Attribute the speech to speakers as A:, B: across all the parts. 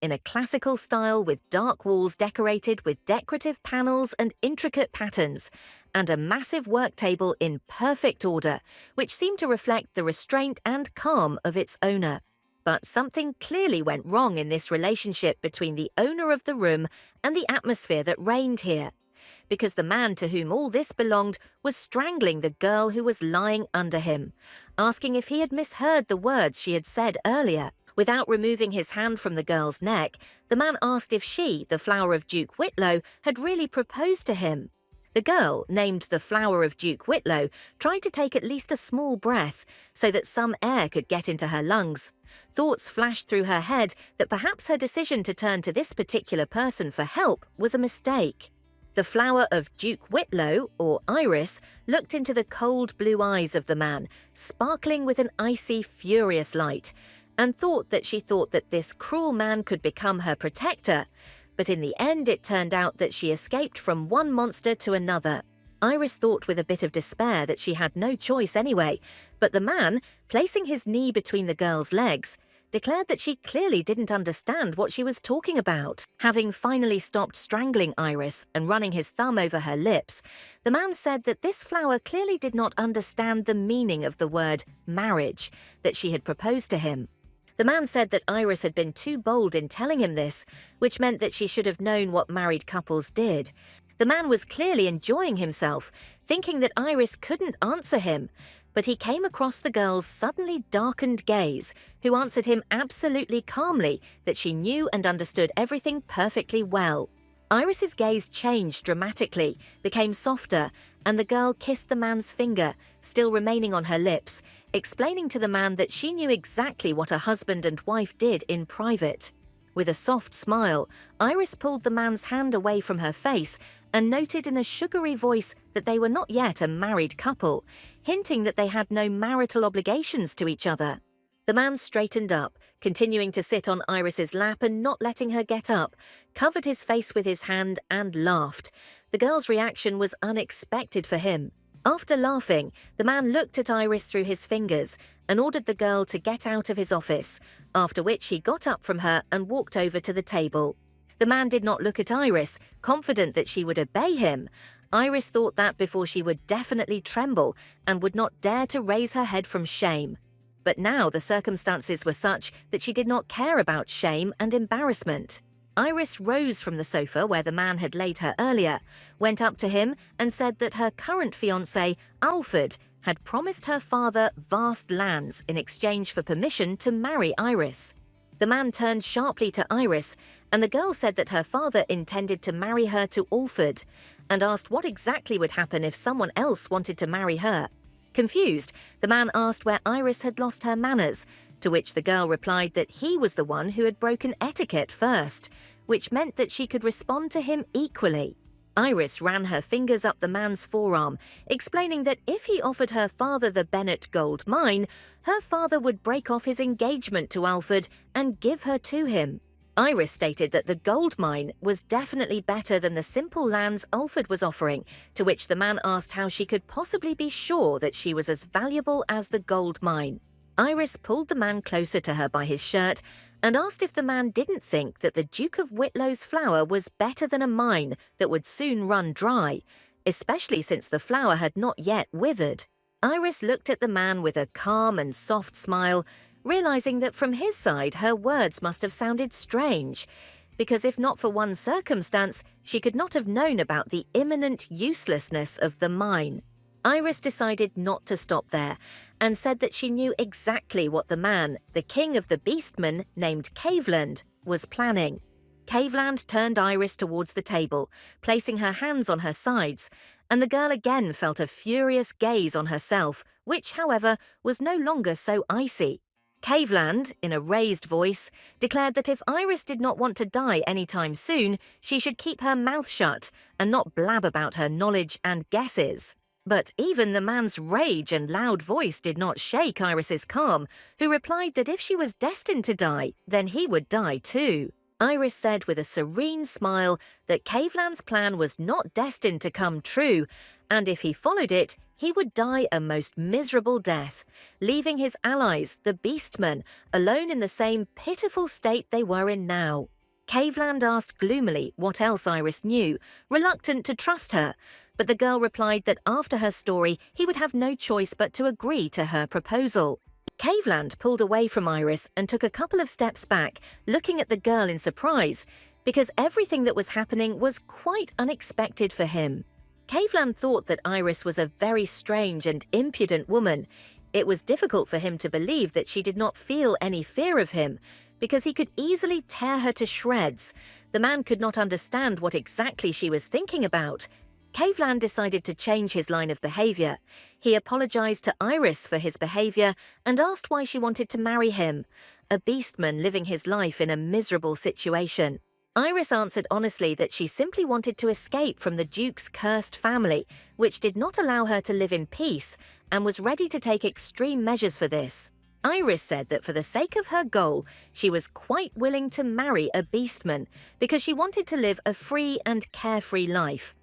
A: in a classical style with dark walls decorated with decorative panels and intricate patterns, and a massive work table in perfect order, which seemed to reflect the restraint and calm of its owner. But something clearly went wrong in this relationship between the owner of the room and the atmosphere that reigned here, because the man to whom all this belonged was strangling the girl who was lying under him, asking if he had misheard the words she had said earlier. Without removing his hand from the girl's neck, the man asked if she, the flower of Duke Whitlow, had really proposed to him. The girl, named the Flower of Duke Whitlow, tried to take at least a small breath so that some air could get into her lungs. Thoughts flashed through her head that perhaps her decision to turn to this particular person for help was a mistake. The Flower of Duke Whitlow, or Iris, looked into the cold blue eyes of the man, sparkling with an icy, furious light, and thought that this cruel man could become her protector. But in the end it turned out that she escaped from one monster to another. Iris thought with a bit of despair that she had no choice anyway, but the man, placing his knee between the girl's legs, declared that she clearly didn't understand what she was talking about. Having finally stopped strangling Iris and running his thumb over her lips, the man said that this flower clearly did not understand the meaning of the word marriage that she had proposed to him. The man said that Iris had been too bold in telling him this, which meant that she should have known what married couples did. The man was clearly enjoying himself, thinking that Iris couldn't answer him, but he came across the girl's suddenly darkened gaze, who answered him absolutely calmly that she knew and understood everything perfectly well. Iris's gaze changed dramatically, became softer, and the girl kissed the man's finger, still remaining on her lips, explaining to the man that she knew exactly what a husband and wife did in private. With a soft smile, Iris pulled the man's hand away from her face and noted in a sugary voice that they were not yet a married couple, hinting that they had no marital obligations to each other. The man straightened up, continuing to sit on Iris's lap and not letting her get up, covered his face with his hand and laughed. The girl's reaction was unexpected for him. After laughing, the man looked at Iris through his fingers and ordered the girl to get out of his office, after which he got up from her and walked over to the table. The man did not look at Iris, confident that she would obey him. Iris thought that before she would definitely tremble and would not dare to raise her head from shame. But now the circumstances were such that she did not care about shame and embarrassment. Iris rose from the sofa where the man had laid her earlier, went up to him and said that her current fiancé, Alfred, had promised her father vast lands in exchange for permission to marry Iris. The man turned sharply to Iris, and the girl said that her father intended to marry her to Alfred, and asked what exactly would happen if someone else wanted to marry her. Confused, the man asked where Iris had lost her manners, to which the girl replied that he was the one who had broken etiquette first, which meant that she could respond to him equally. Iris ran her fingers up the man's forearm, explaining that if he offered her father the Bennett gold mine, her father would break off his engagement to Alfred and give her to him. Iris stated that the gold mine was definitely better than the simple lands Alfred was offering, to which the man asked how she could possibly be sure that she was as valuable as the gold mine. Iris pulled the man closer to her by his shirt and asked if the man didn't think that the Duke of Whitlow's flower was better than a mine that would soon run dry, especially since the flower had not yet withered. Iris looked at the man with a calm and soft smile, realizing that from his side her words must have sounded strange, because if not for one circumstance, she could not have known about the imminent uselessness of the mine. Iris decided not to stop there, and said that she knew exactly what the man, the king of the beastmen named Caveland, was planning. Caveland turned Iris towards the table, placing her hands on her sides, and the girl again felt a furious gaze on herself, which, however, was no longer so icy. Caveland, in a raised voice, declared that if Iris did not want to die anytime soon, she should keep her mouth shut and not blab about her knowledge and guesses. But even the man's rage and loud voice did not shake Iris's calm, who replied that if she was destined to die, then he would die too. Iris said with a serene smile that Caveland's plan was not destined to come true, and if he followed it, he would die a most miserable death, leaving his allies, the Beastmen, alone in the same pitiful state they were in now. Caveland asked gloomily what else Iris knew, reluctant to trust her, but the girl replied that after her story he would have no choice but to agree to her proposal. Caveland pulled away from Iris and took a couple of steps back, looking at the girl in surprise, because everything that was happening was quite unexpected for him. Caveland thought that Iris was a very strange and impudent woman. It was difficult for him to believe that she did not feel any fear of him, because he could easily tear her to shreds. The man could not understand what exactly she was thinking about. Caveland decided to change his line of behavior. He apologized to Iris for his behavior and asked why she wanted to marry him, a beastman living his life in a miserable situation. Iris answered honestly that she simply wanted to escape from the Duke's cursed family, which did not allow her to live in peace, and was ready to take extreme measures for this. Iris said that for the sake of her goal, she was quite willing to marry a beastman because she wanted to live a free and carefree life,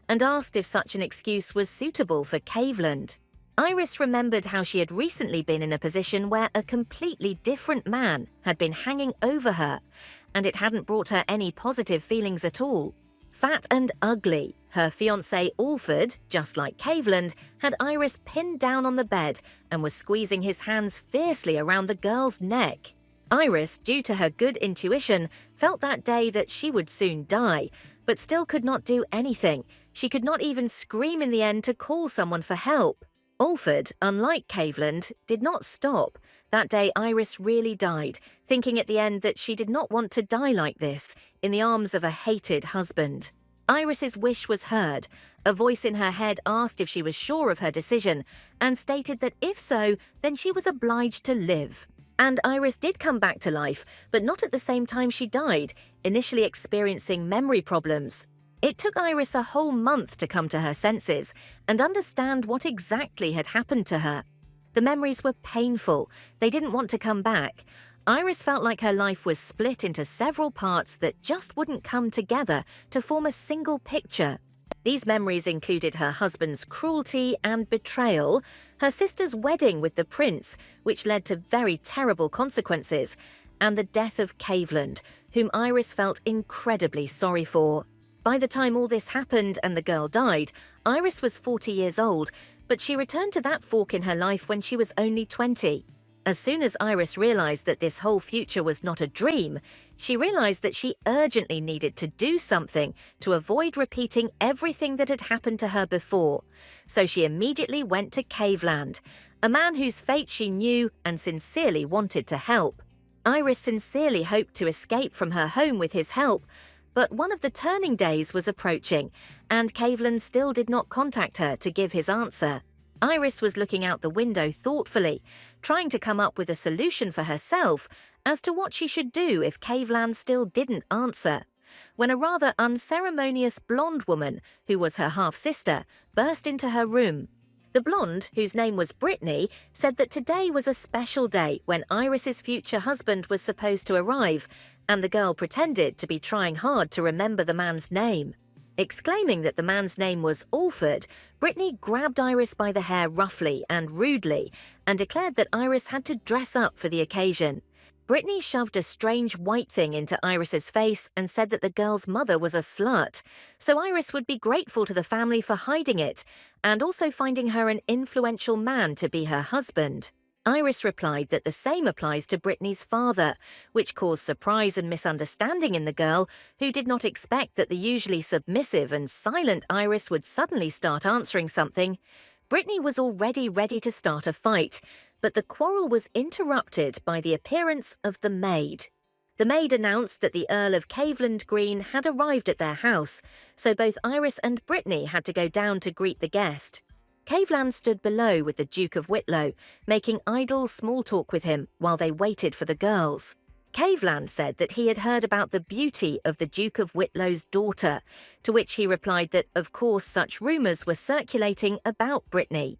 A: and asked if such an excuse was suitable for Caveland. Iris remembered how she had recently been in a position where a completely different man had been hanging over her, and it hadn't brought her any positive feelings at all. Fat and ugly, her fiancé Alfred, just like Caveland, had Iris pinned down on the bed and was squeezing his hands fiercely around the girl's neck. Iris, due to her good intuition, felt that day that she would soon die, but still could not do anything. She could not even scream in the end to call someone for help. Alfred, unlike Caveland, did not stop. That day Iris really died, thinking at the end that she did not want to die like this, in the arms of a hated husband. Iris's wish was heard. A voice in her head asked if she was sure of her decision, and stated that if so, then she was obliged to live. And Iris did come back to life, but not at the same time she died, initially experiencing memory problems. It took Iris a whole month to come to her senses and understand what exactly had happened to her. The memories were painful. They didn't want to come back. Iris felt like her life was split into several parts that just wouldn't come together to form a single picture. These memories included her husband's cruelty and betrayal, her sister's wedding with the prince, which led to very terrible consequences, and the death of Caveland, whom Iris felt incredibly sorry for. By the time all this happened and the girl died, Iris was 40 years old, but she returned to that fork in her life when she was only 20. As soon as Iris realized that this whole future was not a dream, she realized that she urgently needed to do something to avoid repeating everything that had happened to her before. So she immediately went to Caveland, a man whose fate she knew and sincerely wanted to help. Iris sincerely hoped to escape from her home with his help, but one of the turning days was approaching, and Caveland still did not contact her to give his answer. Iris was looking out the window thoughtfully, trying to come up with a solution for herself as to what she should do if Caveland still didn't answer, when a rather unceremonious blonde woman, who was her half-sister, burst into her room. The blonde, whose name was Brittany, said that today was a special day when Iris's future husband was supposed to arrive, and the girl pretended to be trying hard to remember the man's name. Exclaiming that the man's name was Alfred, Brittany grabbed Iris by the hair roughly and rudely and declared that Iris had to dress up for the occasion. Brittany shoved a strange white thing into Iris's face and said that the girl's mother was a slut, so Iris would be grateful to the family for hiding it and also finding her an influential man to be her husband. Iris replied that the same applies to Brittany's father, which caused surprise and misunderstanding in the girl, who did not expect that the usually submissive and silent Iris would suddenly start answering something. Brittany was already ready to start a fight, but the quarrel was interrupted by the appearance of the maid. The maid announced that the Earl of Caveland Green had arrived at their house, so both Iris and Brittany had to go down to greet the guest. Caveland stood below with the Duke of Whitlow, making idle small talk with him while they waited for the girls. Caveland said that he had heard about the beauty of the Duke of Whitlow's daughter, to which he replied that of course such rumours were circulating about Brittany.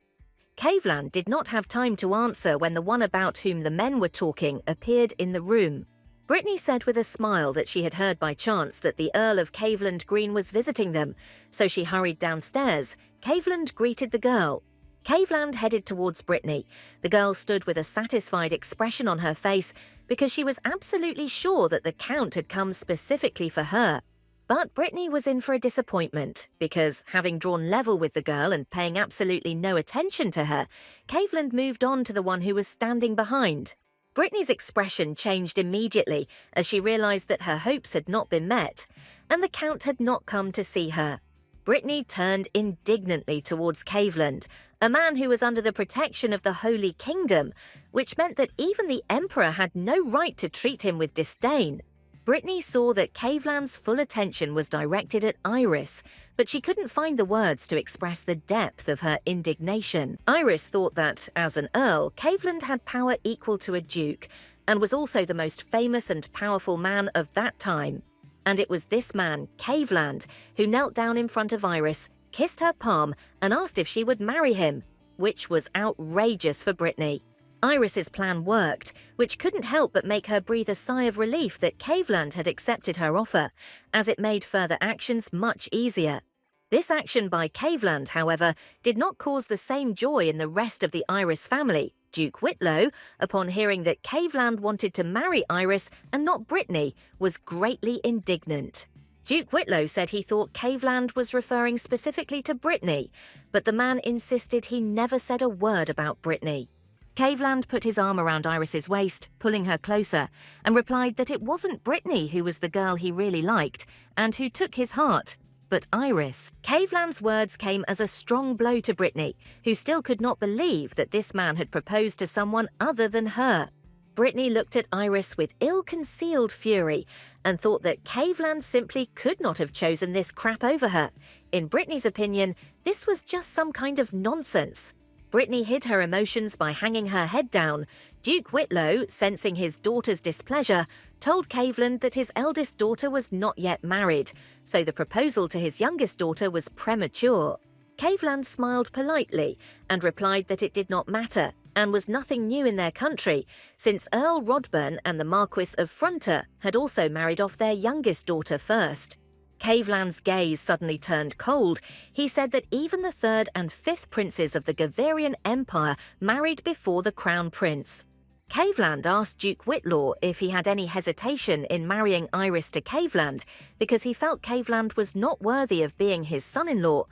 A: Caveland did not have time to answer when the one about whom the men were talking appeared in the room. Brittany said with a smile that she had heard by chance that the Earl of Caveland Green was visiting them, so she hurried downstairs. Caveland greeted the girl. Caveland headed towards Brittany. The girl stood with a satisfied expression on her face because she was absolutely sure that the Count had come specifically for her. But Brittany was in for a disappointment because, having drawn level with the girl and paying absolutely no attention to her, Caveland moved on to the one who was standing behind. Brittany's expression changed immediately as she realized that her hopes had not been met, and the Count had not come to see her. Brittany turned indignantly towards Caveland, a man who was under the protection of the Holy Kingdom, which meant that even the Emperor had no right to treat him with disdain. Brittany saw that Caveland's full attention was directed at Iris, but she couldn't find the words to express the depth of her indignation. Iris thought that, as an earl, Caveland had power equal to a duke, and was also the most famous and powerful man of that time. And it was this man, Caveland, who knelt down in front of Iris, kissed her palm, and asked if she would marry him, which was outrageous for Brittany. Iris's plan worked, which couldn't help but make her breathe a sigh of relief that Caveland had accepted her offer, as it made further actions much easier. This action by Caveland, however, did not cause the same joy in the rest of the Iris family. Duke Whitlow, upon hearing that Caveland wanted to marry Iris and not Brittany, was greatly indignant. Duke Whitlow said he thought Caveland was referring specifically to Brittany, but the man insisted he never said a word about Brittany. Caveland put his arm around Iris's waist, pulling her closer, and replied that it wasn't Brittany who was the girl he really liked and who took his heart, but Iris. Caveland's words came as a strong blow to Brittany, who still could not believe that this man had proposed to someone other than her. Brittany looked at Iris with ill-concealed fury and thought that Caveland simply could not have chosen this crap over her. In Brittany's opinion, this was just some kind of nonsense. Brittany hid her emotions by hanging her head down. Duke Whitlow, sensing his daughter's displeasure, told Caveland that his eldest daughter was not yet married, so the proposal to his youngest daughter was premature. Caveland smiled politely and replied that it did not matter and was nothing new in their country, since Earl Rodburn and the Marquis of Fronter had also married off their youngest daughter first. Caveland's gaze suddenly turned cold. He said that even the third and fifth princes of the Gaverian Empire married before the crown prince. Caveland asked Duke Whitlaw if he had any hesitation in marrying Iris to Caveland because he felt Caveland was not worthy of being his son-in-law.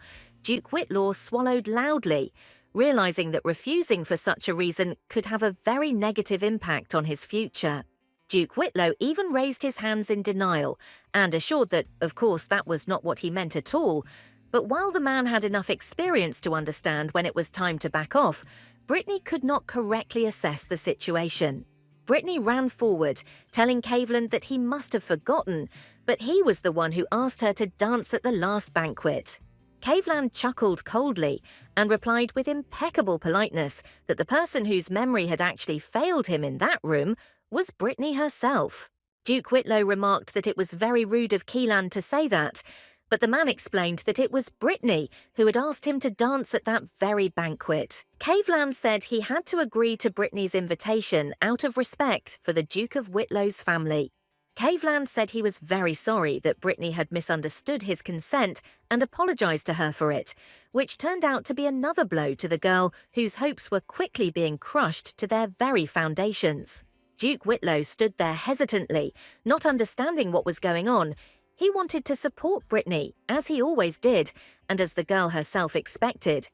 A: Duke Whitlaw swallowed loudly, realizing that refusing for such a reason could have a very negative impact on his future. Duke Whitlow even raised his hands in denial and assured that, of course, that was not what he meant at all. But while the man had enough experience to understand when it was time to back off, Brittany could not correctly assess the situation. Brittany ran forward, telling Caveland that he must have forgotten, but he was the one who asked her to dance at the last banquet. Caveland chuckled coldly and replied with impeccable politeness that the person whose memory had actually failed him in that room was Brittany herself. Duke Whitlow remarked that it was very rude of Caveland to say that, but the man explained that it was Brittany who had asked him to dance at that very banquet. Caveland said he had to agree to Brittany's invitation out of respect for the Duke of Whitlow's family. Caveland said he was very sorry that Brittany had misunderstood his consent and apologized to her for it, which turned out to be another blow to the girl whose hopes were quickly being crushed to their very foundations. Duke Whitlow stood there hesitantly, not understanding what was going on. He wanted to support Brittany, as he always did, and as the girl herself expected.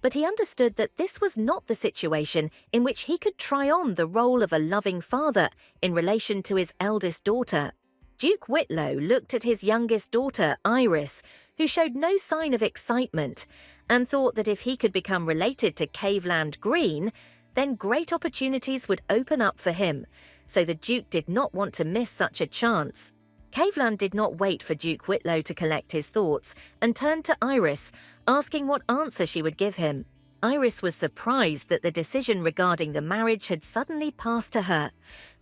A: But he understood that this was not the situation in which he could try on the role of a loving father in relation to his eldest daughter. Duke Whitlow looked at his youngest daughter, Iris, who showed no sign of excitement, and thought that if he could become related to Caveland Green, then great opportunities would open up for him, so the Duke did not want to miss such a chance. Caveland did not wait for Duke Whitlow to collect his thoughts and turned to Iris, asking what answer she would give him. Iris was surprised that the decision regarding the marriage had suddenly passed to her,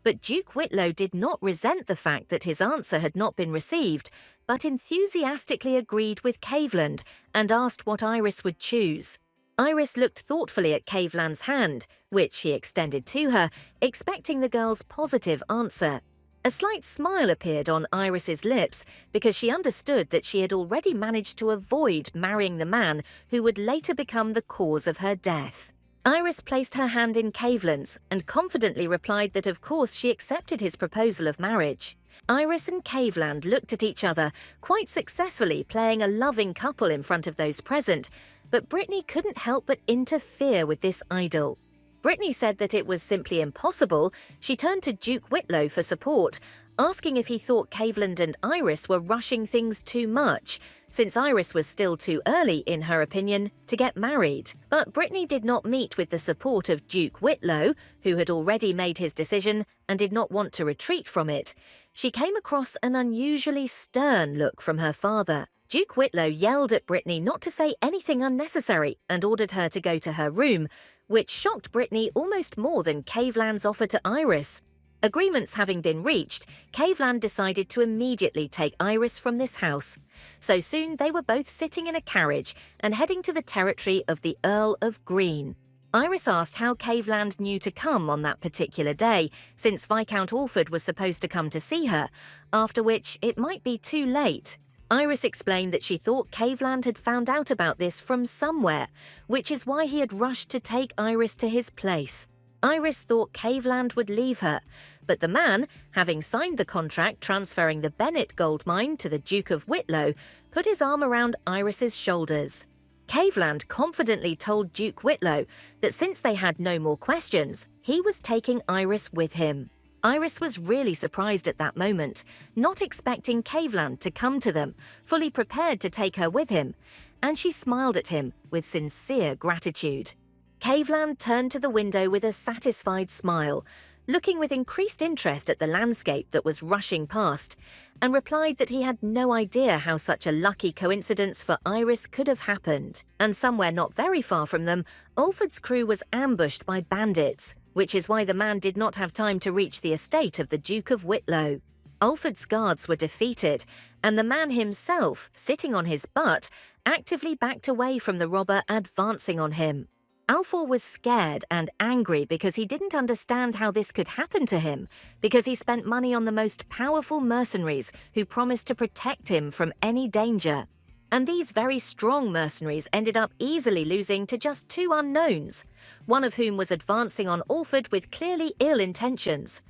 A: but Duke Whitlow did not resent the fact that his answer had not been received, but enthusiastically agreed with Caveland and asked what Iris would choose. Iris looked thoughtfully at Caveland's hand, which he extended to her, expecting the girl's positive answer. A slight smile appeared on Iris's lips because she understood that she had already managed to avoid marrying the man who would later become the cause of her death. Iris placed her hand in Caveland's and confidently replied that of course she accepted his proposal of marriage. Iris and Caveland looked at each other, quite successfully playing a loving couple in front of those present, but Brittany couldn't help but interfere with this idyll. Brittany said that it was simply impossible. She turned to Duke Whitlow for support, asking if he thought Caveland and Iris were rushing things too much, since Iris was still too early, in her opinion, to get married. But Brittany did not meet with the support of Duke Whitlow, who had already made his decision and did not want to retreat from it. She came across an unusually stern look from her father. Duke Whitlow yelled at Brittany not to say anything unnecessary and ordered her to go to her room, which shocked Brittany almost more than Caveland's offer to Iris. Agreements having been reached, Caveland decided to immediately take Iris from this house. So soon they were both sitting in a carriage and heading to the territory of the Earl of Green. Iris asked how Caveland knew to come on that particular day, since Viscount Alford was supposed to come to see her, after which it might be too late. Iris explained that she thought Caveland had found out about this from somewhere, which is why he had rushed to take Iris to his place. Iris thought Caveland would leave her, but the man, having signed the contract transferring the Bennett gold mine to the Duke of Whitlow, put his arm around Iris's shoulders. Caveland confidently told Duke Whitlow that since they had no more questions, he was taking Iris with him. Iris was really surprised at that moment, not expecting Caveland to come to them, fully prepared to take her with him, and she smiled at him with sincere gratitude. Caveland turned to the window with a satisfied smile, looking with increased interest at the landscape that was rushing past, and replied that he had no idea how such a lucky coincidence for Iris could have happened. And somewhere not very far from them, Alford's crew was ambushed by bandits, which is why the man did not have time to reach the estate of the Duke of Whitlow. Alford's guards were defeated, and the man himself, sitting on his butt, actively backed away from the robber advancing on him. Alfor was scared and angry because he didn't understand how this could happen to him, because he spent money on the most powerful mercenaries who promised to protect him from any danger. And these very strong mercenaries ended up easily losing to just two unknowns, one of whom was advancing on Alford with clearly ill intentions.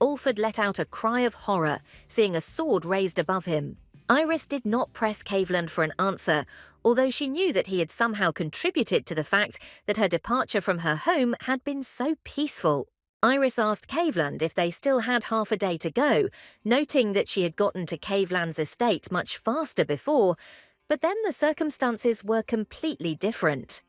A: Alford let out a cry of horror, seeing a sword raised above him. Iris did not press Caveland for an answer, although she knew that he had somehow contributed to the fact that her departure from her home had been so peaceful. Iris asked Caveland if they still had half a day to go, noting that she had gotten to Caveland's estate much faster before, but then the circumstances were completely different.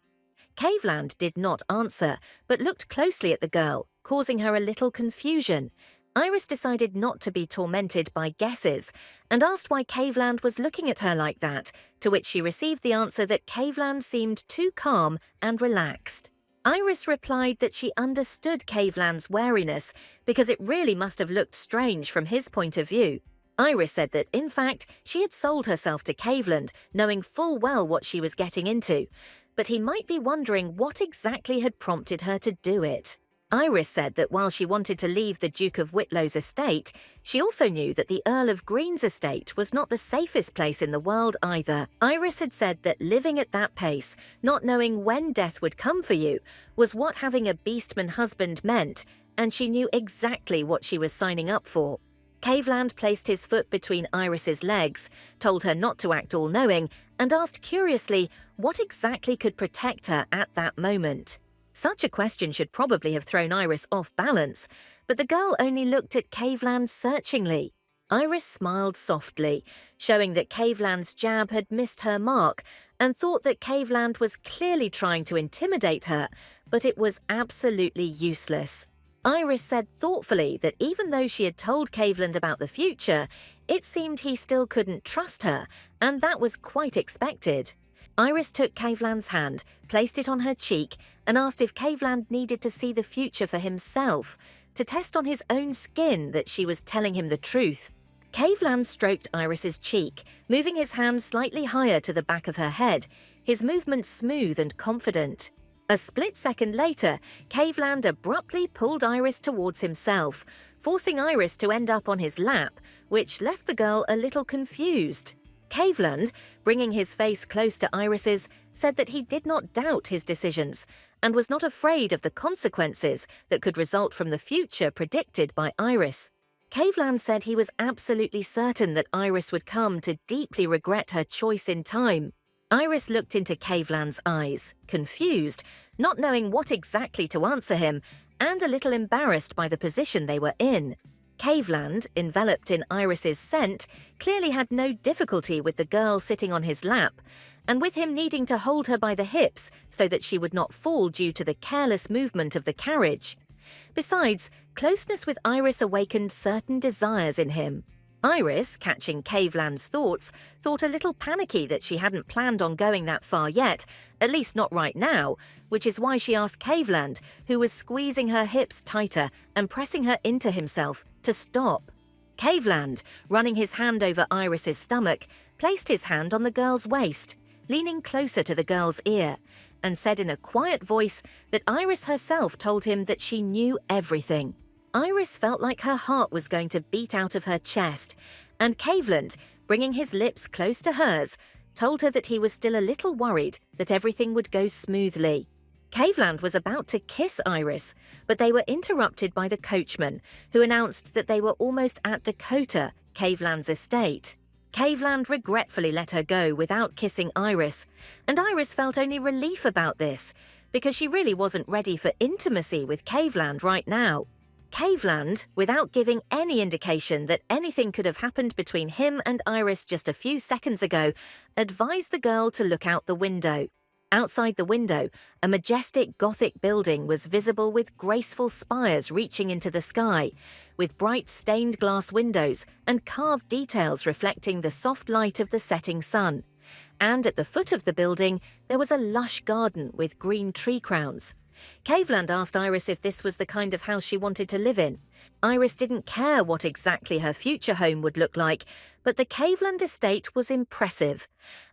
A: Caveland did not answer, but looked closely at the girl, causing her a little confusion. Iris decided not to be tormented by guesses and asked why Caveland was looking at her like that, to which she received the answer that Caveland seemed too calm and relaxed. Iris replied that she understood Caveland's wariness because it really must have looked strange from his point of view. Iris said that, in fact, she had sold herself to Caveland, knowing full well what she was getting into, but he might be wondering what exactly had prompted her to do it. Iris said that while she wanted to leave the Duke of Whitlow's estate, she also knew that the Earl of Green's estate was not the safest place in the world either. Iris had said that living at that pace, not knowing when death would come for you, was what having a beastman husband meant, and she knew exactly what she was signing up for. Caveland placed his foot between Iris's legs, told her not to act all-knowing, and asked curiously what exactly could protect her at that moment. Such a question should probably have thrown Iris off balance, but the girl only looked at Caveland searchingly. Iris smiled softly, showing that Caveland's jab had missed her mark, and thought that Caveland was clearly trying to intimidate her, but it was absolutely useless. Iris said thoughtfully that even though she had told Caveland about the future, it seemed he still couldn't trust her, and that was quite expected. Iris took Caveland's hand, placed it on her cheek, and asked if Caveland needed to see the future for himself, to test on his own skin that she was telling him the truth. Caveland stroked Iris's cheek, moving his hand slightly higher to the back of her head, his movement smooth and confident. A split second later, Caveland abruptly pulled Iris towards himself, forcing Iris to end up on his lap, which left the girl a little confused. Caveland, bringing his face close to Iris's, said that he did not doubt his decisions and was not afraid of the consequences that could result from the future predicted by Iris. Caveland said he was absolutely certain that Iris would come to deeply regret her choice in time. Iris looked into Caveland's eyes, confused, not knowing what exactly to answer him, and a little embarrassed by the position they were in. Caveland, enveloped in Iris's scent, clearly had no difficulty with the girl sitting on his lap, and with him needing to hold her by the hips so that she would not fall due to the careless movement of the carriage. Besides, closeness with Iris awakened certain desires in him. Iris, catching Caveland's thoughts, thought a little panicky that she hadn't planned on going that far yet, at least not right now, which is why she asked Caveland, who was squeezing her hips tighter and pressing her into himself, to stop. Caveland, running his hand over Iris's stomach, placed his hand on the girl's waist, leaning closer to the girl's ear, and said in a quiet voice that Iris herself told him that she knew everything. Iris felt like her heart was going to beat out of her chest, and Caveland, bringing his lips close to hers, told her that he was still a little worried that everything would go smoothly. Caveland was about to kiss Iris, but they were interrupted by the coachman, who announced that they were almost at Dakota, Caveland's estate. Caveland regretfully let her go without kissing Iris, and Iris felt only relief about this, because she really wasn't ready for intimacy with Caveland right now. Caveland, without giving any indication that anything could have happened between him and Iris just a few seconds ago, advised the girl to look out the window. Outside the window, a majestic Gothic building was visible with graceful spires reaching into the sky, with bright stained glass windows and carved details reflecting the soft light of the setting sun. And at the foot of the building, there was a lush garden with green tree crowns. Caveland asked Iris if this was the kind of house she wanted to live in. Iris didn't care what exactly her future home would look like, but the Caveland estate was impressive.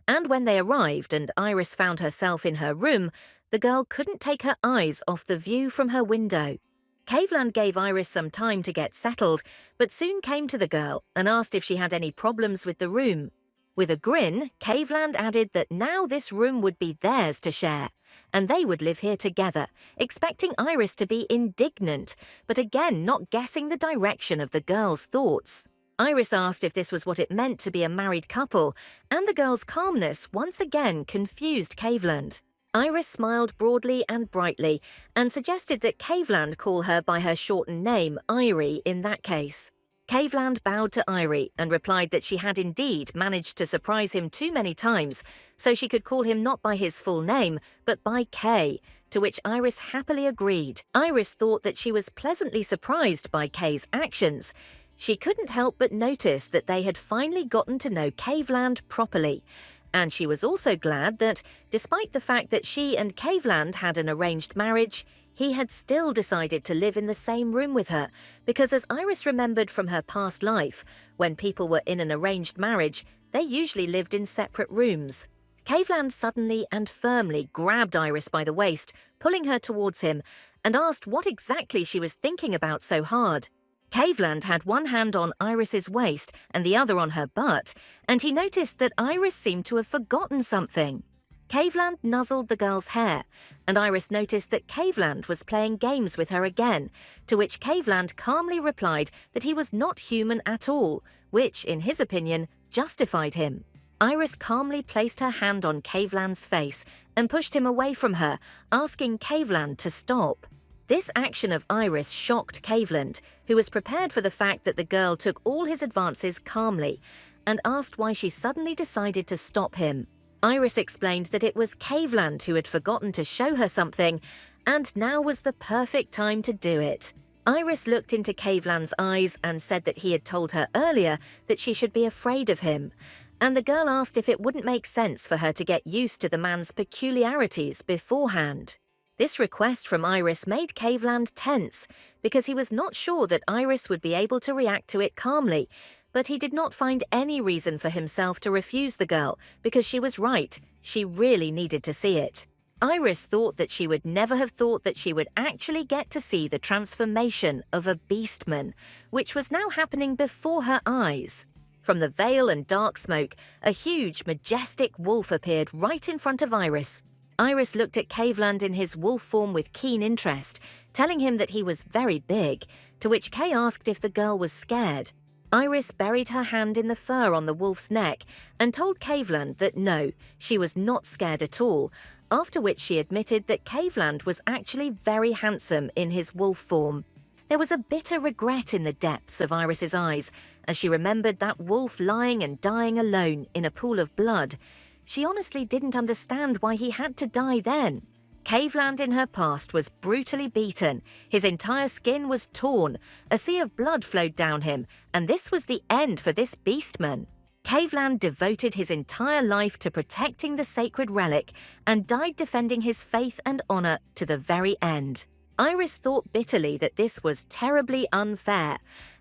A: And when they arrived and Iris found herself in her room, the girl couldn't take her eyes off the view from her window. Caveland gave Iris some time to get settled, but soon came to the girl and asked if she had any problems with the room. With a grin, Caveland added that now this room would be theirs to share, and they would live here together, expecting Iris to be indignant, but again not guessing the direction of the girl's thoughts. Iris asked if this was what it meant to be a married couple, and the girl's calmness once again confused Caveland. Iris smiled broadly and brightly, and suggested that Caveland call her by her shortened name, Irie, in that case. Caveland bowed to Irie and replied that she had indeed managed to surprise him too many times, so she could call him not by his full name, but by Kay, to which Iris happily agreed. Iris thought that she was pleasantly surprised by Kay's actions. She couldn't help but notice that they had finally gotten to know Caveland properly, and she was also glad that, despite the fact that she and Caveland had an arranged marriage, he had still decided to live in the same room with her, because as Iris remembered from her past life, when people were in an arranged marriage, they usually lived in separate rooms. Caveland suddenly and firmly grabbed Iris by the waist, pulling her towards him, and asked what exactly she was thinking about so hard. Caveland had one hand on Iris's waist and the other on her butt, and he noticed that Iris seemed to have forgotten something. Caveland nuzzled the girl's hair, and Iris noticed that Caveland was playing games with her again, to which Caveland calmly replied that he was not human at all, which, in his opinion, justified him. Iris calmly placed her hand on Caveland's face and pushed him away from her, asking Caveland to stop. This action of Iris shocked Caveland, who was prepared for the fact that the girl took all his advances calmly, and asked why she suddenly decided to stop him. Iris explained that it was Caveland who had forgotten to show her something, and now was the perfect time to do it. Iris looked into Caveland's eyes and said that he had told her earlier that she should be afraid of him, and the girl asked if it wouldn't make sense for her to get used to the man's peculiarities beforehand. This request from Iris made Caveland tense, because he was not sure that Iris would be able to react to it calmly, but he did not find any reason for himself to refuse the girl, because she was right, she really needed to see it. Iris thought that she would never have thought that she would actually get to see the transformation of a beastman, which was now happening before her eyes. From the veil and dark smoke, a huge, majestic wolf appeared right in front of Iris. Iris looked at Caveland in his wolf form with keen interest, telling him that he was very big, to which Kay asked if the girl was scared. Iris buried her hand in the fur on the wolf's neck and told Caveland that no, she was not scared at all, after which she admitted that Caveland was actually very handsome in his wolf form. There was a bitter regret in the depths of Iris's eyes as she remembered that wolf lying and dying alone in a pool of blood. She honestly didn't understand why he had to die then. Caveland in her past was brutally beaten, his entire skin was torn, a sea of blood flowed down him, and this was the end for this beastman. Caveland devoted his entire life to protecting the sacred relic and died defending his faith and honor to the very end. Iris thought bitterly that this was terribly unfair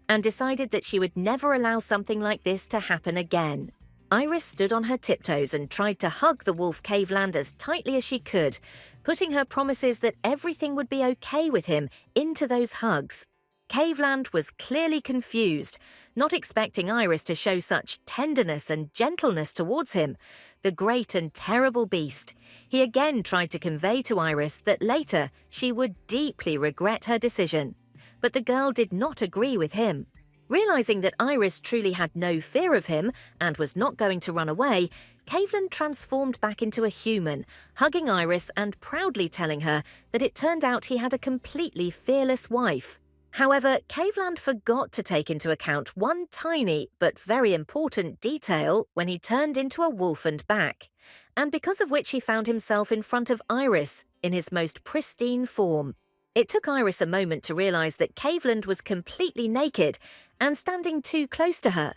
A: and decided that she would never allow something like this to happen again. Iris stood on her tiptoes and tried to hug the wolf Caveland as tightly as she could, putting her promises that everything would be okay with him into those hugs. Caveland was clearly confused, not expecting Iris to show such tenderness and gentleness towards him, the great and terrible beast. He again tried to convey to Iris that later she would deeply regret her decision. But the girl did not agree with him. Realizing that Iris truly had no fear of him and was not going to run away, Caveland transformed back into a human, hugging Iris and proudly telling her that it turned out he had a completely fearless wife. However, Caveland forgot to take into account one tiny but very important detail when he turned into a wolf and back, and because of which he found himself in front of Iris in his most pristine form. It took Iris a moment to realize that Caveland was completely naked and standing too close to her,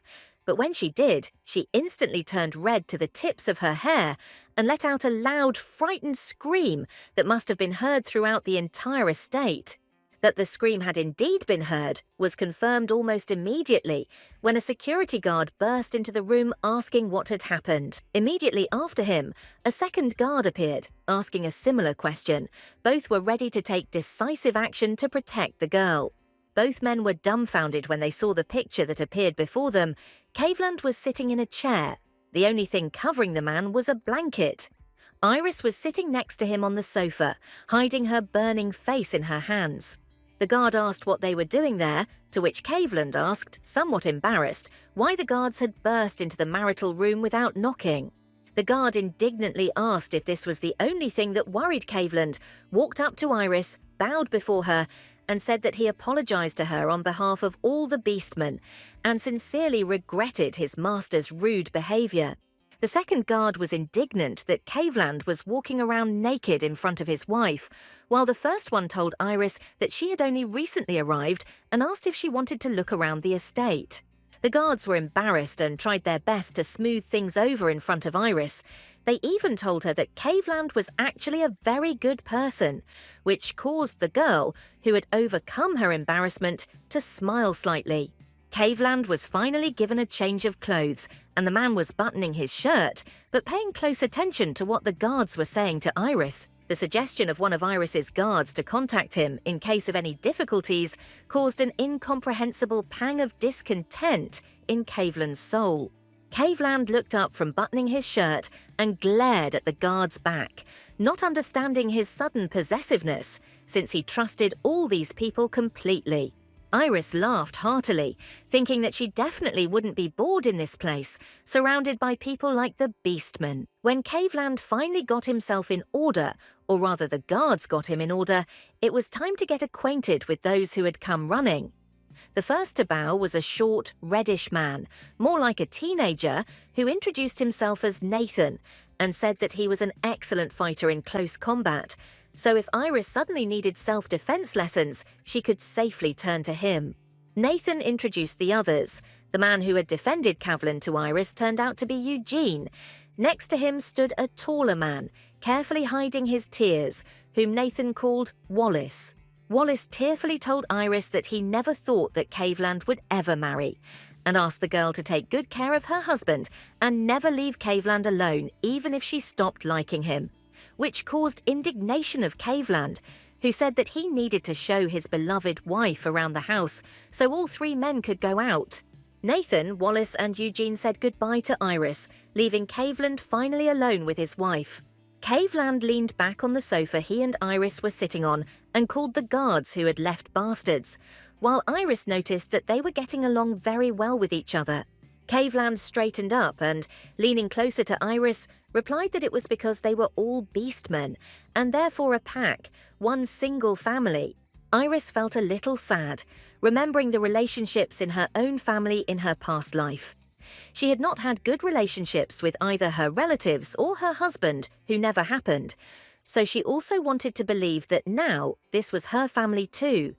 A: but when she did, she instantly turned red to the tips of her hair and let out a loud, frightened scream that must have been heard throughout the entire estate. That the scream had indeed been heard was confirmed almost immediately when a security guard burst into the room asking what had happened. Immediately after him, a second guard appeared, asking a similar question. Both were ready to take decisive action to protect the girl. Both men were dumbfounded when they saw the picture that appeared before them. Caveland was sitting in a chair. The only thing covering the man was a blanket. Iris was sitting next to him on the sofa, hiding her burning face in her hands. The guard asked what they were doing there, to which Caveland asked, somewhat embarrassed, why the guards had burst into the marital room without knocking. The guard indignantly asked if this was the only thing that worried Caveland, walked up to Iris, bowed before her, and said that he apologized to her on behalf of all the beastmen, and sincerely regretted his master's rude behavior. The second guard was indignant that Caveland was walking around naked in front of his wife, while the first one told Iris that she had only recently arrived and asked if she wanted to look around the estate. The guards were embarrassed and tried their best to smooth things over in front of Iris. They even told her that Caveland was actually a very good person, which caused the girl, who had overcome her embarrassment, to smile slightly. Caveland was finally given a change of clothes, and the man was buttoning his shirt, but paying close attention to what the guards were saying to Iris. The suggestion of one of Iris's guards to contact him in case of any difficulties caused an incomprehensible pang of discontent in Caveland's soul. Caveland looked up from buttoning his shirt and glared at the guard's back, not understanding his sudden possessiveness, since he trusted all these people completely. Iris laughed heartily, thinking that she definitely wouldn't be bored in this place, surrounded by people like the Beastmen. When Caveland finally got himself in order, or rather the guards got him in order, it was time to get acquainted with those who had come running. The first to bow was a short, reddish man, more like a teenager, who introduced himself as Nathan and said that he was an excellent fighter in close combat, so if Iris suddenly needed self-defense lessons, she could safely turn to him. Nathan introduced the others. The man who had defended Caveland to Iris turned out to be Eugene. Next to him stood a taller man, carefully hiding his tears, whom Nathan called Wallace. Wallace tearfully told Iris that he never thought that Caveland would ever marry, and asked the girl to take good care of her husband and never leave Caveland alone even if she stopped liking him. which caused indignation of Caveland, who said that he needed to show his beloved wife around the house so all three men could go out. Nathan, Wallace and Eugene said goodbye to Iris, leaving Caveland finally alone with his wife. Caveland leaned back on the sofa he and Iris were sitting on and called the guards who had left bastards, while Iris noticed that they were getting along very well with each other. Caveland straightened up and, leaning closer to Iris, replied that it was because they were all beastmen, and therefore a pack, one single family. Iris felt a little sad, remembering the relationships in her own family in her past life. She had not had good relationships with either her relatives or her husband, who never happened, so she also wanted to believe that now this was her family too.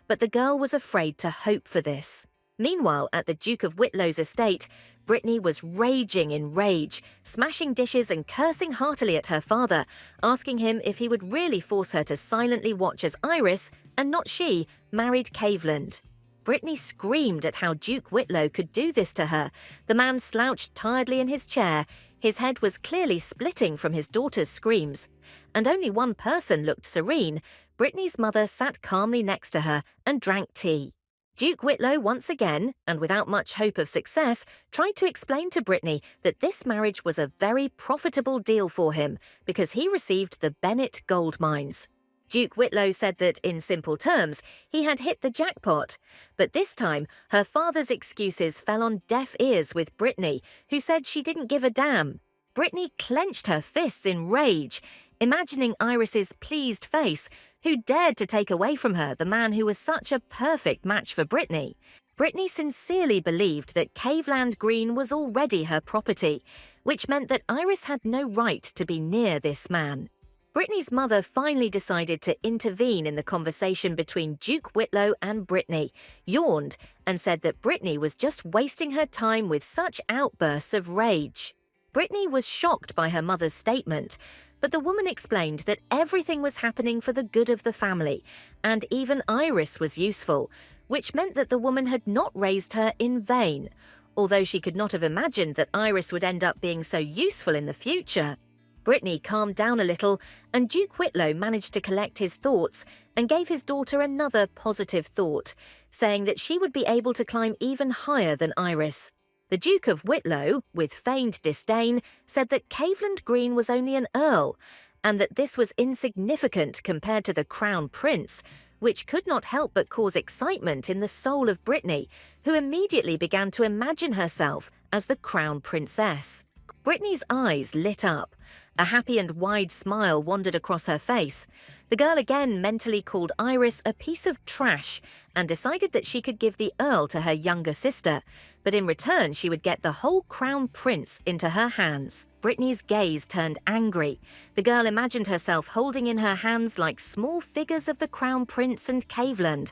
A: But the girl was afraid to hope for this. Meanwhile, at the Duke of Whitlow's estate, Brittany was raging in rage, smashing dishes and cursing heartily at her father, asking him if he would really force her to silently watch as Iris, and not she, married Caveland. Brittany screamed at how Duke Whitlow could do this to her. The man slouched tiredly in his chair. His head was clearly splitting from his daughter's screams. And only one person looked serene. Brittany's mother sat calmly next to her and drank tea. Duke Whitlow once again, and without much hope of success, tried to explain to Brittany that this marriage was a very profitable deal for him because he received the Bennett gold mines. Duke Whitlow said that, in simple terms, he had hit the jackpot. But this time, her father's excuses fell on deaf ears with Brittany, who said she didn't give a damn. Brittany clenched her fists in rage, imagining Iris's pleased face, who dared to take away from her the man who was such a perfect match for Brittany. Brittany sincerely believed that Caveland Green was already her property, which meant that Iris had no right to be near this man. Brittany's mother finally decided to intervene in the conversation between Duke Whitlow and Brittany, yawned, and said that Brittany was just wasting her time with such outbursts of rage. Brittany was shocked by her mother's statement, but the woman explained that everything was happening for the good of the family, and even Iris was useful, which meant that the woman had not raised her in vain, although she could not have imagined that Iris would end up being so useful in the future. Brittany calmed down a little, and Duke Whitlow managed to collect his thoughts and gave his daughter another positive thought, saying that she would be able to climb even higher than Iris. The Duke of Whitlow, with feigned disdain, said that Caveland Green was only an earl, and that this was insignificant compared to the Crown Prince, which could not help but cause excitement in the soul of Brittany, who immediately began to imagine herself as the Crown Princess. Brittany's eyes lit up. A happy and wide smile wandered across her face. The girl again mentally called Iris a piece of trash and decided that she could give the Earl to her younger sister, but in return she would get the whole Crown Prince into her hands. Brittany's gaze turned angry. The girl imagined herself holding in her hands like small figures of the Crown Prince and Caveland,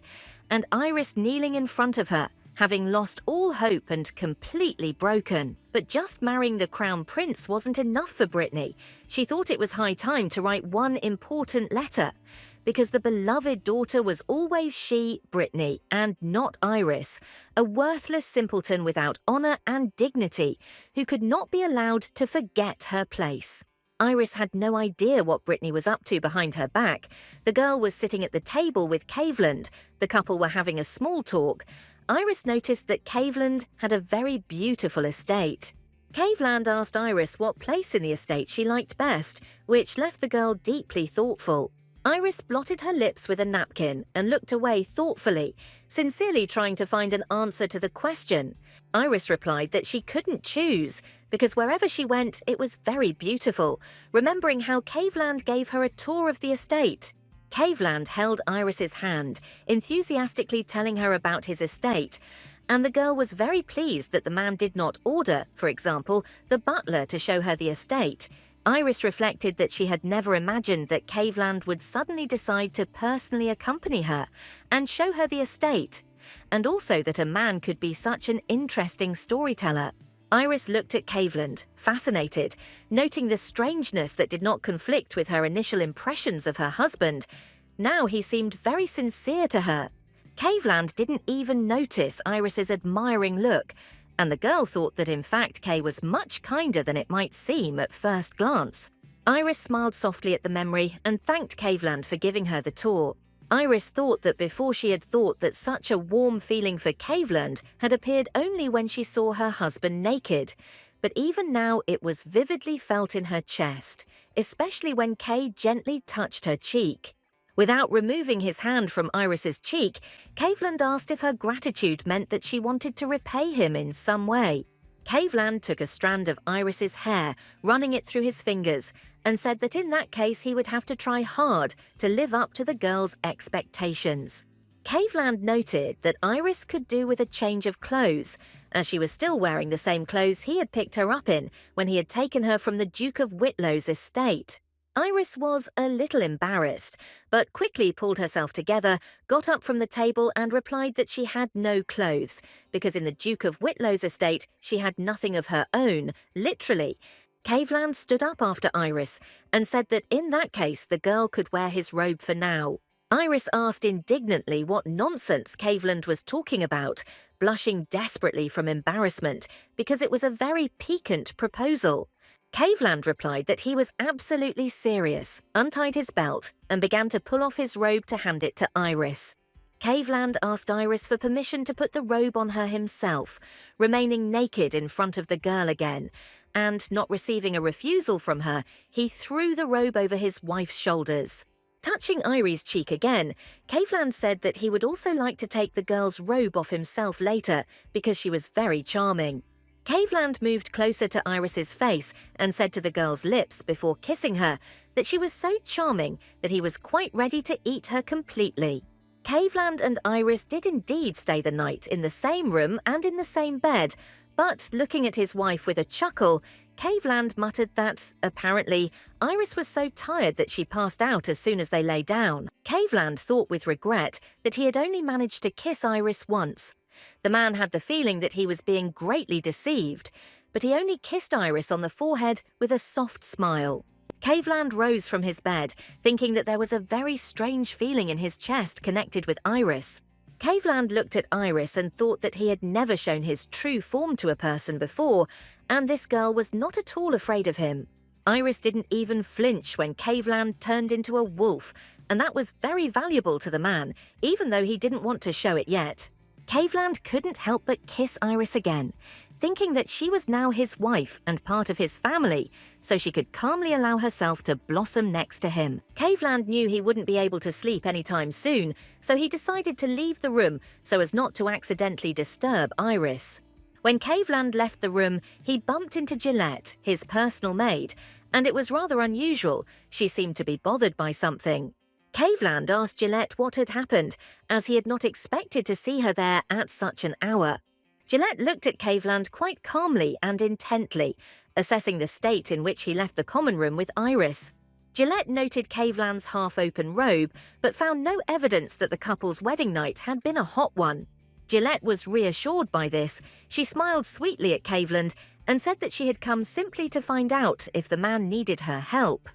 A: and Iris kneeling in front of her, having lost all hope and completely broken. But just marrying the Crown Prince wasn't enough for Brittany. She thought it was high time to write one important letter, because the beloved daughter was always she, Brittany, and not Iris, a worthless simpleton without honor and dignity, who could not be allowed to forget her place. Iris had no idea what Brittany was up to behind her back. The girl was sitting at the table with Caveland. The couple were having a small talk. Iris noticed that Caveland had a very beautiful estate. Caveland asked Iris what place in the estate she liked best, which left the girl deeply thoughtful. Iris blotted her lips with a napkin and looked away thoughtfully, sincerely trying to find an answer to the question. Iris replied that she couldn't choose, because wherever she went, it was very beautiful, remembering how Caveland gave her a tour of the estate. Caveland held Iris's hand, enthusiastically telling her about his estate, and the girl was very pleased that the man did not order, for example, the butler to show her the estate. Iris reflected that she had never imagined that Caveland would suddenly decide to personally accompany her and show her the estate, and also that a man could be such an interesting storyteller. Iris looked at Caveland, fascinated, noting the strangeness that did not conflict with her initial impressions of her husband. Now he seemed very sincere to her. Caveland didn't even notice Iris's admiring look, and the girl thought that in fact Kay was much kinder than it might seem at first glance. Iris smiled softly at the memory and thanked Caveland for giving her the tour. Iris thought that before she had thought that such a warm feeling for Caveland had appeared only when she saw her husband naked, but even now it was vividly felt in her chest, especially when Kay gently touched her cheek. Without removing his hand from Iris's cheek, Caveland asked if her gratitude meant that she wanted to repay him in some way. Caveland took a strand of Iris's hair, running it through his fingers, and said that in that case he would have to try hard to live up to the girl's expectations. Caveland noted that Iris could do with a change of clothes, as she was still wearing the same clothes he had picked her up in when he had taken her from the Duke of Whitlow's estate. Iris was a little embarrassed, but quickly pulled herself together, got up from the table and replied that she had no clothes, because in the Duke of Whitlow's estate she had nothing of her own, literally. Caveland stood up after Iris and said that in that case the girl could wear his robe for now. Iris asked indignantly what nonsense Caveland was talking about, blushing desperately from embarrassment because it was a very piquant proposal. Caveland replied that he was absolutely serious, untied his belt, and began to pull off his robe to hand it to Iris. Caveland asked Iris for permission to put the robe on her himself, remaining naked in front of the girl again, and, not receiving a refusal from her, he threw the robe over his wife's shoulders. Touching Iris' cheek again, Caveland said that he would also like to take the girl's robe off himself later because she was very charming. Caveland moved closer to Iris's face and said to the girl's lips before kissing her that she was so charming that he was quite ready to eat her completely. Caveland and Iris did indeed stay the night in the same room and in the same bed, but looking at his wife with a chuckle, Caveland muttered that, apparently, Iris was so tired that she passed out as soon as they lay down. Caveland thought with regret that he had only managed to kiss Iris once. The man had the feeling that he was being greatly deceived, but he only kissed Iris on the forehead with a soft smile. Caveland rose from his bed, thinking that there was a very strange feeling in his chest connected with Iris. Caveland looked at Iris and thought that he had never shown his true form to a person before, and this girl was not at all afraid of him. Iris didn't even flinch when Caveland turned into a wolf, and that was very valuable to the man, even though he didn't want to show it yet. Caveland couldn't help but kiss Iris again, thinking that she was now his wife and part of his family, so she could calmly allow herself to blossom next to him. Caveland knew he wouldn't be able to sleep anytime soon, so he decided to leave the room so as not to accidentally disturb Iris. When Caveland left the room, he bumped into Gillette, his personal maid, and it was rather unusual. She seemed to be bothered by something. Caveland asked Gillette what had happened, as he had not expected to see her there at such an hour. Gillette looked at Caveland quite calmly and intently, assessing the state in which he left the common room with Iris. Gillette noted Caveland's half-open robe, but found no evidence that the couple's wedding night had been a hot one. Gillette was reassured by this. She smiled sweetly at Caveland and said that she had come simply to find out if the man needed her help.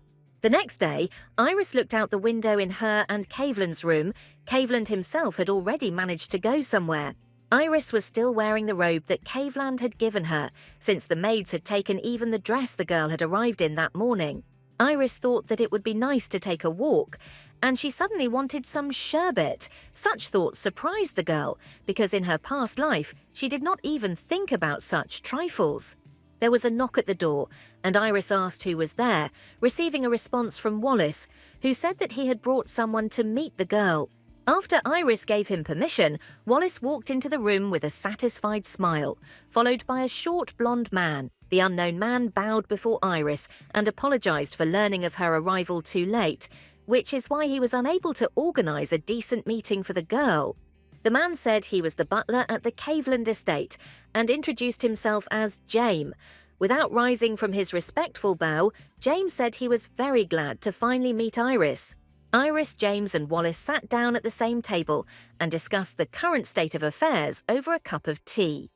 A: The next day, Iris looked out the window in her and Caveland's room. Caveland himself had already managed to go somewhere. Iris was still wearing the robe that Caveland had given her, since the maids had taken even the dress the girl had arrived in that morning. Iris thought that it would be nice to take a walk, and she suddenly wanted some sherbet. Such thoughts surprised the girl, because in her past life she did not even think about such trifles. There was a knock at the door, and Iris asked who was there, receiving a response from Wallace, who said that he had brought someone to meet the girl. After Iris gave him permission, Wallace walked into the room with a satisfied smile, followed by a short blonde man. The unknown man bowed before Iris and apologized for learning of her arrival too late, which is why he was unable to organize a decent meeting for the girl. The man said he was the butler at the Caveland estate and introduced himself as James. Without rising from his respectful bow, James said he was very glad to finally meet Iris. Iris, James and Wallace sat down at the same table and discussed the current state of affairs over a cup of tea.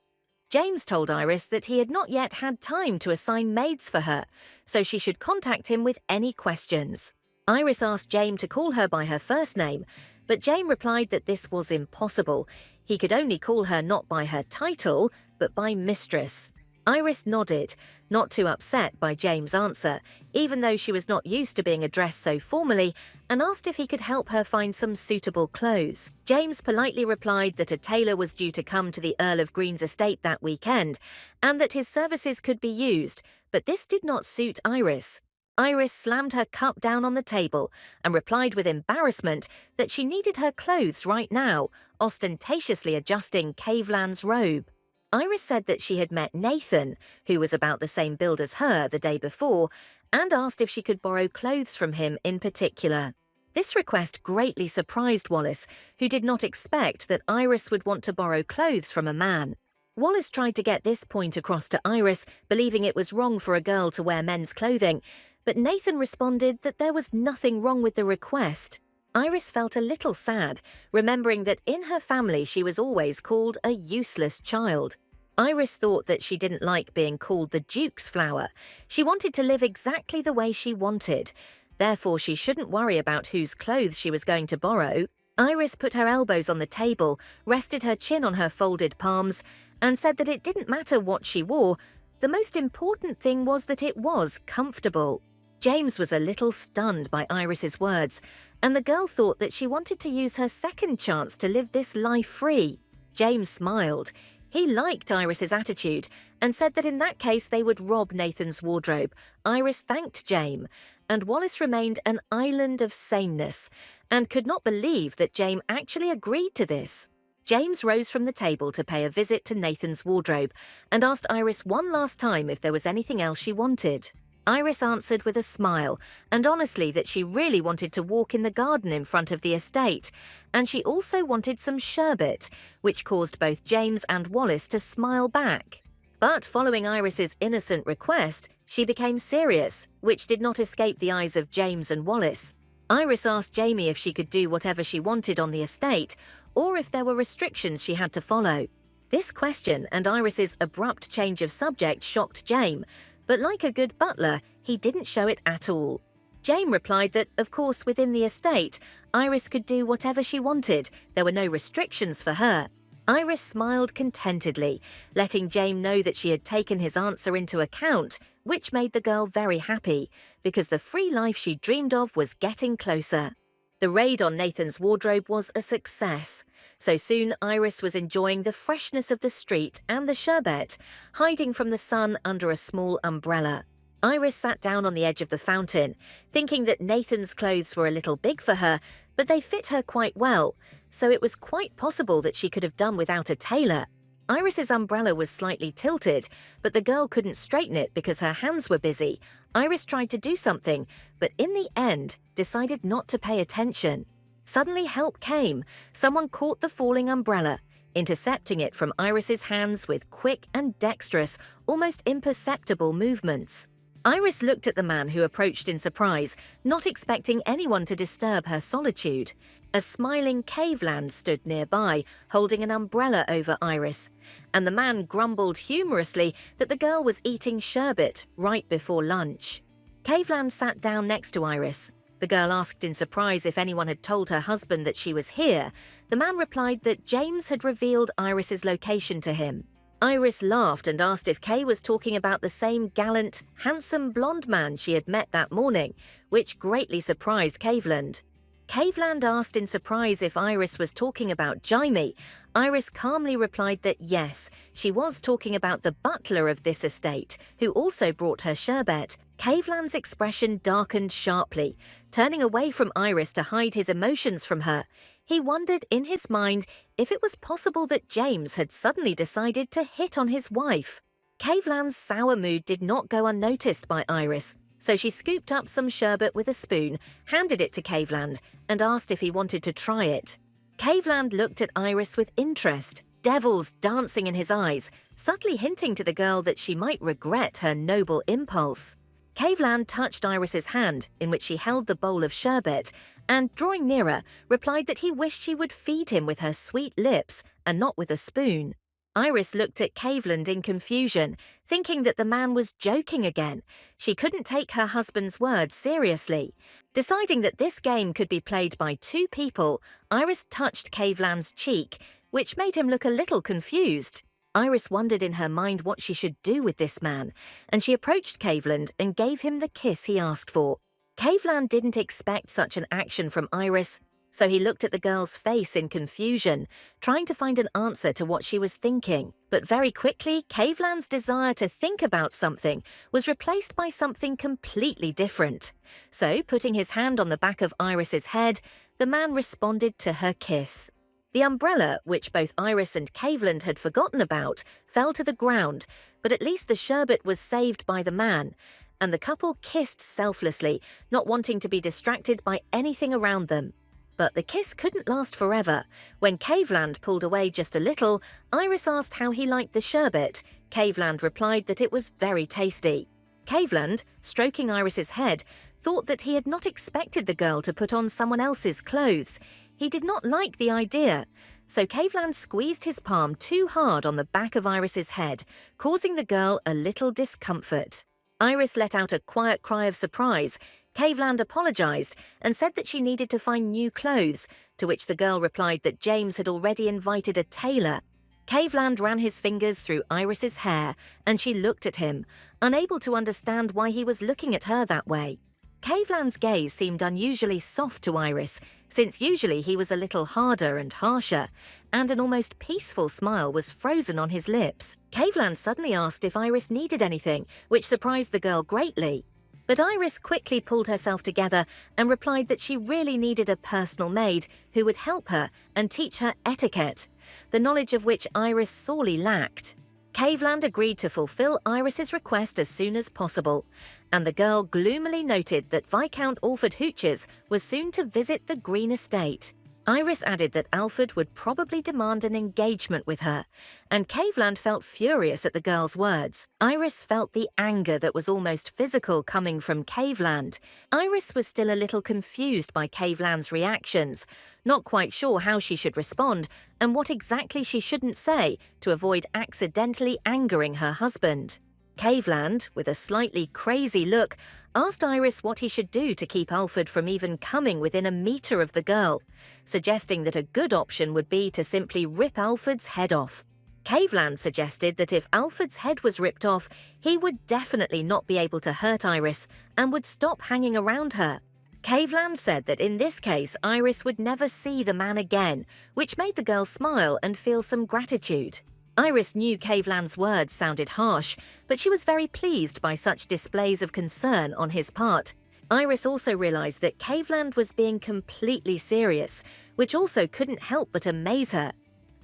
A: James told Iris that he had not yet had time to assign maids for her, so she should contact him with any questions. Iris asked James to call her by her first name, but James replied that this was impossible. He could only call her not by her title, but by mistress. Iris nodded, not too upset by James' answer, even though she was not used to being addressed so formally, and asked if he could help her find some suitable clothes. James politely replied that a tailor was due to come to the Earl of Green's estate that weekend, and that his services could be used, but this did not suit Iris. Iris slammed her cup down on the table and replied with embarrassment that she needed her clothes right now, ostentatiously adjusting Caveland's robe. Iris said that she had met Nathan, who was about the same build as her the day before, and asked if she could borrow clothes from him in particular. This request greatly surprised Wallace, who did not expect that Iris would want to borrow clothes from a man. Wallace tried to get this point across to Iris, believing it was wrong for a girl to wear men's clothing, but Nathan responded that there was nothing wrong with the request. Iris felt a little sad, remembering that in her family she was always called a useless child. Iris thought that she didn't like being called the Duke's flower. She wanted to live exactly the way she wanted. Therefore, she shouldn't worry about whose clothes she was going to borrow. Iris put her elbows on the table, rested her chin on her folded palms, and said that it didn't matter what she wore. The most important thing was that it was comfortable. James was a little stunned by Iris's words, and the girl thought that she wanted to use her second chance to live this life free. James smiled. He liked Iris's attitude and said that in that case they would rob Nathan's wardrobe. Iris thanked James, and Wallace remained an island of saneness and could not believe that James actually agreed to this. James rose from the table to pay a visit to Nathan's wardrobe and asked Iris one last time if there was anything else she wanted. Iris answered with a smile, and honestly that she really wanted to walk in the garden in front of the estate, and she also wanted some sherbet, which caused both James and Wallace to smile back. But following Iris's innocent request, she became serious, which did not escape the eyes of James and Wallace. Iris asked Jamie if she could do whatever she wanted on the estate, or if there were restrictions she had to follow. This question and Iris's abrupt change of subject shocked James, but like a good butler, he didn't show it at all. James replied that, of course, within the estate, Iris could do whatever she wanted. There were no restrictions for her. Iris smiled contentedly, letting James know that she had taken his answer into account, which made the girl very happy, because the free life she dreamed of was getting closer. The raid on Nathan's wardrobe was a success. So soon Iris was enjoying the freshness of the street and the sherbet, hiding from the sun under a small umbrella. Iris sat down on the edge of the fountain, thinking that Nathan's clothes were a little big for her, but they fit her quite well, so it was quite possible that she could have done without a tailor. Iris's umbrella was slightly tilted, but the girl couldn't straighten it because her hands were busy. Iris tried to do something, but in the end, decided not to pay attention. Suddenly help came. Someone caught the falling umbrella, intercepting it from Iris's hands with quick and dexterous, almost imperceptible movements. Iris looked at the man who approached in surprise, not expecting anyone to disturb her solitude. A smiling Caveland stood nearby, holding an umbrella over Iris, and the man grumbled humorously that the girl was eating sherbet right before lunch. Caveland sat down next to Iris. The girl asked in surprise if anyone had told her husband that she was here. The man replied that James had revealed Iris's location to him. Iris laughed and asked if Kay was talking about the same gallant, handsome blonde man she had met that morning, which greatly surprised Caveland. Caveland asked in surprise if Iris was talking about Jaime. Iris calmly replied that yes, she was talking about the butler of this estate, who also brought her sherbet. Caveland's expression darkened sharply, turning away from Iris to hide his emotions from her. He wondered in his mind if it was possible that James had suddenly decided to hit on his wife. Caveland's sour mood did not go unnoticed by Iris, so she scooped up some sherbet with a spoon, handed it to Caveland, and asked if he wanted to try it. Caveland looked at Iris with interest, devils dancing in his eyes, subtly hinting to the girl that she might regret her noble impulse. Caveland touched Iris's hand, in which she held the bowl of sherbet, and, drawing nearer, replied that he wished she would feed him with her sweet lips and not with a spoon. Iris looked at Caveland in confusion, thinking that the man was joking again. She couldn't take her husband's words seriously. Deciding that this game could be played by two people, Iris touched Caveland's cheek, which made him look a little confused. Iris wondered in her mind what she should do with this man, and she approached Caveland and gave him the kiss he asked for. Caveland didn't expect such an action from Iris, so he looked at the girl's face in confusion, trying to find an answer to what she was thinking. But very quickly, Caveland's desire to think about something was replaced by something completely different. So, putting his hand on the back of Iris's head, the man responded to her kiss. The umbrella, which both Iris and Caveland had forgotten about, fell to the ground, but at least the sherbet was saved by the man, and the couple kissed selflessly, not wanting to be distracted by anything around them. But the kiss couldn't last forever. When Caveland pulled away just a little, Iris asked how he liked the sherbet. Caveland replied that it was very tasty. Caveland, stroking Iris's head, thought that he had not expected the girl to put on someone else's clothes. He did not like the idea, so Caveland squeezed his palm too hard on the back of Iris's head, causing the girl a little discomfort. Iris let out a quiet cry of surprise. Caveland apologized and said that she needed to find new clothes, to which the girl replied that James had already invited a tailor. Caveland ran his fingers through Iris's hair, and she looked at him, unable to understand why he was looking at her that way. Caveland's gaze seemed unusually soft to Iris, since usually he was a little harder and harsher, and an almost peaceful smile was frozen on his lips. Caveland suddenly asked if Iris needed anything, which surprised the girl greatly. But Iris quickly pulled herself together and replied that she really needed a personal maid who would help her and teach her etiquette, the knowledge of which Iris sorely lacked. Caveland agreed to fulfill Iris's request as soon as possible, and the girl gloomily noted that Viscount Alfred Hooches was soon to visit the Green Estate. Iris added that Alfred would probably demand an engagement with her, and Caveland felt furious at the girl's words. Iris felt the anger that was almost physical coming from Caveland. Iris was still a little confused by Caveland's reactions, not quite sure how she should respond and what exactly she shouldn't say to avoid accidentally angering her husband. Caveland, with a slightly crazy look, asked Iris what he should do to keep Alfred from even coming within a meter of the girl, suggesting that a good option would be to simply rip Alfred's head off. Caveland suggested that if Alfred's head was ripped off, he would definitely not be able to hurt Iris and would stop hanging around her. Caveland said that in this case, Iris would never see the man again, which made the girl smile and feel some gratitude. Iris knew Caveland's words sounded harsh, but she was very pleased by such displays of concern on his part. Iris also realized that Caveland was being completely serious, which also couldn't help but amaze her.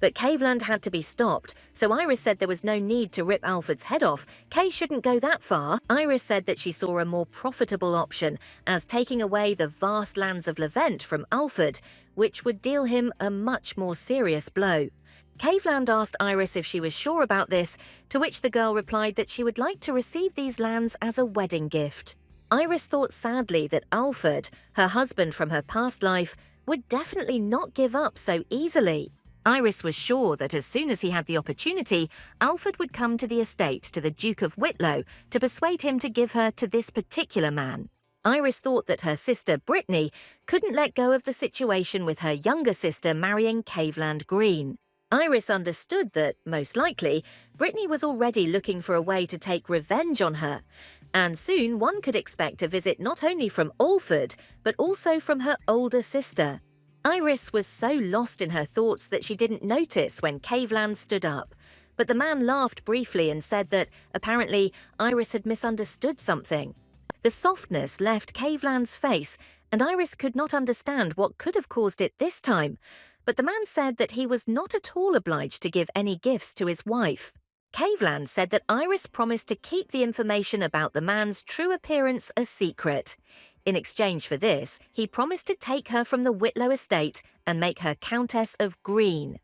A: But Caveland had to be stopped, so Iris said there was no need to rip Alfred's head off. Kay shouldn't go that far. Iris said that she saw a more profitable option as taking away the vast lands of Levent from Alfred, which would deal him a much more serious blow. Caveland asked Iris if she was sure about this, to which the girl replied that she would like to receive these lands as a wedding gift. Iris thought sadly that Alfred, her husband from her past life, would definitely not give up so easily. Iris was sure that as soon as he had the opportunity, Alfred would come to the estate to the Duke of Whitlow to persuade him to give her to this particular man. Iris thought that her sister Brittany couldn't let go of the situation with her younger sister marrying Caveland Green. Iris understood that, most likely, Brittany was already looking for a way to take revenge on her, and soon one could expect a visit not only from Alfred, but also from her older sister. Iris was so lost in her thoughts that she didn't notice when Caveland stood up, but the man laughed briefly and said that, apparently, Iris had misunderstood something. The softness left Caveland's face, and Iris could not understand what could have caused it this time, but the man said that he was not at all obliged to give any gifts to his wife. Caveland said that Iris promised to keep the information about the man's true appearance a secret. In exchange for this, he promised to take her from the Whitlow estate and make her Countess of Green.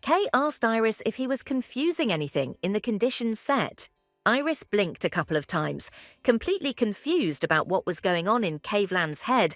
A: Kay asked Iris if he was confusing anything in the conditions set. Iris blinked a couple of times, completely confused about what was going on in Caveland's head,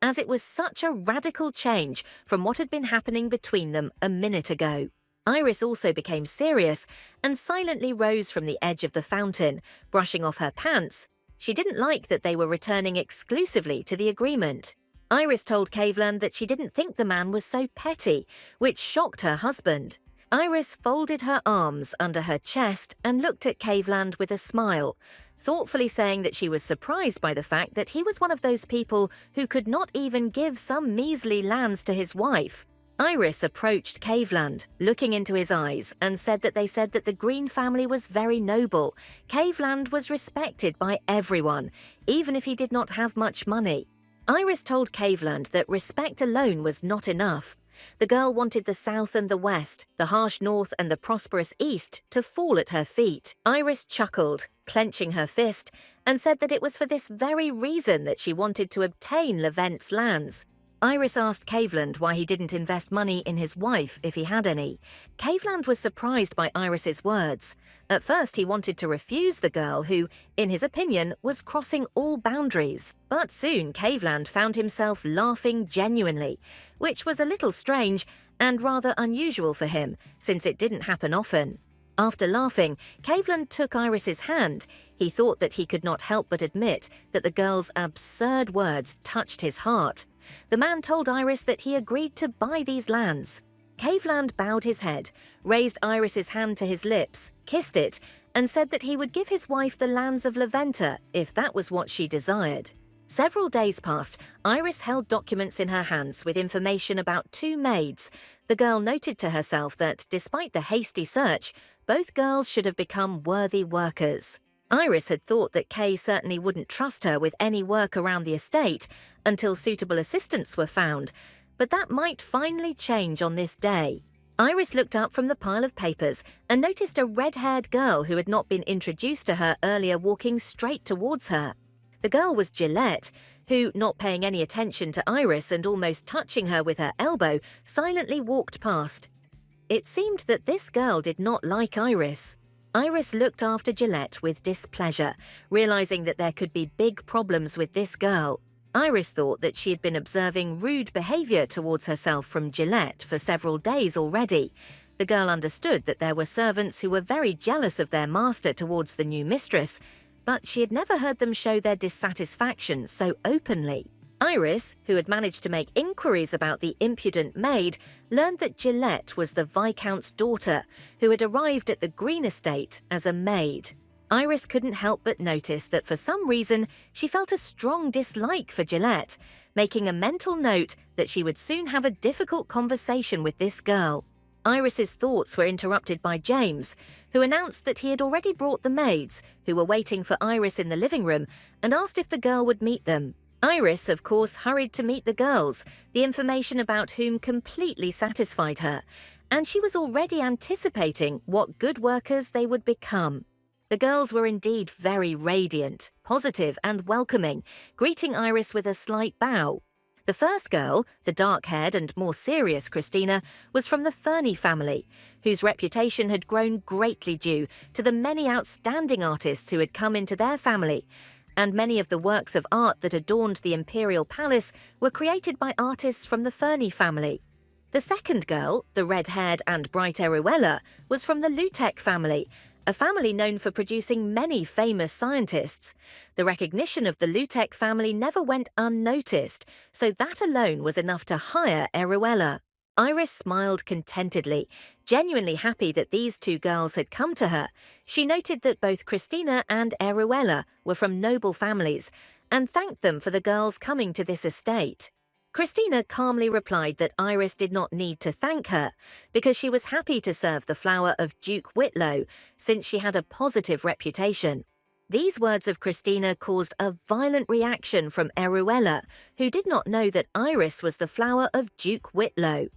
A: as it was such a radical change from what had been happening between them a minute ago. Iris also became serious and silently rose from the edge of the fountain, brushing off her pants. She didn't like that they were returning exclusively to the agreement. Iris told Caveland that she didn't think the man was so petty, which shocked her husband. Iris folded her arms under her chest and looked at Caveland with a smile, thoughtfully saying that she was surprised by the fact that he was one of those people who could not even give some measly lands to his wife. Iris approached Caveland, looking into his eyes, and said that the Green family was very noble. Caveland was respected by everyone, even if he did not have much money. Iris told Caveland that respect alone was not enough. The girl wanted the South and the West, the harsh North and the prosperous East to fall at her feet. Iris chuckled, clenching her fist, and said that it was for this very reason that she wanted to obtain Levent's lands. Iris asked Caveland why he didn't invest money in his wife if he had any. Caveland was surprised by Iris's words. At first he wanted to refuse the girl who, in his opinion, was crossing all boundaries. But soon Caveland found himself laughing genuinely, which was a little strange and rather unusual for him, since it didn't happen often. After laughing, Caveland took Iris's hand. He thought that he could not help but admit that the girl's absurd words touched his heart. The man told Iris that he agreed to buy these lands. Caveland bowed his head, raised Iris's hand to his lips, kissed it, and said that he would give his wife the lands of Leventa if that was what she desired. Several days passed. Iris held documents in her hands with information about 2 maids. The girl noted to herself that, despite the hasty search, both girls should have become worthy workers. Iris had thought that Kay certainly wouldn't trust her with any work around the estate until suitable assistants were found, but that might finally change on this day. Iris looked up from the pile of papers and noticed a red-haired girl who had not been introduced to her earlier walking straight towards her. The girl was Gillette, who, not paying any attention to Iris and almost touching her with her elbow, silently walked past. It seemed that this girl did not like Iris. Iris looked after Gillette with displeasure, realizing that there could be big problems with this girl. Iris thought that she had been observing rude behavior towards herself from Gillette for several days already. The girl understood that there were servants who were very jealous of their master towards the new mistress, but she had never heard them show their dissatisfaction so openly. Iris, who had managed to make inquiries about the impudent maid, learned that Gillette was the Viscount's daughter, who had arrived at the Green estate as a maid. Iris couldn't help but notice that for some reason she felt a strong dislike for Gillette, making a mental note that she would soon have a difficult conversation with this girl. Iris's thoughts were interrupted by James, who announced that he had already brought the maids, who were waiting for Iris in the living room, and asked if the girl would meet them. Iris, of course, hurried to meet the girls, the information about whom completely satisfied her, and she was already anticipating what good workers they would become. The girls were indeed very radiant, positive and welcoming, greeting Iris with a slight bow. The first girl, the dark-haired and more serious Christina, was from the Fernie family, whose reputation had grown greatly due to the many outstanding artists who had come into their family, and many of the works of art that adorned the imperial palace were created by artists from the Fernie family. The second girl, the red-haired and bright Eruella, was from the Lutek family, a family known for producing many famous scientists. The recognition of the Lutek family never went unnoticed, so that alone was enough to hire Eruella. Iris smiled contentedly, genuinely happy that these 2 girls had come to her. She noted that both Christina and Eruella were from noble families, and thanked them for the girls coming to this estate. Christina calmly replied that Iris did not need to thank her, because she was happy to serve the flower of Duke Whitlow, since she had a positive reputation. These words of Christina caused a violent reaction from Eruella, who did not know that Iris was the flower of Duke Whitlow.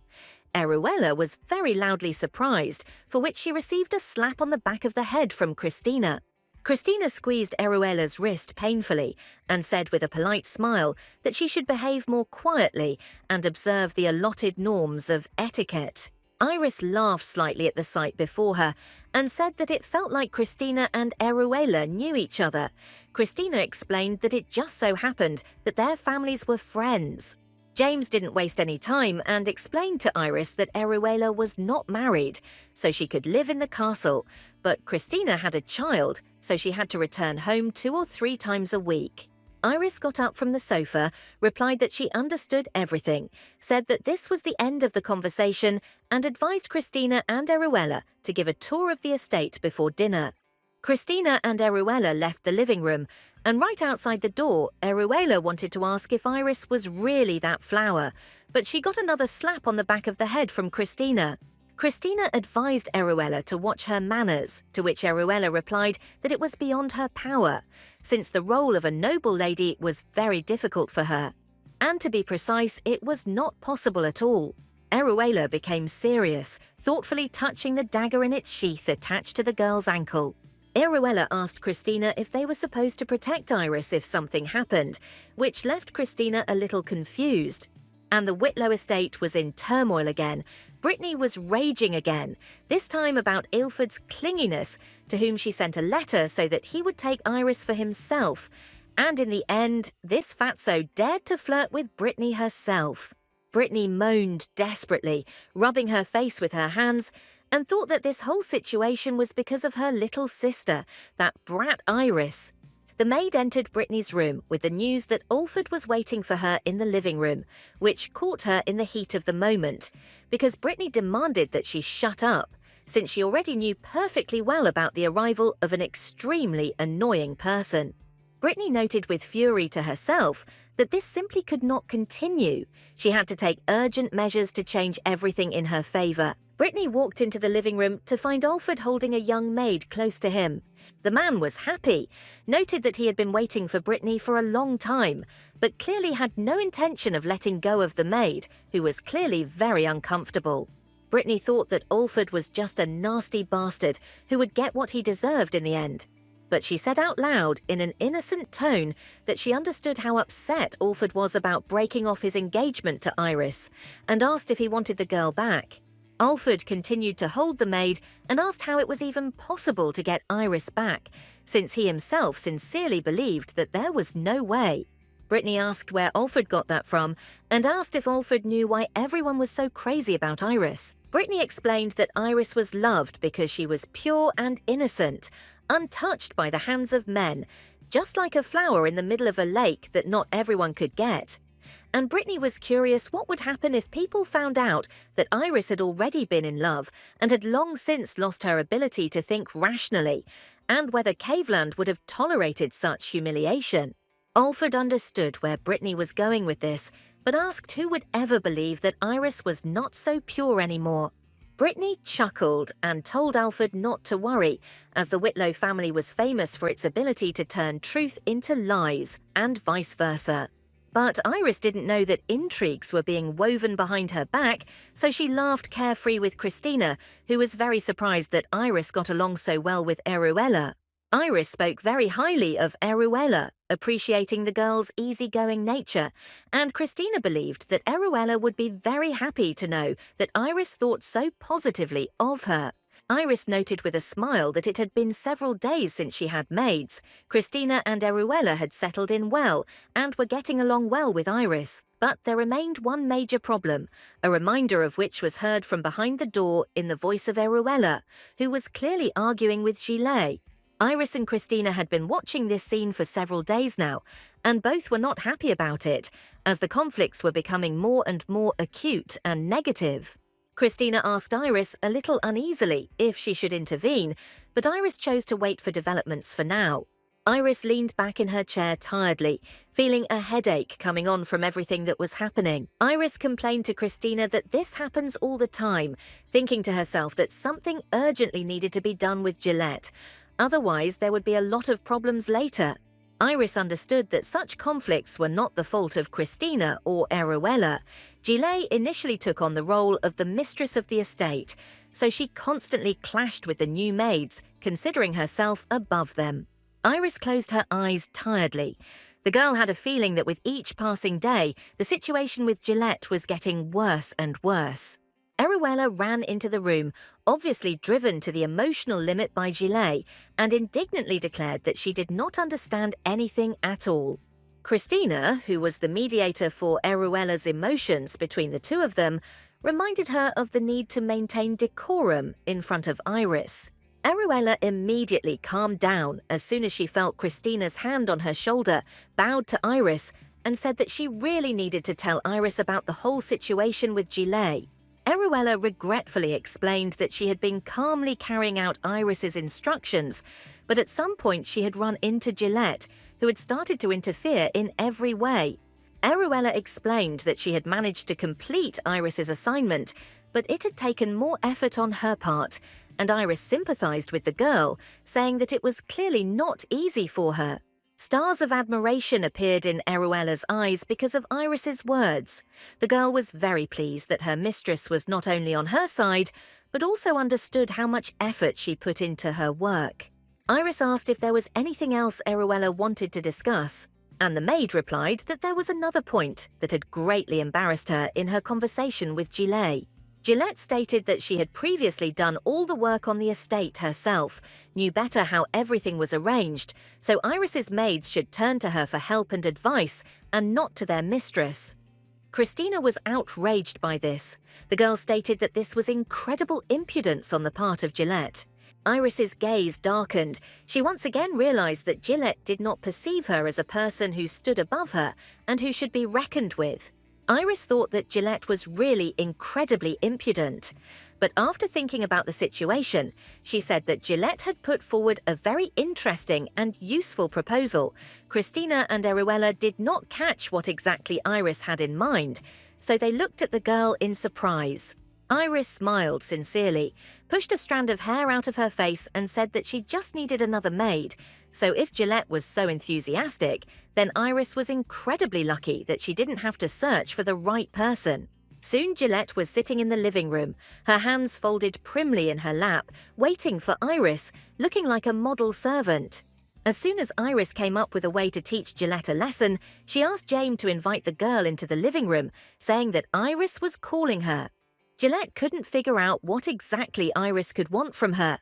A: Eruella was very loudly surprised, for which she received a slap on the back of the head from Christina. Christina squeezed Eruella's wrist painfully and said with a polite smile that she should behave more quietly and observe the allotted norms of etiquette. Iris laughed slightly at the sight before her and said that it felt like Christina and Eruella knew each other. Christina explained that it just so happened that their families were friends. James didn't waste any time and explained to Iris that Eruella was not married, so she could live in the castle, but Christina had a child, so she had to return home 2 or 3 times a week. Iris got up from the sofa, replied that she understood everything, said that this was the end of the conversation, and advised Christina and Eruella to give a tour of the estate before dinner. Christina and Eruella left the living room, and right outside the door, Eruella wanted to ask if Iris was really that flower, but she got another slap on the back of the head from Christina. Christina advised Eruella to watch her manners, to which Eruella replied that it was beyond her power, since the role of a noble lady was very difficult for her. And to be precise, it was not possible at all. Eruella became serious, thoughtfully touching the dagger in its sheath attached to the girl's ankle. Eruella asked Christina if they were supposed to protect Iris if something happened, which left Christina a little confused. And the Whitlow estate was in turmoil again. Brittany was raging again, this time about Ilford's clinginess, to whom she sent a letter so that he would take Iris for himself. And in the end, this fatso dared to flirt with Brittany herself. Brittany moaned desperately, rubbing her face with her hands, and thought that this whole situation was because of her little sister, that brat Iris. The maid entered Brittany's room with the news that Alford was waiting for her in the living room, which caught her in the heat of the moment, because Brittany demanded that she shut up, since she already knew perfectly well about the arrival of an extremely annoying person. Brittany noted with fury to herself that this simply could not continue. She had to take urgent measures to change everything in her favour. Brittany walked into the living room to find Alford holding a young maid close to him. The man was happy, noted that he had been waiting for Brittany for a long time, but clearly had no intention of letting go of the maid, who was clearly very uncomfortable. Brittany thought that Alford was just a nasty bastard who would get what he deserved in the end. But she said out loud, in an innocent tone, that she understood how upset Alford was about breaking off his engagement to Iris, and asked if he wanted the girl back. Alford continued to hold the maid and asked how it was even possible to get Iris back, since he himself sincerely believed that there was no way. Brittany asked where Alford got that from and asked if Alford knew why everyone was so crazy about Iris. Brittany explained that Iris was loved because she was pure and innocent, untouched by the hands of men, just like a flower in the middle of a lake that not everyone could get. And Brittany was curious what would happen if people found out that Iris had already been in love and had long since lost her ability to think rationally, and whether Caveland would have tolerated such humiliation. Alford understood where Brittany was going with this, but asked who would ever believe that Iris was not so pure anymore. Brittany chuckled and told Alford not to worry, as the Whitlow family was famous for its ability to turn truth into lies, and vice versa. But Iris didn't know that intrigues were being woven behind her back, so she laughed carefree with Christina, who was very surprised that Iris got along so well with Eruella. Iris spoke very highly of Eruella, appreciating the girl's easygoing nature, and Christina believed that Eruella would be very happy to know that Iris thought so positively of her. Iris noted with a smile that it had been several days since she had maids. Christina and Eruella had settled in well and were getting along well with Iris. But there remained one major problem, a reminder of which was heard from behind the door in the voice of Eruella, who was clearly arguing with Gillet. Iris and Christina had been watching this scene for several days now, and both were not happy about it, as the conflicts were becoming more and more acute and negative. Christina asked Iris a little uneasily if she should intervene, but Iris chose to wait for developments for now. Iris leaned back in her chair tiredly, feeling a headache coming on from everything that was happening. Iris complained to Christina that this happens all the time, thinking to herself that something urgently needed to be done with Gillette. Otherwise, there would be a lot of problems later. Iris understood that such conflicts were not the fault of Christina or Eruella. Gillet initially took on the role of the mistress of the estate, so she constantly clashed with the new maids, considering herself above them. Iris closed her eyes tiredly. The girl had a feeling that with each passing day, the situation with Gillette was getting worse and worse. Eruella ran into the room, obviously driven to the emotional limit by Gillet, and indignantly declared that she did not understand anything at all. Christina, who was the mediator for Eruella's emotions between the two of them, reminded her of the need to maintain decorum in front of Iris. Eruella immediately calmed down as soon as she felt Christina's hand on her shoulder, bowed to Iris, and said that she really needed to tell Iris about the whole situation with Gillet. Eruella regretfully explained that she had been calmly carrying out Iris's instructions, but at some point she had run into Gillette, who had started to interfere in every way. Eruella explained that she had managed to complete Iris's assignment, but it had taken more effort on her part, and Iris sympathized with the girl, saying that it was clearly not easy for her. Stars of admiration appeared in Eruella's eyes because of Iris's words. The girl was very pleased that her mistress was not only on her side, but also understood how much effort she put into her work. Iris asked if there was anything else Eruella wanted to discuss, and the maid replied that there was another point that had greatly embarrassed her in her conversation with Gillet. Gillette stated that she had previously done all the work on the estate herself, knew better how everything was arranged, so Iris's maids should turn to her for help and advice, and not to their mistress. Christina was outraged by this. The girl stated that this was incredible impudence on the part of Gillette. Iris's gaze darkened. She once again realized that Gillette did not perceive her as a person who stood above her and who should be reckoned with. Iris thought that Gillette was really incredibly impudent, but after thinking about the situation, she said that Gillette had put forward a very interesting and useful proposal. Christina and Eruella did not catch what exactly Iris had in mind, so they looked at the girl in surprise. Iris smiled sincerely, pushed a strand of hair out of her face and said that she just needed another maid, so if Gillette was so enthusiastic, then Iris was incredibly lucky that she didn't have to search for the right person. Soon Gillette was sitting in the living room, her hands folded primly in her lap, waiting for Iris, looking like a model servant. As soon as Iris came up with a way to teach Gillette a lesson, she asked James to invite the girl into the living room, saying that Iris was calling her. Gillette couldn't figure out what exactly Iris could want from her,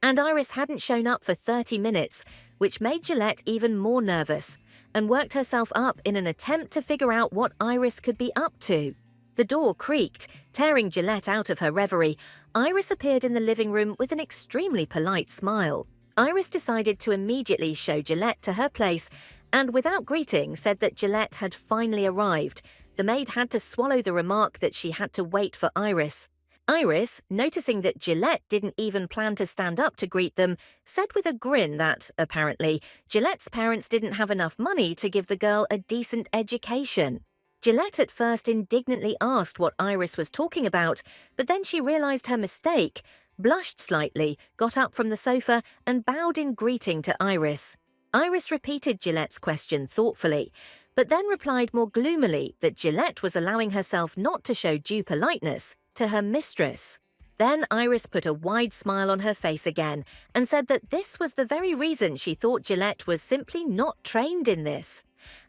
A: and Iris hadn't shown up for 30 minutes, which made Gillette even more nervous, and worked herself up in an attempt to figure out what Iris could be up to. The door creaked, tearing Gillette out of her reverie. Iris appeared in the living room with an extremely polite smile. Iris decided to immediately show Gillette to her place, and without greeting said that Gillette had finally arrived. The maid had to swallow the remark that she had to wait for Iris. Iris, noticing that Gillette didn't even plan to stand up to greet them, said with a grin that, apparently, Gillette's parents didn't have enough money to give the girl a decent education. Gillette at first indignantly asked what Iris was talking about, but then she realized her mistake, blushed slightly, got up from the sofa, and bowed in greeting to Iris. Iris repeated Gillette's question thoughtfully, but then replied more gloomily that Gillette was allowing herself not to show due politeness to her mistress. Then Iris put a wide smile on her face again and said that this was the very reason she thought Gillette was simply not trained in this,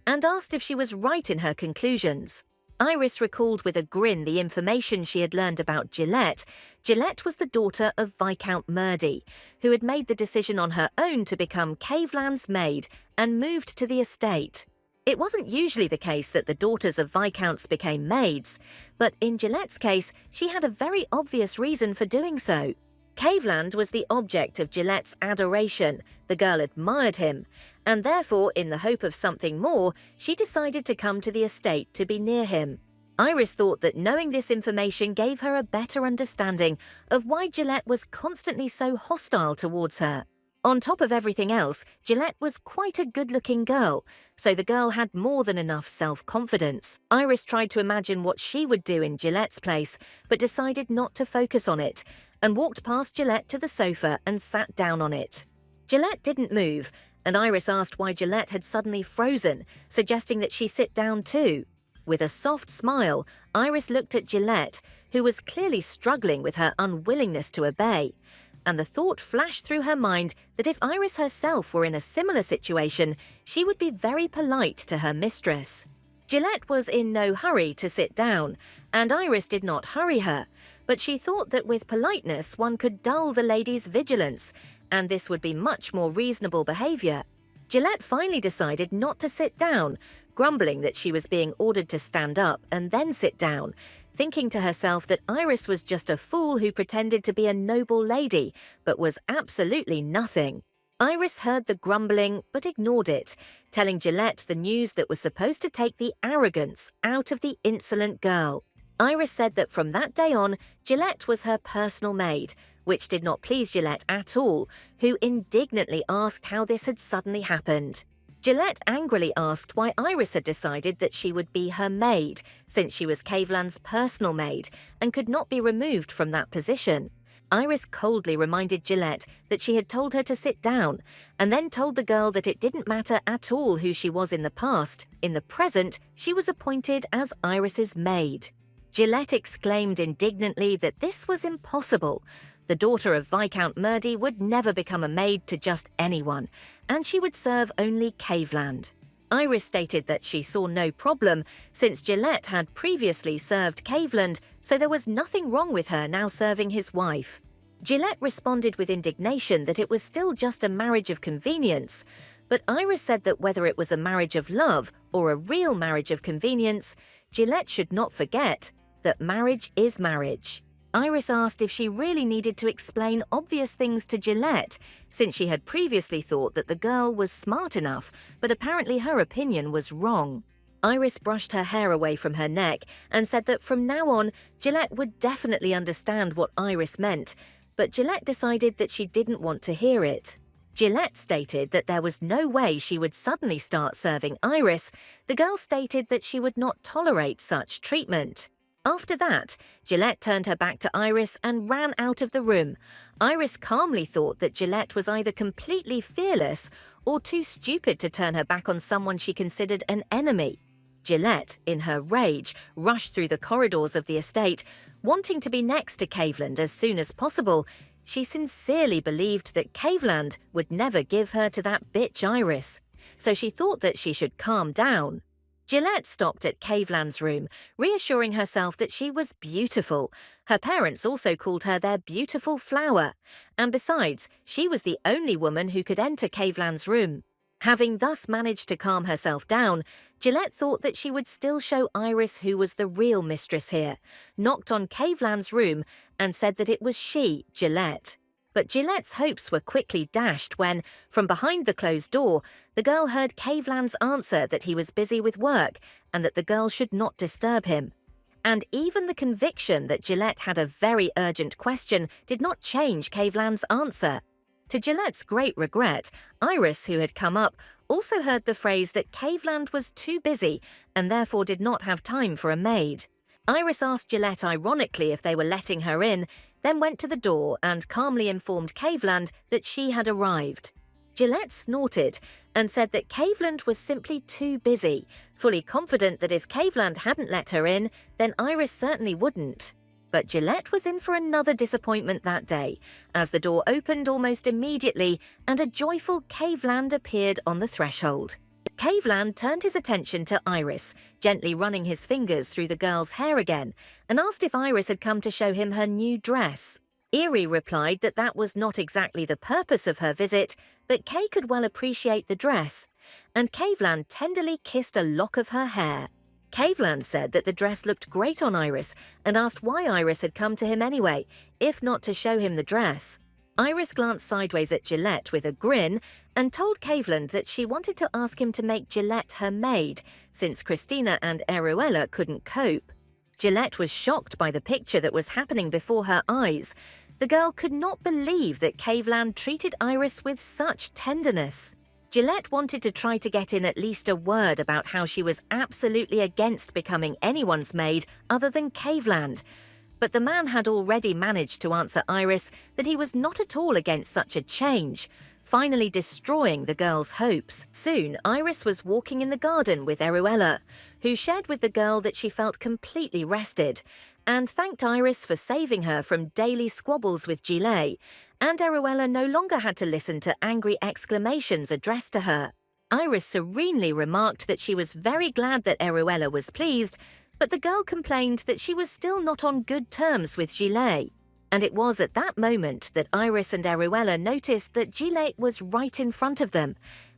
A: and asked if she was right in her conclusions. Iris recalled with a grin the information she had learned about Gillette. Gillette was the daughter of Viscount Murdy, who had made the decision on her own to become Caveland's maid and moved to the estate. It wasn't usually the case that the daughters of Viscounts became maids, but in Gillette's case, she had a very obvious reason for doing so. Caveland was the object of Gillette's adoration. The girl admired him, and therefore, in the hope of something more, she decided to come to the estate to be near him. Iris thought that knowing this information gave her a better understanding of why Gillette was constantly so hostile towards her. On top of everything else, Gillette was quite a good-looking girl, so the girl had more than enough self-confidence. Iris tried to imagine what she would do in Gillette's place, but decided not to focus on it, and walked past Gillette to the sofa and sat down on it. Gillette didn't move, and Iris asked why Gillette had suddenly frozen, suggesting that she sit down too. With a soft smile, Iris looked at Gillette, who was clearly struggling with her unwillingness to obey, and the thought flashed through her mind that if Iris herself were in a similar situation, she would be very polite to her mistress. Gillette was in no hurry to sit down, and Iris did not hurry her, but she thought that with politeness one could dull the lady's vigilance, and this would be much more reasonable behavior. Gillette finally decided not to sit down, grumbling that she was being ordered to stand up and then sit down, thinking to herself that Iris was just a fool who pretended to be a noble lady, but was absolutely nothing. Iris heard the grumbling but ignored it, telling Gillette the news that was supposed to take the arrogance out of the insolent girl. Iris said that from that day on, Gillette was her personal maid, which did not please Gillette at all, who indignantly asked how this had suddenly happened. Gillette angrily asked why Iris had decided that she would be her maid, since she was Caveland's personal maid and could not be removed from that position. Iris coldly reminded Gillette that she had told her to sit down, and then told the girl that it didn't matter at all who she was in the past. In the present, she was appointed as Iris's maid. Gillette exclaimed indignantly that this was impossible. The daughter of Viscount Murdy would never become a maid to just anyone, and she would serve only Caveland. Iris stated that she saw no problem, since Gillette had previously served Caveland, so there was nothing wrong with her now serving his wife. Gillette responded with indignation that it was still just a marriage of convenience, but Iris said that whether it was a marriage of love or a real marriage of convenience, Gillette should not forget that marriage is marriage. Iris asked if she really needed to explain obvious things to Gillette, since she had previously thought that the girl was smart enough, but apparently her opinion was wrong. Iris brushed her hair away from her neck and said that from now on, Gillette would definitely understand what Iris meant, but Gillette decided that she didn't want to hear it. Gillette stated that there was no way she would suddenly start serving Iris. The girl stated that she would not tolerate such treatment. After that, Gillette turned her back to Iris and ran out of the room. Iris calmly thought that Gillette was either completely fearless or too stupid to turn her back on someone she considered an enemy. Gillette, in her rage, rushed through the corridors of the estate, wanting to be next to Caveland as soon as possible. She sincerely believed that Caveland would never give her to that bitch Iris, so she thought that she should calm down. Gillette stopped at Caveland's room, reassuring herself that she was beautiful. Her parents also called her their beautiful flower, and besides, she was the only woman who could enter Caveland's room. Having thus managed to calm herself down, Gillette thought that she would still show Iris who was the real mistress here, knocked on Caveland's room, and said that it was she, Gillette. But Gillette's hopes were quickly dashed when, from behind the closed door, the girl heard Caveland's answer that he was busy with work and that the girl should not disturb him. And even the conviction that Gillette had a very urgent question did not change Caveland's answer. To Gillette's great regret, Iris, who had come up, also heard the phrase that Caveland was too busy and therefore did not have time for a maid. Iris asked Gillette ironically if they were letting her in, then went to the door and calmly informed Caveland that she had arrived. Gillette snorted and said that Caveland was simply too busy, fully confident that if Caveland hadn't let her in, then Iris certainly wouldn't. But Gillette was in for another disappointment that day, as the door opened almost immediately and a joyful Caveland appeared on the threshold. Caveland turned his attention to Iris, gently running his fingers through the girl's hair again, and asked if Iris had come to show him her new dress. Eerie replied that that was not exactly the purpose of her visit, but Kay could well appreciate the dress, and Caveland tenderly kissed a lock of her hair. Caveland said that the dress looked great on Iris and asked why Iris had come to him anyway, if not to show him the dress. Iris glanced sideways at Gillette with a grin and told Caveland that she wanted to ask him to make Gillette her maid, since Christina and Eruella couldn't cope. Gillette was shocked by the picture that was happening before her eyes. The girl could not believe that Caveland treated Iris with such tenderness. Gillette wanted to try to get in at least a word about how she was absolutely against becoming anyone's maid other than Caveland, but the man had already managed to answer Iris that he was not at all against such a change, finally destroying the girl's hopes. Soon, Iris was walking in the garden with Eruella, who shared with the girl that she felt completely rested, and thanked Iris for saving her from daily squabbles with Gillette, and Eruella no longer had to listen to angry exclamations addressed to her. Iris serenely remarked that she was very glad that Eruella was pleased, but the girl complained that she was still not on good terms with Gillette. And it was at that moment that Iris and Eruella noticed that Gillette was right in front of them,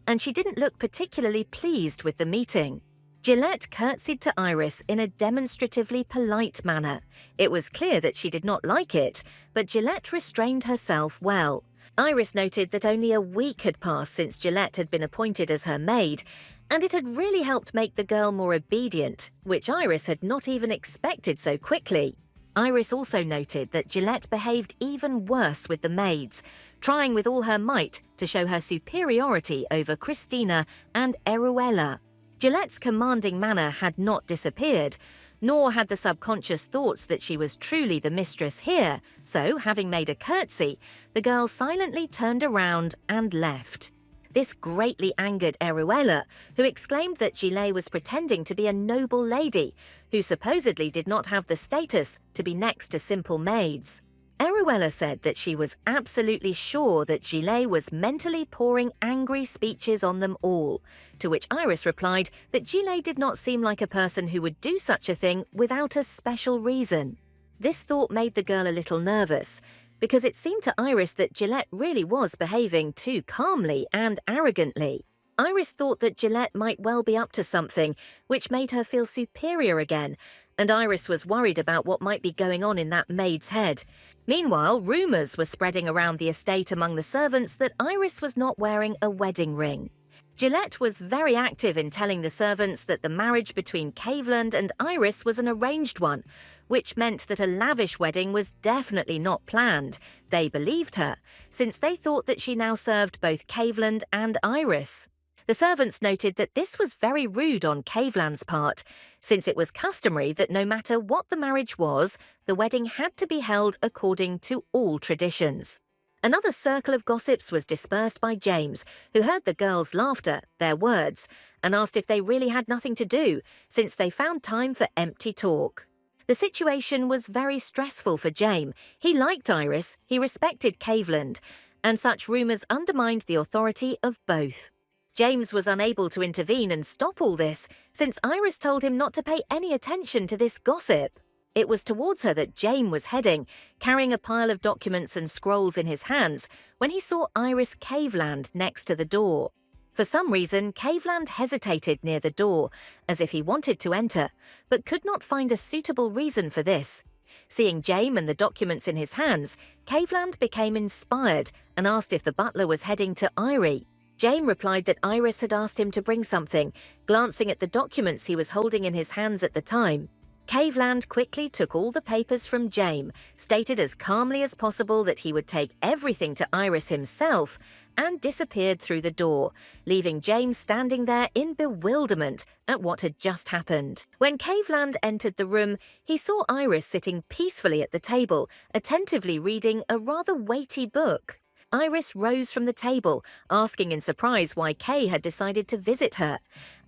A: and she didn't look particularly pleased with the meeting. Gillette curtsied to Iris in a demonstratively polite manner. It was clear that she did not like it, but Gillette restrained herself well. Iris noted that only a week had passed since Gillette had been appointed as her maid, and it had really helped make the girl more obedient, which Iris had not even expected so quickly. Iris also noted that Gillette behaved even worse with the maids, trying with all her might to show her superiority over Christina and Eruella. Gillette's commanding manner had not disappeared, nor had the subconscious thoughts that she was truly the mistress here, so, having made a curtsy, the girl silently turned around and left. This greatly angered Eruella, who exclaimed that Gillette was pretending to be a noble lady, who supposedly did not have the status to be next to simple maids. Eruella said that she was absolutely sure that Gillette was mentally pouring angry speeches on them all, to which Iris replied that Gillette did not seem like a person who would do such a thing without a special reason. This thought made the girl a little nervous, because it seemed to Iris that Gillette really was behaving too calmly and arrogantly. Iris thought that Gillette might well be up to something, which made her feel superior again, and Iris was worried about what might be going on in that maid's head. Meanwhile, rumours were spreading around the estate among the servants that Iris was not wearing a wedding ring. Gillette was very active in telling the servants that the marriage between Caveland and Iris was an arranged one, which meant that a lavish wedding was definitely not planned. They believed her, since they thought that she now served both Caveland and Iris. The servants noted that this was very rude on Caveland's part, since it was customary that no matter what the marriage was, the wedding had to be held according to all traditions. Another circle of gossips was dispersed by James, who heard the girls' laughter, their words, and asked if they really had nothing to do, since they found time for empty talk. The situation was very stressful for James. He liked Iris, he respected Caveland, and such rumours undermined the authority of both. James was unable to intervene and stop all this, since Iris told him not to pay any attention to this gossip. It was towards her that James was heading, carrying a pile of documents and scrolls in his hands, when he saw Iris Caveland next to the door. For some reason, Caveland hesitated near the door, as if he wanted to enter, but could not find a suitable reason for this. Seeing James and the documents in his hands, Caveland became inspired and asked if the butler was heading to Iris. James replied that Iris had asked him to bring something, glancing at the documents he was holding in his hands at the time. Caveland quickly took all the papers from James, stated as calmly as possible that he would take everything to Iris himself, and disappeared through the door, leaving James standing there in bewilderment at what had just happened. When Caveland entered the room, he saw Iris sitting peacefully at the table, attentively reading a rather weighty book. Iris rose from the table, asking in surprise why Kay had decided to visit her,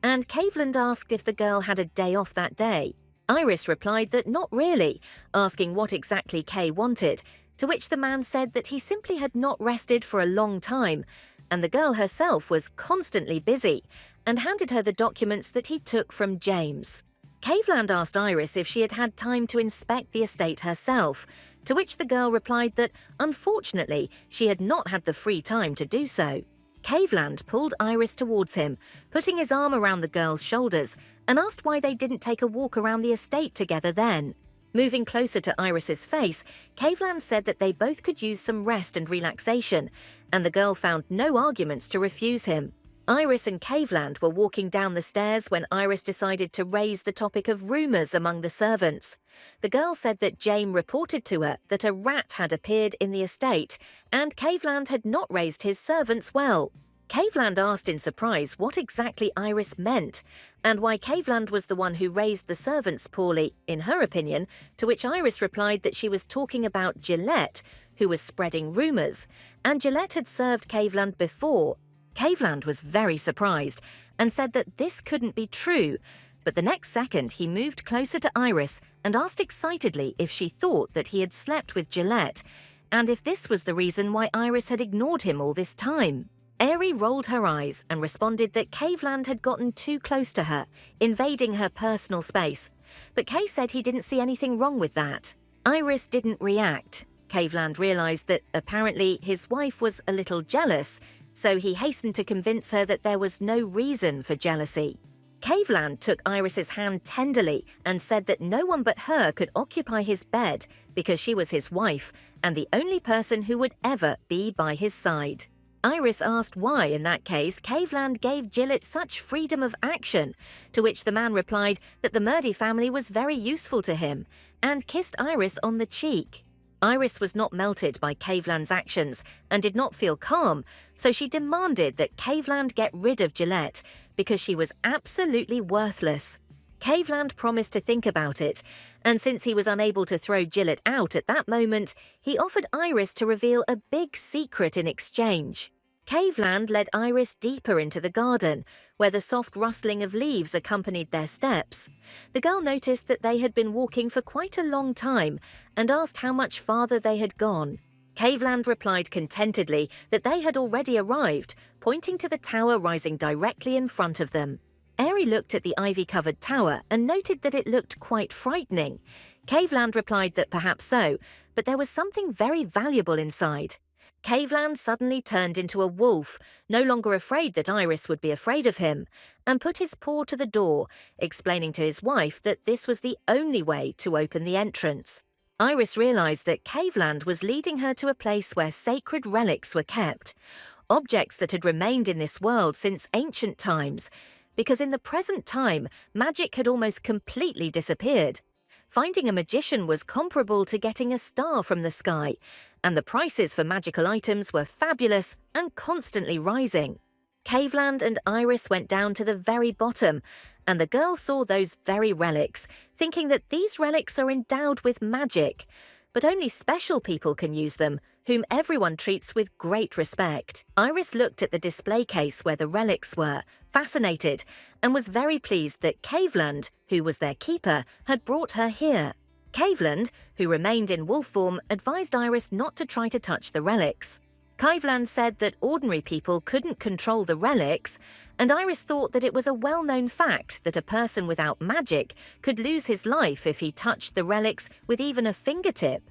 A: and Caveland asked if the girl had a day off that day. Iris replied that not really, asking what exactly Kay wanted, to which the man said that he simply had not rested for a long time, and the girl herself was constantly busy, and handed her the documents that he took from James. Caveland asked Iris if she had had time to inspect the estate herself, to which the girl replied that, unfortunately, she had not had the free time to do so. Caveland pulled Iris towards him, putting his arm around the girl's shoulders, and asked why they didn't take a walk around the estate together then. Moving closer to Iris's face, Caveland said that they both could use some rest and relaxation, and the girl found no arguments to refuse him. Iris and Caveland were walking down the stairs when Iris decided to raise the topic of rumours among the servants. The girl said that James reported to her that a rat had appeared in the estate, and Caveland had not raised his servants well. Caveland asked in surprise what exactly Iris meant, and why Caveland was the one who raised the servants poorly, in her opinion, to which Iris replied that she was talking about Gillette, who was spreading rumours, and Gillette had served Caveland before. Caveland was very surprised and said that this couldn't be true, but the next second he moved closer to Iris and asked excitedly if she thought that he had slept with Gillette, and if this was the reason why Iris had ignored him all this time. Airy rolled her eyes and responded that Caveland had gotten too close to her, invading her personal space, but Kay said he didn't see anything wrong with that. Iris didn't react. Caveland realised that apparently his wife was a little jealous, so he hastened to convince her that there was no reason for jealousy. Caveland took Iris's hand tenderly and said that no one but her could occupy his bed because she was his wife and the only person who would ever be by his side. Iris asked why, in that case, Caveland gave Gillett such freedom of action, to which the man replied that the Murdy family was very useful to him, and kissed Iris on the cheek. Iris was not melted by Caveland's actions and did not feel calm, so she demanded that Caveland get rid of Gillett because she was absolutely worthless. Caveland promised to think about it, and since he was unable to throw Gillett out at that moment, he offered Iris to reveal a big secret in exchange. Caveland led Iris deeper into the garden, where the soft rustling of leaves accompanied their steps. The girl noticed that they had been walking for quite a long time and asked how much farther they had gone. Caveland replied contentedly that they had already arrived, pointing to the tower rising directly in front of them. Airy looked at the ivy-covered tower and noted that it looked quite frightening. Caveland replied that perhaps so, but there was something very valuable inside. Caveland suddenly turned into a wolf, no longer afraid that Iris would be afraid of him, and put his paw to the door, explaining to his wife that this was the only way to open the entrance. Iris realized that Caveland was leading her to a place where sacred relics were kept, objects that had remained in this world since ancient times, because in the present time, magic had almost completely disappeared. Finding a magician was comparable to getting a star from the sky, and the prices for magical items were fabulous and constantly rising. Caveland and Iris went down to the very bottom, and the girl saw those very relics, thinking that these relics are endowed with magic, but only special people can use them, whom everyone treats with great respect. Iris looked at the display case where the relics were, fascinated, and was very pleased that Caveland, who was their keeper, had brought her here. Caveland, who remained in wolf form, advised Iris not to try to touch the relics. Caveland said that ordinary people couldn't control the relics, and Iris thought that it was a well-known fact that a person without magic could lose his life if he touched the relics with even a fingertip.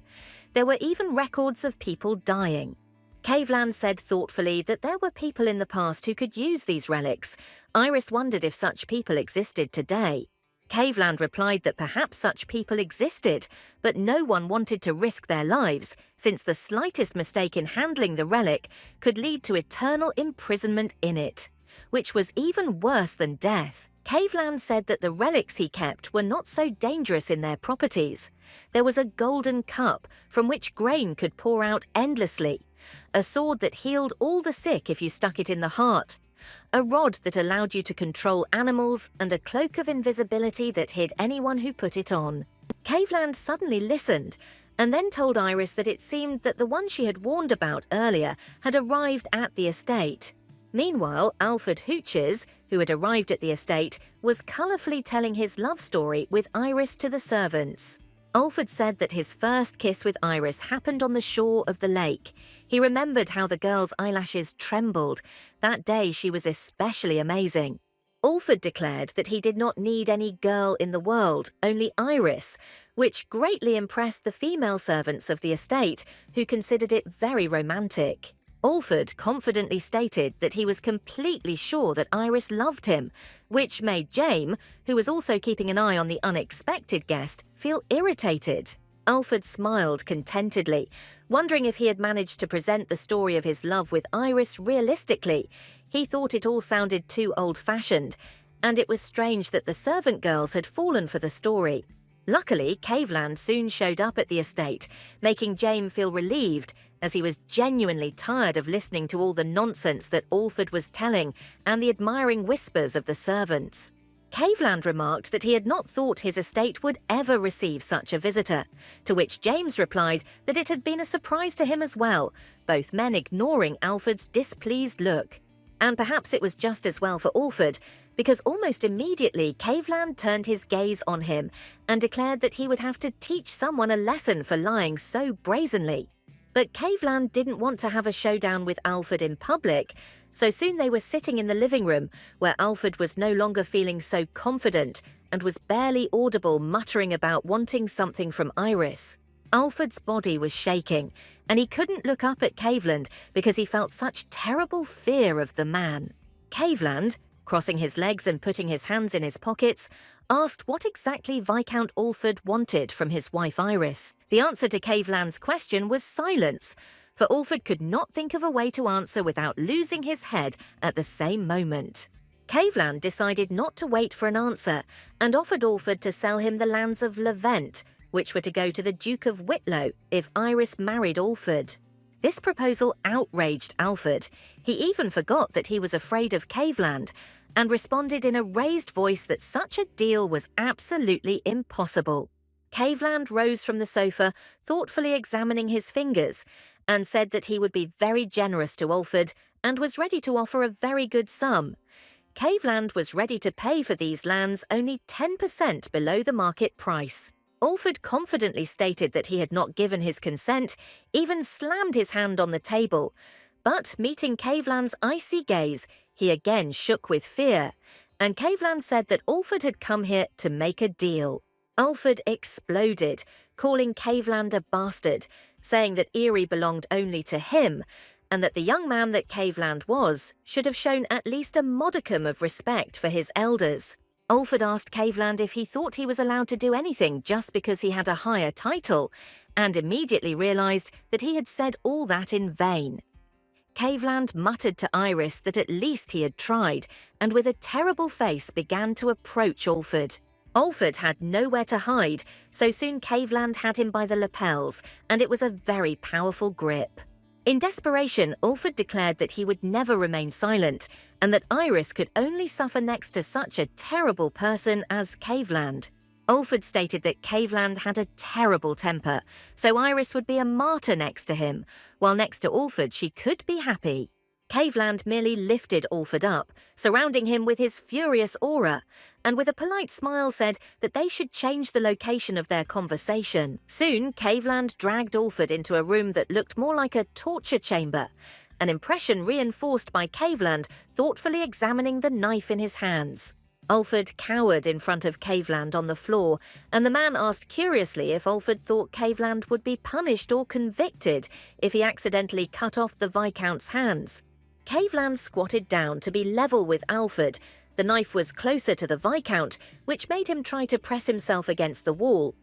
A: There were even records of people dying. Caveland said thoughtfully that there were people in the past who could use these relics. Iris wondered if such people existed today. Caveland replied that perhaps such people existed, but no one wanted to risk their lives, since the slightest mistake in handling the relic could lead to eternal imprisonment in it, which was even worse than death. Caveland said that the relics he kept were not so dangerous in their properties. There was a golden cup from which grain could pour out endlessly, a sword that healed all the sick if you stuck it in the heart, a rod that allowed you to control animals, and a cloak of invisibility that hid anyone who put it on. Caveland suddenly listened, and then told Iris that it seemed that the one she had warned about earlier had arrived at the estate. Meanwhile, Alfred Hooches, who had arrived at the estate, was colourfully telling his love story with Iris to the servants. Alfred said that his first kiss with Iris happened on the shore of the lake. He remembered how the girl's eyelashes trembled. That day she was especially amazing. Alfred declared that he did not need any girl in the world, only Iris, which greatly impressed the female servants of the estate, who considered it very romantic. Alfred confidently stated that he was completely sure that Iris loved him, which made James, who was also keeping an eye on the unexpected guest, feel irritated. Alfred smiled contentedly, wondering if he had managed to present the story of his love with Iris realistically. He thought it all sounded too old-fashioned, and it was strange that the servant girls had fallen for the story. Luckily, Caveland soon showed up at the estate, making James feel relieved, as he was genuinely tired of listening to all the nonsense that Alfred was telling and the admiring whispers of the servants. Caveland remarked that he had not thought his estate would ever receive such a visitor, to which James replied that it had been a surprise to him as well, both men ignoring Alfred's displeased look. And perhaps it was just as well for Alfred, because almost immediately Caveland turned his gaze on him and declared that he would have to teach someone a lesson for lying so brazenly. But Caveland didn't want to have a showdown with Alfred in public, so soon they were sitting in the living room, where Alfred was no longer feeling so confident and was barely audible muttering about wanting something from Iris. Alfred's body was shaking, and he couldn't look up at Caveland because he felt such terrible fear of the man. Caveland, crossing his legs and putting his hands in his pockets, asked what exactly Viscount Alford wanted from his wife Iris. The answer to Caveland's question was silence, for Alford could not think of a way to answer without losing his head at the same moment. Caveland decided not to wait for an answer and offered Alford to sell him the lands of Levent, which were to go to the Duke of Whitlow if Iris married Alford. This proposal outraged Alford. He even forgot that he was afraid of Caveland and responded in a raised voice that such a deal was absolutely impossible. Caveland rose from the sofa, thoughtfully examining his fingers, and said that he would be very generous to Alford and was ready to offer a very good sum. Caveland was ready to pay for these lands only 10% below the market price. Alford confidently stated that he had not given his consent, even slammed his hand on the table. But meeting Caveland's icy gaze, he again shook with fear, and Caveland said that Alford had come here to make a deal. Alford exploded, calling Caveland a bastard, saying that Erie belonged only to him, and that the young man that Caveland was should have shown at least a modicum of respect for his elders. Alford asked Caveland if he thought he was allowed to do anything just because he had a higher title, and immediately realised that he had said all that in vain. Caveland muttered to Iris that at least he had tried, and with a terrible face began to approach Alford. Alford had nowhere to hide, so soon Caveland had him by the lapels, and it was a very powerful grip. In desperation, Alford declared that he would never remain silent, and that Iris could only suffer next to such a terrible person as Caveland. Alford stated that Caveland had a terrible temper, so Iris would be a martyr next to him, while next to Alford she could be happy. Caveland merely lifted Alford up, surrounding him with his furious aura, and with a polite smile said that they should change the location of their conversation. Soon, Caveland dragged Alford into a room that looked more like a torture chamber, an impression reinforced by Caveland thoughtfully examining the knife in his hands. Alford cowered in front of Caveland on the floor, and the man asked curiously if Alford thought Caveland would be punished or convicted if he accidentally cut off the Viscount's hands. Caveland squatted down to be level with Alford. The knife was closer to the Viscount, which made him try to press himself against the wall.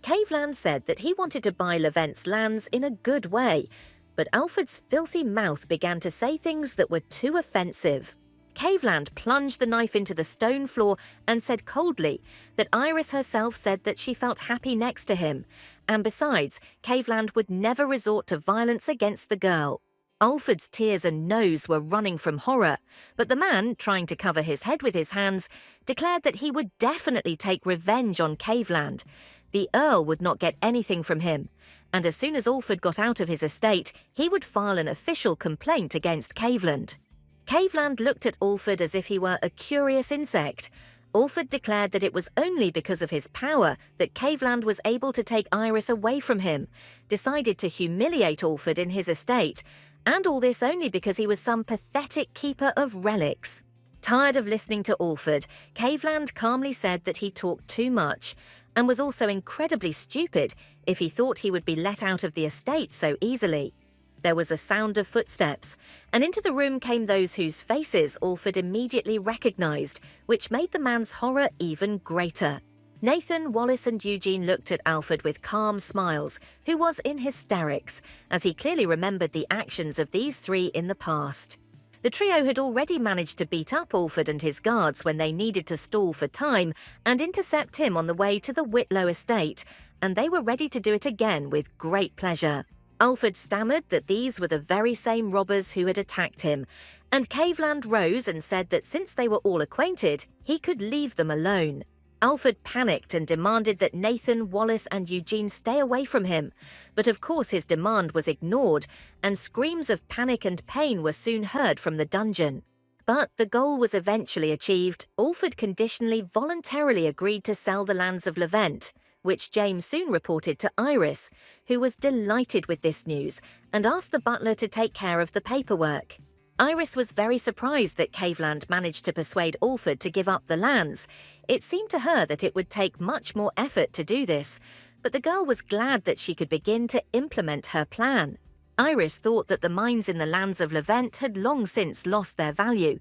A: Caveland said that he wanted to buy Levent's lands in a good way, but Alford's filthy mouth began to say things that were too offensive. Caveland plunged the knife into the stone floor and said coldly that Iris herself said that she felt happy next to him, and besides, Caveland would never resort to violence against the girl. Alford's tears and nose were running from horror, but the man, trying to cover his head with his hands, declared that he would definitely take revenge on Caveland. The Earl would not get anything from him, and as soon as Alford got out of his estate, he would file an official complaint against Caveland. Caveland looked at Alford as if he were a curious insect. Alford declared that it was only because of his power that Caveland was able to take Iris away from him, decided to humiliate Alford in his estate, and all this only because he was some pathetic keeper of relics. Tired of listening to Alford, Caveland calmly said that he talked too much, and was also incredibly stupid if he thought he would be let out of the estate so easily. There was a sound of footsteps, and into the room came those whose faces Alford immediately recognised, which made the man's horror even greater. Nathan, Wallace and Eugene looked at Alford with calm smiles, who was in hysterics, as he clearly remembered the actions of these three in the past. The trio had already managed to beat up Alford and his guards when they needed to stall for time and intercept him on the way to the Whitlow estate, and they were ready to do it again with great pleasure. Alford stammered that these were the very same robbers who had attacked him, and Caveland rose and said that since they were all acquainted, he could leave them alone. Alford panicked and demanded that Nathan, Wallace and Eugene stay away from him, but of course his demand was ignored, and screams of panic and pain were soon heard from the dungeon. But the goal was eventually achieved. Alford conditionally voluntarily agreed to sell the lands of Levent, which James soon reported to Iris, who was delighted with this news and asked the butler to take care of the paperwork. Iris was very surprised that Caveland managed to persuade Alford to give up the lands. It seemed to her that it would take much more effort to do this, but the girl was glad that she could begin to implement her plan. Iris thought that the mines in the lands of Levent had long since lost their value,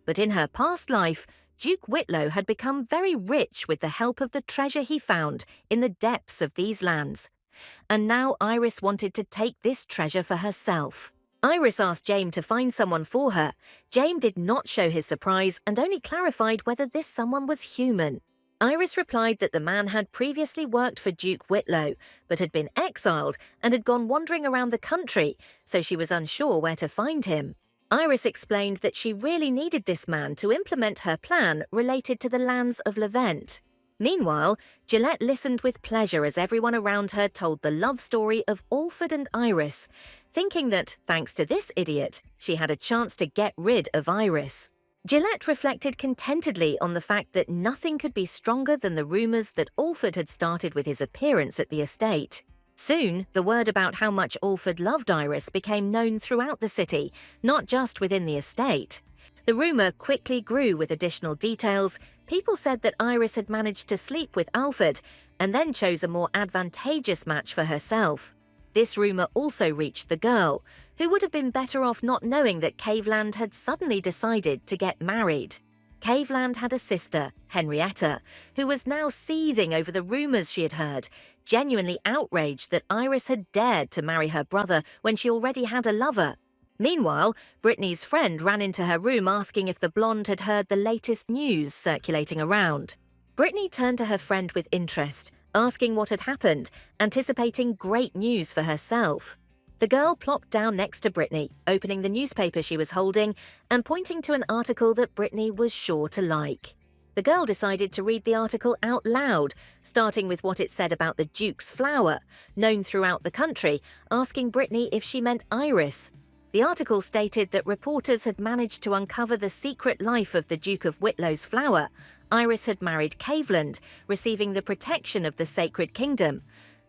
A: But in her past life, Duke Whitlow had become very rich with the help of the treasure he found in the depths of these lands. And now Iris wanted to take this treasure for herself. Iris asked James to find someone for her. James did not show his surprise and only clarified whether this someone was human. Iris replied that the man had previously worked for Duke Whitlow, but had been exiled and had gone wandering around the country, so she was unsure where to find him. Iris explained that she really needed this man to implement her plan related to the lands of Levant. Meanwhile, Gillette listened with pleasure as everyone around her told the love story of Alfred and Iris, thinking that, thanks to this idiot, she had a chance to get rid of Iris. Gillette reflected contentedly on the fact that nothing could be stronger than the rumours that Alfred had started with his appearance at the estate. Soon, the word about how much Alfred loved Iris became known throughout the city, not just within the estate. The rumour quickly grew with additional details. People said that Iris had managed to sleep with Alfred and then chose a more advantageous match for herself. This rumour also reached the girl, who would have been better off not knowing that Caveland had suddenly decided to get married. Caveland had a sister, Henrietta, who was now seething over the rumours she had heard, genuinely outraged that Iris had dared to marry her brother when she already had a lover. Meanwhile, Brittany's friend ran into her room asking if the blonde had heard the latest news circulating around. Brittany turned to her friend with interest, asking what had happened, anticipating great news for herself. The girl plopped down next to Brittany, opening the newspaper she was holding and pointing to an article that Brittany was sure to like. The girl decided to read the article out loud, starting with what it said about the Duke's flower, known throughout the country, asking Brittany if she meant Iris. The article stated that reporters had managed to uncover the secret life of the Duke of Whitlow's flower. Iris had married Caveland, receiving the protection of the Sacred Kingdom.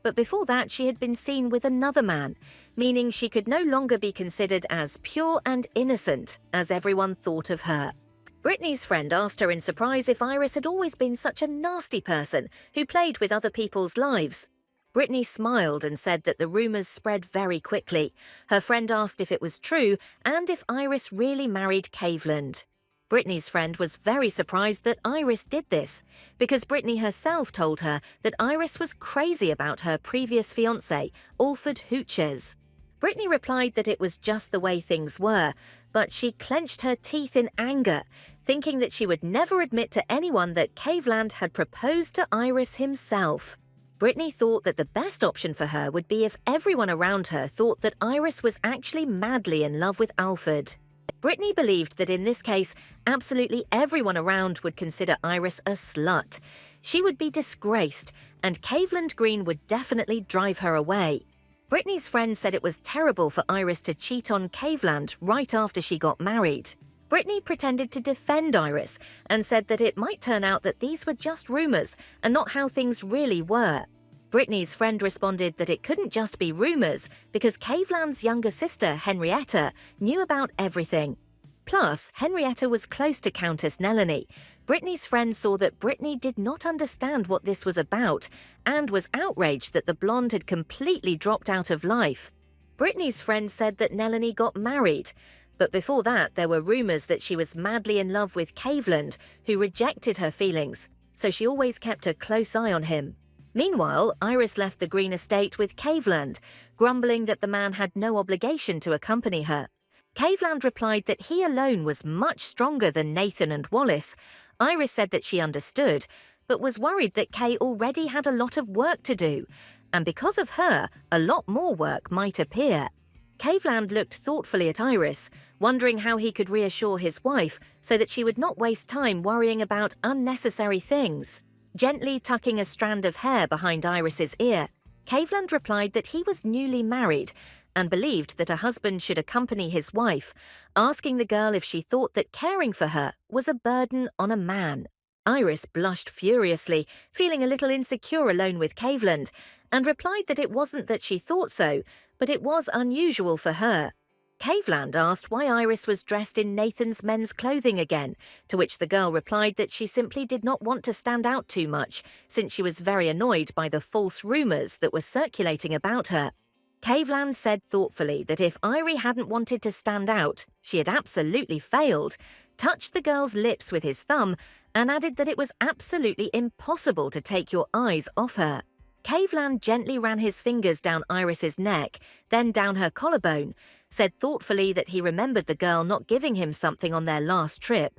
A: But before that, she had been seen with another man, meaning she could no longer be considered as pure and innocent as everyone thought of her. Brittany's friend asked her in surprise if Iris had always been such a nasty person who played with other people's lives. Brittany smiled and said that the rumours spread very quickly. Her friend asked if it was true and if Iris really married Caveland. Brittany's friend was very surprised that Iris did this, because Brittany herself told her that Iris was crazy about her previous fiancé, Alfred Hooches. Brittany replied that it was just the way things were, but she clenched her teeth in anger, thinking that she would never admit to anyone that Caveland had proposed to Iris himself. Brittany thought that the best option for her would be if everyone around her thought that Iris was actually madly in love with Alfred. Brittany believed that in this case, absolutely everyone around would consider Iris a slut. She would be disgraced, and Caveland Green would definitely drive her away. Brittany's friend said it was terrible for Iris to cheat on Caveland right after she got married. Brittany pretended to defend Iris and said that it might turn out that these were just rumours and not how things really were. Brittany's friend responded that it couldn't just be rumours because Caveland's younger sister, Henrietta, knew about everything. Plus, Henrietta was close to Countess Nelanie. Brittany's friend saw that Brittany did not understand what this was about and was outraged that the blonde had completely dropped out of life. Brittany's friend said that Nelanie got married, but before that there were rumours that she was madly in love with Caveland, who rejected her feelings, so she always kept a close eye on him. Meanwhile, Iris left the Green Estate with Caveland, grumbling that the man had no obligation to accompany her. Caveland replied that he alone was much stronger than Nathan and Wallace. Iris said that she understood, but was worried that Kay already had a lot of work to do, and because of her, a lot more work might appear. Caveland looked thoughtfully at Iris, wondering how he could reassure his wife so that she would not waste time worrying about unnecessary things. Gently tucking a strand of hair behind Iris's ear, Caveland replied that he was newly married and believed that a husband should accompany his wife, asking the girl if she thought that caring for her was a burden on a man. Iris blushed furiously, feeling a little insecure alone with Caveland, and replied that it wasn't that she thought so, but it was unusual for her. Caveland asked why Iris was dressed in Nathan's men's clothing again, to which the girl replied that she simply did not want to stand out too much, since she was very annoyed by the false rumours that were circulating about her. Caveland said thoughtfully that if Irie hadn't wanted to stand out, she had absolutely failed, touched the girl's lips with his thumb, and added that it was absolutely impossible to take your eyes off her. Caveland gently ran his fingers down Iris's neck, then down her collarbone, said thoughtfully that he remembered the girl not giving him something on their last trip,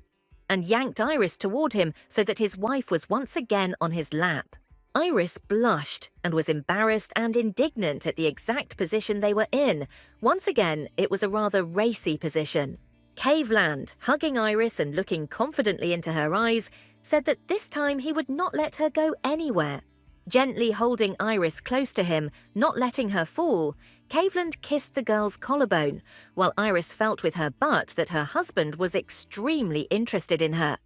A: and yanked Iris toward him so that his wife was once again on his lap. Iris blushed and was embarrassed and indignant at the exact position they were in. Once again, it was a rather racy position. Caveland, hugging Iris and looking confidently into her eyes, said that this time he would not let her go anywhere. Gently holding Iris close to him, not letting her fall, Caveland kissed the girl's collarbone, while Iris felt with her butt that her husband was extremely interested in her,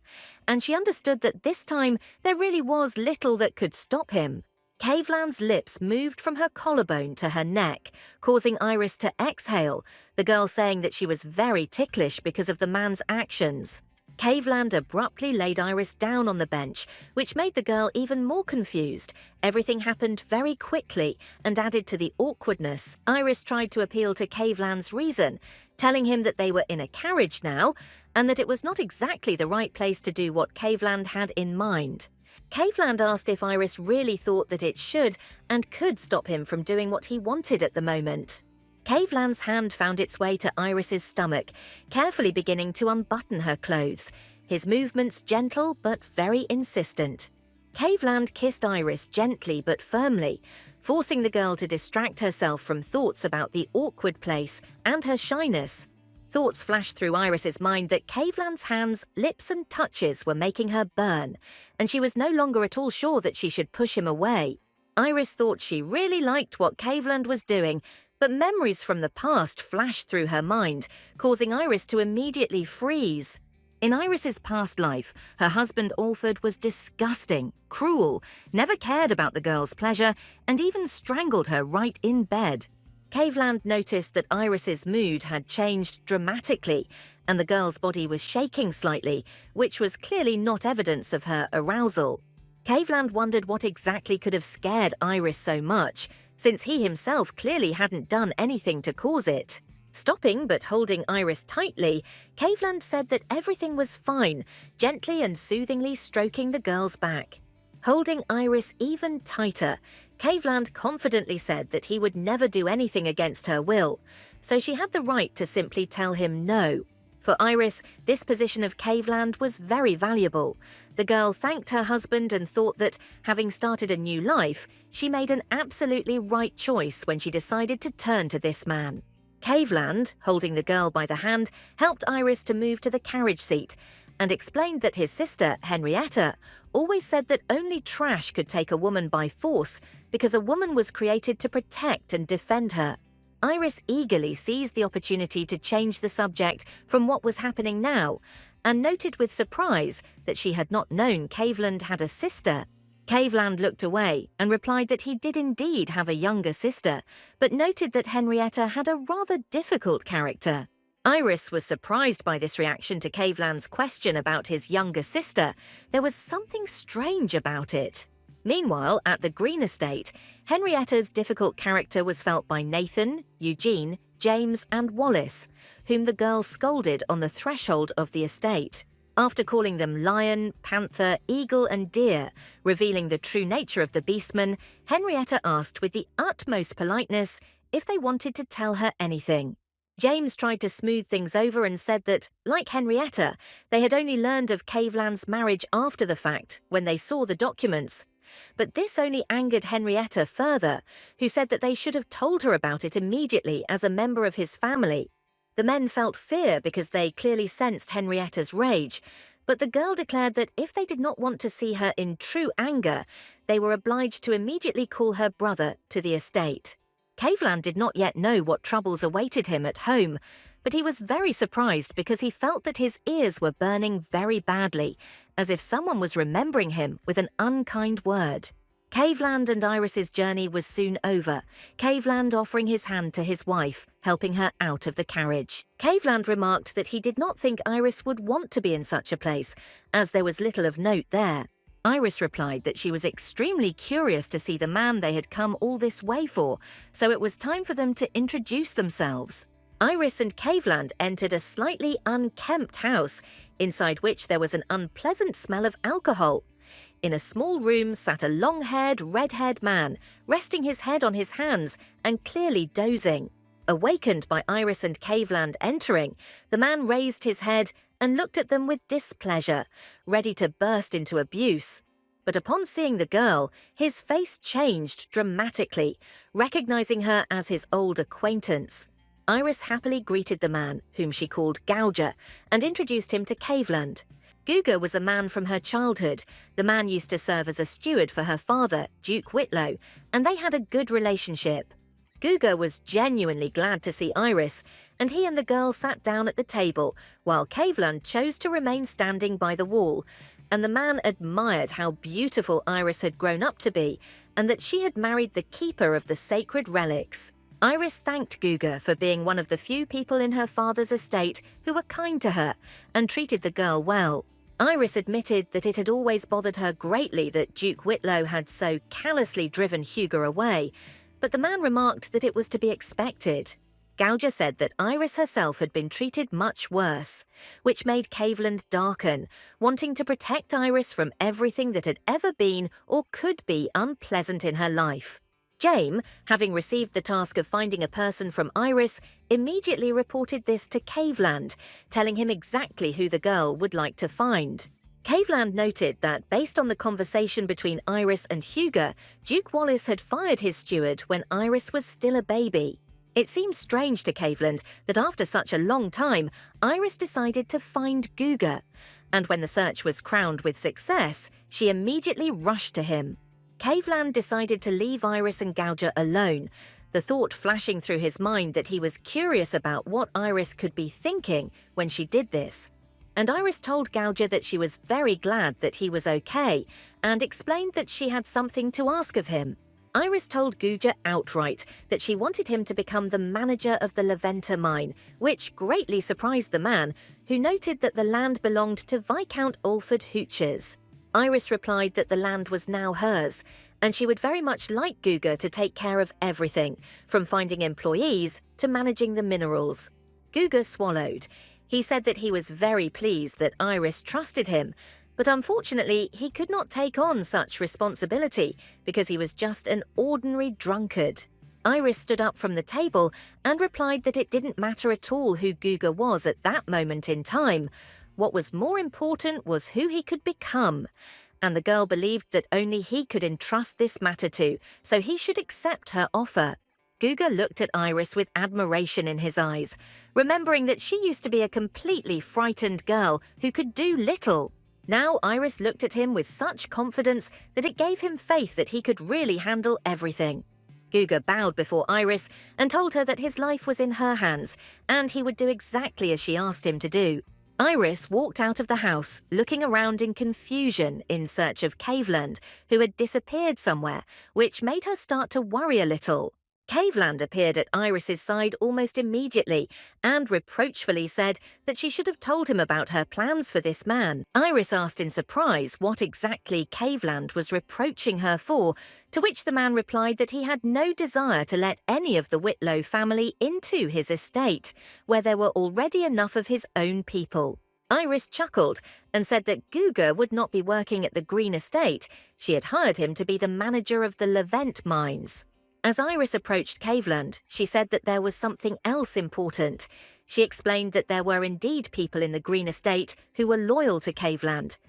A: and she understood that this time there really was little that could stop him. Caveland's lips moved from her collarbone to her neck, causing Iris to exhale, the girl saying that she was very ticklish because of the man's actions. Caveland abruptly laid Iris down on the bench, which made the girl even more confused. Everything happened very quickly and added to the awkwardness. Iris tried to appeal to Caveland's reason, telling him that they were in a carriage now and that it was not exactly the right place to do what Caveland had in mind. Caveland asked if Iris really thought that it should and could stop him from doing what he wanted at the moment. Caveland's hand found its way to Iris's stomach, carefully beginning to unbutton her clothes, his movements gentle but very insistent. Caveland kissed Iris gently but firmly, forcing the girl to distract herself from thoughts about the awkward place and her shyness. Thoughts flashed through Iris's mind that Caveland's hands, lips and touches were making her burn, and she was no longer at all sure that she should push him away. Iris thought she really liked what Caveland was doing, but memories from the past flashed through her mind, causing Iris to immediately freeze. In Iris's past life, her husband Alfred was disgusting, cruel, never cared about the girl's pleasure, and even strangled her right in bed. Caveland noticed that Iris's mood had changed dramatically, and the girl's body was shaking slightly, which was clearly not evidence of her arousal. Caveland wondered what exactly could have scared Iris so much, since he himself clearly hadn't done anything to cause it. Stopping but holding Iris tightly, Caveland said that everything was fine, gently and soothingly stroking the girl's back. Holding Iris even tighter, Caveland confidently said that he would never do anything against her will, so she had the right to simply tell him no. For Iris, this position of Caveland was very valuable. The girl thanked her husband and thought that, having started a new life, she made an absolutely right choice when she decided to turn to this man. Caveland, holding the girl by the hand, helped Iris to move to the carriage seat and explained that his sister, Henrietta, always said that only trash could take a woman by force because a woman was created to protect and defend her. Iris eagerly seized the opportunity to change the subject from what was happening now and noted with surprise that she had not known Caveland had a sister. Caveland looked away and replied that he did indeed have a younger sister, but noted that Henrietta had a rather difficult character. Iris was surprised by this reaction to Caveland's question about his younger sister. There was something strange about it. Meanwhile, at the Green Estate, Henrietta's difficult character was felt by Nathan, Eugene, James and Wallace, whom the girl scolded on the threshold of the estate. After calling them lion, panther, eagle and deer, revealing the true nature of the beastmen, Henrietta asked with the utmost politeness if they wanted to tell her anything. James tried to smooth things over and said that, like Henrietta, they had only learned of Caveland's marriage after the fact, when they saw the documents. But this only angered Henrietta further, who said that they should have told her about it immediately as a member of his family. The men felt fear because they clearly sensed Henrietta's rage, but the girl declared that if they did not want to see her in true anger, they were obliged to immediately call her brother to the estate. Caveland did not yet know what troubles awaited him at home, but he was very surprised because he felt that his ears were burning very badly, as if someone was remembering him with an unkind word. Caveland and Iris's journey was soon over, Caveland offering his hand to his wife, helping her out of the carriage. Caveland remarked that he did not think Iris would want to be in such a place, as there was little of note there. Iris replied that she was extremely curious to see the man they had come all this way for, so it was time for them to introduce themselves. Iris and Caveland entered a slightly unkempt house, inside which there was an unpleasant smell of alcohol. In a small room sat a long-haired, red-haired man, resting his head on his hands and clearly dozing. Awakened by Iris and Caveland entering, the man raised his head and looked at them with displeasure, ready to burst into abuse. But upon seeing the girl, his face changed dramatically, recognizing her as his old acquaintance. Iris happily greeted the man, whom she called Gouger, and introduced him to Caveland. Guga was a man from her childhood. The man used to serve as a steward for her father, Duke Whitlow, and they had a good relationship. Guga was genuinely glad to see Iris, and he and the girl sat down at the table, while Caveland chose to remain standing by the wall, and the man admired how beautiful Iris had grown up to be, and that she had married the keeper of the sacred relics. Iris thanked Guga for being one of the few people in her father's estate who were kind to her and treated the girl well. Iris admitted that it had always bothered her greatly that Duke Whitlow had so callously driven Hugo away, but the man remarked that it was to be expected. Gouger said that Iris herself had been treated much worse, which made Caveland darken, wanting to protect Iris from everything that had ever been or could be unpleasant in her life. Jaime, having received the task of finding a person from Iris, immediately reported this to Caveland, telling him exactly who the girl would like to find. Caveland noted that based on the conversation between Iris and Hugo, Duke Wallace had fired his steward when Iris was still a baby. It seemed strange to Caveland that after such a long time, Iris decided to find Guga, and when the search was crowned with success, she immediately rushed to him. Caveland decided to leave Iris and Gouger alone, the thought flashing through his mind that he was curious about what Iris could be thinking when she did this. And Iris told Gouger that she was very glad that he was okay, and explained that she had something to ask of him. Iris told Gouger outright that she wanted him to become the manager of the Laventa mine, which greatly surprised the man, who noted that the land belonged to Viscount Alfred Hooches. Iris replied that the land was now hers, and she would very much like Guga to take care of everything, from finding employees to managing the minerals. Guga swallowed. He said that he was very pleased that Iris trusted him, but unfortunately he could not take on such responsibility because he was just an ordinary drunkard. Iris stood up from the table and replied that it didn't matter at all who Guga was at that moment in time. What was more important was who he could become, and the girl believed that only he could entrust this matter to, so he should accept her offer. Guga looked at Iris with admiration in his eyes, remembering that she used to be a completely frightened girl who could do little. Now Iris looked at him with such confidence that it gave him faith that he could really handle everything. Guga bowed before Iris and told her that his life was in her hands, and he would do exactly as she asked him to do. Iris walked out of the house, looking around in confusion in search of Caveland, who had disappeared somewhere, which made her start to worry a little. Caveland appeared at Iris's side almost immediately and reproachfully said that she should have told him about her plans for this man. Iris asked in surprise what exactly Caveland was reproaching her for, to which the man replied that he had no desire to let any of the Whitlow family into his estate, where there were already enough of his own people. Iris chuckled and said that Guga would not be working at the Green Estate. She had hired him to be the manager of the Laventa mines. As Iris approached Caveland, she said that there was something else important. She explained that there were indeed people in the Green Estate who were loyal to Caveland,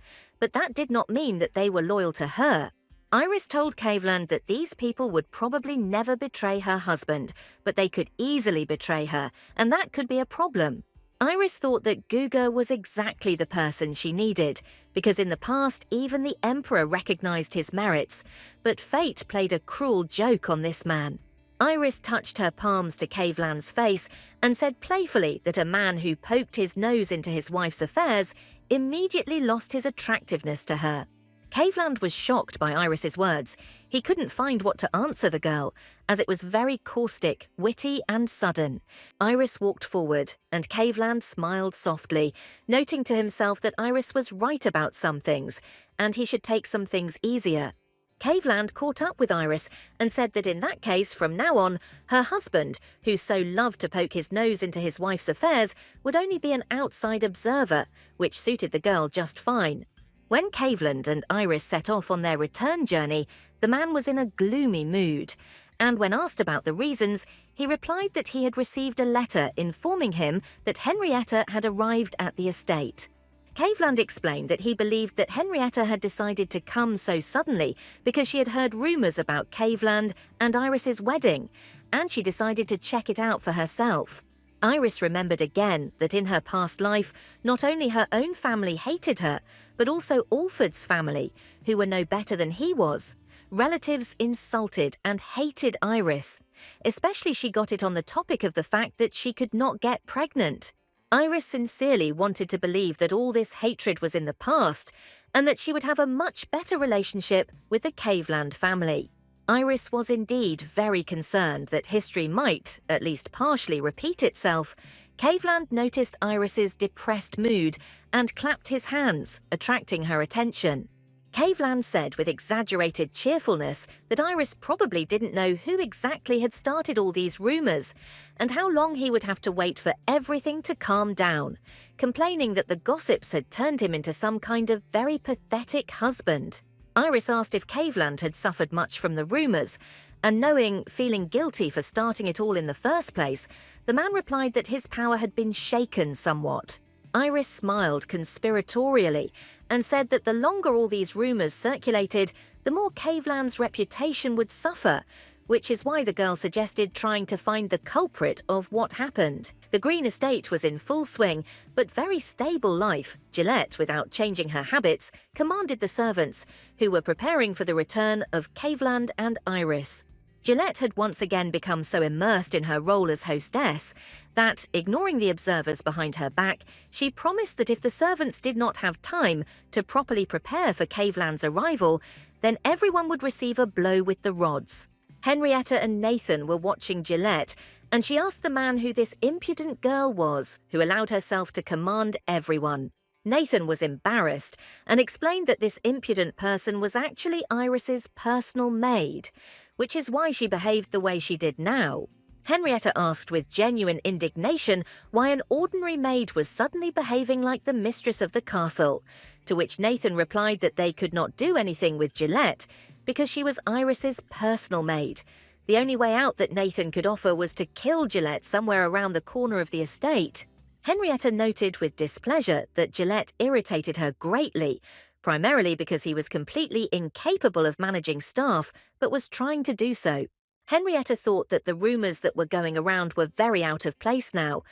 A: but that did not mean that they were loyal to her. Iris told Caveland that these people would probably never betray her husband, but they could easily betray her, and that could be a problem. Iris thought that Guga was exactly the person she needed, because in the past even the Emperor recognized his merits, but fate played a cruel joke on this man. Iris touched her palms to Caveland's face and said playfully that a man who poked his nose into his wife's affairs immediately lost his attractiveness to her. Caveland was shocked by Iris's words. He couldn't find what to answer the girl, as it was very caustic, witty and sudden. Iris walked forward, and Caveland smiled softly, noting to himself that Iris was right about some things, and he should take some things easier. Caveland caught up with Iris and said that in that case, from now on, her husband, who so loved to poke his nose into his wife's affairs, would only be an outside observer, which suited the girl just fine. When Caveland and Iris set off on their return journey, the man was in a gloomy mood, and when asked about the reasons, he replied that he had received a letter informing him that Henrietta had arrived at the estate. Caveland explained that he believed that Henrietta had decided to come so suddenly because she had heard rumours about Caveland and Iris's wedding, and she decided to check it out for herself. Iris remembered again that in her past life, not only her own family hated her, but also Alfred's family, who were no better than he was. Relatives insulted and hated Iris. Especially she got it on the topic of the fact that she could not get pregnant. Iris sincerely wanted to believe that all this hatred was in the past and that she would have a much better relationship with the Caveland family. Iris was indeed very concerned that history might, at least partially, repeat itself. Caveland noticed Iris's depressed mood and clapped his hands, attracting her attention. Caveland said with exaggerated cheerfulness that Iris probably didn't know who exactly had started all these rumours and how long he would have to wait for everything to calm down, complaining that the gossips had turned him into some kind of very pathetic husband. Iris asked if Caveland had suffered much from the rumours, and feeling guilty for starting it all in the first place, the man replied that his power had been shaken somewhat. Iris smiled conspiratorially and said that the longer all these rumours circulated, the more Caveland's reputation would suffer, which is why the girl suggested trying to find the culprit of what happened. The Green Estate was in full swing, but very stable life. Gillette, without changing her habits, commanded the servants, who were preparing for the return of Caveland and Iris. Gillette had once again become so immersed in her role as hostess that, ignoring the observers behind her back, she promised that if the servants did not have time to properly prepare for Caveland's arrival, then everyone would receive a blow with the rods. Henrietta and Nathan were watching Gillette, and she asked the man who this impudent girl was, who allowed herself to command everyone. Nathan was embarrassed and explained that this impudent person was actually Iris's personal maid, which is why she behaved the way she did now. Henrietta asked with genuine indignation why an ordinary maid was suddenly behaving like the mistress of the castle, to which Nathan replied that they could not do anything with Gillette because she was Iris's personal maid. The only way out that Nathan could offer was to kill Gillette somewhere around the corner of the estate. Henrietta noted with displeasure that Gillette irritated her greatly, primarily because he was completely incapable of managing staff, but was trying to do so. Henrietta thought that the rumours that were going around were very out of place now,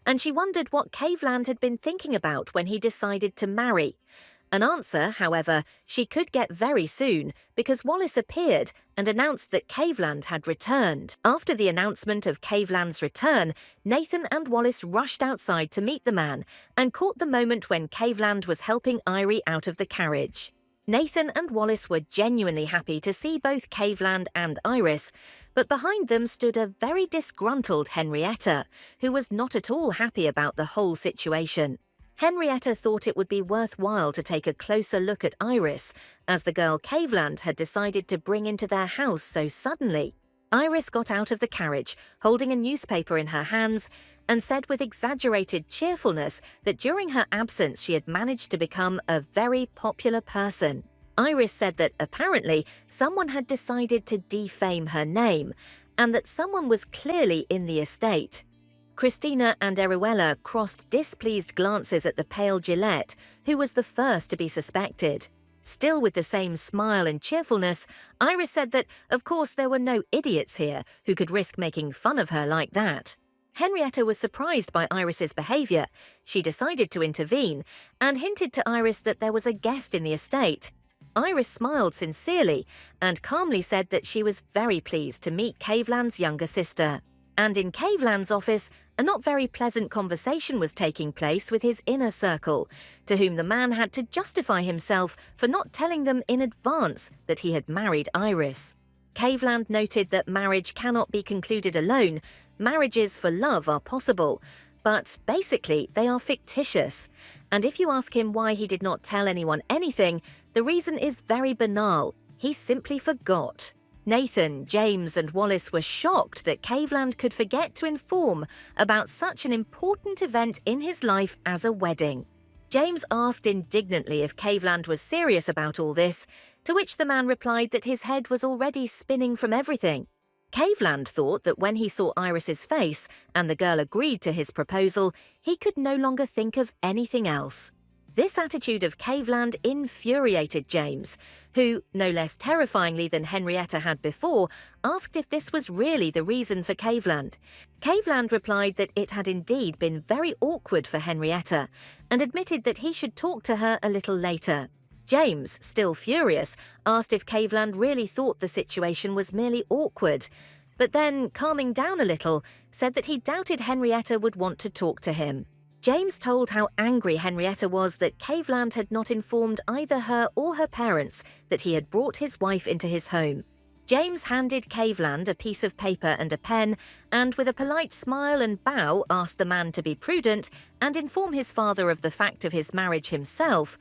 A: and she wondered what Caveland had been thinking about when he decided to marry. An answer, however, she could get very soon because Wallace appeared and announced that Caveland had returned. After the announcement of Caveland's return, Nathan and Wallace rushed outside to meet the man and caught the moment when Caveland was helping Irie out of the carriage. Nathan and Wallace were genuinely happy to see both Caveland and Iris, but behind them stood a very disgruntled Henrietta, who was not at all happy about the whole situation. Henrietta thought it would be worthwhile to take a closer look at Iris, as the girl Caveland had decided to bring into their house so suddenly. Iris got out of the carriage, holding a newspaper in her hands, and said with exaggerated cheerfulness that during her absence she had managed to become a very popular person. Iris said that apparently someone had decided to defame her name, and that someone was clearly in the estate. Christina and Eruella crossed displeased glances at the pale Gillette, who was the first to be suspected. Still with the same smile and cheerfulness, Iris said that, of course, there were no idiots here who could risk making fun of her like that. Henrietta was surprised by Iris's behaviour. She decided to intervene and hinted to Iris that there was a guest in the estate. Iris smiled sincerely and calmly said that she was very pleased to meet Caveland's younger sister. And in Caveland's office, a not very pleasant conversation was taking place with his inner circle, to whom the man had to justify himself for not telling them in advance that he had married Iris. Caveland noted that marriage cannot be concluded alone. Marriages for love are possible, But basically, they are fictitious. And if you ask him why he did not tell anyone anything, the reason is very banal. He simply forgot. Nathan, James, and Wallace were shocked that Caveland could forget to inform about such an important event in his life as a wedding. James asked indignantly if Caveland was serious about all this, to which the man replied that his head was already spinning from everything. Caveland thought that when he saw Iris's face and the girl agreed to his proposal, he could no longer think of anything else. This attitude of Caveland infuriated James, who, no less terrifyingly than Henrietta had before, asked if this was really the reason for Caveland. Caveland replied that it had indeed been very awkward for Henrietta, and admitted that he should talk to her a little later. James, still furious, asked if Caveland really thought the situation was merely awkward, but then, calming down a little, said that he doubted Henrietta would want to talk to him. James told how angry Henrietta was that Caveland had not informed either her or her parents that he had brought his wife into his home. James handed Caveland a piece of paper and a pen, and with a polite smile and bow asked the man to be prudent and inform his father of the fact of his marriage himself.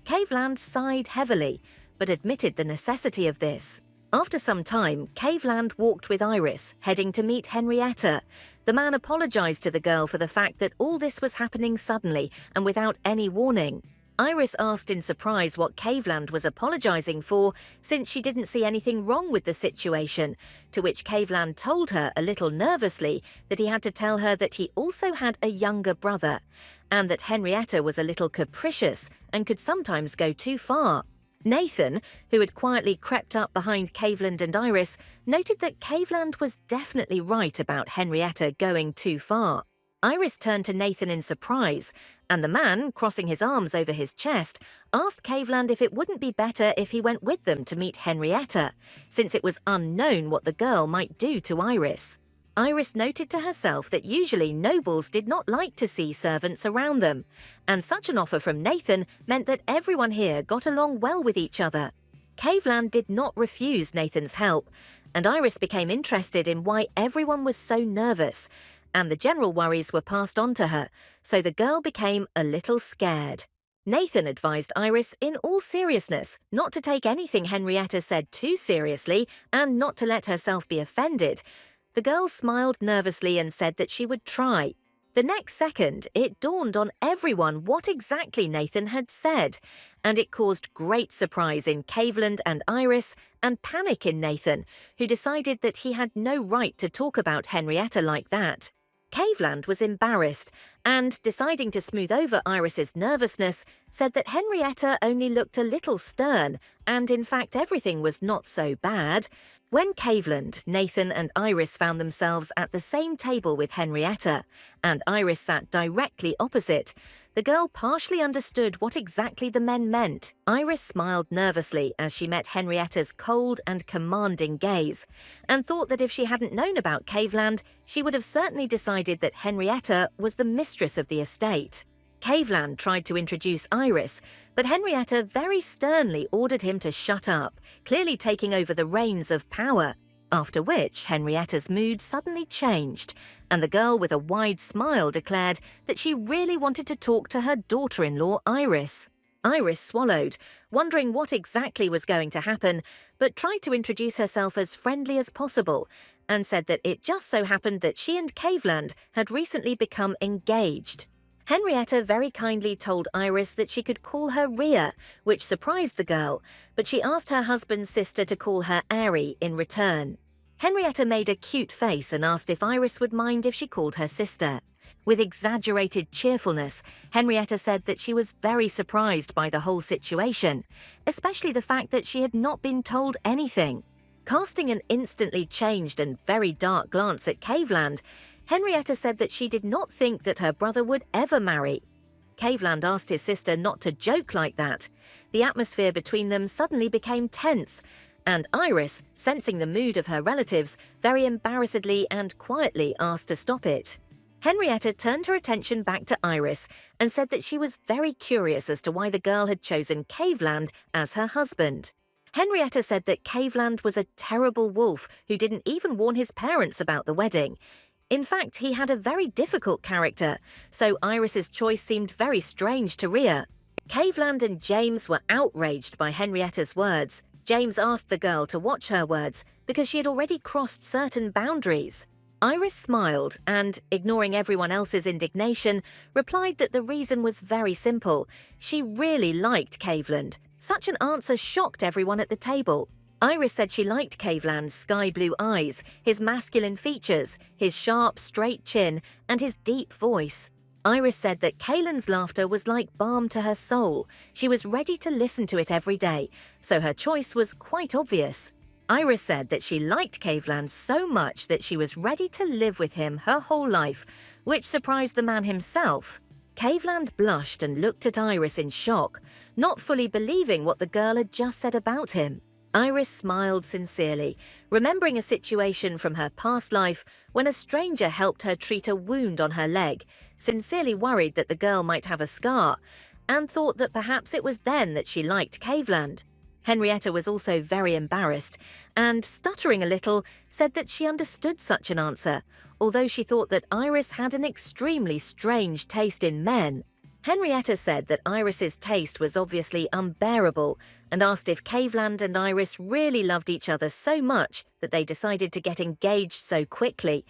A: Caveland sighed heavily, but admitted the necessity of this. After some time, Caveland walked with Iris, heading to meet Henrietta. The man apologized to the girl for the fact that all this was happening suddenly and without any warning. Iris asked in surprise what Caveland was apologizing for, since she didn't see anything wrong with the situation, to which Caveland told her a little nervously that he had to tell her that he also had a younger brother, and that Henrietta was a little capricious and could sometimes go too far. Nathan, who had quietly crept up behind Caveland and Iris, noted that Caveland was definitely right about Henrietta going too far. Iris turned to Nathan in surprise, and the man, crossing his arms over his chest, asked Caveland if it wouldn't be better if he went with them to meet Henrietta, since it was unknown what the girl might do to Iris. Iris noted to herself that usually nobles did not like to see servants around them, and such an offer from Nathan meant that everyone here got along well with each other. Caveland did not refuse Nathan's help, and Iris became interested in why everyone was so nervous, and the general worries were passed on to her, so the girl became a little scared. Nathan advised Iris in all seriousness not to take anything Henrietta said too seriously and not to let herself be offended. The girl smiled nervously and said that she would try. The next second, it dawned on everyone what exactly Nathan had said, and it caused great surprise in Caveland and Iris and panic in Nathan, who decided that he had no right to talk about Henrietta like that. Caveland was embarrassed and, deciding to smooth over Iris's nervousness, said that Henrietta only looked a little stern and in fact everything was not so bad. When Caveland, Nathan and Iris found themselves at the same table with Henrietta, and Iris sat directly opposite, the girl partially understood what exactly the men meant. Iris smiled nervously as she met Henrietta's cold and commanding gaze, and thought that if she hadn't known about Caveland, she would have certainly decided that Henrietta was the mistress of the estate. Caveland tried to introduce Iris, but Henrietta very sternly ordered him to shut up, clearly taking over the reins of power, after which Henrietta's mood suddenly changed, and the girl with a wide smile declared that she really wanted to talk to her daughter-in-law Iris. Iris swallowed, wondering what exactly was going to happen, but tried to introduce herself as friendly as possible, and said that it just so happened that she and Caveland had recently become engaged. Henrietta very kindly told Iris that she could call her Rhea, which surprised the girl, but she asked her husband's sister to call her Ari in return. Henrietta made a cute face and asked if Iris would mind if she called her sister. With exaggerated cheerfulness, Henrietta said that she was very surprised by the whole situation, especially the fact that she had not been told anything. Casting an instantly changed and very dark glance at Caveland, Henrietta said that she did not think that her brother would ever marry. Caveland asked his sister not to joke like that. The atmosphere between them suddenly became tense, and Iris, sensing the mood of her relatives, very embarrassedly and quietly asked to stop it. Henrietta turned her attention back to Iris and said that she was very curious as to why the girl had chosen Caveland as her husband. Henrietta said that Caveland was a terrible wolf who didn't even warn his parents about the wedding. In fact, he had a very difficult character, so Iris's choice seemed very strange to Rhea. Caveland and James were outraged by Henrietta's words. James asked the girl to watch her words because she had already crossed certain boundaries. Iris smiled and, ignoring everyone else's indignation, replied that the reason was very simple. She really liked Caveland. Such an answer shocked everyone at the table. Iris said she liked Caveland's sky-blue eyes, his masculine features, his sharp, straight chin, and his deep voice. Iris said that Caveland's laughter was like balm to her soul. She was ready to listen to it every day, so her choice was quite obvious. Iris said that she liked Caveland so much that she was ready to live with him her whole life, which surprised the man himself. Caveland blushed and looked at Iris in shock, not fully believing what the girl had just said about him. Iris smiled sincerely, remembering a situation from her past life when a stranger helped her treat a wound on her leg, sincerely worried that the girl might have a scar, and thought that perhaps it was then that she liked Caveland. Henrietta was also very embarrassed and, stuttering a little, said that she understood such an answer, although she thought that Iris had an extremely strange taste in men. Henrietta said that Iris's taste was obviously unbearable and asked if Caveland and Iris really loved each other so much that they decided to get engaged so quickly,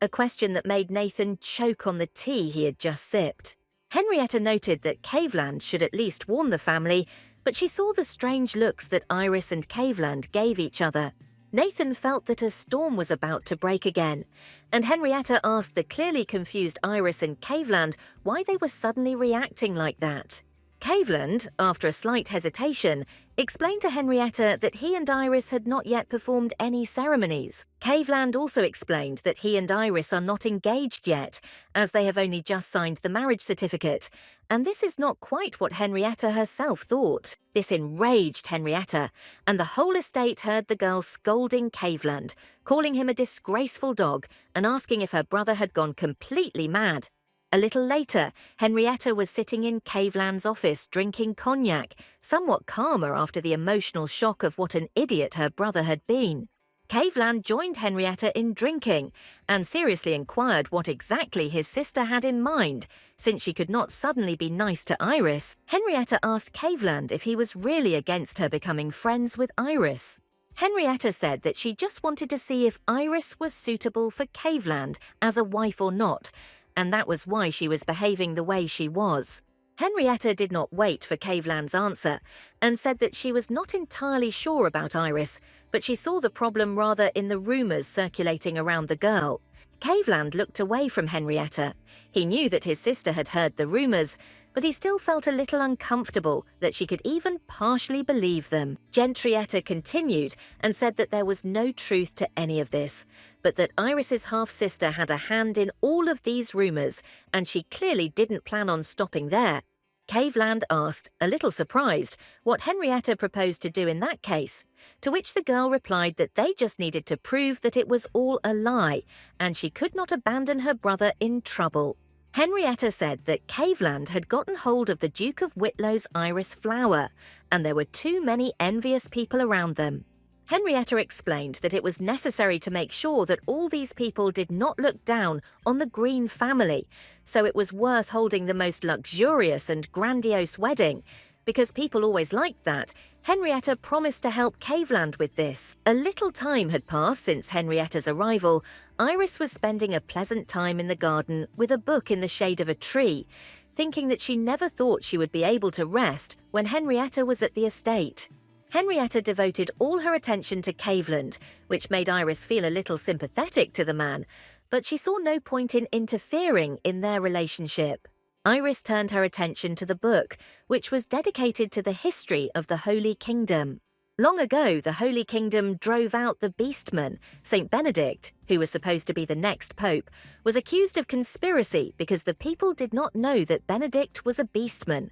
A: a question that made Nathan choke on the tea he had just sipped. Henrietta noted that Caveland should at least warn the family, but she saw the strange looks that Iris and Caveland gave each other. Nathan felt that a storm was about to break again, and Henrietta asked the clearly confused Iris and Caveland why they were suddenly reacting like that. Caveland, after a slight hesitation, explained to Henrietta that he and Iris had not yet performed any ceremonies. Caveland also explained that he and Iris are not engaged yet, as they have only just signed the marriage certificate, and this is not quite what Henrietta herself thought. This enraged Henrietta, and the whole estate heard the girl scolding Caveland, calling him a disgraceful dog and asking if her brother had gone completely mad. A little later, Henrietta was sitting in Caveland's office drinking cognac, somewhat calmer after the emotional shock of what an idiot her brother had been. Caveland joined Henrietta in drinking and seriously inquired what exactly his sister had in mind, since she could not suddenly be nice to Iris. Henrietta asked Caveland if he was really against her becoming friends with Iris. Henrietta said that she just wanted to see if Iris was suitable for Caveland as a wife or not, and that was why she was behaving the way she was. Henrietta did not wait for Caveland's answer and said that she was not entirely sure about Iris, but she saw the problem rather in the rumours circulating around the girl. Caveland looked away from Henrietta. He knew that his sister had heard the rumours, but he still felt a little uncomfortable that she could even partially believe them. Gentrietta continued and said that there was no truth to any of this, but that Iris's half-sister had a hand in all of these rumours, and she clearly didn't plan on stopping there. Caveland asked, a little surprised, what Henrietta proposed to do in that case, to which the girl replied that they just needed to prove that it was all a lie, and she could not abandon her brother in trouble. Henrietta said that Caveland had gotten hold of the Duke of Whitlow's iris flower, and there were too many envious people around them. Henrietta explained that it was necessary to make sure that all these people did not look down on the Green family, so it was worth holding the most luxurious and grandiose wedding. Because people always liked that, Henrietta promised to help Caveland with this. A little time had passed since Henrietta's arrival. Iris was spending a pleasant time in the garden with a book in the shade of a tree, thinking that she never thought she would be able to rest when Henrietta was at the estate. Henrietta devoted all her attention to Caveland, which made Iris feel a little sympathetic to the man, but she saw no point in interfering in their relationship. Iris turned her attention to the book, which was dedicated to the history of the Holy Kingdom. Long ago, the Holy Kingdom drove out the beastman. Saint Benedict, who was supposed to be the next pope, was accused of conspiracy because the people did not know that Benedict was a beastman,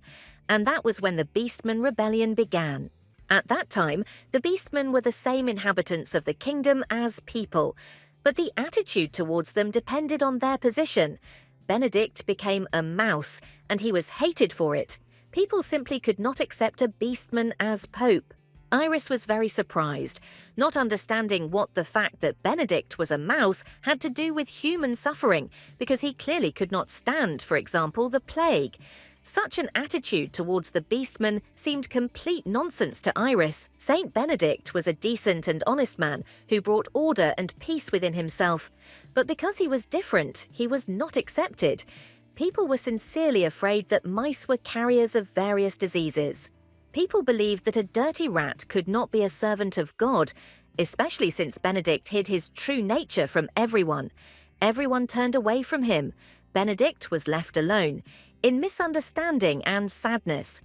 A: and that was when the Beastman Rebellion began. At that time, the beastmen were the same inhabitants of the kingdom as people, but the attitude towards them depended on their position. Benedict became a mouse, and he was hated for it. People simply could not accept a beastman as pope. Iris was very surprised, not understanding what the fact that Benedict was a mouse had to do with human suffering, because he clearly could not stand, for example, the plague. Such an attitude towards the beastman seemed complete nonsense to Iris. Saint Benedict was a decent and honest man who brought order and peace within himself. But because he was different, he was not accepted. People were sincerely afraid that mice were carriers of various diseases. People believed that a dirty rat could not be a servant of God, especially since Benedict hid his true nature from everyone. Everyone turned away from him. Benedict was left alone, in misunderstanding and sadness.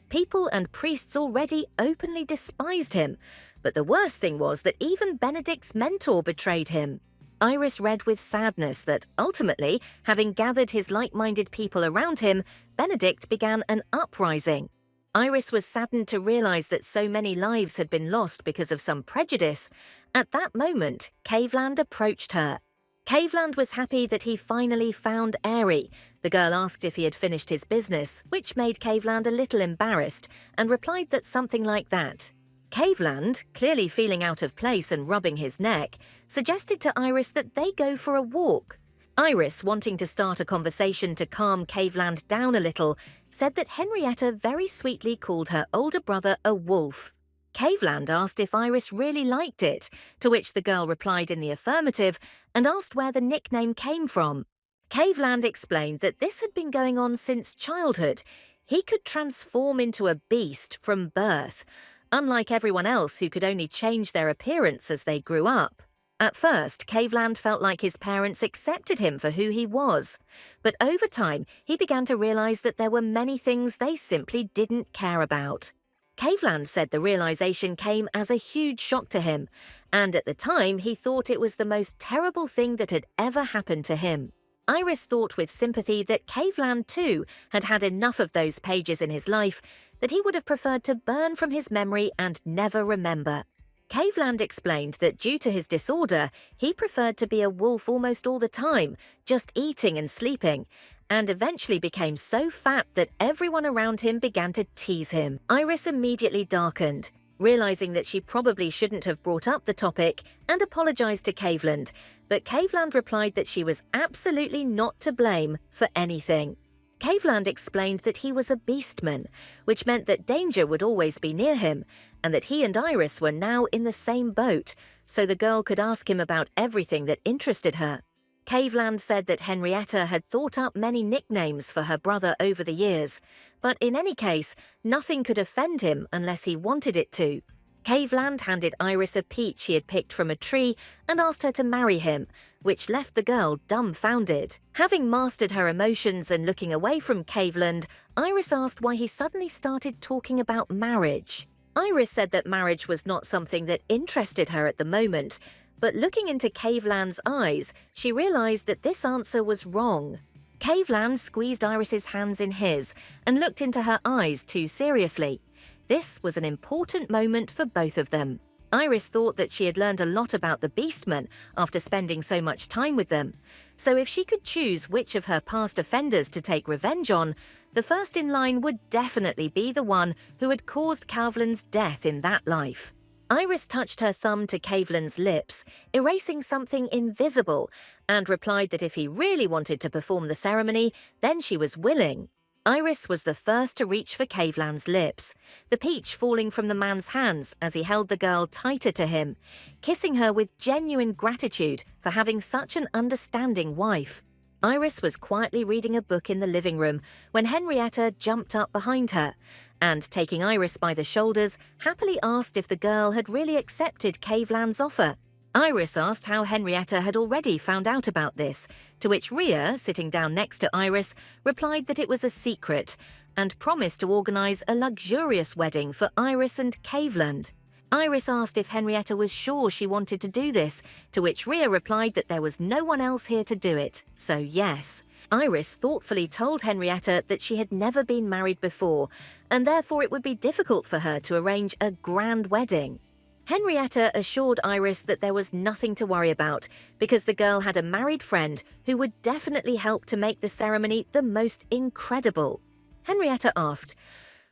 A: People and priests already openly despised him, but the worst thing was that even Benedict's mentor betrayed him. Iris read with sadness that, ultimately, having gathered his like-minded people around him, Benedict began an uprising. Iris was saddened to realize that so many lives had been lost because of some prejudice. At that moment, Caveland approached her. Caveland was happy that he finally found Airy. The girl asked if he had finished his business, which made Caveland a little embarrassed, and replied that something like that. Caveland, clearly feeling out of place and rubbing his neck, suggested to Iris that they go for a walk. Iris, wanting to start a conversation to calm Caveland down a little, said that Henrietta very sweetly called her older brother a wolf. Caveland asked if Iris really liked it, to which the girl replied in the affirmative and asked where the nickname came from. Caveland explained that this had been going on since childhood. He could transform into a beast from birth, unlike everyone else who could only change their appearance as they grew up. At first, Caveland felt like his parents accepted him for who he was, but over time he began to realize that there were many things they simply didn't care about. Caveland said the realization came as a huge shock to him, and at the time he thought it was the most terrible thing that had ever happened to him. Iris thought with sympathy that Caveland too had had enough of those pages in his life, that he would have preferred to burn from his memory and never remember. Caveland explained that due to his disorder, he preferred to be a wolf almost all the time, just eating and sleeping, and eventually became so fat that everyone around him began to tease him. Iris immediately darkened, realizing that she probably shouldn't have brought up the topic, and apologized to Caveland, but Caveland replied that she was absolutely not to blame for anything. Caveland explained that he was a beastman, which meant that danger would always be near him, and that he and Iris were now in the same boat, so the girl could ask him about everything that interested her. Caveland said that Henrietta had thought up many nicknames for her brother over the years, but in any case, nothing could offend him unless he wanted it to. Caveland handed Iris a peach he had picked from a tree and asked her to marry him, which left the girl dumbfounded. Having mastered her emotions and looking away from Caveland, Iris asked why he suddenly started talking about marriage. Iris said that marriage was not something that interested her at the moment, but looking into Caveland's eyes, she realized that this answer was wrong. Caveland squeezed Iris's hands in his and looked into her eyes too seriously. This was an important moment for both of them. Iris thought that she had learned a lot about the beastmen after spending so much time with them, so if she could choose which of her past offenders to take revenge on, the first in line would definitely be the one who had caused Caveland's death in that life. Iris touched her thumb to Caveland's lips, erasing something invisible, and replied that if he really wanted to perform the ceremony, then she was willing. Iris was the first to reach for Caveland's lips, the peach falling from the man's hands as he held the girl tighter to him, kissing her with genuine gratitude for having such an understanding wife. Iris was quietly reading a book in the living room when Henrietta jumped up behind her and, taking Iris by the shoulders, happily asked if the girl had really accepted Caveland's offer. Iris asked how Henrietta had already found out about this, to which Rhea, sitting down next to Iris, replied that it was a secret and promised to organise a luxurious wedding for Iris and Caveland. Iris asked if Henrietta was sure she wanted to do this, to which Rhea replied that there was no one else here to do it, so yes. Iris thoughtfully told Henrietta that she had never been married before, and therefore it would be difficult for her to arrange a grand wedding. Henrietta assured Iris that there was nothing to worry about because the girl had a married friend who would definitely help to make the ceremony the most incredible. Henrietta asked,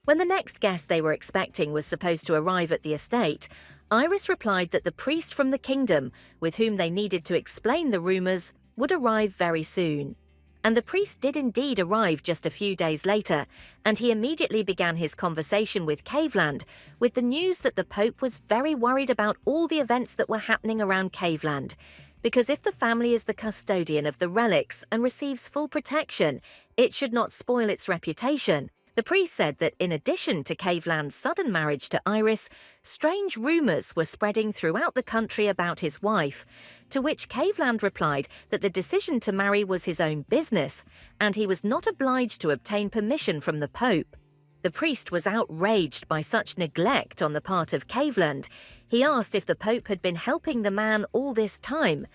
A: When the next guest they were expecting was supposed to arrive at the estate, Iris replied that the priest from the kingdom, with whom they needed to explain the rumors, would arrive very soon. And the priest did indeed arrive just a few days later, and he immediately began his conversation with Caveland with the news that the Pope was very worried about all the events that were happening around Caveland, because if the family is the custodian of the relics and receives full protection, it should not spoil its reputation. The priest said that in addition to Caveland's sudden marriage to Iris, strange rumours were spreading throughout the country about his wife, to which Caveland replied that the decision to marry was his own business, and he was not obliged to obtain permission from the Pope. The priest was outraged by such neglect on the part of Caveland. He asked if the Pope had been helping the man all this time,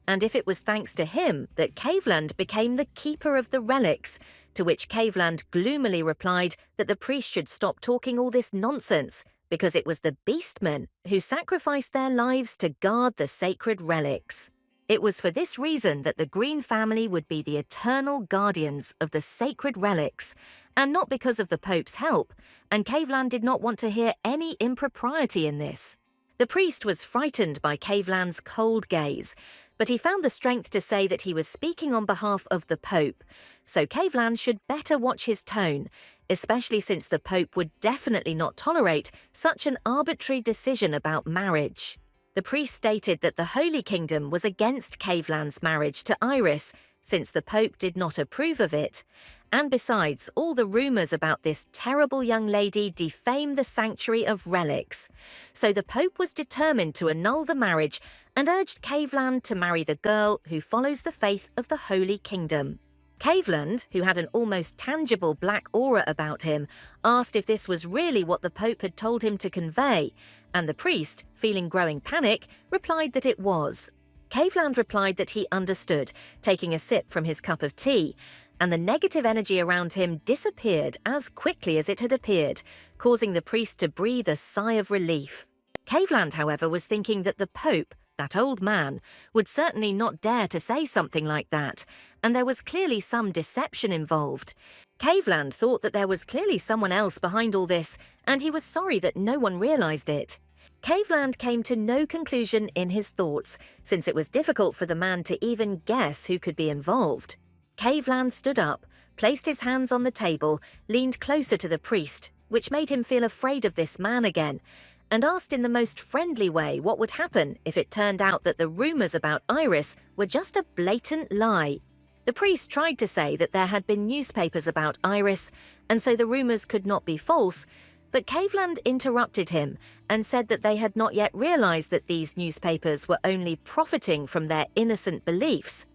A: and if it was thanks to him that Caveland became the keeper of the relics, to which Caveland gloomily replied that the priest should stop talking all this nonsense, because it was the beastmen who sacrificed their lives to guard the sacred relics. It was for this reason that the Green family would be the eternal guardians of the sacred relics, and not because of the Pope's help, and Caveland did not want to hear any impropriety in this. The priest was frightened by Caveland's cold gaze, but he found the strength to say that he was speaking on behalf of the Pope, so Caveland should better watch his tone, especially since the Pope would definitely not tolerate such an arbitrary decision about marriage. The priest stated that the Holy Kingdom was against Caveland's marriage to Iris, since the Pope did not approve of it, and besides, all the rumours about this terrible young lady defame the sanctuary of relics. So the Pope was determined to annul the marriage and urged Caveland to marry the girl who follows the faith of the Holy Kingdom. Caveland, who had an almost tangible black aura about him, asked if this was really what the Pope had told him to convey, and the priest, feeling growing panic, replied that it was. Caveland replied that he understood, taking a sip from his cup of tea, and the negative energy around him disappeared as quickly as it had appeared, causing the priest to breathe a sigh of relief. Caveland, however, was thinking that the Pope, that old man, would certainly not dare to say something like that, and there was clearly some deception involved. Caveland thought that there was clearly someone else behind all this, and he was sorry that no one realised it. Caveland came to no conclusion in his thoughts, since it was difficult for the man to even guess who could be involved. Caveland stood up, placed his hands on the table, leaned closer to the priest, which made him feel afraid of this man again, and asked in the most friendly way what would happen if it turned out that the rumours about Iris were just a blatant lie. The priest tried to say that there had been newspapers about Iris, and so the rumours could not be false, but Caveland interrupted him and said that they had not yet realised that these newspapers were only profiting from their innocent beliefs.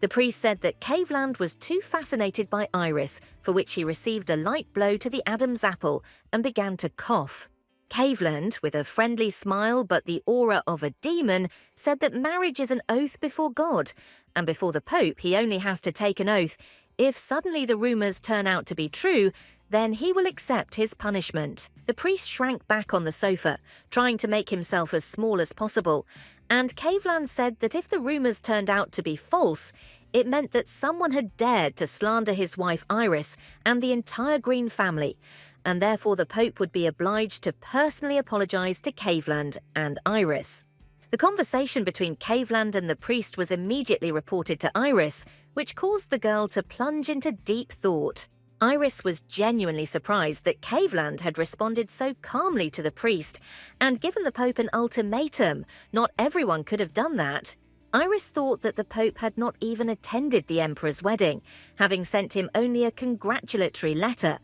A: The priest said that Caveland was too fascinated by Iris, for which he received a light blow to the Adam's apple and began to cough. Caveland, with a friendly smile but the aura of a demon, said that marriage is an oath before God, and before the Pope he only has to take an oath. If suddenly the rumours turn out to be true, then he will accept his punishment. The priest shrank back on the sofa, trying to make himself as small as possible, and Caveland said that if the rumours turned out to be false, it meant that someone had dared to slander his wife Iris and the entire Green family, and therefore the Pope would be obliged to personally apologise to Caveland and Iris. The conversation between Caveland and the priest was immediately reported to Iris, which caused the girl to plunge into deep thought. Iris was genuinely surprised that Caveland had responded so calmly to the priest and given the Pope an ultimatum. Not everyone could have done that. Iris thought that the Pope had not even attended the Emperor's wedding, having sent him only a congratulatory letter,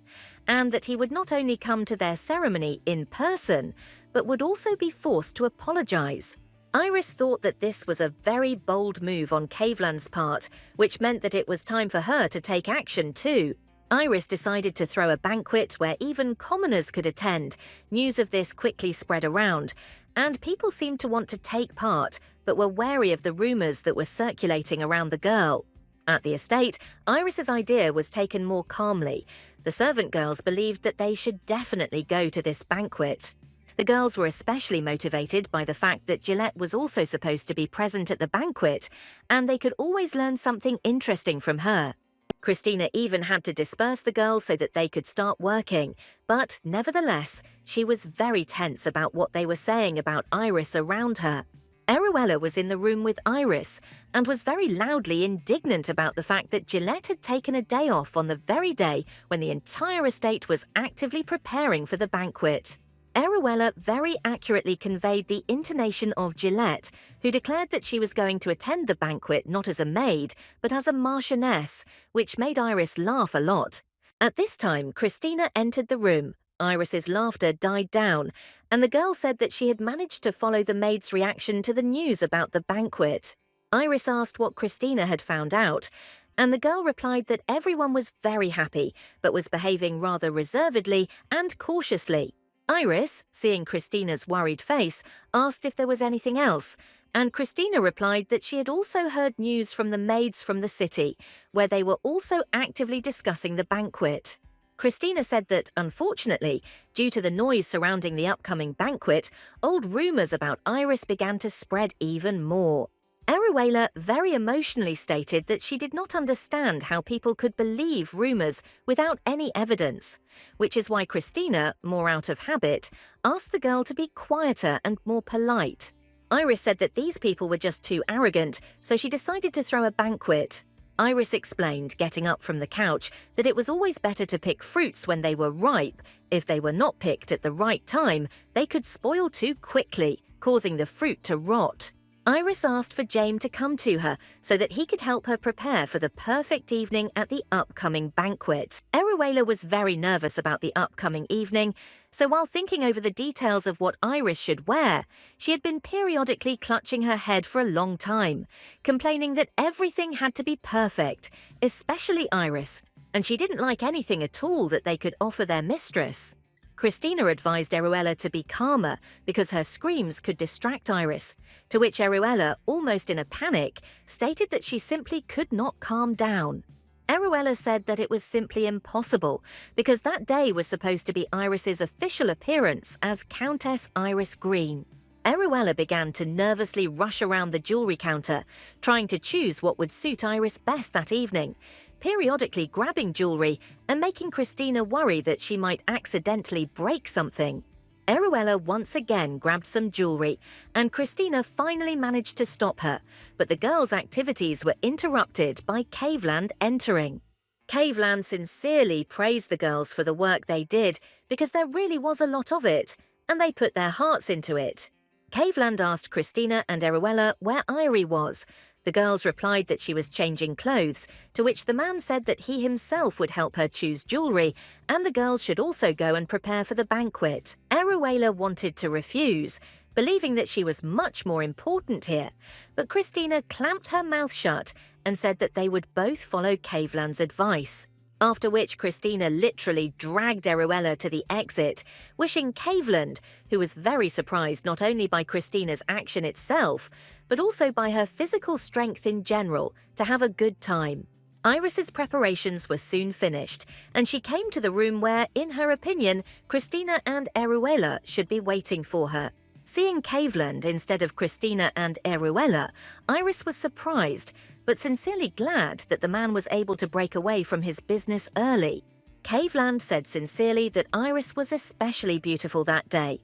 A: and that he would not only come to their ceremony in person, but would also be forced to apologise. Iris thought that this was a very bold move on Caveland's part, which meant that it was time for her to take action too. Iris decided to throw a banquet where even commoners could attend. News of this quickly spread around, and people seemed to want to take part, but were wary of the rumours that were circulating around the girl. At the estate, Iris's idea was taken more calmly. The servant girls believed that they should definitely go to this banquet. The girls were especially motivated by the fact that Gillette was also supposed to be present at the banquet, and they could always learn something interesting from her. Christina even had to disperse the girls so that they could start working, but nevertheless, she was very tense about what they were saying about Iris around her. Eruella was in the room with Iris and was very loudly indignant about the fact that Gillette had taken a day off on the very day when the entire estate was actively preparing for the banquet. Eruella very accurately conveyed the intonation of Gillette, who declared that she was going to attend the banquet not as a maid, but as a marchioness, which made Iris laugh a lot. At this time, Christina entered the room. Iris's laughter died down, and the girl said that she had managed to follow the maid's reaction to the news about the banquet. Iris asked what Christina had found out, and the girl replied that everyone was very happy, but was behaving rather reservedly and cautiously. Iris, seeing Christina's worried face, asked if there was anything else, and Christina replied that she had also heard news from the maids from the city, where they were also actively discussing the banquet. Christina said that, unfortunately, due to the noise surrounding the upcoming banquet, old rumors about Iris began to spread even more. Eruella very emotionally stated that she did not understand how people could believe rumors without any evidence, which is why Christina, more out of habit, asked the girl to be quieter and more polite. Iris said that these people were just too arrogant, so she decided to throw a banquet. Iris explained, getting up from the couch, that it was always better to pick fruits when they were ripe. If they were not picked at the right time, they could spoil too quickly, causing the fruit to rot. Iris asked for James to come to her so that he could help her prepare for the perfect evening at the upcoming banquet. Eruella was very nervous about the upcoming evening, so while thinking over the details of what Iris should wear, she had been periodically clutching her head for a long time, complaining that everything had to be perfect, especially Iris, and she didn't like anything at all that they could offer their mistress. Christina advised Eruella to be calmer because her screams could distract Iris, to which Eruella, almost in a panic, stated that she simply could not calm down. Eruella said that it was simply impossible because that day was supposed to be Iris's official appearance as Countess Iris Green. Eruella began to nervously rush around the jewelry counter, trying to choose what would suit Iris best that evening, periodically grabbing jewelry and making Christina worry that she might accidentally break something. Eruella once again grabbed some jewelry, and Christina finally managed to stop her, but the girls' activities were interrupted by Caveland entering. Caveland sincerely praised the girls for the work they did because there really was a lot of it, and they put their hearts into it. Caveland asked Christina and Eruella where Irie was. The girls replied that she was changing clothes, to which the man said that he himself would help her choose jewelry, and the girls should also go and prepare for the banquet. Eruella wanted to refuse, believing that she was much more important here, but Christina clamped her mouth shut and said that they would both follow Caveland's advice. After which Christina literally dragged Eruella to the exit, wishing Caveland, who was very surprised not only by Christina's action itself, but also by her physical strength in general, to have a good time. Iris's preparations were soon finished, and she came to the room where, in her opinion, Christina and Eruella should be waiting for her. Seeing Caveland instead of Christina and Eruella, Iris was surprised, but sincerely glad that the man was able to break away from his business early. Caveland said sincerely that Iris was especially beautiful that day,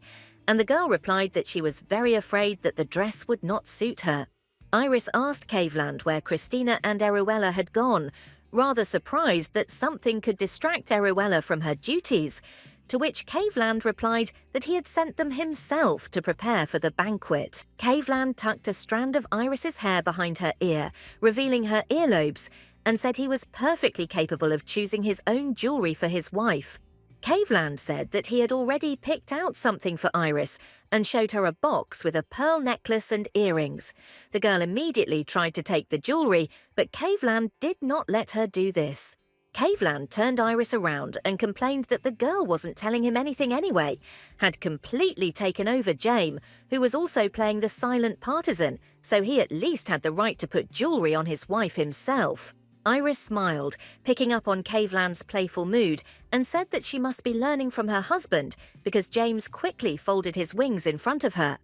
A: and the girl replied that she was very afraid that the dress would not suit her. Iris asked Caveland where Christina and Eruella had gone, rather surprised that something could distract Eruella from her duties, to which Caveland replied that he had sent them himself to prepare for the banquet. Caveland tucked a strand of Iris's hair behind her ear, revealing her earlobes, and said he was perfectly capable of choosing his own jewelry for his wife. Caveland said that he had already picked out something for Iris and showed her a box with a pearl necklace and earrings. The girl immediately tried to take the jewelry, but Caveland did not let her do this. Caveland turned Iris around and complained that the girl wasn't telling him anything anyway, had completely taken over James, who was also playing the silent partisan, so he at least had the right to put jewelry on his wife himself. Iris smiled, picking up on Caveland's playful mood, and said that she must be learning from her husband because James quickly folded his wings in front of her.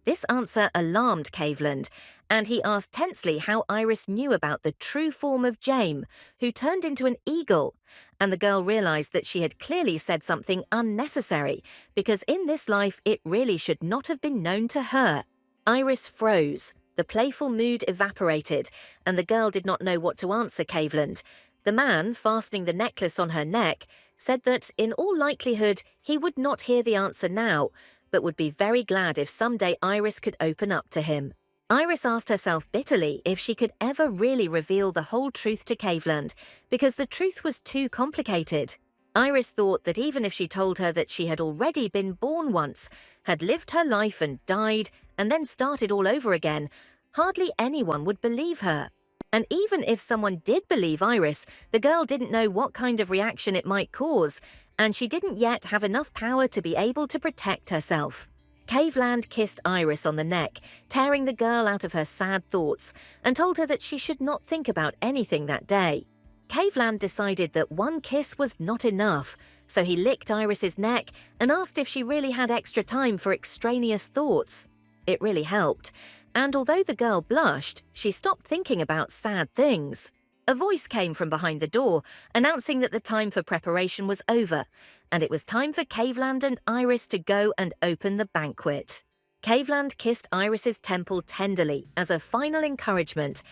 A: This answer alarmed Caveland, and he asked tensely how Iris knew about the true form of Jame, who turned into an eagle, and the girl realized that she had clearly said something unnecessary, because in this life it really should not have been known to her. Iris froze, the playful mood evaporated, and the girl did not know what to answer Caveland. The man, fastening the necklace on her neck, said that, in all likelihood, he would not hear the answer now, but would be very glad if someday Iris could open up to him. Iris asked herself bitterly if she could ever really reveal the whole truth to Caveland, because the truth was too complicated. Iris thought that even if she told her that she had already been born once, had lived her life and died, and then started all over again, hardly anyone would believe her. And even if someone did believe Iris, the girl didn't know what kind of reaction it might cause, and she didn't yet have enough power to be able to protect herself. Caveland kissed Iris on the neck, tearing the girl out of her sad thoughts, and told her that she should not think about anything that day. Caveland decided that one kiss was not enough, so he licked Iris's neck and asked if she really had extra time for extraneous thoughts. It really helped, and although the girl blushed, she stopped thinking about sad things. A voice came from behind the door, announcing that the time for preparation was over, and it was time for Caveland and Iris to go and open the banquet. Caveland kissed Iris's temple tenderly as a final encouragement,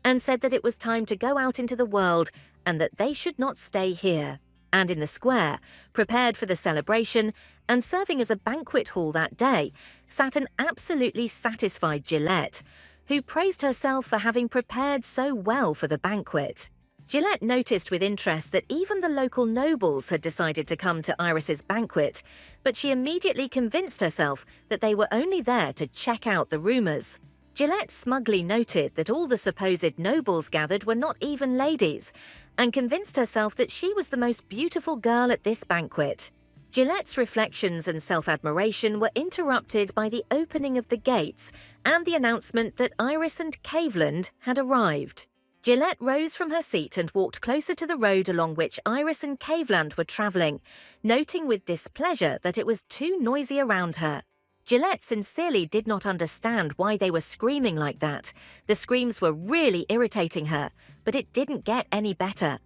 A: and said that it was time to go out into the world and that they should not stay here. And in the square, prepared for the celebration and serving as a banquet hall that day, sat an absolutely satisfied Gillette, who praised herself for having prepared so well for the banquet. Gillette noticed with interest that even the local nobles had decided to come to Iris's banquet, but she immediately convinced herself that they were only there to check out the rumors. Gillette smugly noted that all the supposed nobles gathered were not even ladies, and convinced herself that she was the most beautiful girl at this banquet. Gillette's reflections and self-admiration were interrupted by the opening of the gates and the announcement that Iris and Caveland had arrived. Gillette rose from her seat and walked closer to the road along which Iris and Caveland were travelling, noting with displeasure that it was too noisy around her. Gillette sincerely did not understand why they were screaming like that. The screams were really irritating her, but it didn't get any better.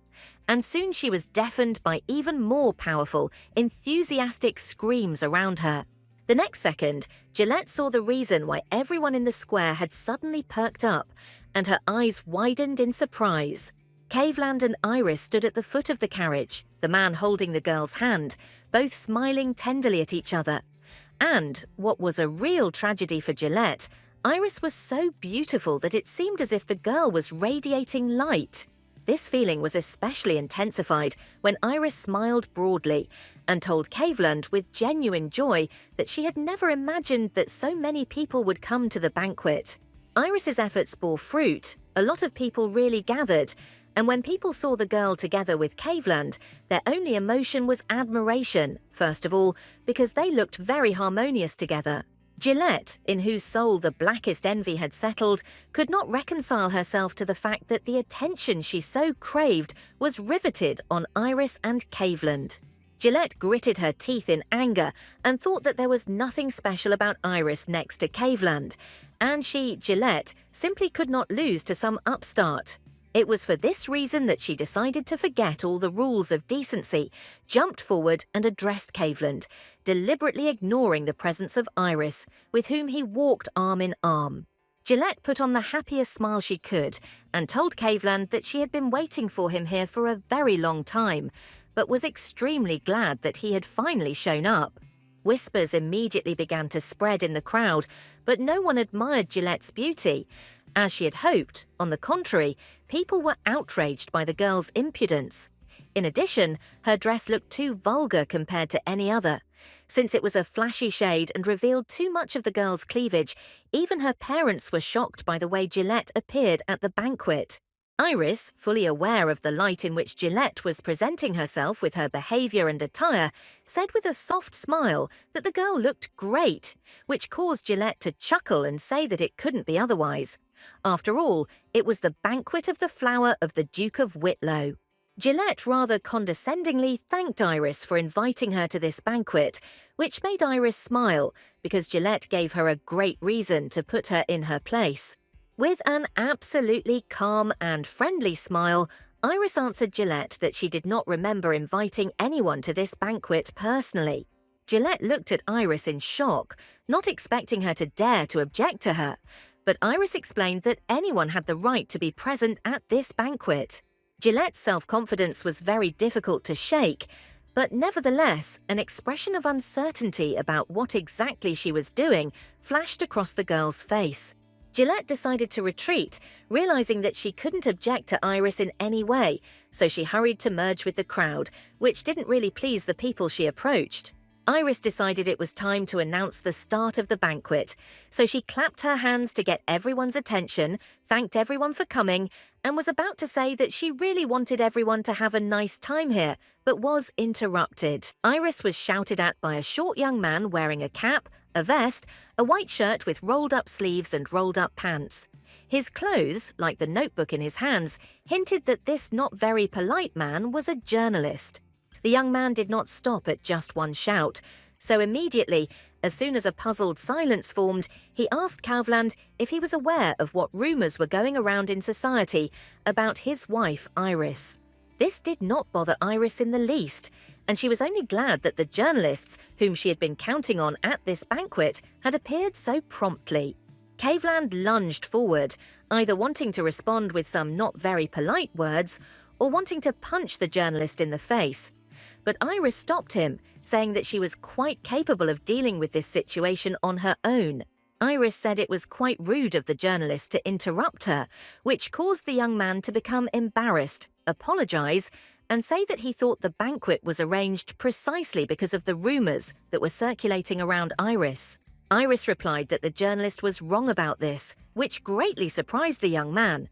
A: And soon she was deafened by even more powerful, enthusiastic screams around her. The next second, Gillette saw the reason why everyone in the square had suddenly perked up, and her eyes widened in surprise. Caveland and Iris stood at the foot of the carriage, the man holding the girl's hand, both smiling tenderly at each other. And, what was a real tragedy for Gillette, Iris was so beautiful that it seemed as if the girl was radiating light. This feeling was especially intensified when Iris smiled broadly and told Caveland with genuine joy that she had never imagined that so many people would come to the banquet. Iris's efforts bore fruit, a lot of people really gathered, and when people saw the girl together with Caveland, their only emotion was admiration, first of all, because they looked very harmonious together. Gillette, in whose soul the blackest envy had settled, could not reconcile herself to the fact that the attention she so craved was riveted on Iris and Caveland. Gillette gritted her teeth in anger and thought that there was nothing special about Iris next to Caveland, and she, Gillette, simply could not lose to some upstart. It was for this reason that she decided to forget all the rules of decency, jumped forward and addressed Caveland, deliberately ignoring the presence of Iris, with whom he walked arm in arm. Gillette put on the happiest smile she could and told Caveland that she had been waiting for him here for a very long time, but was extremely glad that he had finally shown up. Whispers immediately began to spread in the crowd, but no one admired Gillette's beauty. As she had hoped, on the contrary, people were outraged by the girl's impudence. In addition, her dress looked too vulgar compared to any other. Since it was a flashy shade and revealed too much of the girl's cleavage, even her parents were shocked by the way Gillette appeared at the banquet. Iris, fully aware of the light in which Gillette was presenting herself with her behaviour and attire, said with a soft smile that the girl looked great, which caused Gillette to chuckle and say that it couldn't be otherwise. After all, it was the banquet of the flower of the Duke of Whitlow. Gillette rather condescendingly thanked Iris for inviting her to this banquet, which made Iris smile because Gillette gave her a great reason to put her in her place. With an absolutely calm and friendly smile, Iris answered Gillette that she did not remember inviting anyone to this banquet personally. Gillette looked at Iris in shock, not expecting her to dare to object to her, but Iris explained that anyone had the right to be present at this banquet. Gillette's self-confidence was very difficult to shake, but nevertheless, an expression of uncertainty about what exactly she was doing flashed across the girl's face. Gillette decided to retreat, realizing that she couldn't object to Iris in any way, so she hurried to merge with the crowd, which didn't really please the people she approached. Iris decided it was time to announce the start of the banquet, so she clapped her hands to get everyone's attention, thanked everyone for coming, and was about to say that she really wanted everyone to have a nice time here, but was interrupted. Iris was shouted at by a short young man wearing a cap, a vest, a white shirt with rolled-up sleeves and rolled-up pants. His clothes, like the notebook in his hands, hinted that this not very polite man was a journalist. The young man did not stop at just one shout, so immediately, as soon as a puzzled silence formed, he asked Kaufland if he was aware of what rumours were going around in society about his wife, Iris. This did not bother Iris in the least, and she was only glad that the journalists, whom she had been counting on at this banquet, had appeared so promptly. Kaufland lunged forward, either wanting to respond with some not very polite words or wanting to punch the journalist in the face. But Iris stopped him, saying that she was quite capable of dealing with this situation on her own. Iris said it was quite rude of the journalist to interrupt her, which caused the young man to become embarrassed, apologize, and say that he thought the banquet was arranged precisely because of the rumors that were circulating around Iris. Iris replied that the journalist was wrong about this, which greatly surprised the young man.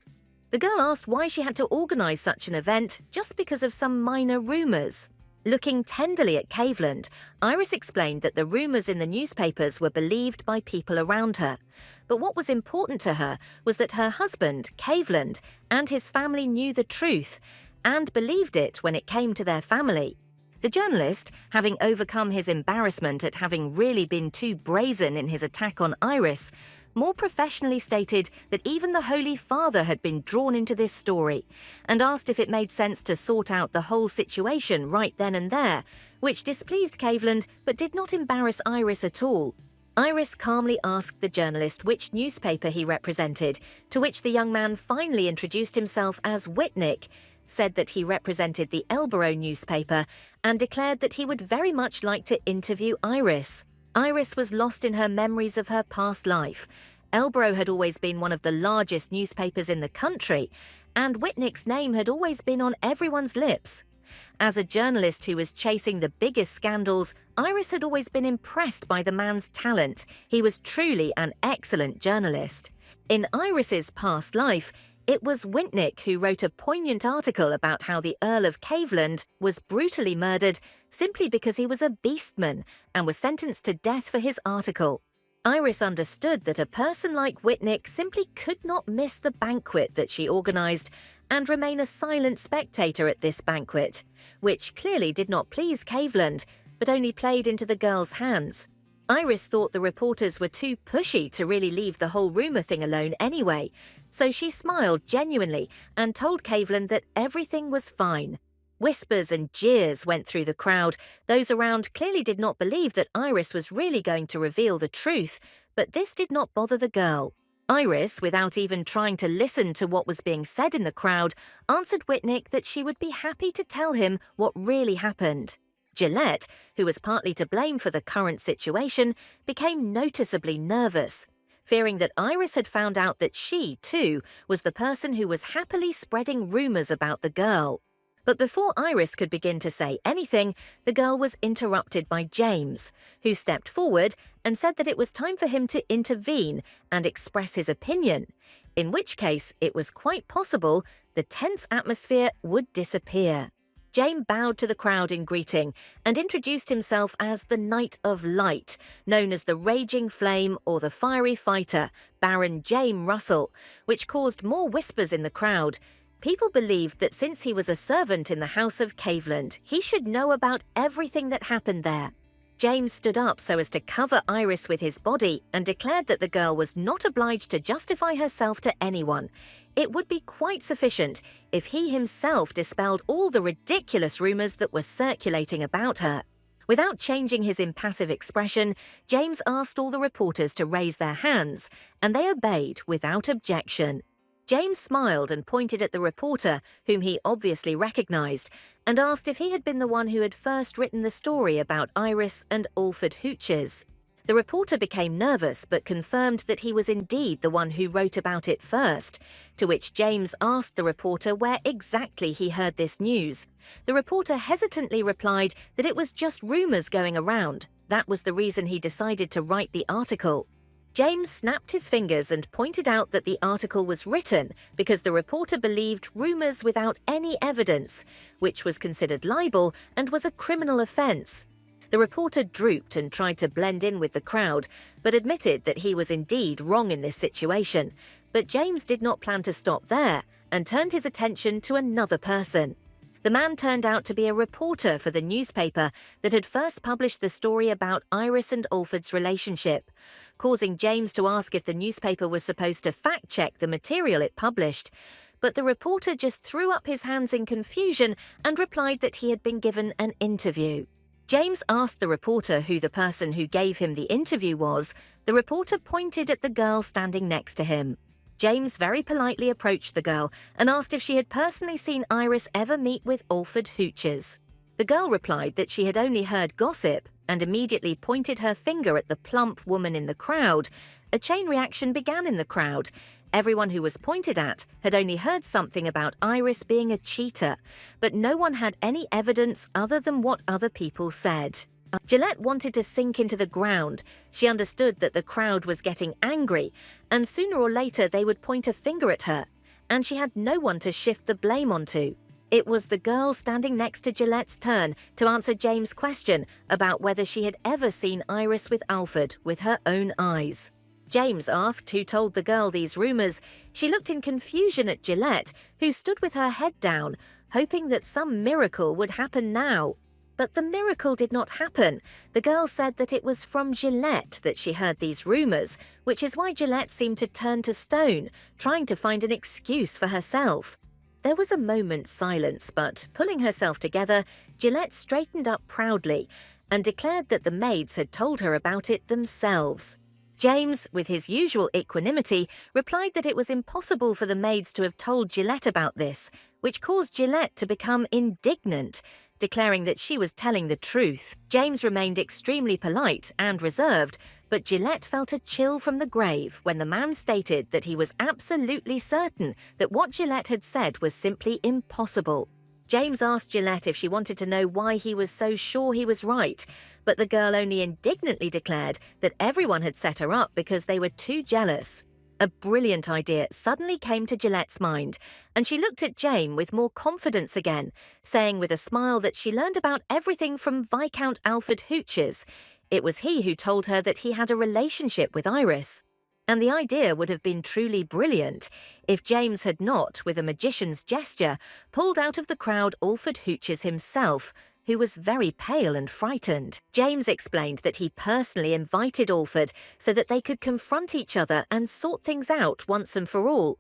A: The girl asked why she had to organize such an event just because of some minor rumors. Looking tenderly at Kaufland, Iris explained that the rumours in the newspapers were believed by people around her. But what was important to her was that her husband, Kaufland, and his family knew the truth and believed it when it came to their family. The journalist, having overcome his embarrassment at having really been too brazen in his attack on Iris, more professionally stated that even the Holy Father had been drawn into this story and asked if it made sense to sort out the whole situation right then and there, which displeased Kaufland but did not embarrass Iris at all. Iris calmly asked the journalist which newspaper he represented, to which the young man finally introduced himself as Whitnick, said that he represented the Elborough newspaper, and declared that he would very much like to interview Iris. Iris was lost in her memories of her past life. Elborough had always been one of the largest newspapers in the country, and Whitnick's name had always been on everyone's lips. As a journalist who was chasing the biggest scandals, Iris had always been impressed by the man's talent. He was truly an excellent journalist. In Iris's past life, it was Whitnick who wrote a poignant article about how the Earl of Kaufland was brutally murdered simply because he was a beastman and was sentenced to death for his article. Iris understood that a person like Whitnick simply could not miss the banquet that she organised and remain a silent spectator at this banquet, which clearly did not please Kaufland, but only played into the girl's hands. Iris thought the reporters were too pushy to really leave the whole rumour thing alone anyway, so she smiled genuinely and told Kaufland that everything was fine. Whispers and jeers went through the crowd. Those around clearly did not believe that Iris was really going to reveal the truth, but this did not bother the girl. Iris, without even trying to listen to what was being said in the crowd, answered Whitnick that she would be happy to tell him what really happened. Gillette, who was partly to blame for the current situation, became noticeably nervous, fearing that Iris had found out that she, too, was the person who was happily spreading rumours about the girl. But before Iris could begin to say anything, the girl was interrupted by James, who stepped forward and said that it was time for him to intervene and express his opinion, in which case it was quite possible the tense atmosphere would disappear. James bowed to the crowd in greeting and introduced himself as the Knight of Light, known as the Raging Flame or the Fiery Fighter, Baron James Russell, which caused more whispers in the crowd. People believed that since he was a servant in the House of Caveland, he should know about everything that happened there. James stood up so as to cover Iris with his body and declared that the girl was not obliged to justify herself to anyone. It would be quite sufficient if he himself dispelled all the ridiculous rumors that were circulating about her. Without changing his impassive expression, James asked all the reporters to raise their hands, and they obeyed without objection. James smiled and pointed at the reporter, whom he obviously recognized, and asked if he had been the one who had first written the story about Iris and Alfred Hooches. The reporter became nervous but confirmed that he was indeed the one who wrote about it first, to which James asked the reporter where exactly he heard this news. The reporter hesitantly replied that it was just rumors going around. That was the reason he decided to write the article. James snapped his fingers and pointed out that the article was written because the reporter believed rumors without any evidence, which was considered libel and was a criminal offense. The reporter drooped and tried to blend in with the crowd, but admitted that he was indeed wrong in this situation. But James did not plan to stop there and turned his attention to another person. The man turned out to be a reporter for the newspaper that had first published the story about Iris and Alfred's relationship, causing James to ask if the newspaper was supposed to fact-check the material it published. But the reporter just threw up his hands in confusion and replied that he had been given an interview. James asked the reporter who the person who gave him the interview was. The reporter pointed at the girl standing next to him. James very politely approached the girl and asked if she had personally seen Iris ever meet with Alfred Hooches. The girl replied that she had only heard gossip and immediately pointed her finger at the plump woman in the crowd. A chain reaction began in the crowd. Everyone who was pointed at had only heard something about Iris being a cheater, but no one had any evidence other than what other people said. Gillette wanted to sink into the ground. She understood that the crowd was getting angry, and sooner or later they would point a finger at her, and she had no one to shift the blame onto. It was the girl standing next to Gillette's turn to answer James' question about whether she had ever seen Iris with Alfred with her own eyes. James asked who told the girl these rumors. She looked in confusion at Gillette, who stood with her head down, hoping that some miracle would happen now. But the miracle did not happen. The girl said that it was from Gillette that she heard these rumors, which is why Gillette seemed to turn to stone, trying to find an excuse for herself. There was a moment's silence, but pulling herself together, Gillette straightened up proudly and declared that the maids had told her about it themselves. James, with his usual equanimity, replied that it was impossible for the maids to have told Gillette about this, which caused Gillette to become indignant, declaring that she was telling the truth. James remained extremely polite and reserved, but Gillette felt a chill from the grave when the man stated that he was absolutely certain that what Gillette had said was simply impossible. James asked Gillette if she wanted to know why he was so sure he was right, but the girl only indignantly declared that everyone had set her up because they were too jealous. A brilliant idea suddenly came to Gillette's mind, and she looked at Jane with more confidence again, saying with a smile that she learned about everything from Viscount Alfred Hooches. It was he who told her that he had a relationship with Iris. And the idea would have been truly brilliant if James had not, with a magician's gesture, pulled out of the crowd Alfred Hooches himself, who was very pale and frightened. James explained that he personally invited Alfred so that they could confront each other and sort things out once and for all.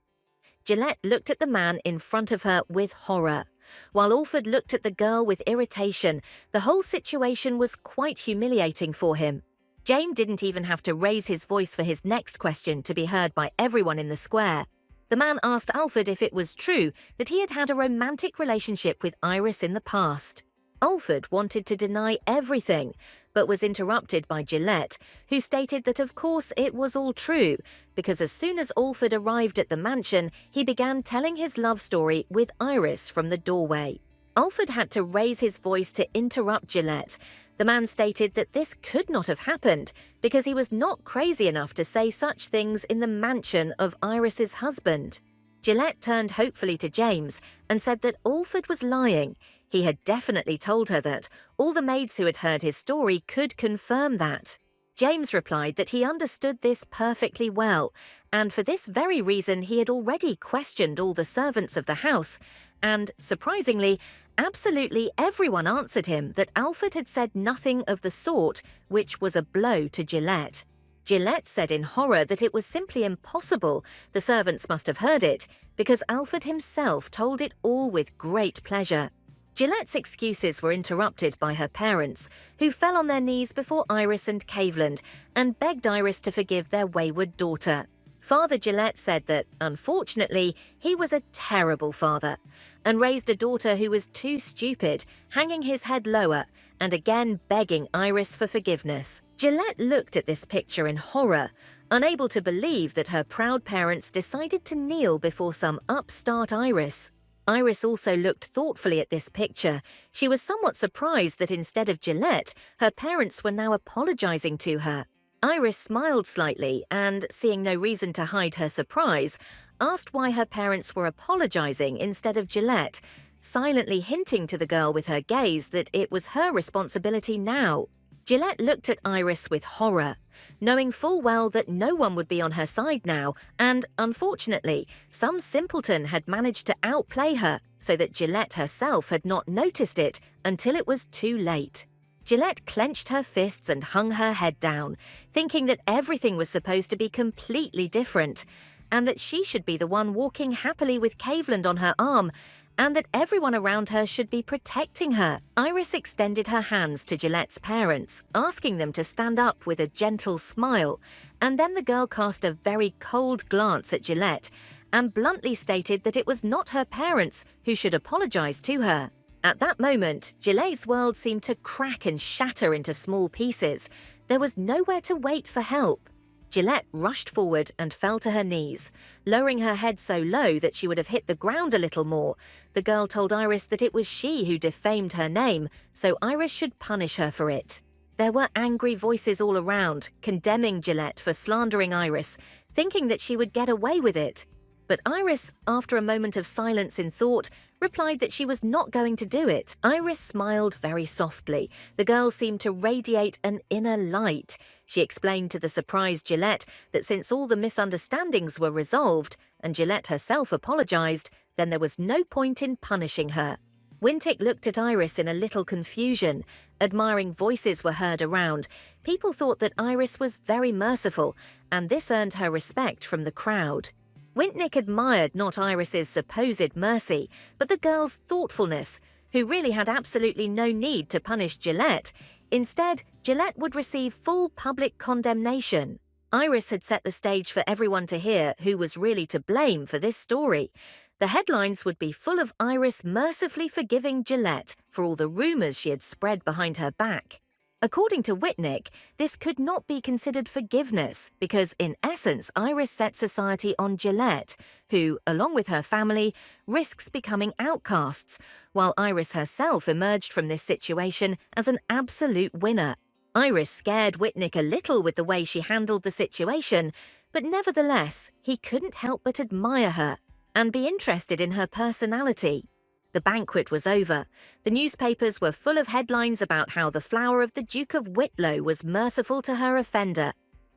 A: Gillette looked at the man in front of her with horror, while Alfred looked at the girl with irritation. The whole situation was quite humiliating for him. James didn't even have to raise his voice for his next question to be heard by everyone in the square. The man asked Alfred if it was true that he had had a romantic relationship with Iris in the past. Alfred wanted to deny everything, but was interrupted by Gillette, who stated that of course it was all true, because as soon as Alfred arrived at the mansion, he began telling his love story with Iris from the doorway. Alfred had to raise his voice to interrupt Gillette. The man stated that this could not have happened because he was not crazy enough to say such things in the mansion of Iris's husband. Gillette turned hopefully to James and said that Alfred was lying. He had definitely told her that. All the maids who had heard his story could confirm that. James replied that he understood this perfectly well, and for this very reason he had already questioned all the servants of the house, and, surprisingly, absolutely everyone answered him that Alfred had said nothing of the sort, which was a blow to Gillette. Gillette said in horror that it was simply impossible, the servants must have heard it, because Alfred himself told it all with great pleasure. Gillette's excuses were interrupted by her parents, who fell on their knees before Iris and Caveland and begged Iris to forgive their wayward daughter. Father Gillette said that, unfortunately, he was a terrible father, and raised a daughter who was too stupid, hanging his head lower and again begging Iris for forgiveness. Gillette looked at this picture in horror, unable to believe that her proud parents decided to kneel before some upstart Iris. Iris also looked thoughtfully at this picture. She was somewhat surprised that instead of Gillette, her parents were now apologizing to her. Iris smiled slightly and, seeing no reason to hide her surprise, asked why her parents were apologizing instead of Gillette, silently hinting to the girl with her gaze that it was her responsibility now. Gillette looked at Iris with horror, knowing full well that no one would be on her side now, and, unfortunately, some simpleton had managed to outplay her so that Gillette herself had not noticed it until it was too late. Gillette clenched her fists and hung her head down, thinking that everything was supposed to be completely different, and that she should be the one walking happily with Caveland on her arm, and that everyone around her should be protecting her. Iris extended her hands to Gillette's parents, asking them to stand up with a gentle smile, and then the girl cast a very cold glance at Gillette and bluntly stated that it was not her parents who should apologize to her. At that moment, Gillette's world seemed to crack and shatter into small pieces. There was nowhere to wait for help. Gillette rushed forward and fell to her knees, lowering her head so low that she would have hit the ground a little more. The girl told Iris that it was she who defamed her name, so Iris should punish her for it. There were angry voices all around, condemning Gillette for slandering Iris, thinking that she would get away with it. But Iris, after a moment of silence in thought, replied that she was not going to do it. Iris smiled very softly. The girl seemed to radiate an inner light. She explained to the surprised Gillette that since all the misunderstandings were resolved and Gillette herself apologized, then there was no point in punishing her. Wintick looked at Iris in a little confusion. Admiring voices were heard around. People thought that Iris was very merciful, and this earned her respect from the crowd. Wintnick admired not Iris's supposed mercy, but the girl's thoughtfulness, who really had absolutely no need to punish Gillette. Instead, Gillette would receive full public condemnation. Iris had set the stage for everyone to hear who was really to blame for this story. The headlines would be full of Iris mercifully forgiving Gillette for all the rumours she had spread behind her back. According to Whitnick, this could not be considered forgiveness because, in essence, Iris set society on Gillette, who, along with her family, risks becoming outcasts, while Iris herself emerged from this situation as an absolute winner. Iris scared Whitnick a little with the way she handled the situation, but nevertheless, he couldn't help but admire her and be interested in her personality. The banquet was over. The newspapers were full of headlines about how the flower of the Duke of Whitlow was merciful to her offender.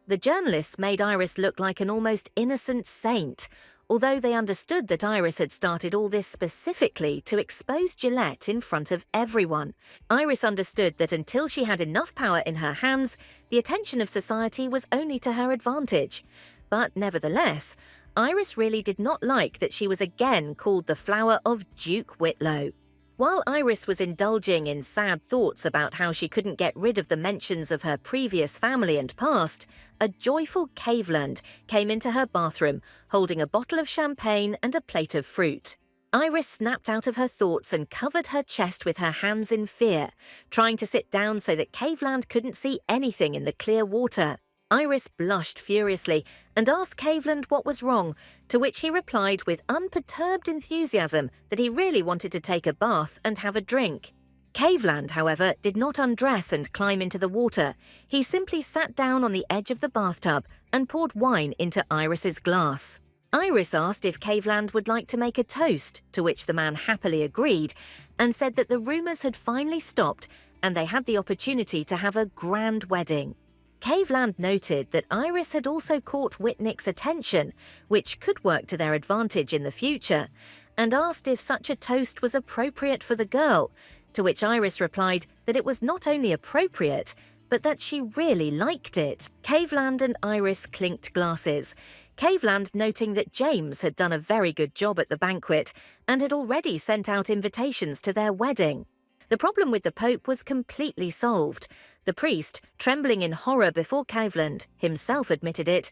A: The journalists made Iris look like an almost innocent saint, although they understood that Iris had started all this specifically to expose Gillette in front of everyone. Iris understood that until she had enough power in her hands, the attention of society was only to her advantage. But nevertheless, Iris really did not like that she was again called the flower of Duke Whitlow. While Iris was indulging in sad thoughts about how she couldn't get rid of the mentions of her previous family and past, a joyful Caveland came into her bathroom, holding a bottle of champagne and a plate of fruit. Iris snapped out of her thoughts and covered her chest with her hands in fear, trying to sit down so that Caveland couldn't see anything in the clear water. Iris blushed furiously and asked Caveland what was wrong, to which he replied with unperturbed enthusiasm that he really wanted to take a bath and have a drink. Caveland, however, did not undress and climb into the water. He simply sat down on the edge of the bathtub and poured wine into Iris's glass. Iris asked if Caveland would like to make a toast, to which the man happily agreed, and said that the rumours had finally stopped and they had the opportunity to have a grand wedding. Caveland noted that Iris had also caught Whitnick's attention, which could work to their advantage in the future, and asked if such a toast was appropriate for the girl, to which Iris replied that it was not only appropriate, but that she really liked it. Caveland and Iris clinked glasses, Caveland noting that James had done a very good job at the banquet and had already sent out invitations to their wedding. The problem with the Pope was completely solved. The priest, trembling in horror before Caveland, himself admitted it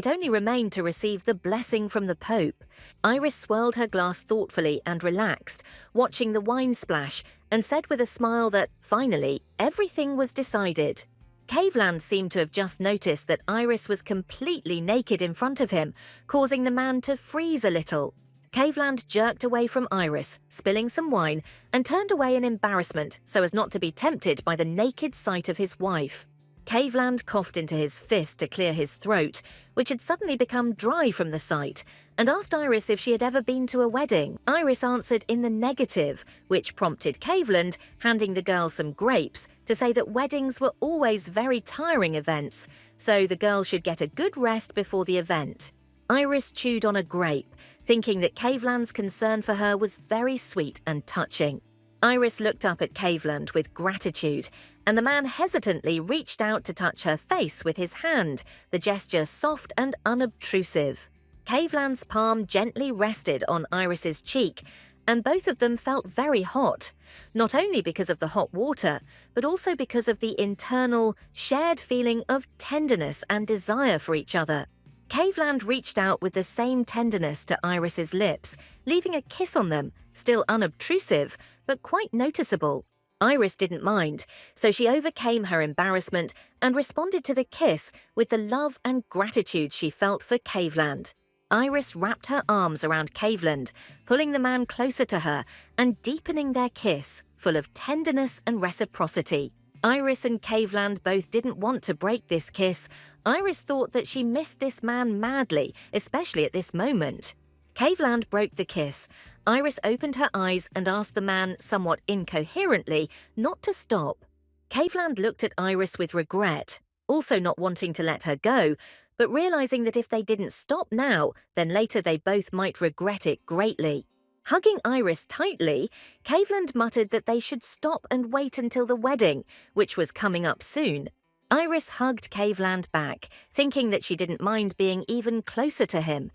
A: only remained to receive the blessing from the Pope. Iris swirled her glass thoughtfully and relaxed, watching the wine splash, and said with a smile that, finally, everything was decided. Caveland seemed to have just noticed that Iris was completely naked in front of him, causing the man to freeze a little. Caveland jerked away from Iris, spilling some wine, and turned away in embarrassment so as not to be tempted by the naked sight of his wife. Caveland coughed into his fist to clear his throat, which had suddenly become dry from the sight, and asked Iris if she had ever been to a wedding. Iris answered in the negative, which prompted Caveland, handing the girl some grapes, to say that weddings were always very tiring events, so the girl should get a good rest before the event. Iris chewed on a grape, thinking that Caveland's concern for her was very sweet and touching. Iris looked up at Caveland with gratitude, and the man hesitantly reached out to touch her face with his hand, the gesture soft and unobtrusive. Caveland's palm gently rested on Iris's cheek, and both of them felt very hot, not only because of the hot water, but also because of the internal, shared feeling of tenderness and desire for each other. Caveland reached out with the same tenderness to Iris's lips, leaving a kiss on them, still unobtrusive, but quite noticeable. Iris didn't mind, so she overcame her embarrassment and responded to the kiss with the love and gratitude she felt for Caveland. Iris wrapped her arms around Caveland, pulling the man closer to her and deepening their kiss, full of tenderness and reciprocity. Iris and Caveland both didn't want to break this kiss. Iris thought that she missed this man madly, especially at this moment. Caveland broke the kiss. Iris opened her eyes and asked the man, somewhat incoherently, not to stop. Caveland looked at Iris with regret, also not wanting to let her go, but realizing that if they didn't stop now, then later they both might regret it greatly. Hugging Iris tightly, Caveland muttered that they should stop and wait until the wedding, which was coming up soon. Iris hugged Caveland back, thinking that she didn't mind being even closer to him,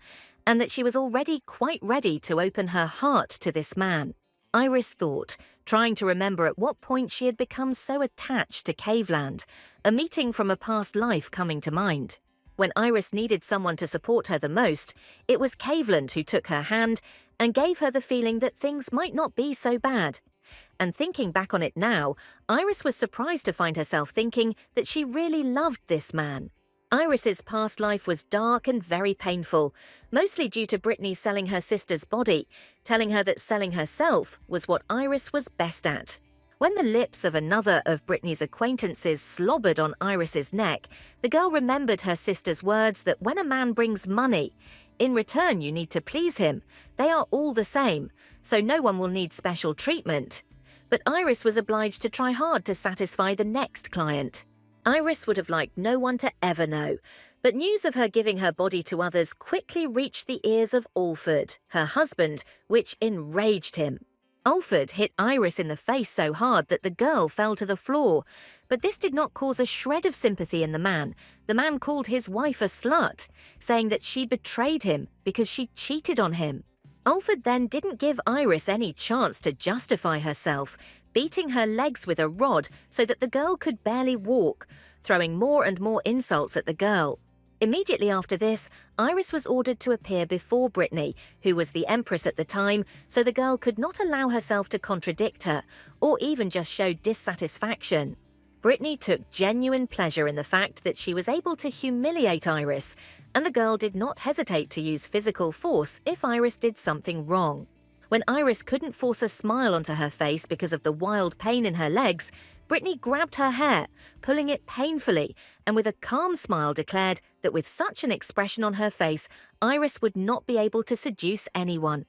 A: and that she was already quite ready to open her heart to this man. Iris thought, trying to remember at what point she had become so attached to Caveland, a meeting from a past life coming to mind. When Iris needed someone to support her the most, it was Caveland who took her hand and gave her the feeling that things might not be so bad. And thinking back on it now, Iris was surprised to find herself thinking that she really loved this man. Iris's past life was dark and very painful, mostly due to Brittany selling her sister's body, telling her that selling herself was what Iris was best at. When the lips of another of Brittany's acquaintances slobbered on Iris's neck, the girl remembered her sister's words that when a man brings money, in return you need to please him. They are all the same, so no one will need special treatment. But Iris was obliged to try hard to satisfy the next client. Iris would have liked no one to ever know, but news of her giving her body to others quickly reached the ears of Alfred, her husband, which enraged him. Alfred hit Iris in the face so hard that the girl fell to the floor, but this did not cause a shred of sympathy in the man. The man called his wife a slut, saying that she betrayed him because she cheated on him. Alfred then didn't give Iris any chance to justify herself, beating her legs with a rod so that the girl could barely walk, throwing more and more insults at the girl. Immediately after this, Iris was ordered to appear before Brittany, who was the empress at the time, so the girl could not allow herself to contradict her, or even just show dissatisfaction. Brittany took genuine pleasure in the fact that she was able to humiliate Iris, and the girl did not hesitate to use physical force if Iris did something wrong. When Iris couldn't force a smile onto her face because of the wild pain in her legs, Brittany grabbed her hair, pulling it painfully, and with a calm smile declared that with such an expression on her face, Iris would not be able to seduce anyone.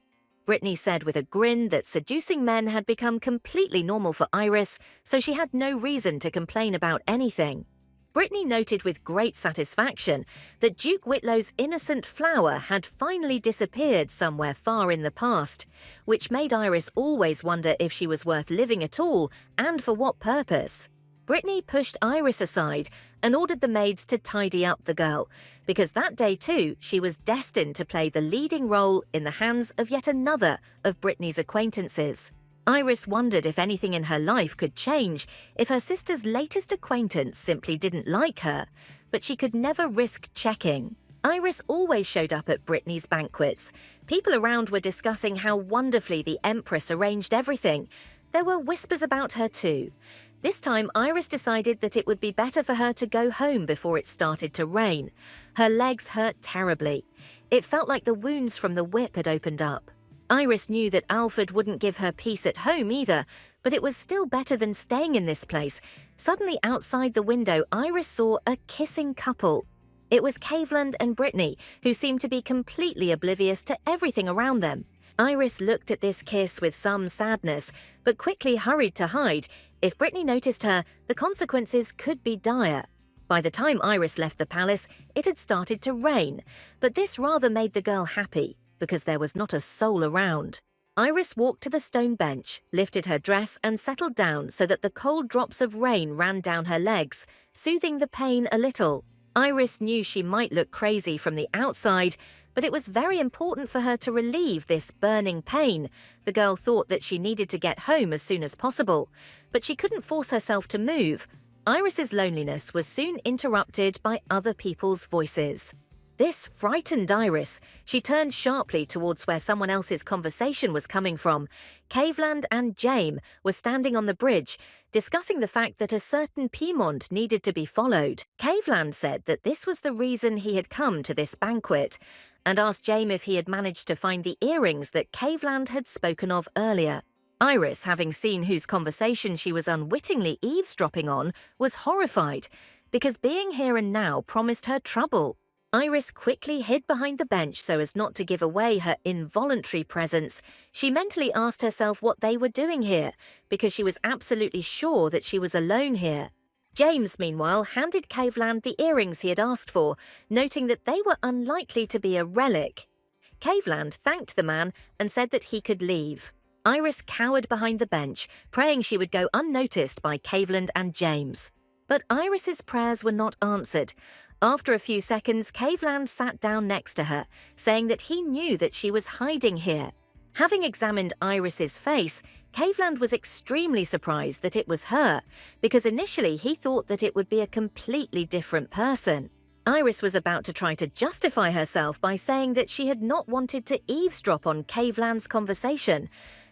A: Brittany said with a grin that seducing men had become completely normal for Iris, so she had no reason to complain about anything. Brittany noted with great satisfaction that Duke Whitlow's innocent flower had finally disappeared somewhere far in the past, which made Iris always wonder if she was worth living at all and for what purpose. Brittany pushed Iris aside and ordered the maids to tidy up the girl, because that day too she was destined to play the leading role in the hands of yet another of Brittany's acquaintances. Iris wondered if anything in her life could change if her sister's latest acquaintance simply didn't like her, but she could never risk checking. Iris always showed up at Brittany's banquets. People around were discussing how wonderfully the Empress arranged everything. There were whispers about her too. This time, Iris decided that it would be better for her to go home before it started to rain. Her legs hurt terribly. It felt like the wounds from the whip had opened up. Iris knew that Alfred wouldn't give her peace at home either, but it was still better than staying in this place. Suddenly, outside the window, Iris saw a kissing couple. It was Caveland and Brittany, who seemed to be completely oblivious to everything around them. Iris looked at this kiss with some sadness, but quickly hurried to hide. If Brittany noticed her, the consequences could be dire. By the time Iris left the palace, it had started to rain, but this rather made the girl happy, because there was not a soul around. Iris walked to the stone bench, lifted her dress and settled down so that the cold drops of rain ran down her legs, soothing the pain a little. Iris knew she might look crazy from the outside, but it was very important for her to relieve this burning pain. The girl thought that she needed to get home as soon as possible, but she couldn't force herself to move. Iris's loneliness was soon interrupted by other people's voices. This frightened Iris. She turned sharply towards where someone else's conversation was coming from. Caveland and Jaime were standing on the bridge, discussing the fact that a certain Piemont needed to be followed. Caveland said that this was the reason he had come to this banquet, and asked Jaime if he had managed to find the earrings that Caveland had spoken of earlier. Iris, having seen whose conversation she was unwittingly eavesdropping on, was horrified, because being here and now promised her trouble. Iris quickly hid behind the bench so as not to give away her involuntary presence. She mentally asked herself what they were doing here, because she was absolutely sure that she was alone here. James, meanwhile, handed Caveland the earrings he had asked for, noting that they were unlikely to be a relic. Caveland thanked the man and said that he could leave. Iris cowered behind the bench, praying she would go unnoticed by Caveland and James. But Iris's prayers were not answered. After a few seconds, Caveland sat down next to her, saying that he knew that she was hiding here. Having examined Iris's face, Caveland was extremely surprised that it was her, because initially he thought that it would be a completely different person. Iris was about to try to justify herself by saying that she had not wanted to eavesdrop on Caveland's conversation,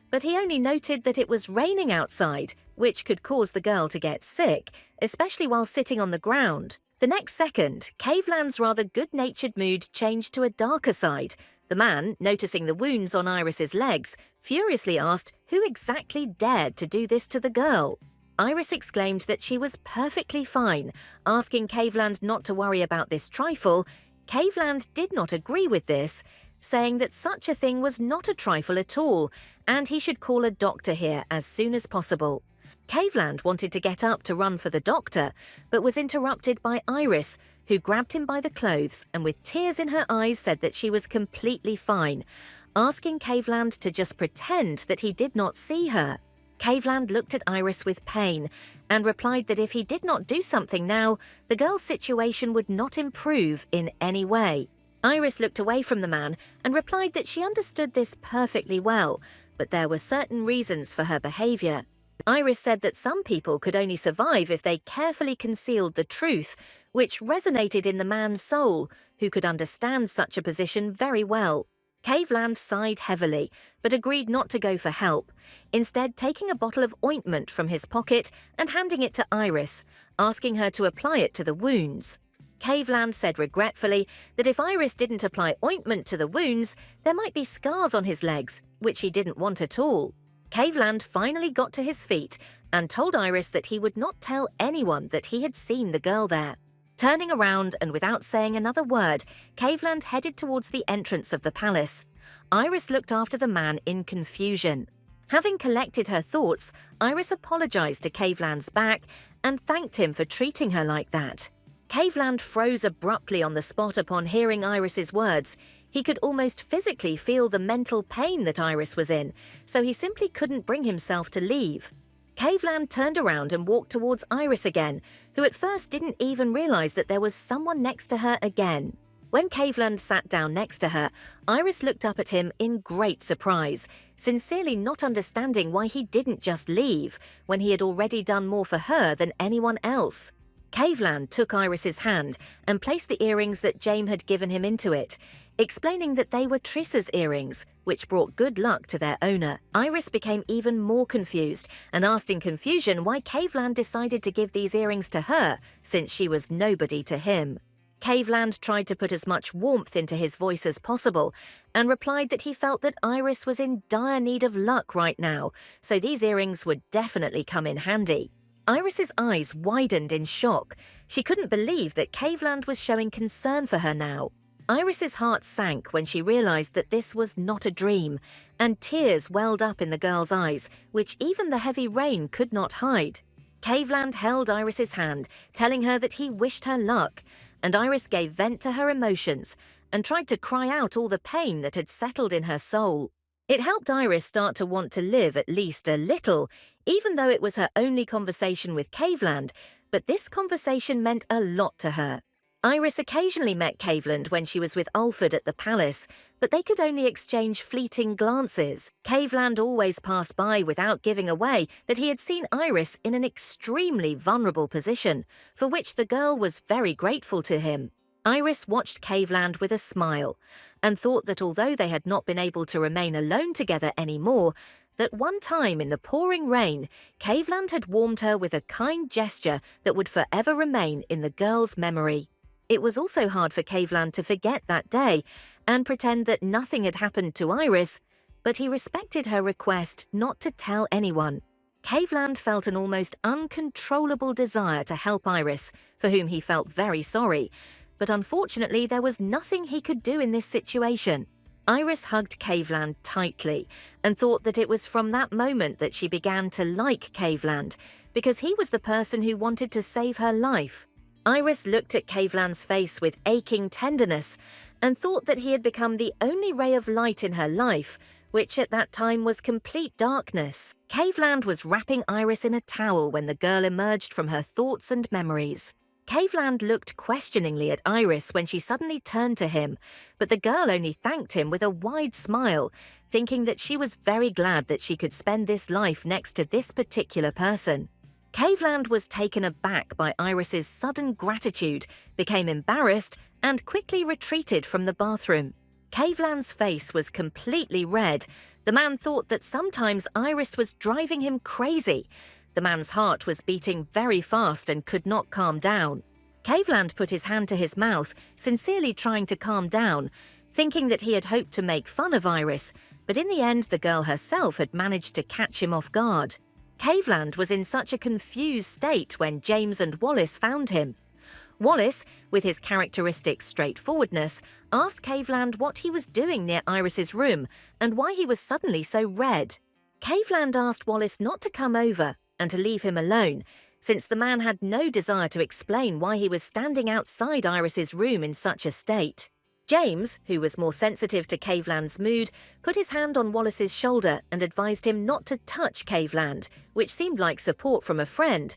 A: but he only noted that it was raining outside, which could cause the girl to get sick, especially while sitting on the ground. The next second, Caveland's rather good-natured mood changed to a darker side. The man, noticing the wounds on Iris's legs, furiously asked who exactly dared to do this to the girl. Iris exclaimed that she was perfectly fine, asking Caveland not to worry about this trifle. Caveland did not agree with this, saying that such a thing was not a trifle at all, and he should call a doctor here as soon as possible. Caveland wanted to get up to run for the doctor, but was interrupted by Iris, who grabbed him by the clothes and with tears in her eyes said that she was completely fine, asking Caveland to just pretend that he did not see her. Caveland looked at Iris with pain and replied that if he did not do something now, the girl's situation would not improve in any way. Iris looked away from the man and replied that she understood this perfectly well, but there were certain reasons for her behavior. Iris said that some people could only survive if they carefully concealed the truth, which resonated in the man's soul, who could understand such a position very well. Caveland sighed heavily, but agreed not to go for help, instead taking a bottle of ointment from his pocket and handing it to Iris, asking her to apply it to the wounds. Caveland said regretfully that if Iris didn't apply ointment to the wounds, there might be scars on his legs, which he didn't want at all. Caveland finally got to his feet and told Iris that he would not tell anyone that he had seen the girl there. Turning around and without saying another word, Caveland headed towards the entrance of the palace. Iris looked after the man in confusion. Having collected her thoughts, Iris apologized to Caveland's back and thanked him for treating her like that. Caveland froze abruptly on the spot upon hearing Iris's words. He could almost physically feel the mental pain that Iris was in, so he simply couldn't bring himself to leave. Caveland turned around and walked towards Iris again, who at first didn't even realize that there was someone next to her again. When Caveland sat down next to her, Iris looked up at him in great surprise, sincerely not understanding why he didn't just leave when he had already done more for her than anyone else. Caveland took Iris's hand and placed the earrings that James had given him into it, explaining that they were Trissa's earrings, which brought good luck to their owner. Iris became even more confused and asked in confusion why Caveland decided to give these earrings to her, since she was nobody to him. Caveland tried to put as much warmth into his voice as possible and replied that he felt that Iris was in dire need of luck right now, so these earrings would definitely come in handy. Iris's eyes widened in shock. She couldn't believe that Caveland was showing concern for her now. Iris's heart sank when she realized that this was not a dream, and tears welled up in the girl's eyes, which even the heavy rain could not hide. Caveland held Iris's hand, telling her that he wished her luck, and Iris gave vent to her emotions and tried to cry out all the pain that had settled in her soul. It helped Iris start to want to live at least a little, even though it was her only conversation with Caveland, but this conversation meant a lot to her. Iris occasionally met Caveland when she was with Alfred at the palace, but they could only exchange fleeting glances. Caveland always passed by without giving away that he had seen Iris in an extremely vulnerable position, for which the girl was very grateful to him. Iris watched Caveland with a smile, and thought that although they had not been able to remain alone together anymore, that one time in the pouring rain, Caveland had warmed her with a kind gesture that would forever remain in the girl's memory. It was also hard for Caveland to forget that day and pretend that nothing had happened to Iris, but he respected her request not to tell anyone. Caveland felt an almost uncontrollable desire to help Iris, for whom he felt very sorry, but unfortunately there was nothing he could do in this situation. Iris hugged Caveland tightly and thought that it was from that moment that she began to like Caveland, because he was the person who wanted to save her life. Iris looked at Caveland's face with aching tenderness and thought that he had become the only ray of light in her life, which at that time was complete darkness. Caveland was wrapping Iris in a towel when the girl emerged from her thoughts and memories. Caveland looked questioningly at Iris when she suddenly turned to him, but the girl only thanked him with a wide smile, thinking that she was very glad that she could spend this life next to this particular person. Caveland was taken aback by Iris's sudden gratitude, became embarrassed, and quickly retreated from the bathroom. Caveland's face was completely red. The man thought that sometimes Iris was driving him crazy. The man's heart was beating very fast and could not calm down. Caveland put his hand to his mouth, sincerely trying to calm down, thinking that he had hoped to make fun of Iris, but in the end the girl herself had managed to catch him off guard. Caveland was in such a confused state when James and Wallace found him. Wallace, with his characteristic straightforwardness, asked Caveland what he was doing near Iris's room and why he was suddenly so red. Caveland asked Wallace not to come over and to leave him alone, since the man had no desire to explain why he was standing outside Iris's room in such a state. James, who was more sensitive to Caveland's mood, put his hand on Wallace's shoulder and advised him not to touch Caveland, which seemed like support from a friend.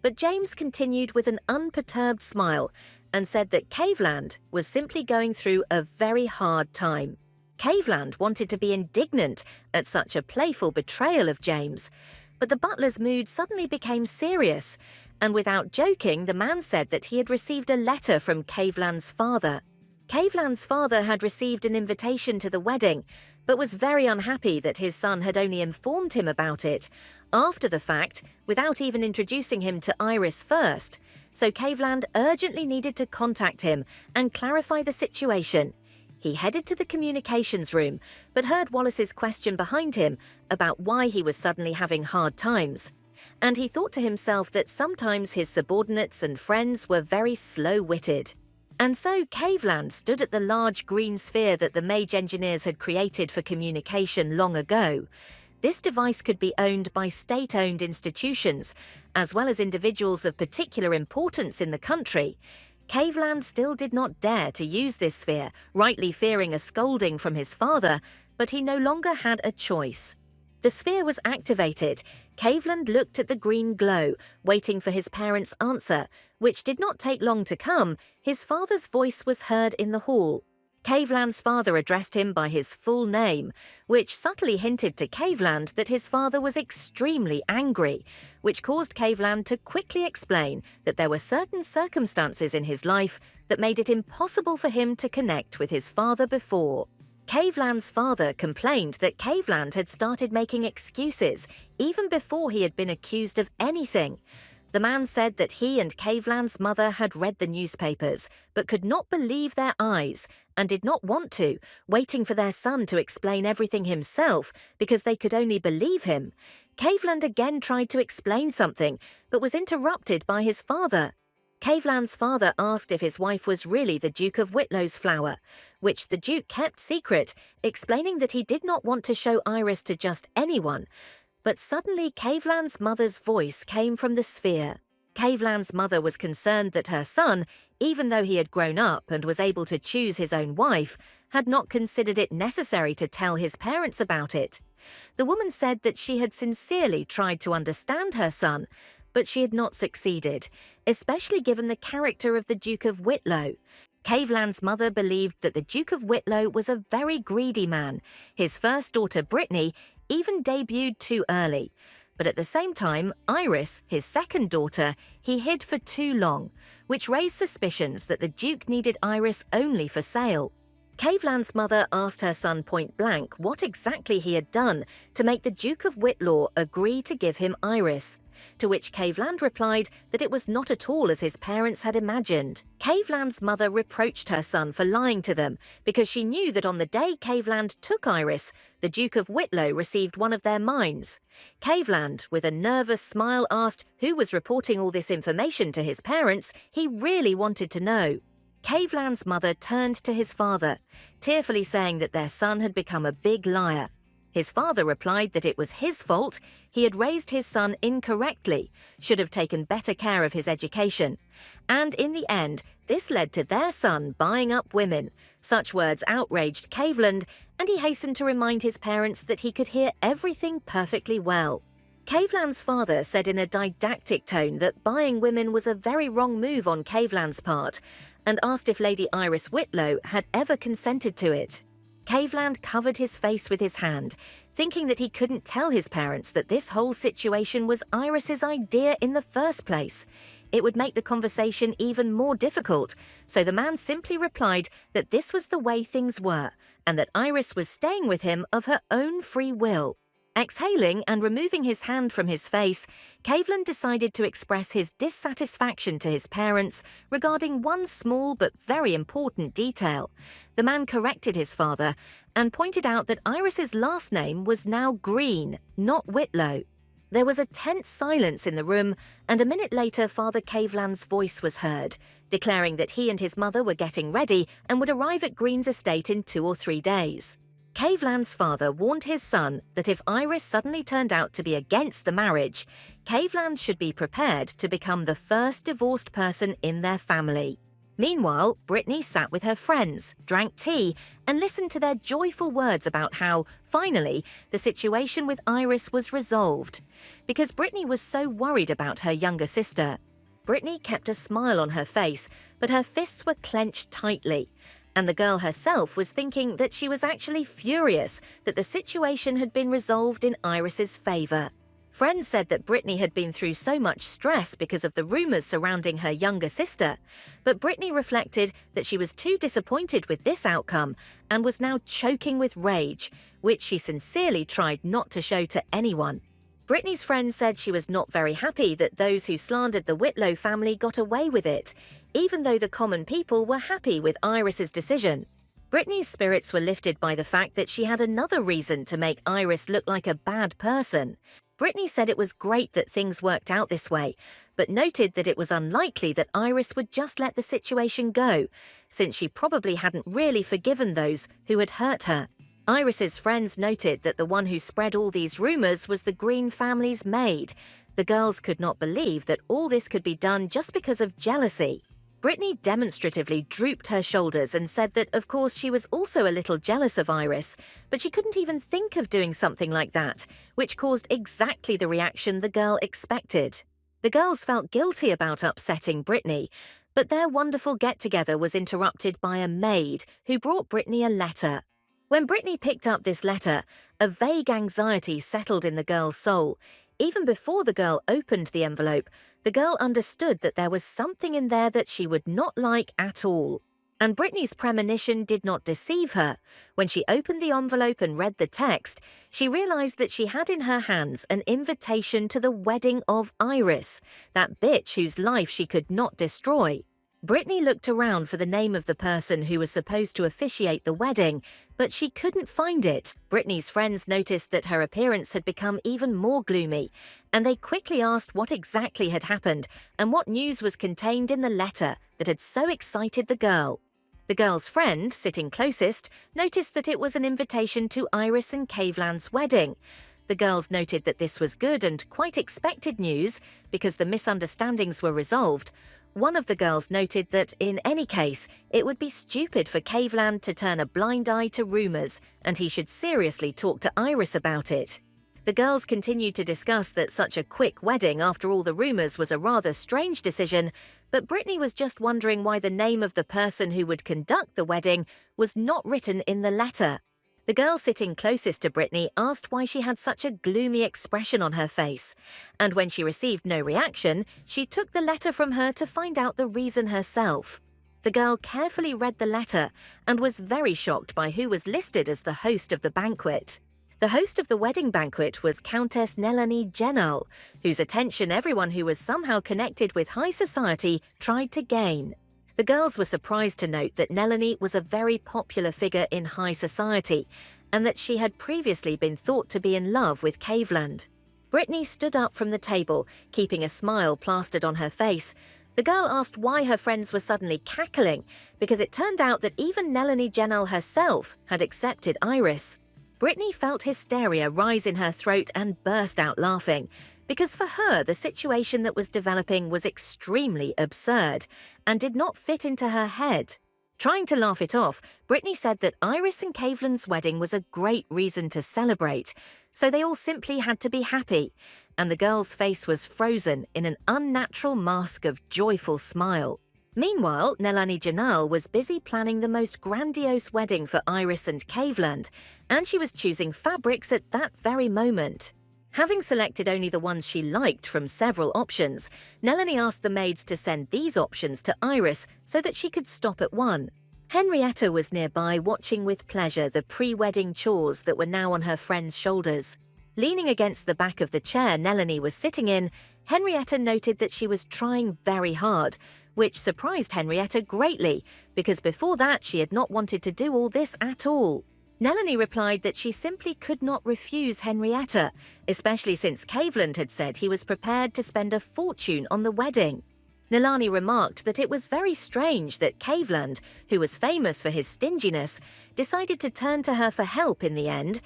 A: But James continued with an unperturbed smile and said that Caveland was simply going through a very hard time. Caveland wanted to be indignant at such a playful betrayal of James, but the butler's mood suddenly became serious, and without joking, the man said that he had received a letter from Caveland's father. Caveland's father had received an invitation to the wedding, but was very unhappy that his son had only informed him about it after the fact, without even introducing him to Iris first, so Caveland urgently needed to contact him and clarify the situation. He headed to the communications room, but heard Wallace's question behind him about why he was suddenly having hard times, and he thought to himself that sometimes his subordinates and friends were very slow-witted. And so Caveland stood at the large green sphere that the mage engineers had created for communication long ago. This device could be owned by state-owned institutions, as well as individuals of particular importance in the country. Caveland still did not dare to use this sphere, rightly fearing a scolding from his father, but he no longer had a choice. The sphere was activated. Caveland looked at the green glow, waiting for his parents' answer, which did not take long to come. His father's voice was heard in the hall. Caveland's father addressed him by his full name, which subtly hinted to Caveland that his father was extremely angry, which caused Caveland to quickly explain that there were certain circumstances in his life that made it impossible for him to connect with his father before. Caveland's father complained that Caveland had started making excuses even before he had been accused of anything. The man said that he and Caveland's mother had read the newspapers, but could not believe their eyes and did not want to, waiting for their son to explain everything himself because they could only believe him. Caveland again tried to explain something, but was interrupted by his father. Caveland's father asked if his wife was really the Duke of Whitlow's flower, which the Duke kept secret, explaining that he did not want to show Iris to just anyone. But suddenly Caveland's mother's voice came from the sphere. Caveland's mother was concerned that her son, even though he had grown up and was able to choose his own wife, had not considered it necessary to tell his parents about it. The woman said that she had sincerely tried to understand her son, but she had not succeeded, especially given the character of the Duke of Whitlow. Caveland's mother believed that the Duke of Whitlow was a very greedy man. His first daughter, Brittany, even debuted too early. But at the same time, Iris, his second daughter, he hid for too long, which raised suspicions that the Duke needed Iris only for sale. Caveland's mother asked her son point blank what exactly he had done to make the Duke of Whitlaw agree to give him Iris, to which Caveland replied that it was not at all as his parents had imagined. Caveland's mother reproached her son for lying to them because she knew that on the day Caveland took Iris, the Duke of Whitlow received one of their mines. Caveland, with a nervous smile, asked who was reporting all this information to his parents. He really wanted to know. Caveland's mother turned to his father, tearfully saying that their son had become a big liar. His father replied that it was his fault. He had raised his son incorrectly, should have taken better care of his education. And in the end, this led to their son buying up women. Such words outraged Caveland, and he hastened to remind his parents that he could hear everything perfectly well. Caveland's father said in a didactic tone that buying women was a very wrong move on Caveland's part, and asked if Lady Iris Whitlow had ever consented to it. Caveland covered his face with his hand, thinking that he couldn't tell his parents that this whole situation was Iris's idea in the first place. It would make the conversation even more difficult, so the man simply replied that this was the way things were, and that Iris was staying with him of her own free will. Exhaling and removing his hand from his face, Caveland decided to express his dissatisfaction to his parents regarding one small but very important detail. The man corrected his father and pointed out that Iris's last name was now Green, not Whitlow. There was a tense silence in the room, and a minute later Father Caveland's voice was heard, declaring that he and his mother were getting ready and would arrive at Green's estate in 2 or 3 days. Caveland's father warned his son that if Iris suddenly turned out to be against the marriage, Caveland should be prepared to become the first divorced person in their family. Meanwhile, Brittany sat with her friends, drank tea, and listened to their joyful words about how, finally, the situation with Iris was resolved. Because Brittany was so worried about her younger sister. Brittany kept a smile on her face, but her fists were clenched tightly. And the girl herself was thinking that she was actually furious that the situation had been resolved in Iris's favour. Friends said that Brittany had been through so much stress because of the rumours surrounding her younger sister, but Brittany reflected that she was too disappointed with this outcome and was now choking with rage, which she sincerely tried not to show to anyone. Brittany's friend said she was not very happy that those who slandered the Whitlow family got away with it, even though the common people were happy with Iris's decision. Brittany's spirits were lifted by the fact that she had another reason to make Iris look like a bad person. Brittany said it was great that things worked out this way, but noted that it was unlikely that Iris would just let the situation go, since she probably hadn't really forgiven those who had hurt her. Iris's friends noted that the one who spread all these rumors was the Green family's maid. The girls could not believe that all this could be done just because of jealousy. Brittany demonstratively drooped her shoulders and said that, of course, she was also a little jealous of Iris, but she couldn't even think of doing something like that, which caused exactly the reaction the girl expected. The girls felt guilty about upsetting Brittany, but their wonderful get-together was interrupted by a maid who brought Brittany a letter. When Brittany picked up this letter, a vague anxiety settled in the girl's soul. Even before the girl opened the envelope, the girl understood that there was something in there that she would not like at all. And Brittany's premonition did not deceive her. When she opened the envelope and read the text, she realized that she had in her hands an invitation to the wedding of Iris, that bitch whose life she could not destroy. Brittany looked around for the name of the person who was supposed to officiate the wedding, but she couldn't find it. Brittany's friends noticed that her appearance had become even more gloomy, and they quickly asked what exactly had happened and what news was contained in the letter that had so excited the girl. The girl's friend, sitting closest, noticed that it was an invitation to Iris and Caveland's wedding. The girls noted that this was good and quite expected news because the misunderstandings were resolved. One of the girls noted that, in any case, it would be stupid for Caveland to turn a blind eye to rumors, and he should seriously talk to Iris about it. The girls continued to discuss that such a quick wedding after all the rumors was a rather strange decision, but Brittany was just wondering why the name of the person who would conduct the wedding was not written in the letter. The girl sitting closest to Brittany asked why she had such a gloomy expression on her face, and when she received no reaction, she took the letter from her to find out the reason herself. The girl carefully read the letter and was very shocked by who was listed as the host of the banquet. The host of the wedding banquet was Countess Nelani Genal, whose attention everyone who was somehow connected with high society tried to gain. The girls were surprised to note that Nelani was a very popular figure in high society, and that she had previously been thought to be in love with Caveland. Brittany stood up from the table, keeping a smile plastered on her face. The girl asked why her friends were suddenly cackling, because it turned out that even Nelani Genal herself had accepted Iris. Brittany felt hysteria rise in her throat and burst out laughing, because for her the situation that was developing was extremely absurd and did not fit into her head. Trying to laugh it off, Brittany said that Iris and Caveland's wedding was a great reason to celebrate, so they all simply had to be happy, and the girl's face was frozen in an unnatural mask of joyful smile. Meanwhile, Nelani Janal was busy planning the most grandiose wedding for Iris and Caveland, and she was choosing fabrics at that very moment. Having selected only the ones she liked from several options, Nelani asked the maids to send these options to Iris so that she could stop at one. Henrietta was nearby watching with pleasure the pre-wedding chores that were now on her friend's shoulders. Leaning against the back of the chair Nelani was sitting in, Henrietta noted that she was trying very hard, which surprised Henrietta greatly, because before that she had not wanted to do all this at all. Nelani replied that she simply could not refuse Henrietta, especially since Caveland had said he was prepared to spend a fortune on the wedding. Nelani remarked that it was very strange that Caveland, who was famous for his stinginess, decided to turn to her for help in the end,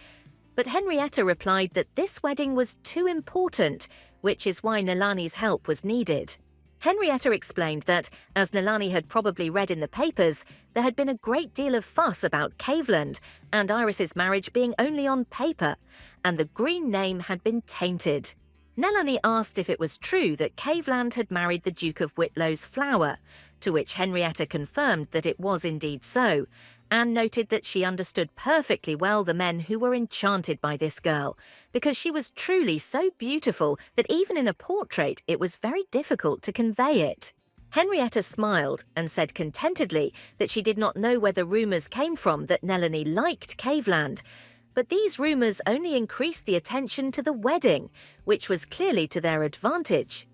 A: but Henrietta replied that this wedding was too important, which is why Nelani's help was needed. Henrietta explained that, as Nelani had probably read in the papers, there had been a great deal of fuss about Caveland and Iris's marriage being only on paper, and the green name had been tainted. Nelani asked if it was true that Caveland had married the Duke of Whitlow's flower, to which Henrietta confirmed that it was indeed so, and noted that she understood perfectly well the men who were enchanted by this girl, because she was truly so beautiful that even in a portrait it was very difficult to convey it. Henrietta smiled and said contentedly that she did not know where the rumours came from that Nelani liked Caveland, but these rumours only increased the attention to the wedding, which was clearly to their advantage.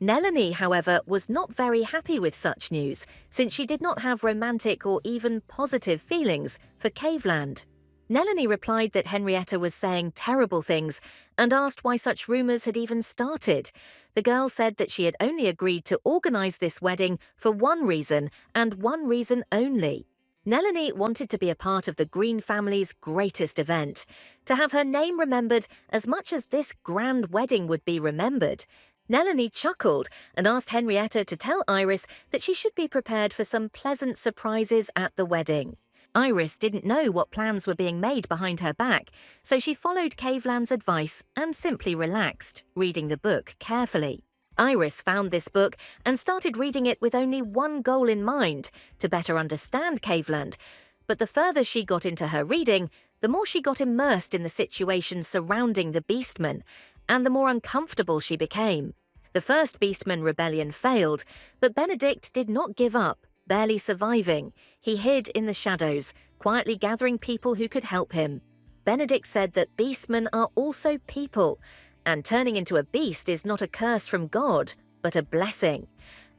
A: Nelani, however, was not very happy with such news, since she did not have romantic or even positive feelings for Caveland. Nelani replied that Henrietta was saying terrible things and asked why such rumours had even started. The girl said that she had only agreed to organise this wedding for one reason and one reason only. Nelanie wanted to be a part of the Green family's greatest event, to have her name remembered as much as this grand wedding would be remembered. Nelanie chuckled and asked Henrietta to tell Iris that she should be prepared for some pleasant surprises at the wedding. Iris didn't know what plans were being made behind her back, so she followed Caveland's advice and simply relaxed, reading the book carefully. Iris found this book and started reading it with only one goal in mind, to better understand Caveland. But the further she got into her reading, the more she got immersed in the situation surrounding the Beastmen, and the more uncomfortable she became. The first Beastman rebellion failed, but Benedict did not give up, barely surviving. He hid in the shadows, quietly gathering people who could help him. Benedict said that Beastmen are also people, and turning into a beast is not a curse from God, but a blessing.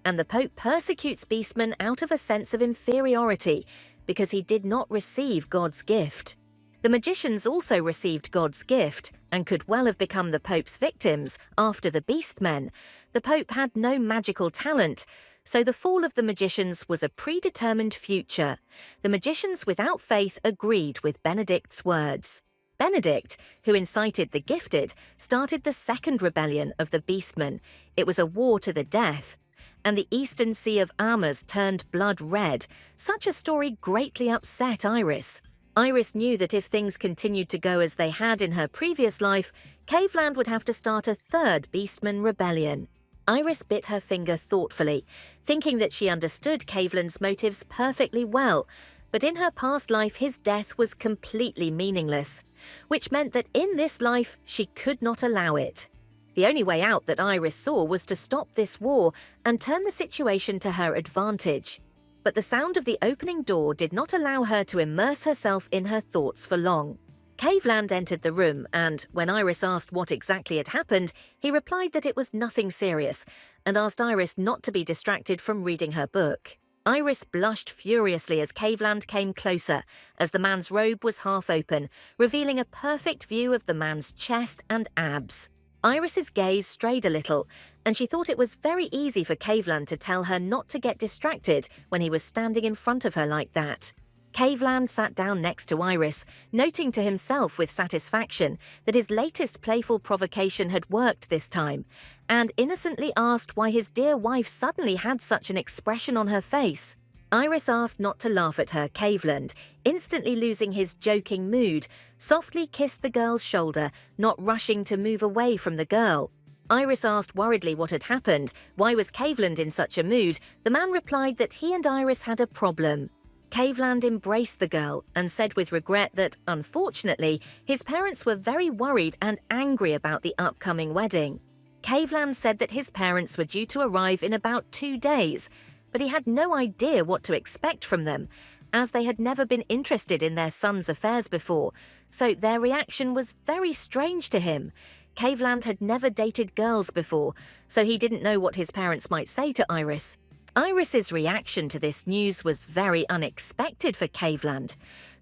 A: And the Pope persecutes Beastmen out of a sense of inferiority, because he did not receive God's gift. The magicians also received God's gift, and could well have become the Pope's victims after the Beastmen. The Pope had no magical talent, so the fall of the magicians was a predetermined future. The magicians without faith agreed with Benedict's words. Benedict, who incited the gifted, started the second rebellion of the Beastmen. It was a war to the death, and the eastern sea of Amas turned blood red. Such a story greatly upset Iris. Iris knew that if things continued to go as they had in her previous life, Caveland would have to start a third Beastman rebellion. Iris bit her finger thoughtfully, thinking that she understood Caveland's motives perfectly well, but in her past life his death was completely meaningless, which meant that in this life she could not allow it. The only way out that Iris saw was to stop this war and turn the situation to her advantage. But the sound of the opening door did not allow her to immerse herself in her thoughts for long. Caveland entered the room, and when Iris asked what exactly had happened, he replied that it was nothing serious, and asked Iris not to be distracted from reading her book. Iris blushed furiously as Caveland came closer, as the man's robe was half open, revealing a perfect view of the man's chest and abs. Iris's gaze strayed a little, and she thought it was very easy for Caveland to tell her not to get distracted when he was standing in front of her like that. Caveland sat down next to Iris, noting to himself with satisfaction that his latest playful provocation had worked this time, and innocently asked why his dear wife suddenly had such an expression on her face. Iris asked not to laugh at her. Caveland, instantly losing his joking mood, softly kissed the girl's shoulder, not rushing to move away from the girl. Iris asked worriedly what had happened. Why was Caveland in such a mood? The man replied that he and Iris had a problem. Caveland embraced the girl and said with regret that, unfortunately, his parents were very worried and angry about the upcoming wedding. Caveland said that his parents were due to arrive in about 2 days, but he had no idea what to expect from them, as they had never been interested in their son's affairs before, so their reaction was very strange to him. Caveland had never dated girls before, so he didn't know what his parents might say to Iris. Iris's reaction to this news was very unexpected for Caveland.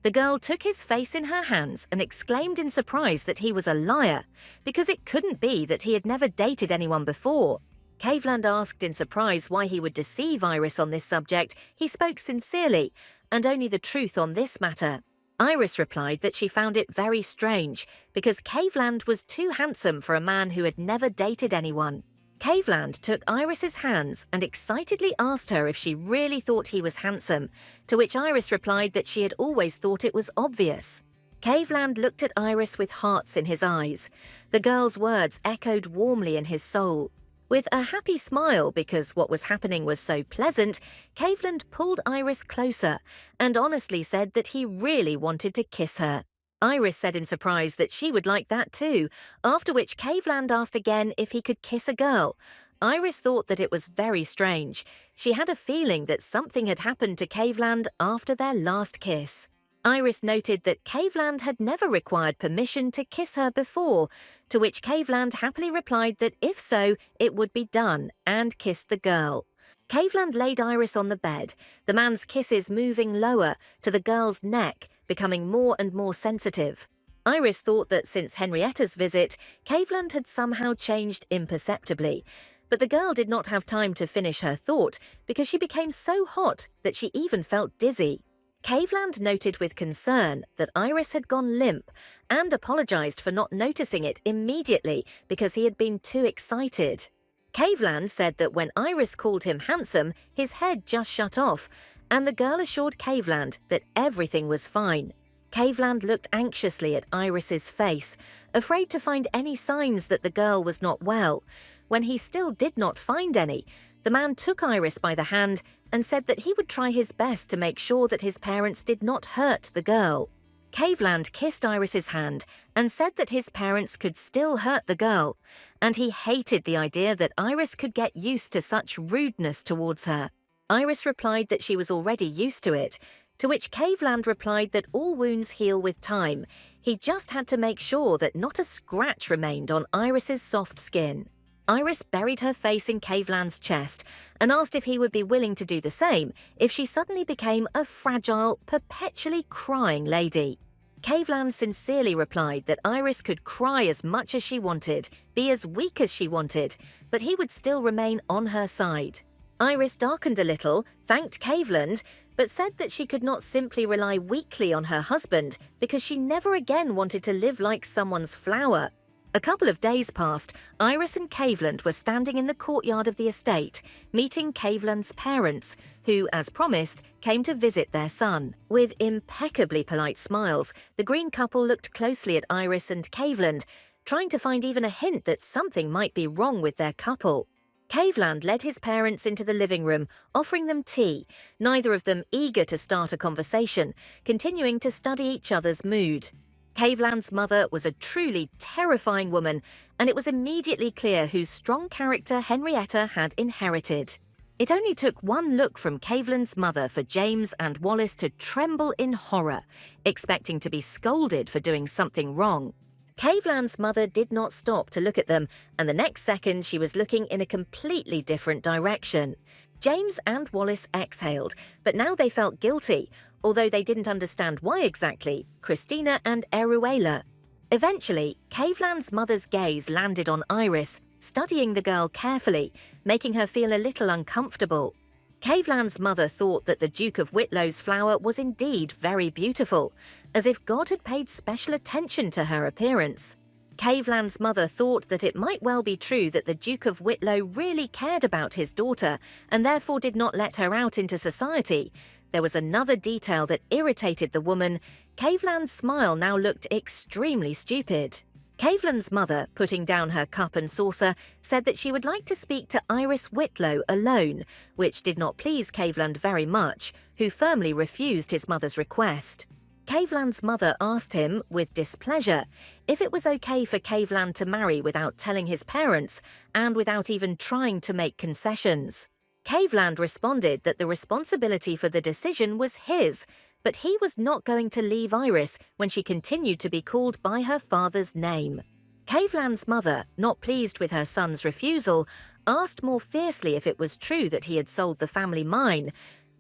A: The girl took his face in her hands and exclaimed in surprise that he was a liar, because it couldn't be that he had never dated anyone before. Caveland asked in surprise why he would deceive Iris on this subject. He spoke sincerely, and only the truth on this matter. Iris replied that she found it very strange, because Caveland was too handsome for a man who had never dated anyone. Caveland took Iris's hands and excitedly asked her if she really thought he was handsome, to which Iris replied that she had always thought it was obvious. Caveland looked at Iris with hearts in his eyes. The girl's words echoed warmly in his soul. With a happy smile because what was happening was so pleasant, Caveland pulled Iris closer and honestly said that he really wanted to kiss her. Iris said in surprise that she would like that too, after which Caveland asked again if he could kiss a girl. Iris thought that it was very strange. She had a feeling that something had happened to Caveland after their last kiss. Iris noted that Caveland had never required permission to kiss her before, to which Caveland happily replied that if so, it would be done, and kissed the girl. Caveland laid Iris on the bed, the man's kisses moving lower to the girl's neck, becoming more and more sensitive. Iris thought that since Henrietta's visit, Caveland had somehow changed imperceptibly, but the girl did not have time to finish her thought because she became so hot that she even felt dizzy. Caveland noted with concern that Iris had gone limp and apologized for not noticing it immediately because he had been too excited. Caveland said that when Iris called him handsome, his head just shut off, and the girl assured Caveland that everything was fine. Caveland looked anxiously at Iris's face, afraid to find any signs that the girl was not well. When he still did not find any, the man took Iris by the hand and said that he would try his best to make sure that his parents did not hurt the girl. Caveland kissed Iris's hand and said that his parents could still hurt the girl, and he hated the idea that Iris could get used to such rudeness towards her. Iris replied that she was already used to it, to which Caveland replied that all wounds heal with time. He just had to make sure that not a scratch remained on Iris's soft skin. Iris buried her face in Caveland's chest and asked if he would be willing to do the same if she suddenly became a fragile, perpetually crying lady. Caveland sincerely replied that Iris could cry as much as she wanted, be as weak as she wanted, but he would still remain on her side. Iris darkened a little, thanked Caveland, but said that she could not simply rely weakly on her husband because she never again wanted to live like someone's flower. A couple of days passed. Iris and Caveland were standing in the courtyard of the estate, meeting Caveland's parents, who, as promised, came to visit their son. With impeccably polite smiles, the green couple looked closely at Iris and Caveland, trying to find even a hint that something might be wrong with their couple. Caveland led his parents into the living room, offering them tea, neither of them eager to start a conversation, continuing to study each other's mood. Caveland's mother was a truly terrifying woman, and it was immediately clear whose strong character Henrietta had inherited. It only took one look from Caveland's mother for James and Wallace to tremble in horror, expecting to be scolded for doing something wrong. Caveland's mother did not stop to look at them, and the next second she was looking in a completely different direction. James and Wallace exhaled, but now they felt guilty, although they didn't understand why exactly, Christina and Eruela. Eventually, Caveland's mother's gaze landed on Iris, studying the girl carefully, making her feel a little uncomfortable. Caveland's mother thought that the Duke of Whitlow's flower was indeed very beautiful, as if God had paid special attention to her appearance. Caveland's mother thought that it might well be true that the Duke of Whitlow really cared about his daughter and therefore did not let her out into society. There was another detail that irritated the woman. Caveland's smile now looked extremely stupid. Caveland's mother, putting down her cup and saucer, said that she would like to speak to Iris Whitlow alone, which did not please Caveland very much, who firmly refused his mother's request. Caveland's mother asked him, with displeasure, if it was okay for Caveland to marry without telling his parents and without even trying to make concessions. Caveland responded that the responsibility for the decision was his, but he was not going to leave Iris when she continued to be called by her father's name. Caveland's mother, not pleased with her son's refusal, asked more fiercely if it was true that he had sold the family mine,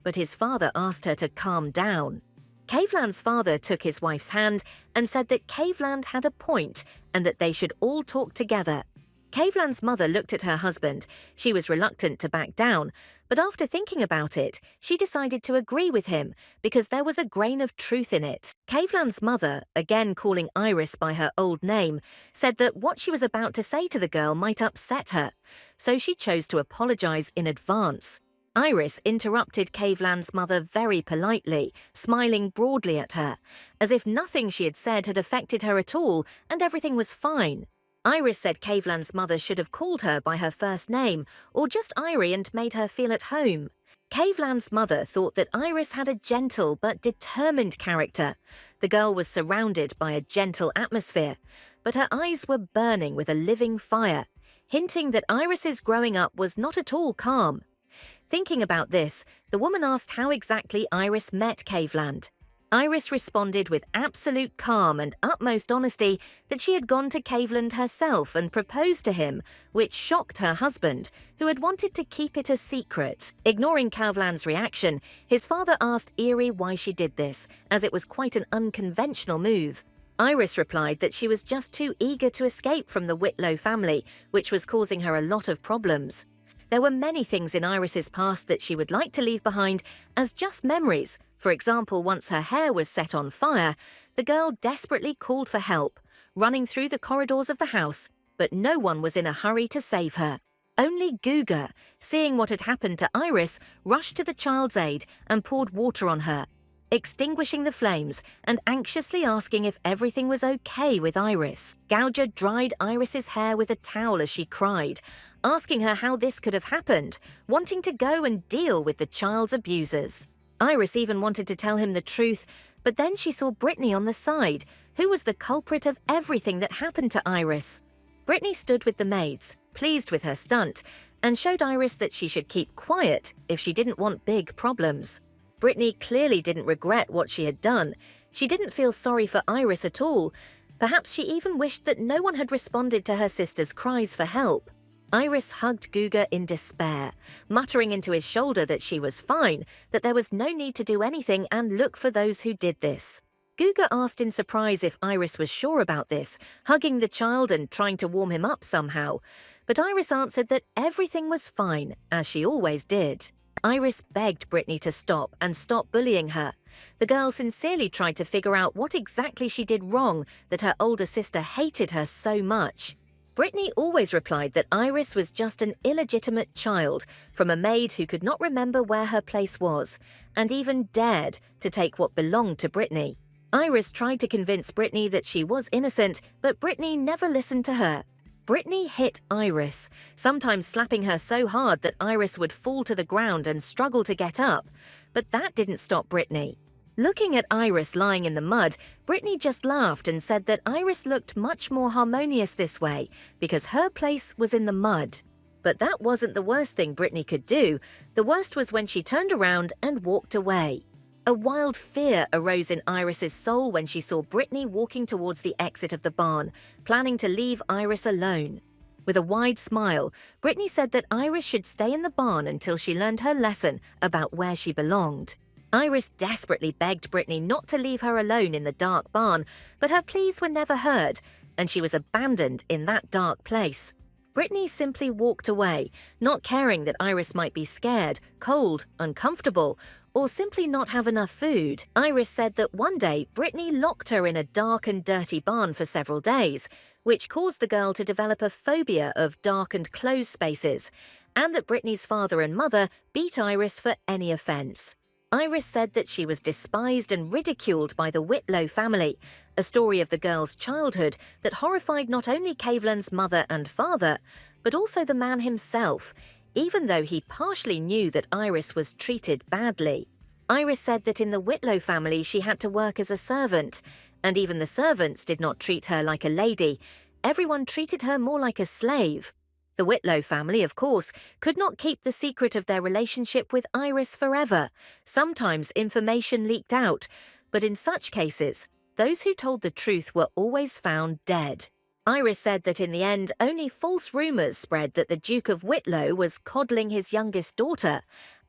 A: but his father asked her to calm down. Caveland's father took his wife's hand and said that Caveland had a point and that they should all talk together. Caveland's mother looked at her husband. She was reluctant to back down, but after thinking about it, she decided to agree with him because there was a grain of truth in it. Caveland's mother, again calling Iris by her old name, said that what she was about to say to the girl might upset her, so she chose to apologize in advance. Iris interrupted Caveland's mother very politely, smiling broadly at her, as if nothing she had said had affected her at all and everything was fine. Iris said Caveland's mother should have called her by her first name, or just Irie, and made her feel at home. Caveland's mother thought that Iris had a gentle but determined character. The girl was surrounded by a gentle atmosphere, but her eyes were burning with a living fire, hinting that Iris's growing up was not at all calm. Thinking about this, the woman asked how exactly Iris met Caveland. Iris responded with absolute calm and utmost honesty that she had gone to Caveland herself and proposed to him, which shocked her husband, who had wanted to keep it a secret. Ignoring Caveland's reaction, his father asked Erie why she did this, as it was quite an unconventional move. Iris replied that she was just too eager to escape from the Whitlow family, which was causing her a lot of problems. There were many things in Iris's past that she would like to leave behind as just memories. For example, once her hair was set on fire, the girl desperately called for help, running through the corridors of the house, but no one was in a hurry to save her. Only Guga, seeing what had happened to Iris, rushed to the child's aid and poured water on her, extinguishing the flames and anxiously asking if everything was okay with Iris. Gouger dried Iris's hair with a towel as she cried, asking her how this could have happened, wanting to go and deal with the child's abusers. Iris even wanted to tell him the truth, but then she saw Brittany on the side, who was the culprit of everything that happened to Iris. Brittany stood with the maids, pleased with her stunt, and showed Iris that she should keep quiet if she didn't want big problems. Brittany clearly didn't regret what she had done. She didn't feel sorry for Iris at all. Perhaps she even wished that no one had responded to her sister's cries for help. Iris hugged Guga in despair, muttering into his shoulder that she was fine, that there was no need to do anything and look for those who did this. Guga asked in surprise if Iris was sure about this, hugging the child and trying to warm him up somehow. But Iris answered that everything was fine, as she always did. Iris begged Brittany to stop and stop bullying her. The girl sincerely tried to figure out what exactly she did wrong that her older sister hated her so much. Brittany always replied that Iris was just an illegitimate child from a maid who could not remember where her place was, and even dared to take what belonged to Brittany. Iris tried to convince Brittany that she was innocent, but Brittany never listened to her. Brittany hit Iris, sometimes slapping her so hard that Iris would fall to the ground and struggle to get up. But that didn't stop Brittany. Looking at Iris lying in the mud, Brittany just laughed and said that Iris looked much more harmonious this way because her place was in the mud. But that wasn't the worst thing Brittany could do. The worst was when she turned around and walked away. A wild fear arose in Iris's soul when she saw Brittany walking towards the exit of the barn, planning to leave Iris alone. With a wide smile, Brittany said that Iris should stay in the barn until she learned her lesson about where she belonged. Iris desperately begged Brittany not to leave her alone in the dark barn, but her pleas were never heard, and she was abandoned in that dark place. Brittany simply walked away, not caring that Iris might be scared, cold, uncomfortable, or simply not have enough food. Iris said that one day Brittany locked her in a dark and dirty barn for several days, which caused the girl to develop a phobia of dark and closed spaces, and that Brittany's father and mother beat Iris for any offense. Iris said that she was despised and ridiculed by the Whitlow family, a story of the girl's childhood that horrified not only Caveland's mother and father, but also the man himself, even though he partially knew that Iris was treated badly. Iris said that in the Whitlow family she had to work as a servant, and even the servants did not treat her like a lady. Everyone treated her more like a slave. The Whitlow family, of course, could not keep the secret of their relationship with Iris forever. Sometimes information leaked out, but in such cases, those who told the truth were always found dead. Iris said that in the end, only false rumours spread that the Duke of Whitlow was coddling his youngest daughter,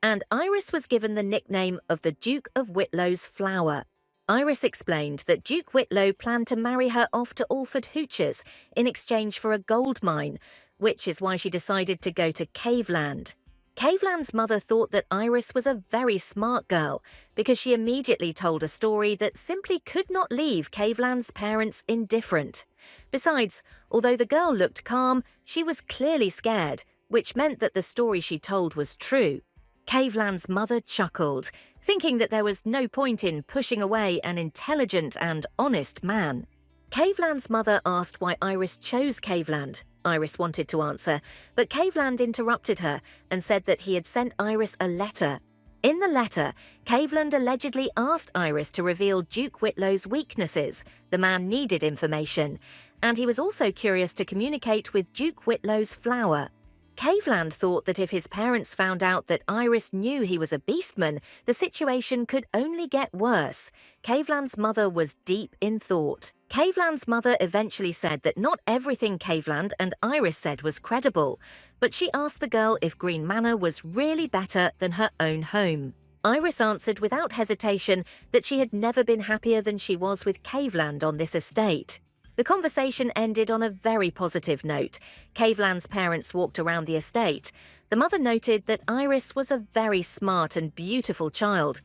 A: and Iris was given the nickname of the Duke of Whitlow's flower. Iris explained that Duke Whitlow planned to marry her off to Alford Hoochers in exchange for a gold mine, which is why she decided to go to Caveland. Caveland's mother thought that Iris was a very smart girl because she immediately told a story that simply could not leave Caveland's parents indifferent. Besides, although the girl looked calm, she was clearly scared, which meant that the story she told was true. Caveland's mother chuckled, thinking that there was no point in pushing away an intelligent and honest man. Caveland's mother asked why Iris chose Caveland. Iris wanted to answer, but Caveland interrupted her and said that he had sent Iris a letter. In the letter, Caveland allegedly asked Iris to reveal Duke Whitlow's weaknesses. The man needed information, and he was also curious to communicate with Duke Whitlow's flower. Caveland thought that if his parents found out that Iris knew he was a beastman, the situation could only get worse. Caveland's mother was deep in thought. Caveland's mother eventually said that not everything Caveland and Iris said was credible, but she asked the girl if Green Manor was really better than her own home. Iris answered without hesitation that she had never been happier than she was with Caveland on this estate. The conversation ended on a very positive note. Caveland's parents walked around the estate. The mother noted that Iris was a very smart and beautiful child.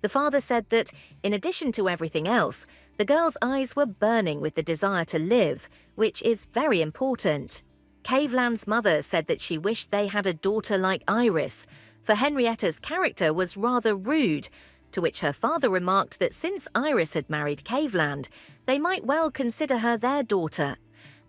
A: The father said that, in addition to everything else, the girl's eyes were burning with the desire to live, which is very important. Caveland's mother said that she wished they had a daughter like Iris, for Henrietta's character was rather rude, to which her father remarked that since Iris had married Caveland, they might well consider her their daughter.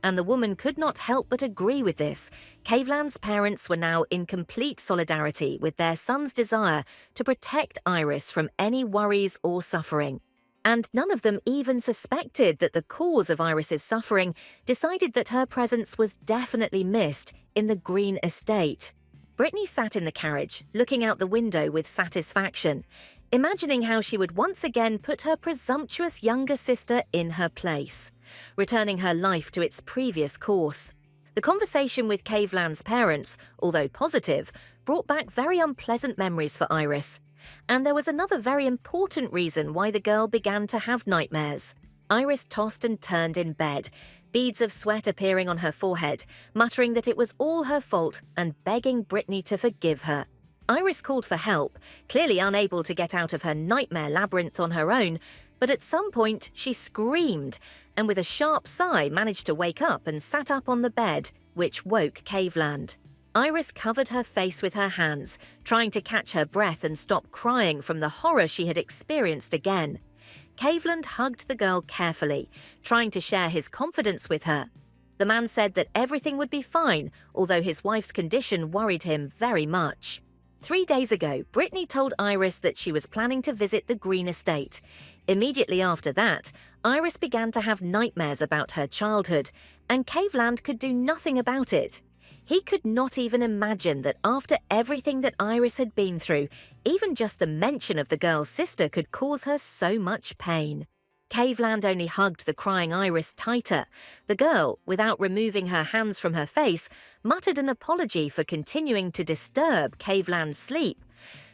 A: And the woman could not help but agree with this. Caveland's parents were now in complete solidarity with their son's desire to protect Iris from any worries or suffering. And none of them even suspected that the cause of Iris's suffering decided that her presence was definitely missed in the Green Estate. Brittany sat in the carriage, looking out the window with satisfaction, imagining how she would once again put her presumptuous younger sister in her place, returning her life to its previous course. The conversation with Caveland's parents, although positive, brought back very unpleasant memories for Iris. And there was another very important reason why the girl began to have nightmares. Iris tossed and turned in bed, beads of sweat appearing on her forehead, muttering that it was all her fault and begging Brittany to forgive her. Iris called for help, clearly unable to get out of her nightmare labyrinth on her own, but at some point she screamed and with a sharp sigh managed to wake up and sat up on the bed, which woke Caveland. Iris covered her face with her hands, trying to catch her breath and stop crying from the horror she had experienced again. Caveland hugged the girl carefully, trying to share his confidence with her. The man said that everything would be fine, although his wife's condition worried him very much. 3 days ago, Brittany told Iris that she was planning to visit the Green Estate. Immediately after that, Iris began to have nightmares about her childhood, and Caveland could do nothing about it. He could not even imagine that after everything that Iris had been through, even just the mention of the girl's sister could cause her so much pain. Caveland only hugged the crying Iris tighter. The girl, without removing her hands from her face, muttered an apology for continuing to disturb Caveland's sleep.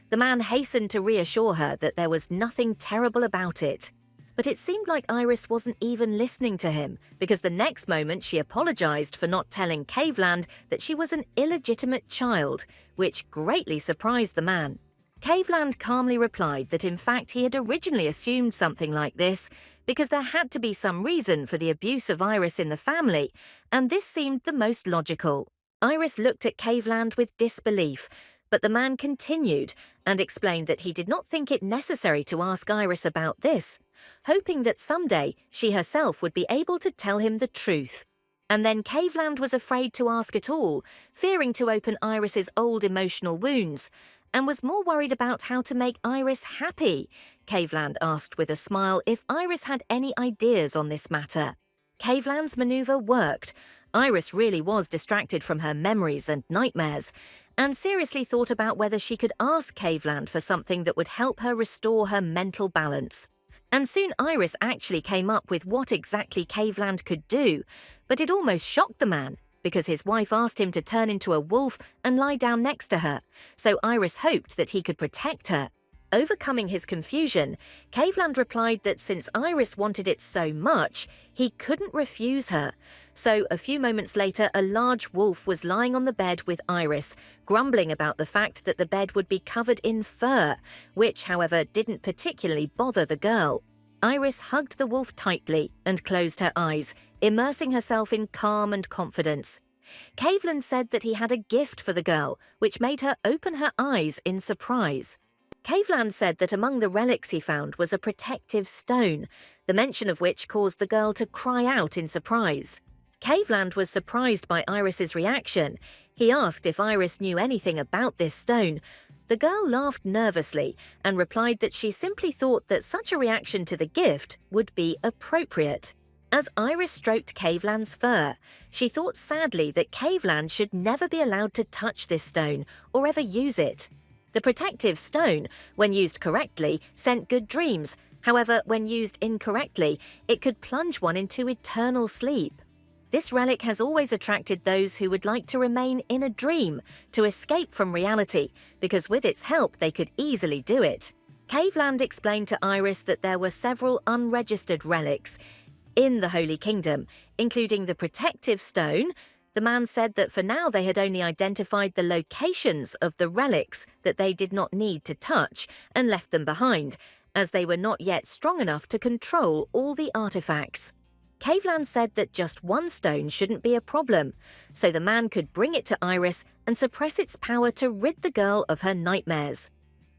A: The man hastened to reassure her that there was nothing terrible about it. But it seemed like Iris wasn't even listening to him, because the next moment she apologized for not telling Caveland that she was an illegitimate child, which greatly surprised the man. Caveland calmly replied that in fact he had originally assumed something like this, because there had to be some reason for the abuse of Iris in the family, and this seemed the most logical. Iris looked at Caveland with disbelief, but the man continued and explained that he did not think it necessary to ask Iris about this, hoping that someday she herself would be able to tell him the truth. And then Caveland was afraid to ask at all, fearing to open Iris's old emotional wounds, and was more worried about how to make Iris happy. Caveland asked with a smile if Iris had any ideas on this matter. Caveland's maneuver worked. Iris really was distracted from her memories and nightmares, and seriously thought about whether she could ask Caveland for something that would help her restore her mental balance. And soon Iris actually came up with what exactly Caveland could do, but it almost shocked the man, because his wife asked him to turn into a wolf and lie down next to her, so Iris hoped that he could protect her. Overcoming his confusion, Caveland replied that since Iris wanted it so much, he couldn't refuse her. So a few moments later, a large wolf was lying on the bed with Iris, grumbling about the fact that the bed would be covered in fur, which, however, didn't particularly bother the girl. Iris hugged the wolf tightly and closed her eyes, immersing herself in calm and confidence. Caveland said that he had a gift for the girl, which made her open her eyes in surprise. Caveland said that among the relics he found was a protective stone, the mention of which caused the girl to cry out in surprise. Caveland was surprised by Iris's reaction. He asked if Iris knew anything about this stone. The girl laughed nervously and replied that she simply thought that such a reaction to the gift would be appropriate. As Iris stroked Caveland's fur, she thought sadly that Caveland should never be allowed to touch this stone or ever use it. The protective stone, when used correctly, sent good dreams. However, when used incorrectly, it could plunge one into eternal sleep. This relic has always attracted those who would like to remain in a dream, to escape from reality, because with its help they could easily do it. Caveland explained to Iris that there were several unregistered relics in the Holy Kingdom, including the protective stone, The man said that for now they had only identified the locations of the relics that they did not need to touch and left them behind, as they were not yet strong enough to control all the artifacts. Caveland said that just one stone shouldn't be a problem, so the man could bring it to Iris and suppress its power to rid the girl of her nightmares.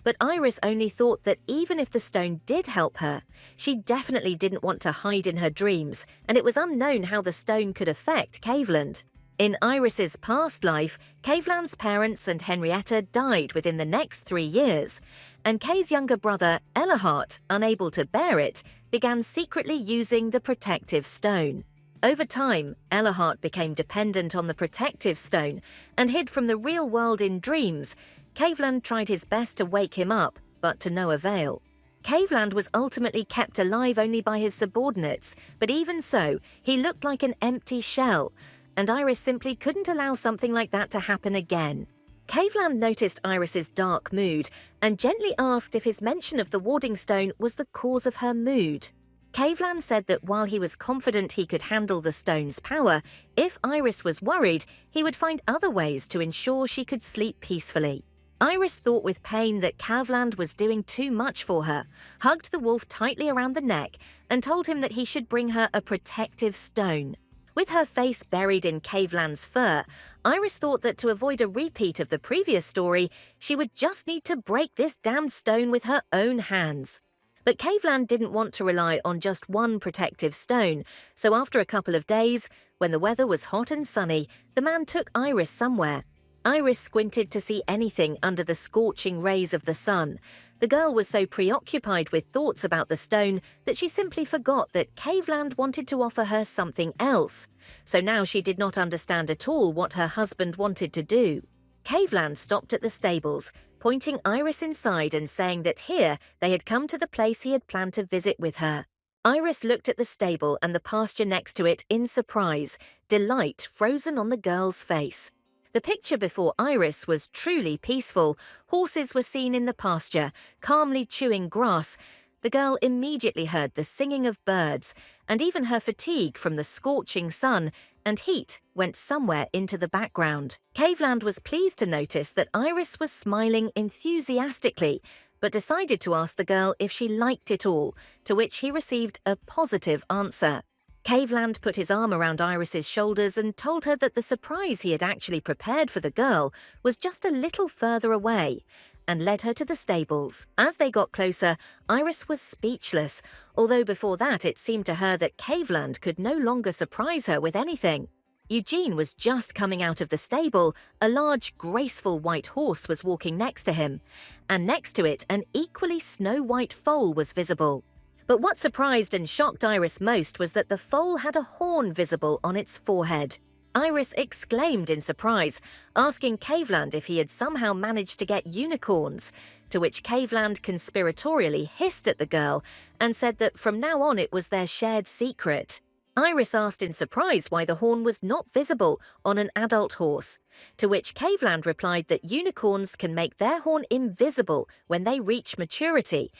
A: But Iris only thought that even if the stone did help her, she definitely didn't want to hide in her dreams, and it was unknown how the stone could affect Caveland. In Iris's past life, Caveland's parents and Henrietta died within the next 3 years, and Kay's younger brother, Elahart, unable to bear it, began secretly using the protective stone. Over time, Elahart became dependent on the protective stone and hid from the real world in dreams. Caveland tried his best to wake him up, but to no avail. Caveland was ultimately kept alive only by his subordinates, but even so, he looked like an empty shell, and Iris simply couldn't allow something like that to happen again. Caveland noticed Iris's dark mood and gently asked if his mention of the warding stone was the cause of her mood. Caveland said that while he was confident he could handle the stone's power, if Iris was worried, he would find other ways to ensure she could sleep peacefully. Iris thought with pain that Caveland was doing too much for her, hugged the wolf tightly around the neck, and told him that he should bring her a protective stone. With her face buried in Caveland's fur, Iris thought that to avoid a repeat of the previous story, she would just need to break this damned stone with her own hands. But Caveland didn't want to rely on just one protective stone, so after a couple of days, when the weather was hot and sunny, the man took Iris somewhere. Iris squinted to see anything under the scorching rays of the sun. The girl was so preoccupied with thoughts about the stone that she simply forgot that Caveland wanted to offer her something else. So now she did not understand at all what her husband wanted to do. Caveland stopped at the stables, pointing Iris inside and saying that here they had come to the place he had planned to visit with her. Iris looked at the stable and the pasture next to it in surprise, delight frozen on the girl's face. The picture before Iris was truly peaceful. Horses were seen in the pasture, calmly chewing grass. The girl immediately heard the singing of birds, and even her fatigue from the scorching sun and heat went somewhere into the background. Caveland was pleased to notice that Iris was smiling enthusiastically, but decided to ask the girl if she liked it all, to which he received a positive answer. Caveland put his arm around Iris's shoulders and told her that the surprise he had actually prepared for the girl was just a little further away, and led her to the stables. As they got closer, Iris was speechless, although before that it seemed to her that Caveland could no longer surprise her with anything. Eugene was just coming out of the stable. A large, graceful white horse was walking next to him, and next to it an equally snow-white foal was visible. But what surprised and shocked Iris most was that the foal had a horn visible on its forehead. Iris exclaimed in surprise, asking Caveland if he had somehow managed to get unicorns, to which Caveland conspiratorially hissed at the girl and said that from now on it was their shared secret. Iris asked in surprise why the horn was not visible on an adult horse, to which Caveland replied that unicorns can make their horn invisible when they reach maturity.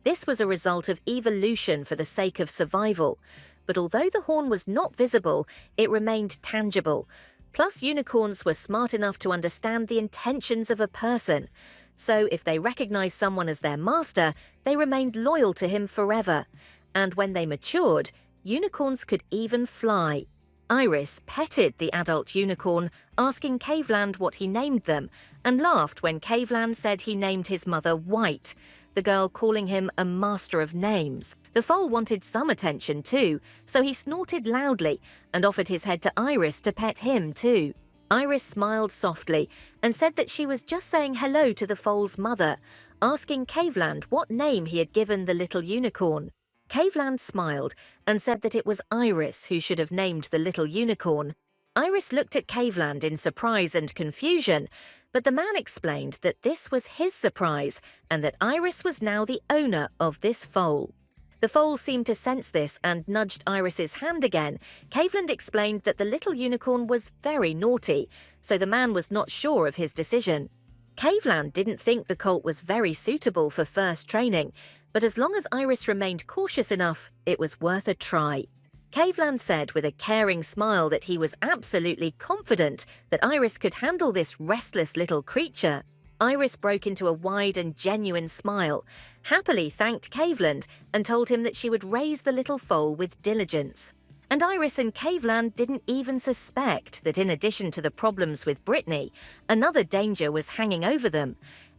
A: This was a result of evolution for the sake of survival, but although the horn was not visible, it remained tangible. Plus, unicorns were smart enough to understand the intentions of a person, so if they recognized someone as their master, they remained loyal to him forever. And when they matured, unicorns could even fly. Iris petted the adult unicorn, asking Caveland what he named them, and laughed when Caveland said he named his mother White, the girl calling him a master of names. The foal wanted some attention too, so he snorted loudly and offered his head to Iris to pet him too. Iris smiled softly and said that she was just saying hello to the foal's mother, asking Caveland what name he had given the little unicorn. Caveland smiled and said that it was Iris who should have named the little unicorn. Iris looked at Caveland in surprise and confusion, but the man explained that this was his surprise and that Iris was now the owner of this foal. The foal seemed to sense this and nudged Iris's hand again. Caveland explained that the little unicorn was very naughty, so the man was not sure of his decision. Caveland didn't think the colt was very suitable for first training, but as long as Iris remained cautious enough, it was worth a try. Caveland said with a caring smile that he was absolutely confident that Iris could handle this restless little creature. Iris broke into a wide and genuine smile, happily thanked Caveland, and told him that she would raise the little foal with diligence. And Iris and Caveland didn't even suspect that in addition to the problems with Brittany, another danger was hanging over them.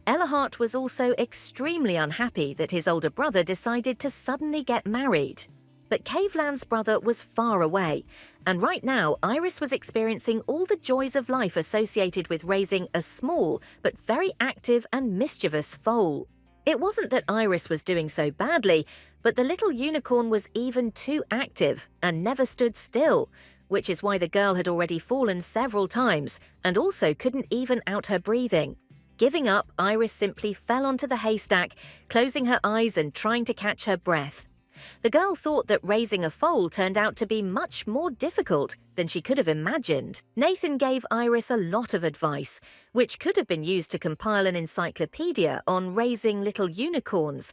A: Ellerhart was also extremely unhappy that his older brother decided to suddenly get married. But Caveland's brother was far away, and right now Iris was experiencing all the joys of life associated with raising a small but very active and mischievous foal. It wasn't that Iris was doing so badly, but the little unicorn was even too active and never stood still, which is why the girl had already fallen several times and also couldn't even out her breathing. Giving up, Iris simply fell onto the haystack, closing her eyes and trying to catch her breath. The girl thought that raising a foal turned out to be much more difficult than she could have imagined. Nathan gave Iris a lot of advice, which could have been used to compile an encyclopedia on raising little unicorns.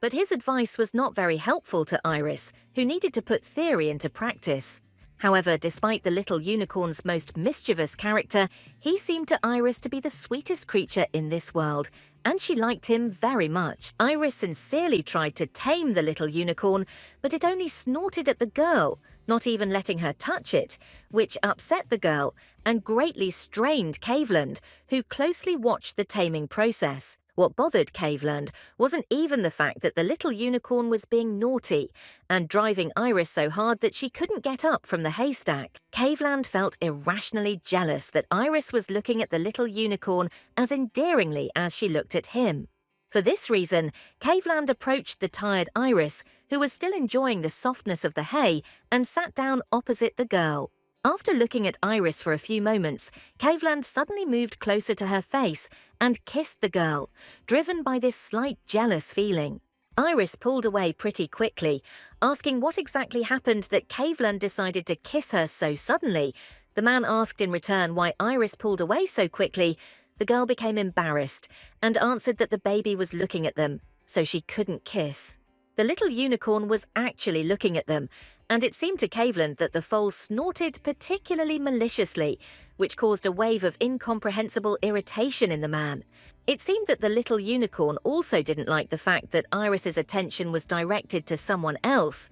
A: But his advice was not very helpful to Iris, who needed to put theory into practice. However, despite the little unicorn's most mischievous character, he seemed to Iris to be the sweetest creature in this world, and she liked him very much. Iris sincerely tried to tame the little unicorn, but it only snorted at the girl, not even letting her touch it, which upset the girl and greatly strained Caveland, who closely watched the taming process. What bothered Caveland wasn't even the fact that the little unicorn was being naughty and driving Iris so hard that she couldn't get up from the haystack. Caveland felt irrationally jealous that Iris was looking at the little unicorn as endearingly as she looked at him. For this reason, Caveland approached the tired Iris, who was still enjoying the softness of the hay, and sat down opposite the girl. After looking at Iris for a few moments, Caveland suddenly moved closer to her face and kissed the girl, driven by this slight jealous feeling. Iris pulled away pretty quickly, asking what exactly happened that Caveland decided to kiss her so suddenly. The man asked in return why Iris pulled away so quickly. The girl became embarrassed and answered that the baby was looking at them, so she couldn't kiss. The little unicorn was actually looking at them, and it seemed to Caveland that the foal snorted particularly maliciously, which caused a wave of incomprehensible irritation in the man. It seemed that the little unicorn also didn't like the fact that Iris's attention was directed to someone else.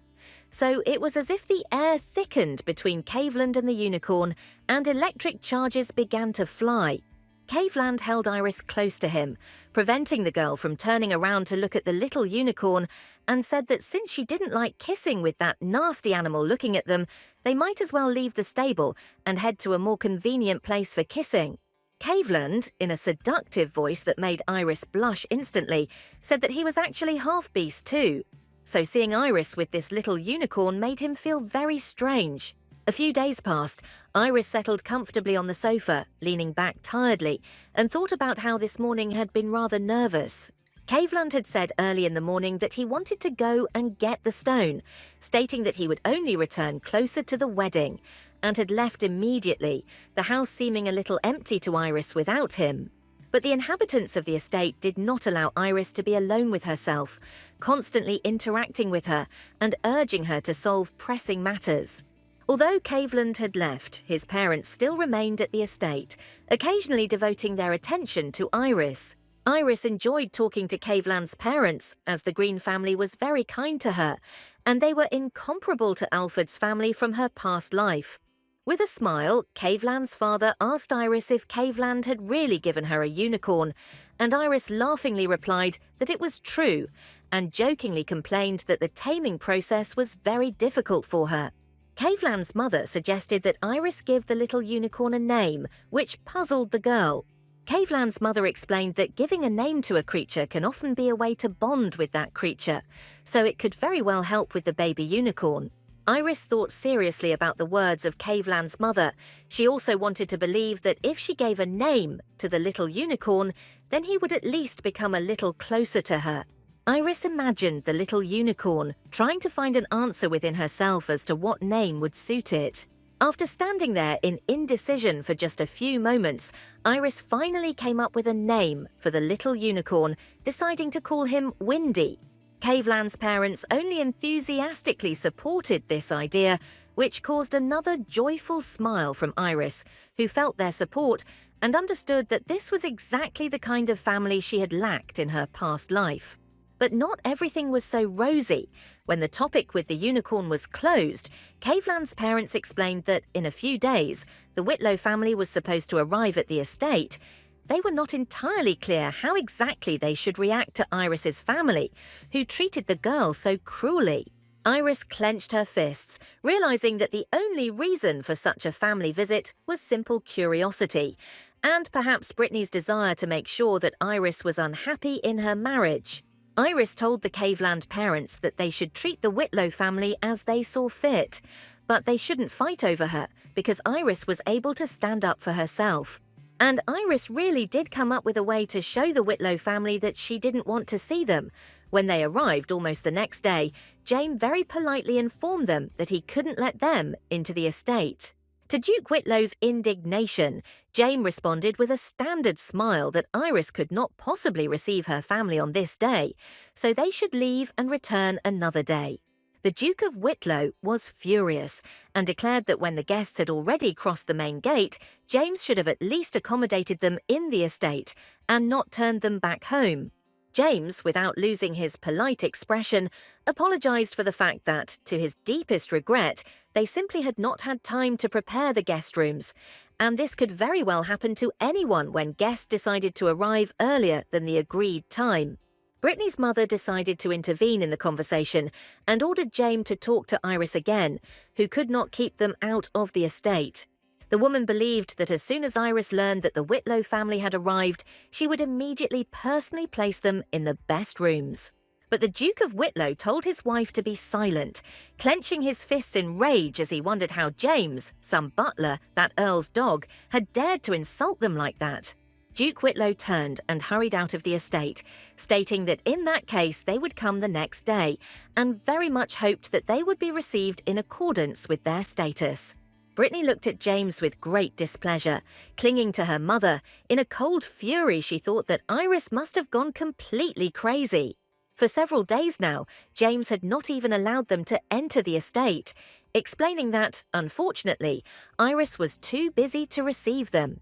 A: So it was as if the air thickened between Caveland and the unicorn, and electric charges began to fly. Caveland held Iris close to him, preventing the girl from turning around to look at the little unicorn, and said that since she didn't like kissing with that nasty animal looking at them, they might as well leave the stable and head to a more convenient place for kissing. Caveland, in a seductive voice that made Iris blush instantly, said that he was actually half-beast too. So seeing Iris with this little unicorn made him feel very strange. A few days passed. Iris settled comfortably on the sofa, leaning back tiredly, and thought about how this morning had been rather nervous. Caveland had said early in the morning that he wanted to go and get the stone, stating that he would only return closer to the wedding, and had left immediately, the house seeming a little empty to Iris without him. But the inhabitants of the estate did not allow Iris to be alone with herself, constantly interacting with her and urging her to solve pressing matters. Although Caveland had left, his parents still remained at the estate, occasionally devoting their attention to Iris. Iris enjoyed talking to Caveland's parents, as the Green family was very kind to her, and they were incomparable to Alfred's family from her past life. With a smile, Caveland's father asked Iris if Caveland had really given her a unicorn, and Iris laughingly replied that it was true, and jokingly complained that the taming process was very difficult for her. Caveland's mother suggested that Iris give the little unicorn a name, which puzzled the girl. Caveland's mother explained that giving a name to a creature can often be a way to bond with that creature, so it could very well help with the baby unicorn. Iris thought seriously about the words of Caveland's mother. She also wanted to believe that if she gave a name to the little unicorn, then he would at least become a little closer to her. Iris imagined the little unicorn, trying to find an answer within herself as to what name would suit it. After standing there in indecision for just a few moments, Iris finally came up with a name for the little unicorn, deciding to call him Windy. Caveland's parents only enthusiastically supported this idea, which caused another joyful smile from Iris, who felt their support and understood that this was exactly the kind of family she had lacked in her past life. But not everything was so rosy. When the topic with the unicorn was closed, Caveland's parents explained that in a few days, the Whitlow family was supposed to arrive at the estate. They were not entirely clear how exactly they should react to Iris's family, who treated the girl so cruelly. Iris clenched her fists, realizing that the only reason for such a family visit was simple curiosity, and perhaps Brittany's desire to make sure that Iris was unhappy in her marriage. Iris told the Caveland parents that they should treat the Whitlow family as they saw fit, but they shouldn't fight over her because Iris was able to stand up for herself. And Iris really did come up with a way to show the Whitlow family that she didn't want to see them. When they arrived almost the next day, James very politely informed them that he couldn't let them into the estate. To Duke Whitlow's indignation, James responded with a standard smile that Iris could not possibly receive her family on this day, so they should leave and return another day. The Duke of Whitlow was furious and declared that when the guests had already crossed the main gate, James should have at least accommodated them in the estate and not turned them back home. James, without losing his polite expression, apologized for the fact that, to his deepest regret, they simply had not had time to prepare the guest rooms, and this could very well happen to anyone when guests decided to arrive earlier than the agreed time. Brittany's mother decided to intervene in the conversation and ordered James to talk to Iris again, who could not keep them out of the estate. The woman believed that as soon as Iris learned that the Whitlow family had arrived, she would immediately personally place them in the best rooms. But the Duke of Whitlow told his wife to be silent, clenching his fists in rage as he wondered how James, some butler, that Earl's dog, had dared to insult them like that. Duke Whitlow turned and hurried out of the estate, stating that in that case they would come the next day, and very much hoped that they would be received in accordance with their status. Brittany looked at James with great displeasure, clinging to her mother. In a cold fury, she thought that Iris must have gone completely crazy. For several days now, James had not even allowed them to enter the estate, explaining that, unfortunately, Iris was too busy to receive them.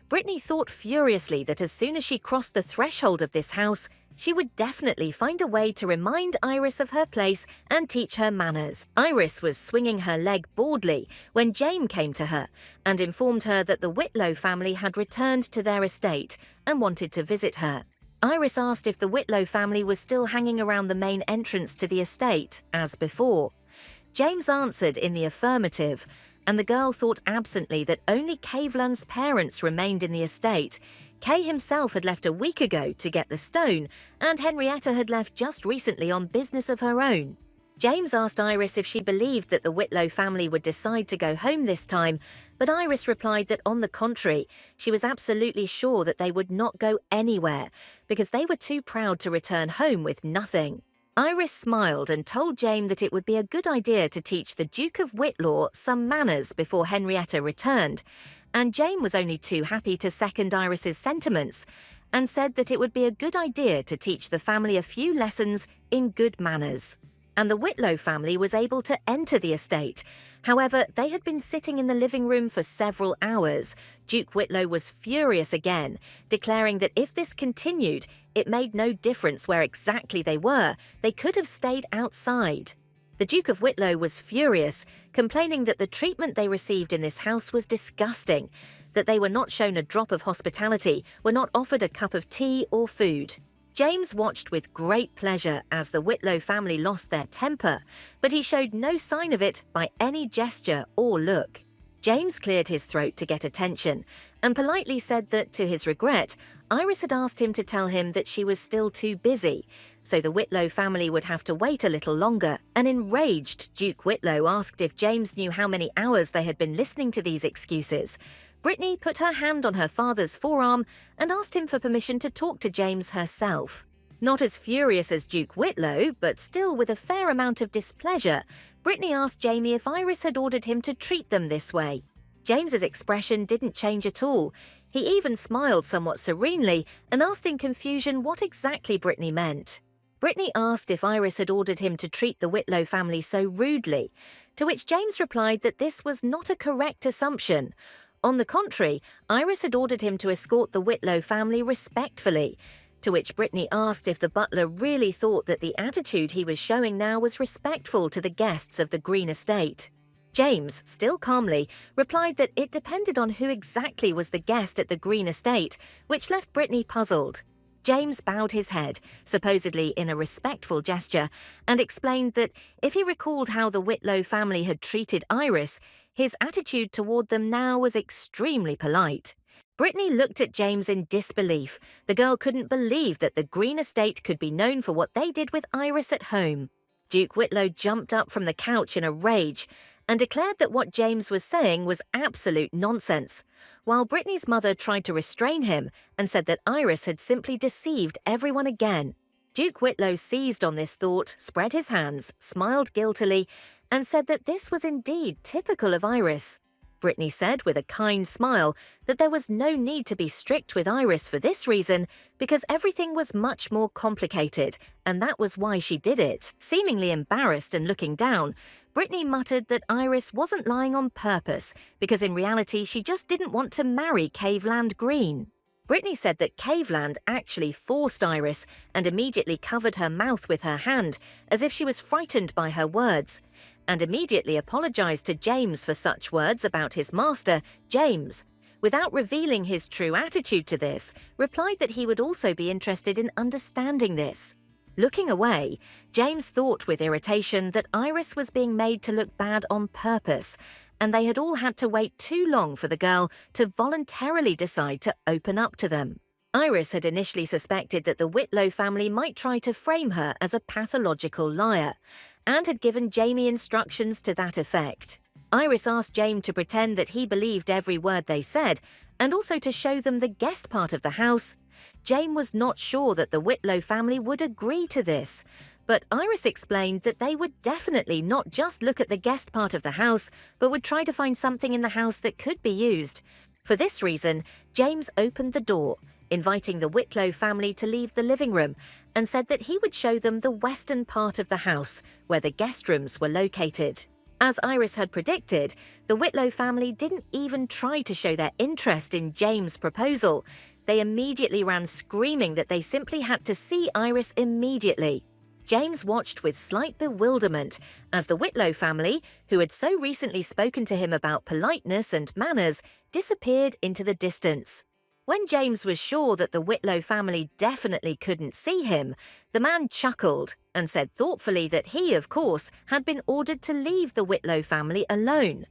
A: Brittany thought furiously that as soon as she crossed the threshold of this house, she would definitely find a way to remind Iris of her place and teach her manners. Iris was swinging her leg boredly when James came to her and informed her that the Whitlow family had returned to their estate and wanted to visit her. Iris asked if the Whitlow family was still hanging around the main entrance to the estate, as before. James answered in the affirmative, and the girl thought absently that only Caveland's parents remained in the estate. Kay himself had left a week ago to get the stone, and Henrietta had left just recently on business of her own. James asked Iris if she believed that the Whitlow family would decide to go home this time, but Iris replied that on the contrary, she was absolutely sure that they would not go anywhere, because they were too proud to return home with nothing. Iris smiled and told James that it would be a good idea to teach the Duke of Whitlaw some manners before Henrietta returned, and James was only too happy to second Iris's sentiments and said that it would be a good idea to teach the family a few lessons in good manners. And the Whitlow family was able to enter the estate. However, they had been sitting in the living room for several hours. Duke Whitlow was furious again, declaring that if this continued, it made no difference where exactly they were. They could have stayed outside. The Duke of Whitlow was furious, complaining that the treatment they received in this house was disgusting, that they were not shown a drop of hospitality, were not offered a cup of tea or food. James watched with great pleasure as the Whitlow family lost their temper, but he showed no sign of it by any gesture or look. James cleared his throat to get attention and politely said that, to his regret, Iris had asked him to tell him that she was still too busy, so the Whitlow family would have to wait a little longer. An enraged Duke Whitlow asked if James knew how many hours they had been listening to these excuses. Brittany put her hand on her father's forearm and asked him for permission to talk to James herself. Not as furious as Duke Whitlow, but still with a fair amount of displeasure, Brittany asked Jamie if Iris had ordered him to treat them this way. James's expression didn't change at all. He even smiled somewhat serenely and asked in confusion what exactly Brittany meant. Brittany asked if Iris had ordered him to treat the Whitlow family so rudely, to which James replied that this was not a correct assumption. On the contrary, Iris had ordered him to escort the Whitlow family respectfully, to which Brittany asked if the butler really thought that the attitude he was showing now was respectful to the guests of the Green Estate. James, still calmly, replied that it depended on who exactly was the guest at the Green Estate, which left Brittany puzzled. James bowed his head, supposedly in a respectful gesture, and explained that if he recalled how the Whitlow family had treated Iris, his attitude toward them now was extremely polite. Brittany looked at James in disbelief. The girl couldn't believe that the Green Estate could be known for what they did with Iris at home. Duke Whitlow jumped up from the couch in a rage and declared that what James was saying was absolute nonsense, while Brittany's mother tried to restrain him and said that Iris had simply deceived everyone again. Duke Whitlow seized on this thought, spread his hands, smiled guiltily, and said that this was indeed typical of Iris. Brittany said with a kind smile that there was no need to be strict with Iris for this reason, because everything was much more complicated, and that was why she did it. Seemingly embarrassed and looking down, Brittany muttered that Iris wasn't lying on purpose, because in reality she just didn't want to marry Caveland Green. Brittany said that Caveland actually forced Iris and immediately covered her mouth with her hand, as if she was frightened by her words, and immediately apologized to James for such words about his master. James, without revealing his true attitude to this, replied that he would also be interested in understanding this. Looking away, James thought with irritation that Iris was being made to look bad on purpose, and they had all had to wait too long for the girl to voluntarily decide to open up to them. Iris had initially suspected that the Whitlow family might try to frame her as a pathological liar, and had given Jamie instructions to that effect. Iris asked James to pretend that he believed every word they said, and also to show them the guest part of the house. James was not sure that the Whitlow family would agree to this, but Iris explained that they would definitely not just look at the guest part of the house, but would try to find something in the house that could be used. For this reason, James opened the door, inviting the Whitlow family to leave the living room, and said that he would show them the western part of the house, where the guest rooms were located. As Iris had predicted, the Whitlow family didn't even try to show their interest in James' proposal. They immediately ran screaming that they simply had to see Iris immediately. James watched with slight bewilderment as the Whitlow family, who had so recently spoken to him about politeness and manners, disappeared into the distance. When James was sure that the Whitlow family definitely couldn't see him, the man chuckled and said thoughtfully that he, of course, had been ordered to leave the Whitlow family alone.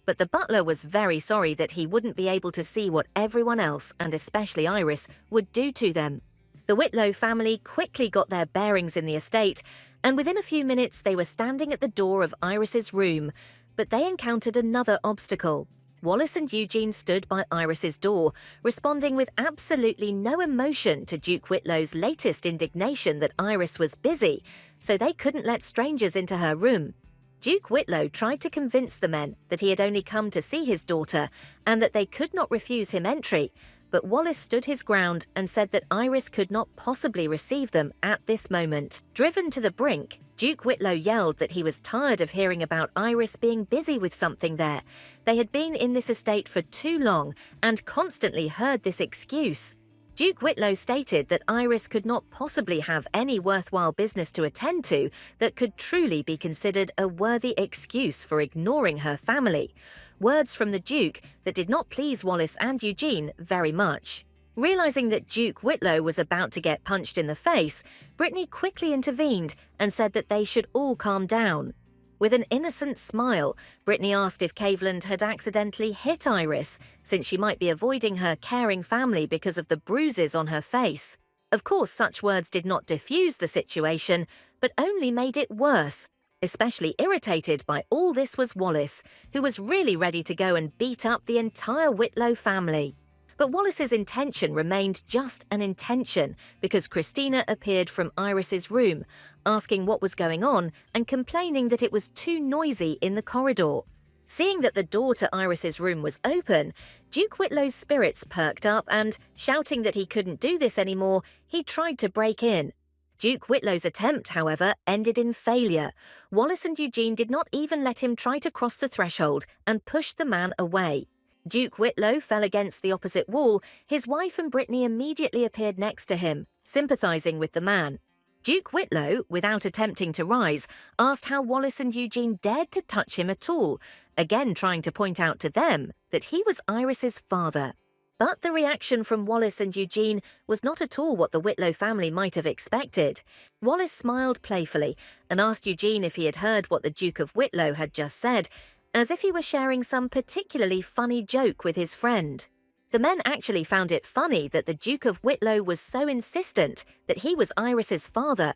A: But the butler was very sorry that he wouldn't be able to see what everyone else, and especially Iris, would do to them. The Whitlow family quickly got their bearings in the estate, and within a few minutes they were standing at the door of Iris's room, but they encountered another obstacle. Wallace and Eugene stood by Iris's door, responding with absolutely no emotion to Duke Whitlow's latest indignation that Iris was busy, so they couldn't let strangers into her room. Duke Whitlow tried to convince the men that he had only come to see his daughter and that they could not refuse him entry, but Wallace stood his ground and said that Iris could not possibly receive them at this moment. Driven to the brink, Duke Whitlow yelled that he was tired of hearing about Iris being busy with something there. They had been in this estate for too long and constantly heard this excuse. Duke Whitlow stated that Iris could not possibly have any worthwhile business to attend to that could truly be considered a worthy excuse for ignoring her family. Words from the Duke that did not please Wallace and Eugene very much. Realizing that Duke Whitlow was about to get punched in the face, Brittany quickly intervened and said that they should all calm down. With an innocent smile, Brittany asked if Caveland had accidentally hit Iris, since she might be avoiding her caring family because of the bruises on her face. Of course, such words did not diffuse the situation, but only made it worse. Especially irritated by all this was Wallace, who was really ready to go and beat up the entire Whitlow family. But Wallace's intention remained just an intention, because Christina appeared from Iris's room, asking what was going on and complaining that it was too noisy in the corridor. Seeing that the door to Iris's room was open, Duke Whitlow's spirits perked up and, shouting that he couldn't do this anymore, he tried to break in. Duke Whitlow's attempt, however, ended in failure. Wallace and Eugene did not even let him try to cross the threshold and pushed the man away. Duke Whitlow fell against the opposite wall. His wife and Brittany immediately appeared next to him, sympathizing with the man. Duke Whitlow, without attempting to rise, asked how Wallace and Eugene dared to touch him at all, again trying to point out to them that he was Iris's father. But the reaction from Wallace and Eugene was not at all what the Whitlow family might have expected. Wallace smiled playfully and asked Eugene if he had heard what the Duke of Whitlow had just said, as if he were sharing some particularly funny joke with his friend. The men actually found it funny that the Duke of Whitlow was so insistent that he was Iris's father,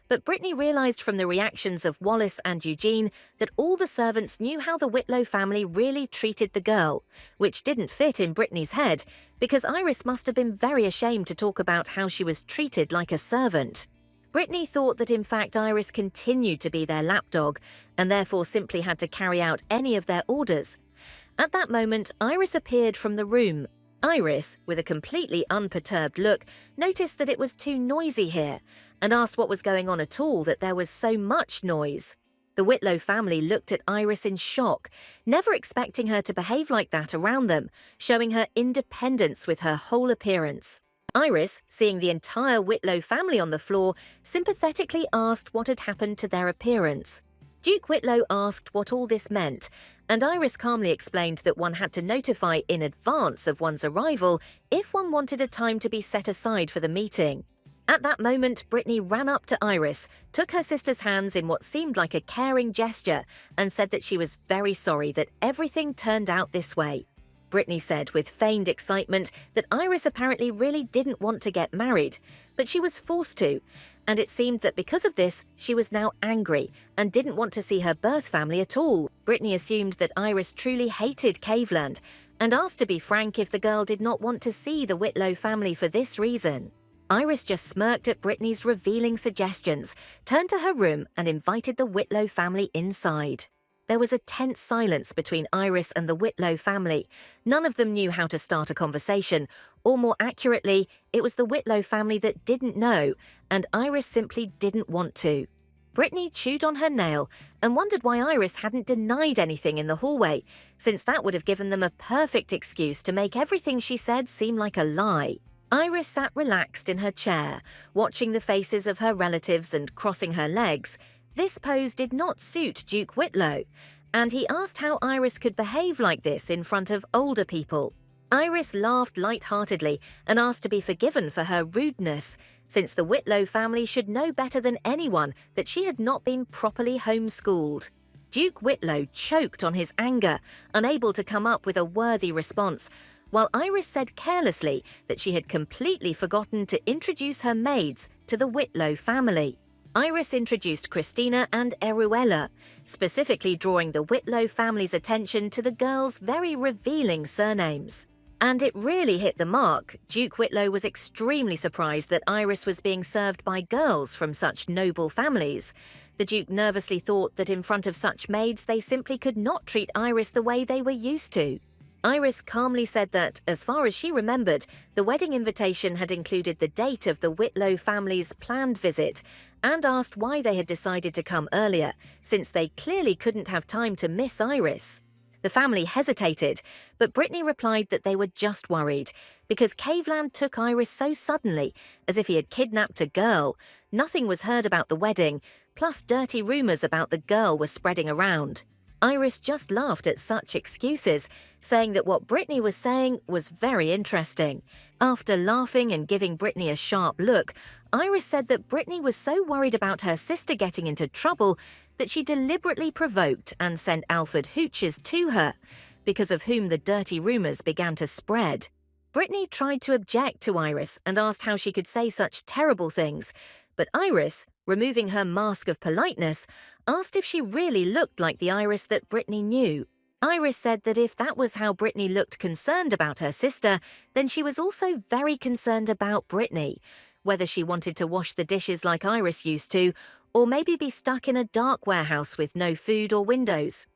A: but Brittany realized from the reactions of Wallace and Eugene that all the servants knew how the Whitlow family really treated the girl, which didn't fit in Brittany's head because Iris must have been very ashamed to talk about how she was treated like a servant. Brittany thought that in fact Iris continued to be their lapdog and therefore simply had to carry out any of their orders. At that moment, Iris appeared from the room. Iris, with a completely unperturbed look, noticed that it was too noisy here and asked what was going on at all that there was so much noise. The Whitlow family looked at Iris in shock, never expecting her to behave like that around them, showing her independence with her whole appearance. Iris, seeing the entire Whitlow family on the floor, sympathetically asked what had happened to their appearance. Duke Whitlow asked what all this meant, and Iris calmly explained that one had to notify in advance of one's arrival if one wanted a time to be set aside for the meeting. At that moment, Brittany ran up to Iris, took her sister's hands in what seemed like a caring gesture, and said that she was very sorry that everything turned out this way. Brittany said with feigned excitement that Iris apparently really didn't want to get married, but she was forced to, and it seemed that because of this, she was now angry and didn't want to see her birth family at all. Brittany assumed that Iris truly hated Caveland and asked to be frank if the girl did not want to see the Whitlow family for this reason. Iris just smirked at Brittany's revealing suggestions, turned to her room and invited the Whitlow family inside. There was a tense silence between Iris and the Whitlow family. None of them knew how to start a conversation, or more accurately, it was the Whitlow family that didn't know, and Iris simply didn't want to. Brittany chewed on her nail and wondered why Iris hadn't denied anything in the hallway, since that would have given them a perfect excuse to make everything she said seem like a lie. Iris sat relaxed in her chair, watching the faces of her relatives and crossing her legs. This pose did not suit Duke Whitlow, and he asked how Iris could behave like this in front of older people. Iris laughed lightheartedly and asked to be forgiven for her rudeness, since the Whitlow family should know better than anyone that she had not been properly homeschooled. Duke Whitlow choked on his anger, unable to come up with a worthy response, while Iris said carelessly that she had completely forgotten to introduce her maids to the Whitlow family. Iris introduced Christina and Eruella, specifically drawing the Whitlow family's attention to the girls' very revealing surnames. And it really hit the mark. Duke Whitlow was extremely surprised that Iris was being served by girls from such noble families. The Duke nervously thought that in front of such maids they simply could not treat Iris the way they were used to. Iris calmly said that, as far as she remembered, the wedding invitation had included the date of the Whitlow family's planned visit, and asked why they had decided to come earlier, since they clearly couldn't have time to miss Iris. The family hesitated, but Brittany replied that they were just worried, because Caveland took Iris so suddenly, as if he had kidnapped a girl. Nothing was heard about the wedding, plus dirty rumors about the girl were spreading around. Iris just laughed at such excuses, saying that what Brittany was saying was very interesting. After laughing and giving Brittany a sharp look, Iris said that Brittany was so worried about her sister getting into trouble that she deliberately provoked and sent Alfred Hooches to her, because of whom the dirty rumors began to spread. Brittany tried to object to Iris and asked how she could say such terrible things, but Iris, removing her mask of politeness, asked if she really looked like the Iris that Brittany knew. Iris said that if that was how Brittany looked concerned about her sister, then she was also very concerned about Brittany, whether she wanted to wash the dishes like Iris used to, or maybe be stuck in a dark warehouse with no food or windows.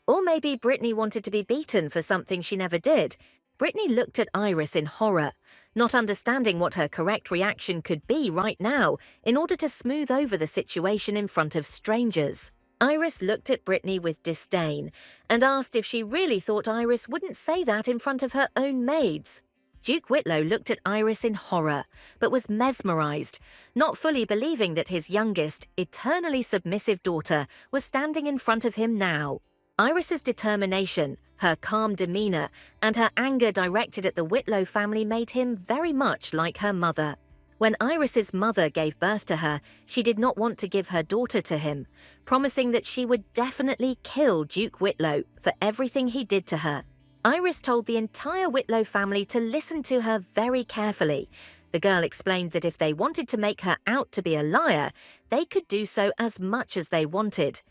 A: Or maybe Brittany wanted to be beaten for something she never did. Brittany looked at Iris in horror, not understanding what her correct reaction could be right now in order to smooth over the situation in front of strangers. Iris looked at Brittany with disdain and asked if she really thought Iris wouldn't say that in front of her own maids. Duke Whitlow looked at Iris in horror, but was mesmerized, not fully believing that his youngest, eternally submissive daughter was standing in front of him now. Iris's determination, her calm demeanor, and her anger directed at the Whitlow family made him very much like her mother. When Iris's mother gave birth to her, she did not want to give her daughter to him, promising that she would definitely kill Duke Whitlow for everything he did to her. Iris told the entire Whitlow family to listen to her very carefully. The girl explained that if they wanted to make her out to be a liar, they could do so as much as they wanted.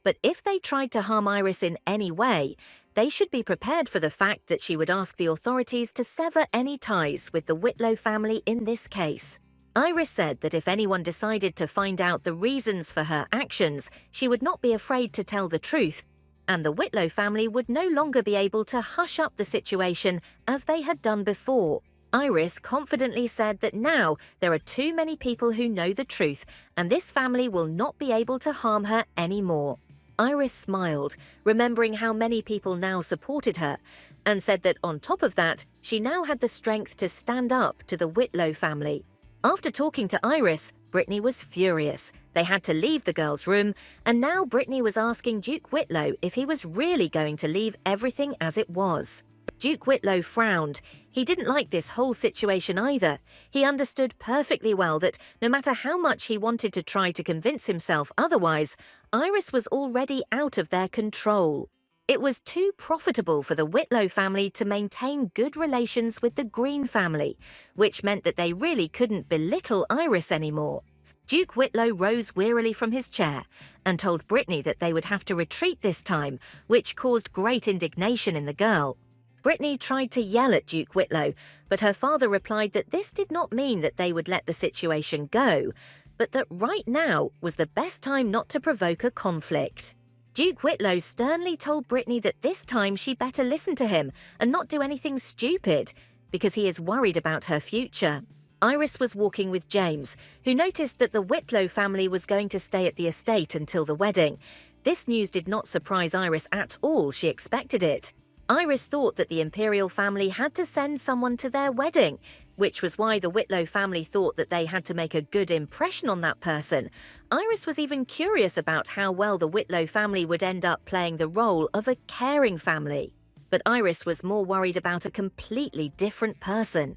A: But if they tried to harm Iris in any way, they should be prepared for the fact that she would ask the authorities to sever any ties with the Whitlow family in this case. Iris said that if anyone decided to find out the reasons for her actions, she would not be afraid to tell the truth, and the Whitlow family would no longer be able to hush up the situation as they had done before. Iris confidently said that now there are too many people who know the truth, and this family will not be able to harm her anymore. Iris smiled, remembering how many people now supported her, and said that on top of that, she now had the strength to stand up to the Whitlow family. After talking to Iris, Brittany was furious. They had to leave the girl's room, and now Brittany was asking Duke Whitlow if he was really going to leave everything as it was. Duke Whitlow frowned. He didn't like this whole situation either. He understood perfectly well that no matter how much he wanted to try to convince himself otherwise, Iris was already out of their control. It was too profitable for the Whitlow family to maintain good relations with the Green family, which meant that they really couldn't belittle Iris anymore. Duke Whitlow rose wearily from his chair and told Brittany that they would have to retreat this time, which caused great indignation in the girl. Brittany tried to yell at Duke Whitlow, but her father replied that this did not mean that they would let the situation go, but that right now was the best time not to provoke a conflict. Duke Whitlow sternly told Brittany that this time she better listen to him and not do anything stupid, because he is worried about her future. Iris was walking with James, who noticed that the Whitlow family was going to stay at the estate until the wedding. This news did not surprise Iris at all. She expected it. Iris thought that the Imperial family had to send someone to their wedding, which was why the Whitlow family thought that they had to make a good impression on that person. Iris was even curious about how well the Whitlow family would end up playing the role of a caring family. But Iris was more worried about a completely different person.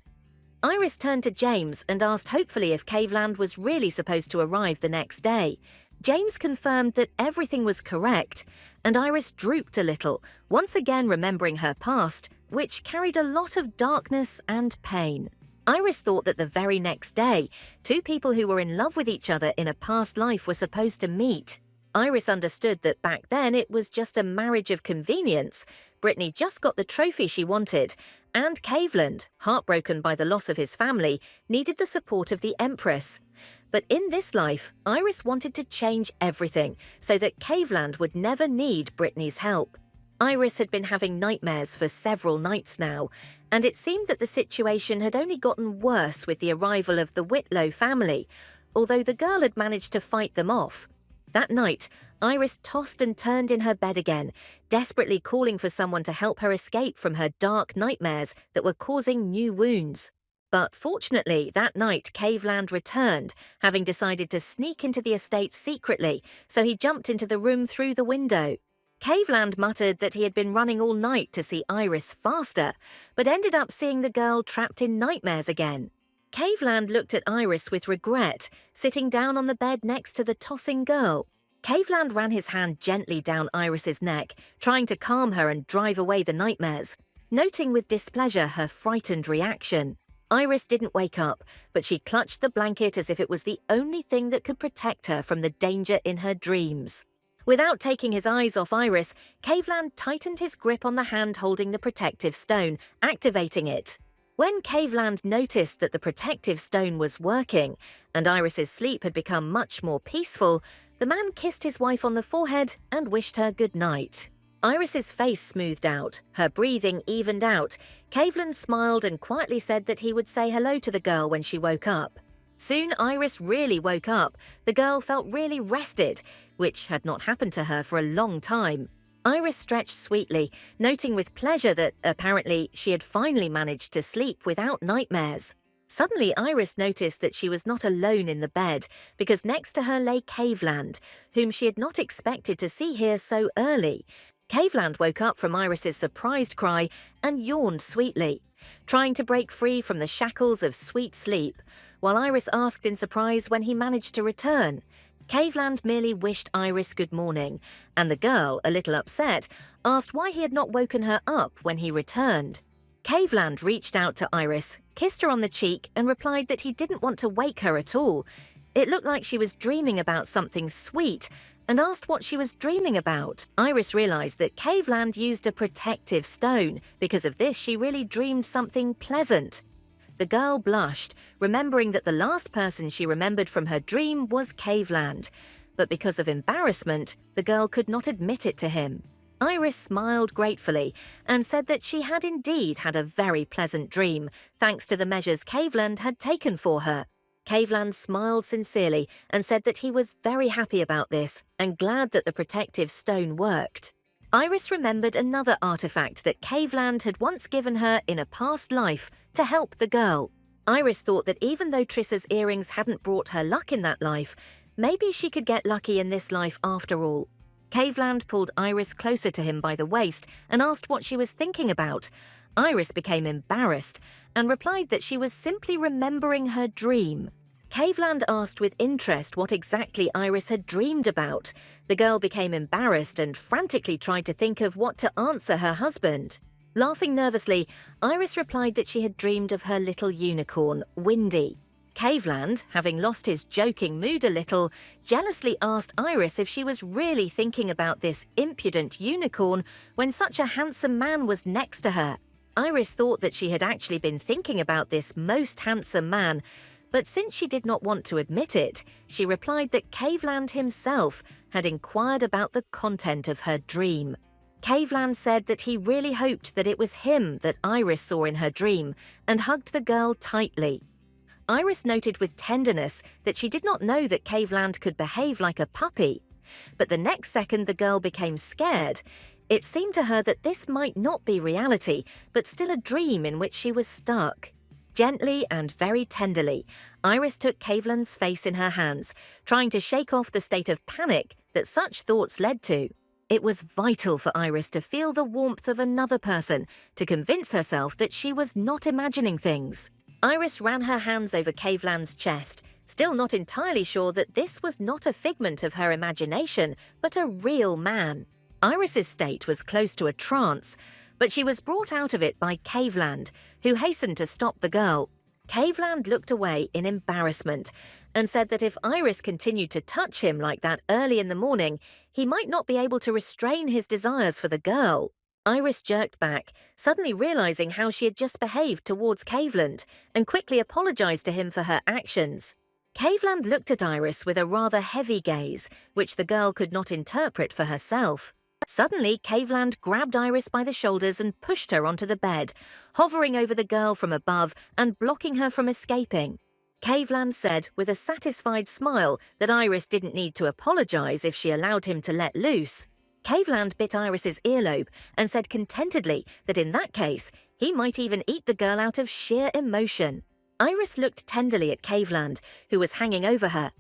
A: Iris turned to James and asked hopefully if Caveland was really supposed to arrive the next day. James confirmed that everything was correct, and Iris drooped a little, once again remembering her past, which carried a lot of darkness and pain. Iris thought that the very next day, two people who were in love with each other in a past life were supposed to meet. Iris understood that back then it was just a marriage of convenience. Brittany just got the trophy she wanted, and Caveland, heartbroken by the loss of his family, needed the support of the Empress. But in this life, Iris wanted to change everything so that Caveland would never need Brittany's help. Iris had been having nightmares for several nights now, and it seemed that the situation had only gotten worse with the arrival of the Whitlow family, although the girl had managed to fight them off. That night, Iris tossed and turned in her bed again, desperately calling for someone to help her escape from her dark nightmares that were causing new wounds. But fortunately, that night Caveland returned, having decided to sneak into the estate secretly, so he jumped into the room through the window. Caveland muttered that he had been running all night to see Iris faster, but ended up seeing the girl trapped in nightmares again. Caveland looked at Iris with regret, sitting down on the bed next to the tossing girl. Caveland ran his hand gently down Iris's neck, trying to calm her and drive away the nightmares, noting with displeasure her frightened reaction. Iris didn't wake up, but she clutched the blanket as if it was the only thing that could protect her from the danger in her dreams. Without taking his eyes off Iris, Caveland tightened his grip on the hand holding the protective stone, activating it. When Caveland noticed that the protective stone was working, and Iris's sleep had become much more peaceful, the man kissed his wife on the forehead and wished her good night. Iris's face smoothed out, her breathing evened out. Caveland smiled and quietly said that he would say hello to the girl when she woke up. Soon Iris really woke up. The girl felt really rested, which had not happened to her for a long time. Iris stretched sweetly, noting with pleasure that, apparently, she had finally managed to sleep without nightmares. Suddenly, Iris noticed that she was not alone in the bed, because next to her lay Caveland, whom she had not expected to see here so early. Caveland woke up from Iris's surprised cry and yawned sweetly, trying to break free from the shackles of sweet sleep, while Iris asked in surprise when he managed to return. Caveland merely wished Iris good morning, and the girl, a little upset, asked why he had not woken her up when he returned. Caveland reached out to Iris, kissed her on the cheek, and replied that he didn't want to wake her at all. It looked like she was dreaming about something sweet, and asked what she was dreaming about. Iris realized that Caveland used a protective stone. Because of this, she really dreamed something pleasant. The girl blushed, remembering that the last person she remembered from her dream was Caveland. But because of embarrassment, the girl could not admit it to him. Iris smiled gratefully and said that she had indeed had a very pleasant dream, thanks to the measures Caveland had taken for her. Caveland smiled sincerely and said that he was very happy about this and glad that the protective stone worked. Iris remembered another artifact that Caveland had once given her in a past life to help the girl. Iris thought that even though Trissa's earrings hadn't brought her luck in that life, maybe she could get lucky in this life after all. Caveland pulled Iris closer to him by the waist and asked what she was thinking about. Iris became embarrassed and replied that she was simply remembering her dream. Caveland asked with interest what exactly Iris had dreamed about. The girl became embarrassed and frantically tried to think of what to answer her husband. Laughing nervously, Iris replied that she had dreamed of her little unicorn, Windy. Caveland, having lost his joking mood a little, jealously asked Iris if she was really thinking about this impudent unicorn when such a handsome man was next to her. Iris thought that she had actually been thinking about this most handsome man, but since she did not want to admit it, she replied that Caveland himself had inquired about the content of her dream. Caveland said that he really hoped that it was him that Iris saw in her dream and hugged the girl tightly. Iris noted with tenderness that she did not know that Caveland could behave like a puppy. But the next second the girl became scared. It seemed to her that this might not be reality, but still a dream in which she was stuck. Gently and very tenderly, Iris took Caveland's face in her hands, trying to shake off the state of panic that such thoughts led to. It was vital for Iris to feel the warmth of another person, to convince herself that she was not imagining things. Iris ran her hands over Caveland's chest, still not entirely sure that this was not a figment of her imagination, but a real man. Iris's state was close to a trance, but she was brought out of it by Caveland, who hastened to stop the girl. Caveland looked away in embarrassment and said that if Iris continued to touch him like that early in the morning, he might not be able to restrain his desires for the girl. Iris jerked back, suddenly realizing how she had just behaved towards Caveland, and quickly apologized to him for her actions. Caveland looked at Iris with a rather heavy gaze, which the girl could not interpret for herself. Suddenly, Caveland grabbed Iris by the shoulders and pushed her onto the bed, hovering over the girl from above and blocking her from escaping. Caveland said with a satisfied smile that Iris didn't need to apologize if she allowed him to let loose. Caveland bit Iris's earlobe and said contentedly that in that case, he might even eat the girl out of sheer emotion. Iris looked tenderly at Caveland, who was hanging over her.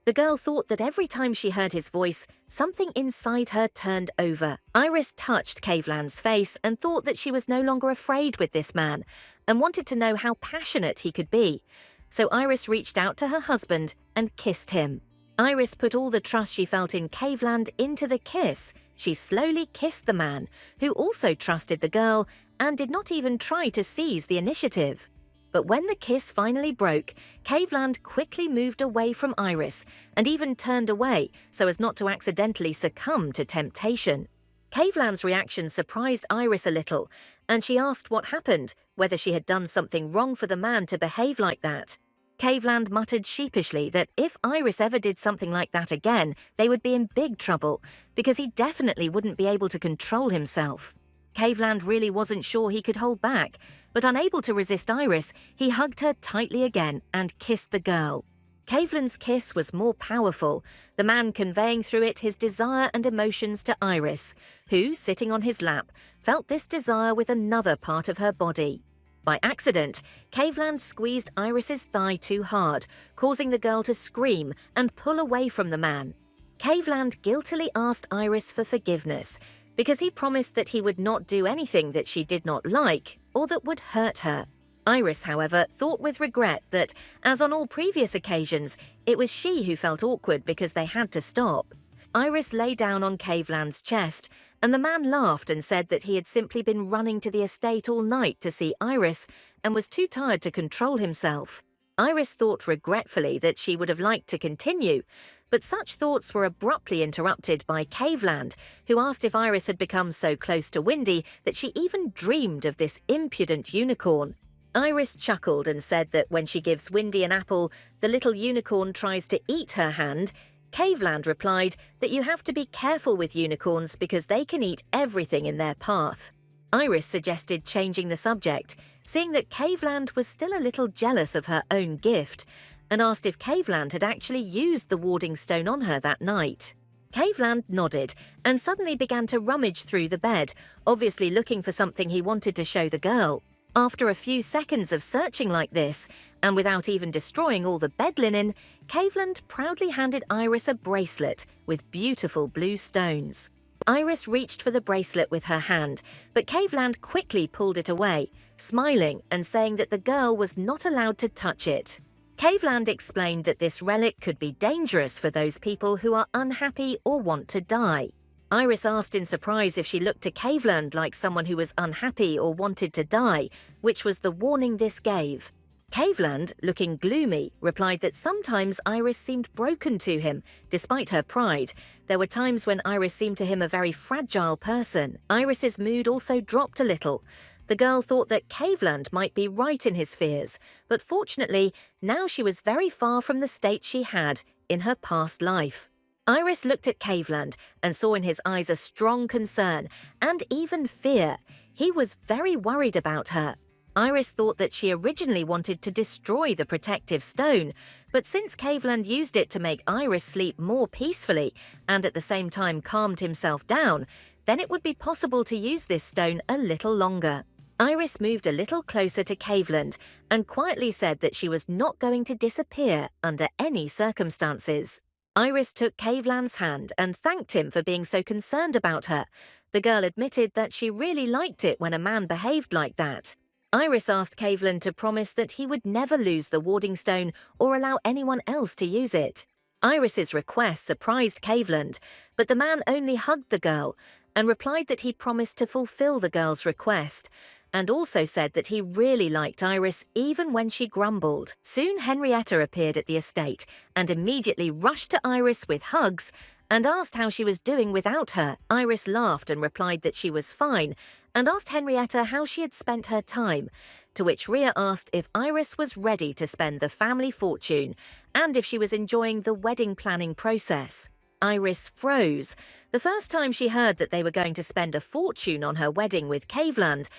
A: The girl thought that every time she heard his voice, something inside her turned over. Iris touched Caveland's face and thought that she was no longer afraid with this man and wanted to know how passionate he could be. So Iris reached out to her husband and kissed him. Iris put all the trust she felt in Caveland into the kiss. She slowly kissed the man, who also trusted the girl and did not even try to seize the initiative. But when the kiss finally broke, Caveland quickly moved away from Iris and even turned away so as not to accidentally succumb to temptation. Caveland's reaction surprised Iris a little, and she asked what happened, whether she had done something wrong for the man to behave like that. Caveland muttered sheepishly that if Iris ever did something like that again, they would be in big trouble, because he definitely wouldn't be able to control himself. Caveland really wasn't sure he could hold back, but unable to resist Iris, he hugged her tightly again and kissed the girl. Caveland's kiss was more powerful, the man conveying through it his desire and emotions to Iris, who, sitting on his lap, felt this desire with another part of her body. By accident, Caveland squeezed Iris's thigh too hard, causing the girl to scream and pull away from the man. Caveland guiltily asked Iris for forgiveness, because he promised that he would not do anything that she did not like or that would hurt her. Iris, however, thought with regret that, as on all previous occasions, it was she who felt awkward because they had to stop. Iris lay down on Caveland's chest, and the man laughed and said that he had simply been running to the estate all night to see Iris and was too tired to control himself. Iris thought regretfully that she would have liked to continue, but such thoughts were abruptly interrupted by Caveland, who asked if Iris had become so close to Windy that she even dreamed of this impudent unicorn. Iris chuckled and said that when she gives Windy an apple, the little unicorn tries to eat her hand. Caveland replied that you have to be careful with unicorns because they can eat everything in their path. Iris suggested changing the subject, seeing that Caveland was still a little jealous of her own gift, and asked if Caveland had actually used the warding stone on her that night. Caveland nodded and suddenly began to rummage through the bed, obviously looking for something he wanted to show the girl. After a few seconds of searching like this, and without even destroying all the bed linen, Caveland proudly handed Iris a bracelet with beautiful blue stones. Iris reached for the bracelet with her hand, but Caveland quickly pulled it away, smiling and saying that the girl was not allowed to touch it. Caveland explained that this relic could be dangerous for those people who are unhappy or want to die. Iris asked in surprise if she looked to Caveland like someone who was unhappy or wanted to die, which was the warning this gave. Caveland, looking gloomy, replied that sometimes Iris seemed broken to him, despite her pride. There were times when Iris seemed to him a very fragile person. Iris's mood also dropped a little. The girl thought that Caveland might be right in his fears, but fortunately, now she was very far from the state she had in her past life. Iris looked at Caveland and saw in his eyes a strong concern and even fear. He was very worried about her. Iris thought that she originally wanted to destroy the protective stone, but since Caveland used it to make Iris sleep more peacefully and at the same time calmed himself down, then it would be possible to use this stone a little longer. Iris moved a little closer to Caveland and quietly said that she was not going to disappear under any circumstances. Iris took Caveland's hand and thanked him for being so concerned about her. The girl admitted that she really liked it when a man behaved like that. Iris asked Caveland to promise that he would never lose the warding stone or allow anyone else to use it. Iris's request surprised Caveland, but the man only hugged the girl and replied that he promised to fulfill the girl's request, and also said that he really liked Iris even when she grumbled. Soon Henrietta appeared at the estate and immediately rushed to Iris with hugs and asked how she was doing without her. Iris laughed and replied that she was fine and asked Henrietta how she had spent her time, to which Rhea asked if Iris was ready to spend the family fortune and if she was enjoying the wedding planning process. Iris froze. The first time she heard that they were going to spend a fortune on her wedding with Caveland,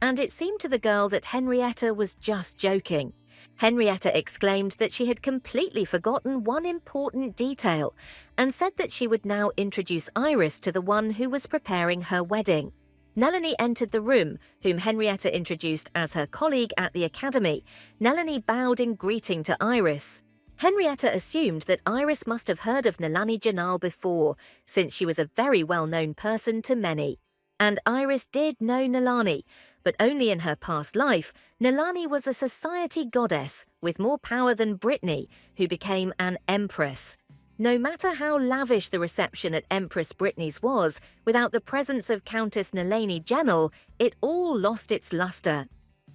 A: and it seemed to the girl that Henrietta was just joking. Henrietta exclaimed that she had completely forgotten one important detail and said that she would now introduce Iris to the one who was preparing her wedding. Nelanie entered the room, whom Henrietta introduced as her colleague at the academy. Nelanie bowed in greeting to Iris. Henrietta assumed that Iris must have heard of Nalani Janal before, since she was a very well-known person to many. And Iris did know Nalani, but only in her past life. Nalani was a society goddess with more power than Brittany, who became an empress. No matter how lavish the reception at Empress Brittany's was, without the presence of Countess Nalani Janal, it all lost its luster.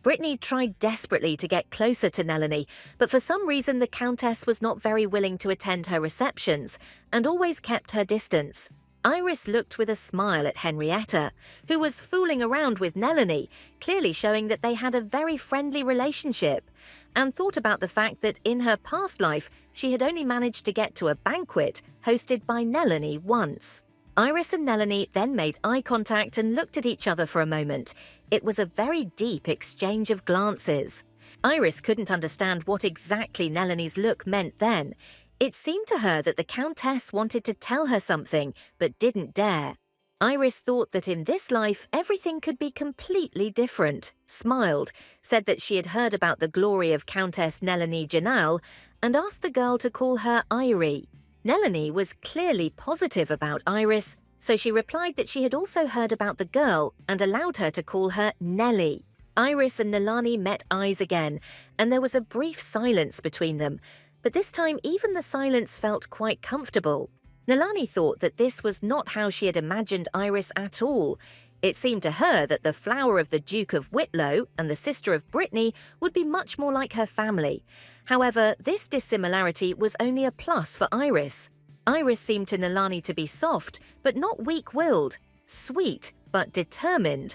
A: Brittany tried desperately to get closer to Nelanie, but for some reason the Countess was not very willing to attend her receptions and always kept her distance. Iris looked with a smile at Henrietta, who was fooling around with Nelanie, clearly showing that they had a very friendly relationship, and thought about the fact that in her past life she had only managed to get to a banquet hosted by Nelanie once. Iris and Nelanie then made eye contact and looked at each other for a moment. It was a very deep exchange of glances. Iris couldn't understand what exactly Nelanie's look meant then. It seemed to her that the Countess wanted to tell her something, but didn't dare. Iris thought that in this life everything could be completely different, smiled, said that she had heard about the glory of Countess Nelanie Janal, and asked the girl to call her Irie. Nelanie was clearly positive about Iris, so she replied that she had also heard about the girl and allowed her to call her Nellie. Iris and Nalani met eyes again, and there was a brief silence between them, but this time even the silence felt quite comfortable. Nalani thought that this was not how she had imagined Iris at all. It seemed to her that the flower of the Duke of Whitlow and the sister of Brittany would be much more like her family. However, this dissimilarity was only a plus for Iris. Iris seemed to Nalani to be soft, but not weak-willed, sweet, but determined.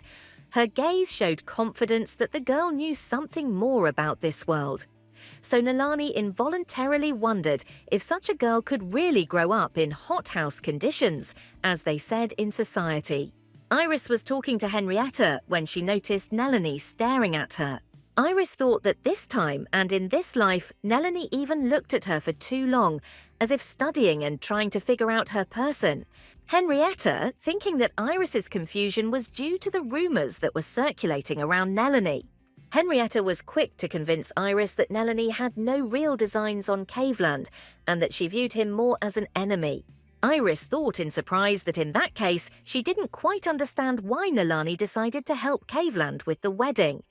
A: Her gaze showed confidence that the girl knew something more about this world. So Nalani involuntarily wondered if such a girl could really grow up in hothouse conditions, as they said in society. Iris was talking to Henrietta when she noticed Nelanie staring at her. Iris thought that this time and in this life, Nelanie even looked at her for too long, as if studying and trying to figure out her person. Henrietta, thinking that Iris's confusion was due to the rumors that were circulating around Nelanie. Henrietta was quick to convince Iris that Nelanie had no real designs on Caveland and that she viewed him more as an enemy. Iris thought in surprise that in that case she didn't quite understand why Nalani decided to help Caveland with the wedding.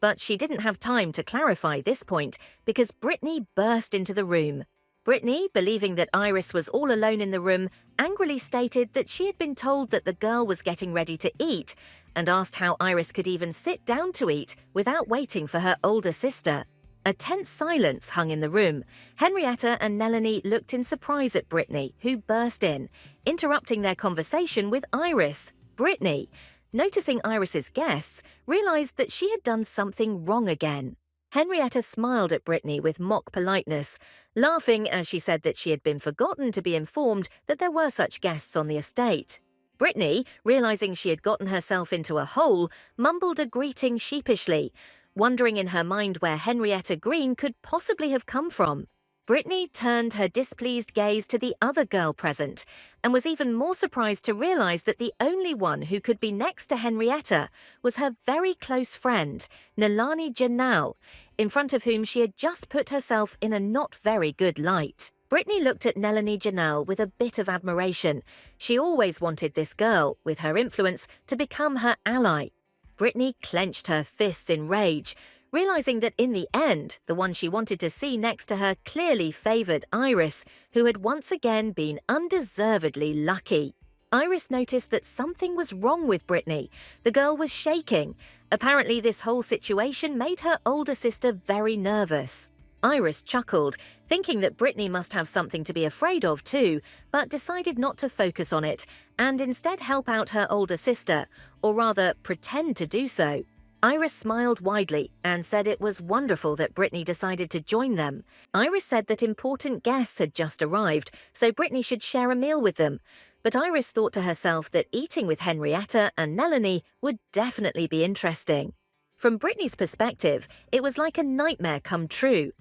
A: But she didn't have time to clarify this point because Brittany burst into the room. Brittany, believing that Iris was all alone in the room, angrily stated that she had been told that the girl was getting ready to eat and asked how Iris could even sit down to eat without waiting for her older sister. A tense silence hung in the room. Henrietta and Nelanie looked in surprise at Brittany, who burst in, interrupting their conversation with Iris. Brittany, noticing Iris's guests, realized that she had done something wrong again. Henrietta smiled at Brittany with mock politeness, laughing as she said that she had been forgotten to be informed that there were such guests on the estate. Brittany, realizing she had gotten herself into a hole, mumbled a greeting sheepishly, wondering in her mind where Henrietta Green could possibly have come from. Brittany turned her displeased gaze to the other girl present and was even more surprised to realize that the only one who could be next to Henrietta was her very close friend, Nalani Janal, in front of whom she had just put herself in a not very good light. Brittany looked at Nelanie Janelle with a bit of admiration. She always wanted this girl, with her influence, to become her ally. Brittany clenched her fists in rage, realizing that in the end, the one she wanted to see next to her clearly favored Iris, who had once again been undeservedly lucky. Iris noticed that something was wrong with Brittany. The girl was shaking. Apparently, this whole situation made her older sister very nervous. Iris chuckled, thinking that Brittany must have something to be afraid of too, but decided not to focus on it and instead help out her older sister, or rather pretend to do so. Iris smiled widely and said it was wonderful that Brittany decided to join them. Iris said that important guests had just arrived, so Brittany should share a meal with them. But Iris thought to herself that eating with Henrietta and Nelanie would definitely be interesting. From Brittany's perspective, it was like a nightmare come true,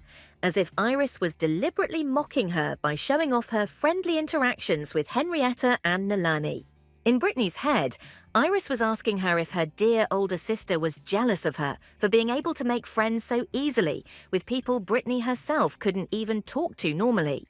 A: as if Iris was deliberately mocking her by showing off her friendly interactions with Henrietta and Nalani. In Brittany's head, Iris was asking her if her dear older sister was jealous of her for being able to make friends so easily with people Brittany herself couldn't even talk to normally.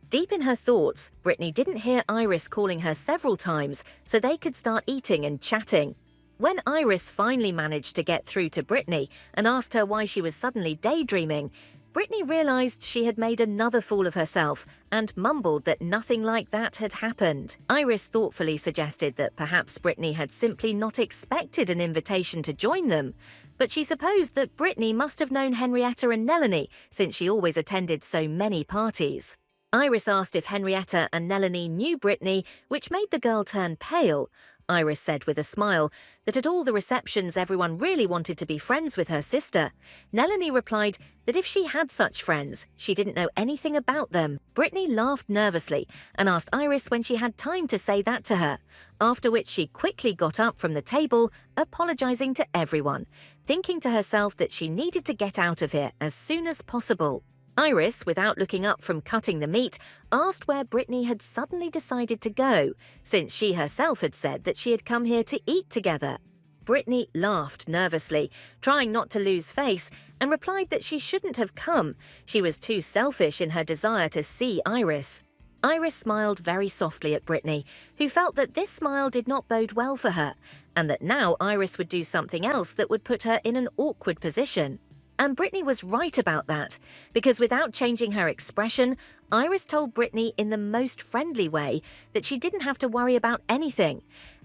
A: Deep in her thoughts, Brittany didn't hear Iris calling her several times so they could start eating and chatting. When Iris finally managed to get through to Brittany and asked her why she was suddenly daydreaming, Brittany realized she had made another fool of herself and mumbled that nothing like that had happened. Iris thoughtfully suggested that perhaps Brittany had simply not expected an invitation to join them, but she supposed that Brittany must have known Henrietta and Nelanie since she always attended so many parties. Iris asked if Henrietta and Nelanie knew Brittany, which made the girl turn pale. Iris said with a smile that at all the receptions everyone really wanted to be friends with her sister. Nelanie replied that if she had such friends, she didn't know anything about them. Brittany laughed nervously and asked Iris when she had time to say that to her, after which she quickly got up from the table, apologizing to everyone, thinking to herself that she needed to get out of here as soon as possible. Iris, without looking up from cutting the meat, asked where Brittany had suddenly decided to go, since she herself had said that she had come here to eat together. Brittany laughed nervously, trying not to lose face, and replied that she shouldn't have come. She was too selfish in her desire to see Iris. Iris smiled very softly at Brittany, who felt that this smile did not bode well for her, and that now Iris would do something else that would put her in an awkward position. And Brittany was right about that, because without changing her expression, Iris told Brittany in the most friendly way that she didn't have to worry about anything,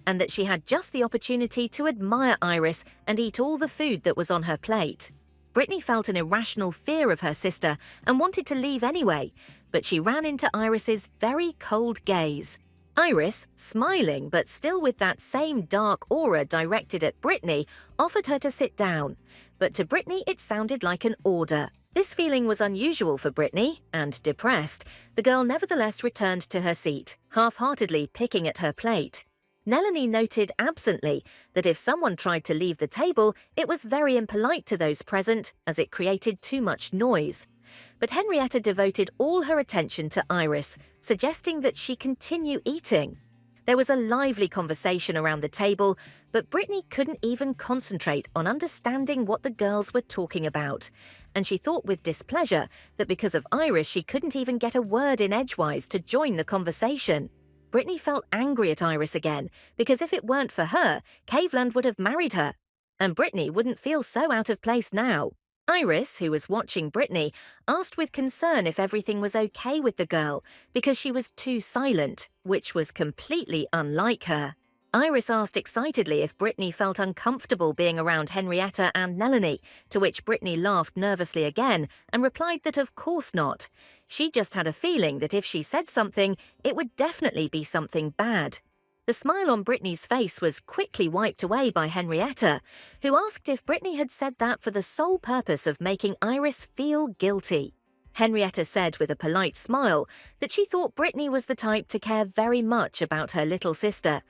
A: and that she had just the opportunity to admire Iris and eat all the food that was on her plate. Brittany felt an irrational fear of her sister and wanted to leave anyway, but she ran into Iris's very cold gaze. Iris, smiling but still with that same dark aura directed at Brittany, offered her to sit down, but to Brittany it sounded like an order. This feeling was unusual for Brittany, and depressed, the girl nevertheless returned to her seat, half-heartedly picking at her plate. Nelanie noted absently that if someone tried to leave the table, it was very impolite to those present, as it created too much noise. But Henrietta devoted all her attention to Iris, suggesting that she continue eating. There was a lively conversation around the table, but Brittany couldn't even concentrate on understanding what the girls were talking about, and she thought with displeasure that because of Iris she couldn't even get a word in edgewise to join the conversation. Brittany felt angry at Iris again, because if it weren't for her, Caveland would have married her, and Brittany wouldn't feel so out of place now. Iris, who was watching Brittany, asked with concern if everything was okay with the girl, because she was too silent, which was completely unlike her. Iris asked excitedly if Brittany felt uncomfortable being around Henrietta and Nelanie, to which Brittany laughed nervously again and replied that of course not. She just had a feeling that if she said something, it would definitely be something bad. The smile on Brittany's face was quickly wiped away by Henrietta, who asked if Brittany had said that for the sole purpose of making Iris feel guilty. Henrietta said with a polite smile that she thought Brittany was the type to care very much about her little sister,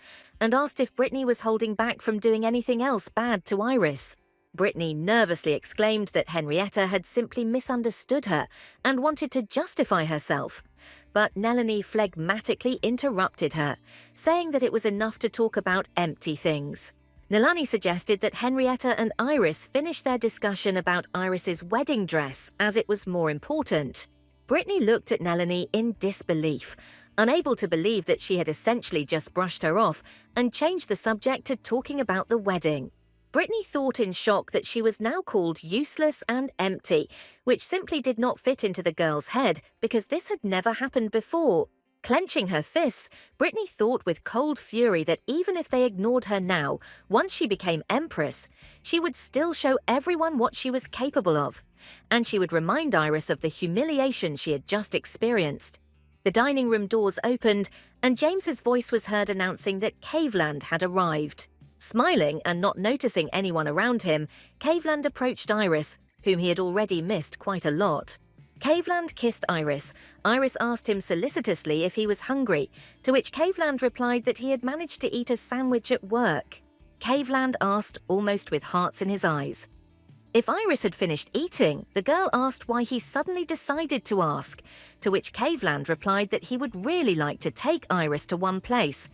A: and asked if Brittany was holding back from doing anything else bad to Iris. Brittany nervously exclaimed that Henrietta had simply misunderstood her and wanted to justify herself. But Nelanie phlegmatically interrupted her, saying that it was enough to talk about empty things. Nelanie suggested that Henrietta and Iris finish their discussion about Iris's wedding dress, as it was more important. Brittany looked at Nelanie in disbelief, unable to believe that she had essentially just brushed her off and changed the subject to talking about the wedding. Brittany thought in shock that she was now called useless and empty, which simply did not fit into the girl's head because this had never happened before. Clenching her fists, Brittany thought with cold fury that even if they ignored her now, once she became Empress, she would still show everyone what she was capable of, and she would remind Iris of the humiliation she had just experienced. The dining room doors opened, and James's voice was heard announcing that Caveland had arrived. Smiling and not noticing anyone around him, Caveland approached Iris, whom he had already missed quite a lot. Caveland kissed Iris. Iris asked him solicitously if he was hungry, to which Caveland replied that he had managed to eat a sandwich at work. Caveland asked, almost with hearts in his eyes. If Iris had finished eating, the girl asked why he suddenly decided to ask, to which Caveland replied that he would really like to take Iris to one place.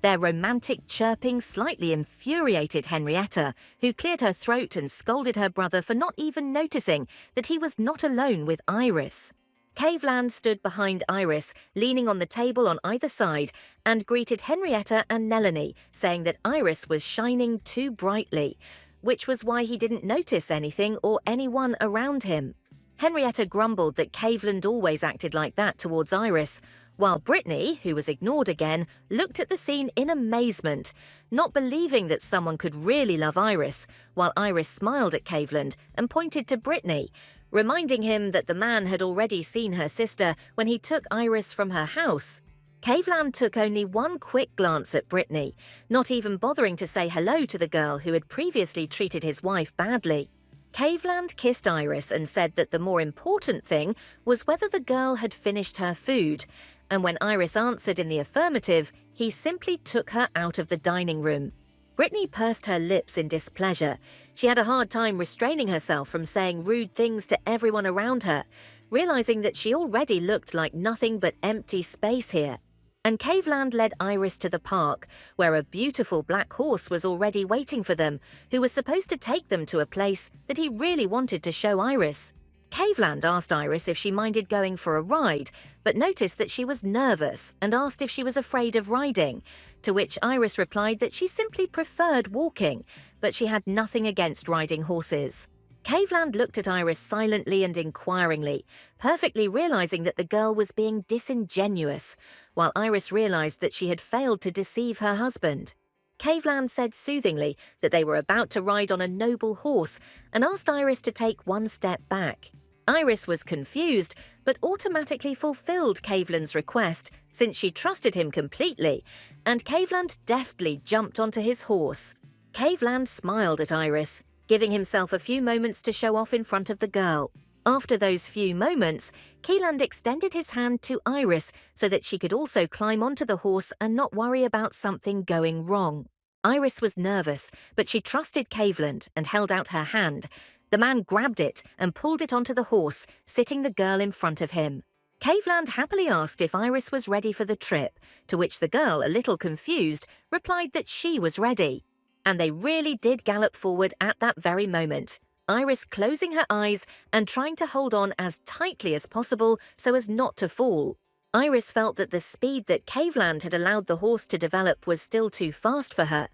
A: Their romantic chirping slightly infuriated Henrietta, who cleared her throat and scolded her brother for not even noticing that he was not alone with Iris. Caveland stood behind Iris, leaning on the table on either side, and greeted Henrietta and Nelanie, saying that Iris was shining too brightly, which was why he didn't notice anything or anyone around him. Henrietta grumbled that Caveland always acted like that towards Iris, while Brittany, who was ignored again, looked at the scene in amazement, not believing that someone could really love Iris, while Iris smiled at Caveland and pointed to Brittany. reminding him that the man had already seen her sister when he took Iris from her house. Caveland took only one quick glance at Brittany, not even bothering to say hello to the girl who had previously treated his wife badly. Caveland kissed Iris and said that the more important thing was whether the girl had finished her food, and when Iris answered in the affirmative, he simply took her out of the dining room. Brittany pursed her lips in displeasure. She had a hard time restraining herself from saying rude things to everyone around her, realizing that she already looked like nothing but empty space here. And Caveland led Iris to the park, where a beautiful black horse was already waiting for them, who was supposed to take them to a place that he really wanted to show Iris. Caveland asked Iris if she minded going for a ride, but noticed that she was nervous and asked if she was afraid of riding, to which Iris replied that she simply preferred walking, but she had nothing against riding horses. Caveland looked at Iris silently and inquiringly, perfectly realizing that the girl was being disingenuous, while Iris realized that she had failed to deceive her husband. Caveland said soothingly that they were about to ride on a noble horse and asked Iris to take one step back. Iris was confused, but automatically fulfilled Caveland's request since she trusted him completely, and Caveland deftly jumped onto his horse. Caveland smiled at Iris, giving himself a few moments to show off in front of the girl. After those few moments, Caveland extended his hand to Iris so that she could also climb onto the horse and not worry about something going wrong. Iris was nervous, but she trusted Caveland and held out her hand. The man grabbed it and pulled it onto the horse, sitting the girl in front of him. Caveland happily asked if Iris was ready for the trip, to which the girl, a little confused, replied that she was ready. And they really did gallop forward at that very moment, Iris closing her eyes and trying to hold on as tightly as possible so as not to fall. Iris felt that the speed that Caveland had allowed the horse to develop was still too fast for her.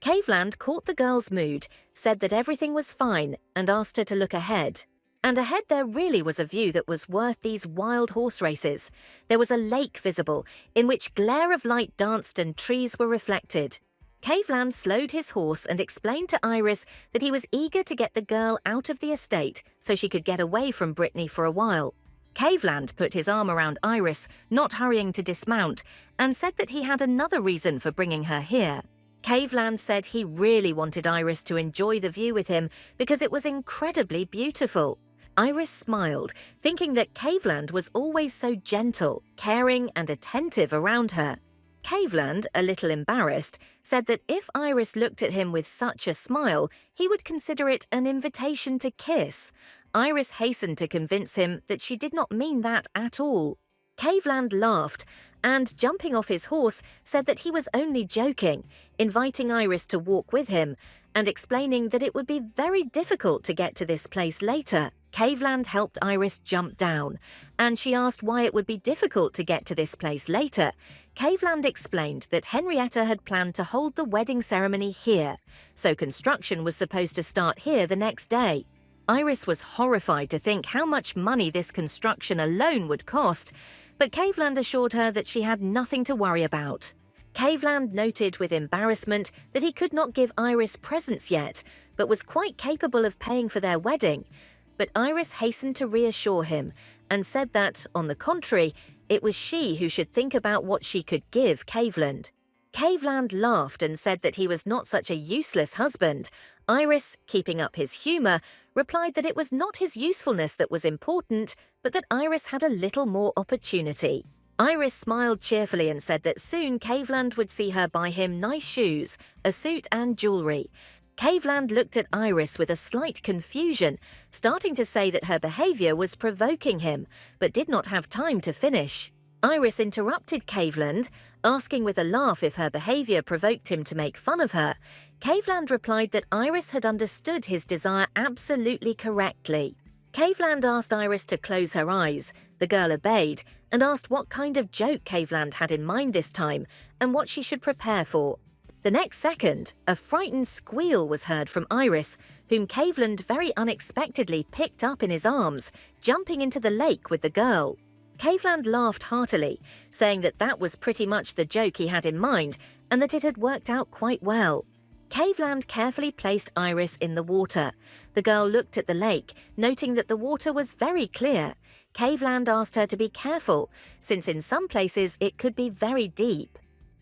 A: Caveland caught the girl's mood, said that everything was fine, and asked her to look ahead. And ahead there really was a view that was worth these wild horse races. There was a lake visible, in which glare of light danced and trees were reflected. Caveland slowed his horse and explained to Iris that he was eager to get the girl out of the estate so she could get away from Brittany for a while. Caveland put his arm around Iris, not hurrying to dismount, and said that he had another reason for bringing her here. Caveland said he really wanted Iris to enjoy the view with him because it was incredibly beautiful. Iris smiled, thinking that Caveland was always so gentle, caring, and attentive around her. Caveland, a little embarrassed, said that if Iris looked at him with such a smile, he would consider it an invitation to kiss. Iris hastened to convince him that she did not mean that at all. Caveland laughed and, jumping off his horse, said that he was only joking, inviting Iris to walk with him and explaining that it would be very difficult to get to this place later. Caveland helped Iris jump down, and she asked why it would be difficult to get to this place later. Caveland explained that Henrietta had planned to hold the wedding ceremony here, so construction was supposed to start here the next day. Iris was horrified to think how much money this construction alone would cost, but Caveland assured her that she had nothing to worry about. Caveland noted with embarrassment that he could not give Iris presents yet, but was quite capable of paying for their wedding. But Iris hastened to reassure him and said that, on the contrary, it was she who should think about what she could give Caveland. Caveland laughed and said that he was not such a useless husband. Iris, keeping up his humour, replied that it was not his usefulness that was important, but that Iris had a little more opportunity. Iris smiled cheerfully and said that soon Caveland would see her buy him nice shoes, a suit and jewellery. Caveland looked at Iris with a slight confusion, starting to say that her behaviour was provoking him, but did not have time to finish. Iris interrupted Caveland, asking with a laugh if her behaviour provoked him to make fun of her. Caveland replied that Iris had understood his desire absolutely correctly. Caveland asked Iris to close her eyes. The girl obeyed and asked what kind of joke Caveland had in mind this time and what she should prepare for. The next second, a frightened squeal was heard from Iris, whom Caveland very unexpectedly picked up in his arms, jumping into the lake with the girl. Caveland laughed heartily, saying that that was pretty much the joke he had in mind and that it had worked out quite well. Caveland carefully placed Iris in the water. The girl looked at the lake, noting that the water was very clear. Caveland asked her to be careful, since in some places it could be very deep.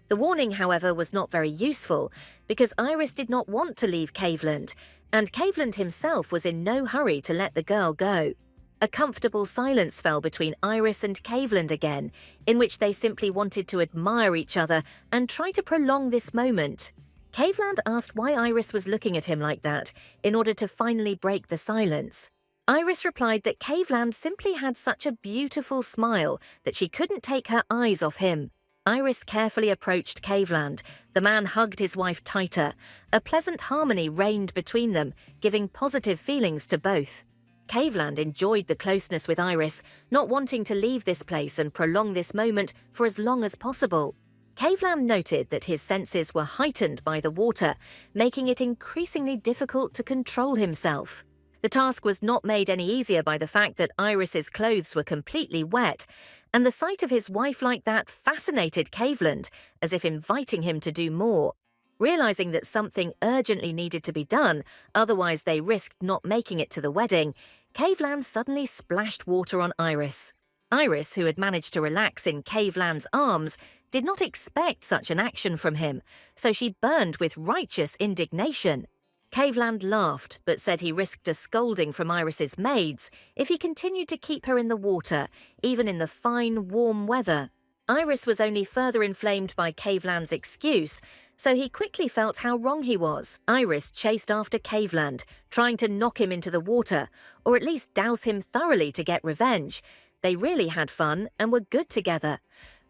A: The warning, however, was not very useful, because Iris did not want to leave Caveland, and Caveland himself was in no hurry to let the girl go. A comfortable silence fell between Iris and Caveland again, in which they simply wanted to admire each other and try to prolong this moment. Caveland asked why Iris was looking at him like that, in order to finally break the silence. Iris replied that Caveland simply had such a beautiful smile that she couldn't take her eyes off him. Iris carefully approached Caveland. The man hugged his wife tighter. A pleasant harmony reigned between them, giving positive feelings to both. Caveland enjoyed the closeness with Iris, not wanting to leave this place and prolong this moment for as long as possible. Caveland noted that his senses were heightened by the water, making it increasingly difficult to control himself. The task was not made any easier by the fact that Iris's clothes were completely wet, and the sight of his wife like that fascinated Caveland, as if inviting him to do more. Realizing that something urgently needed to be done, otherwise they risked not making it to the wedding, Caveland suddenly splashed water on Iris. Iris, who had managed to relax in Caveland's arms, did not expect such an action from him, so she burned with righteous indignation. Caveland laughed, but said he risked a scolding from Iris's maids if he continued to keep her in the water, even in the fine, warm weather. Iris was only further inflamed by Caveland's excuse, so he quickly felt how wrong he was. Iris chased after Caveland, trying to knock him into the water, or at least douse him thoroughly to get revenge. They really had fun and were good together.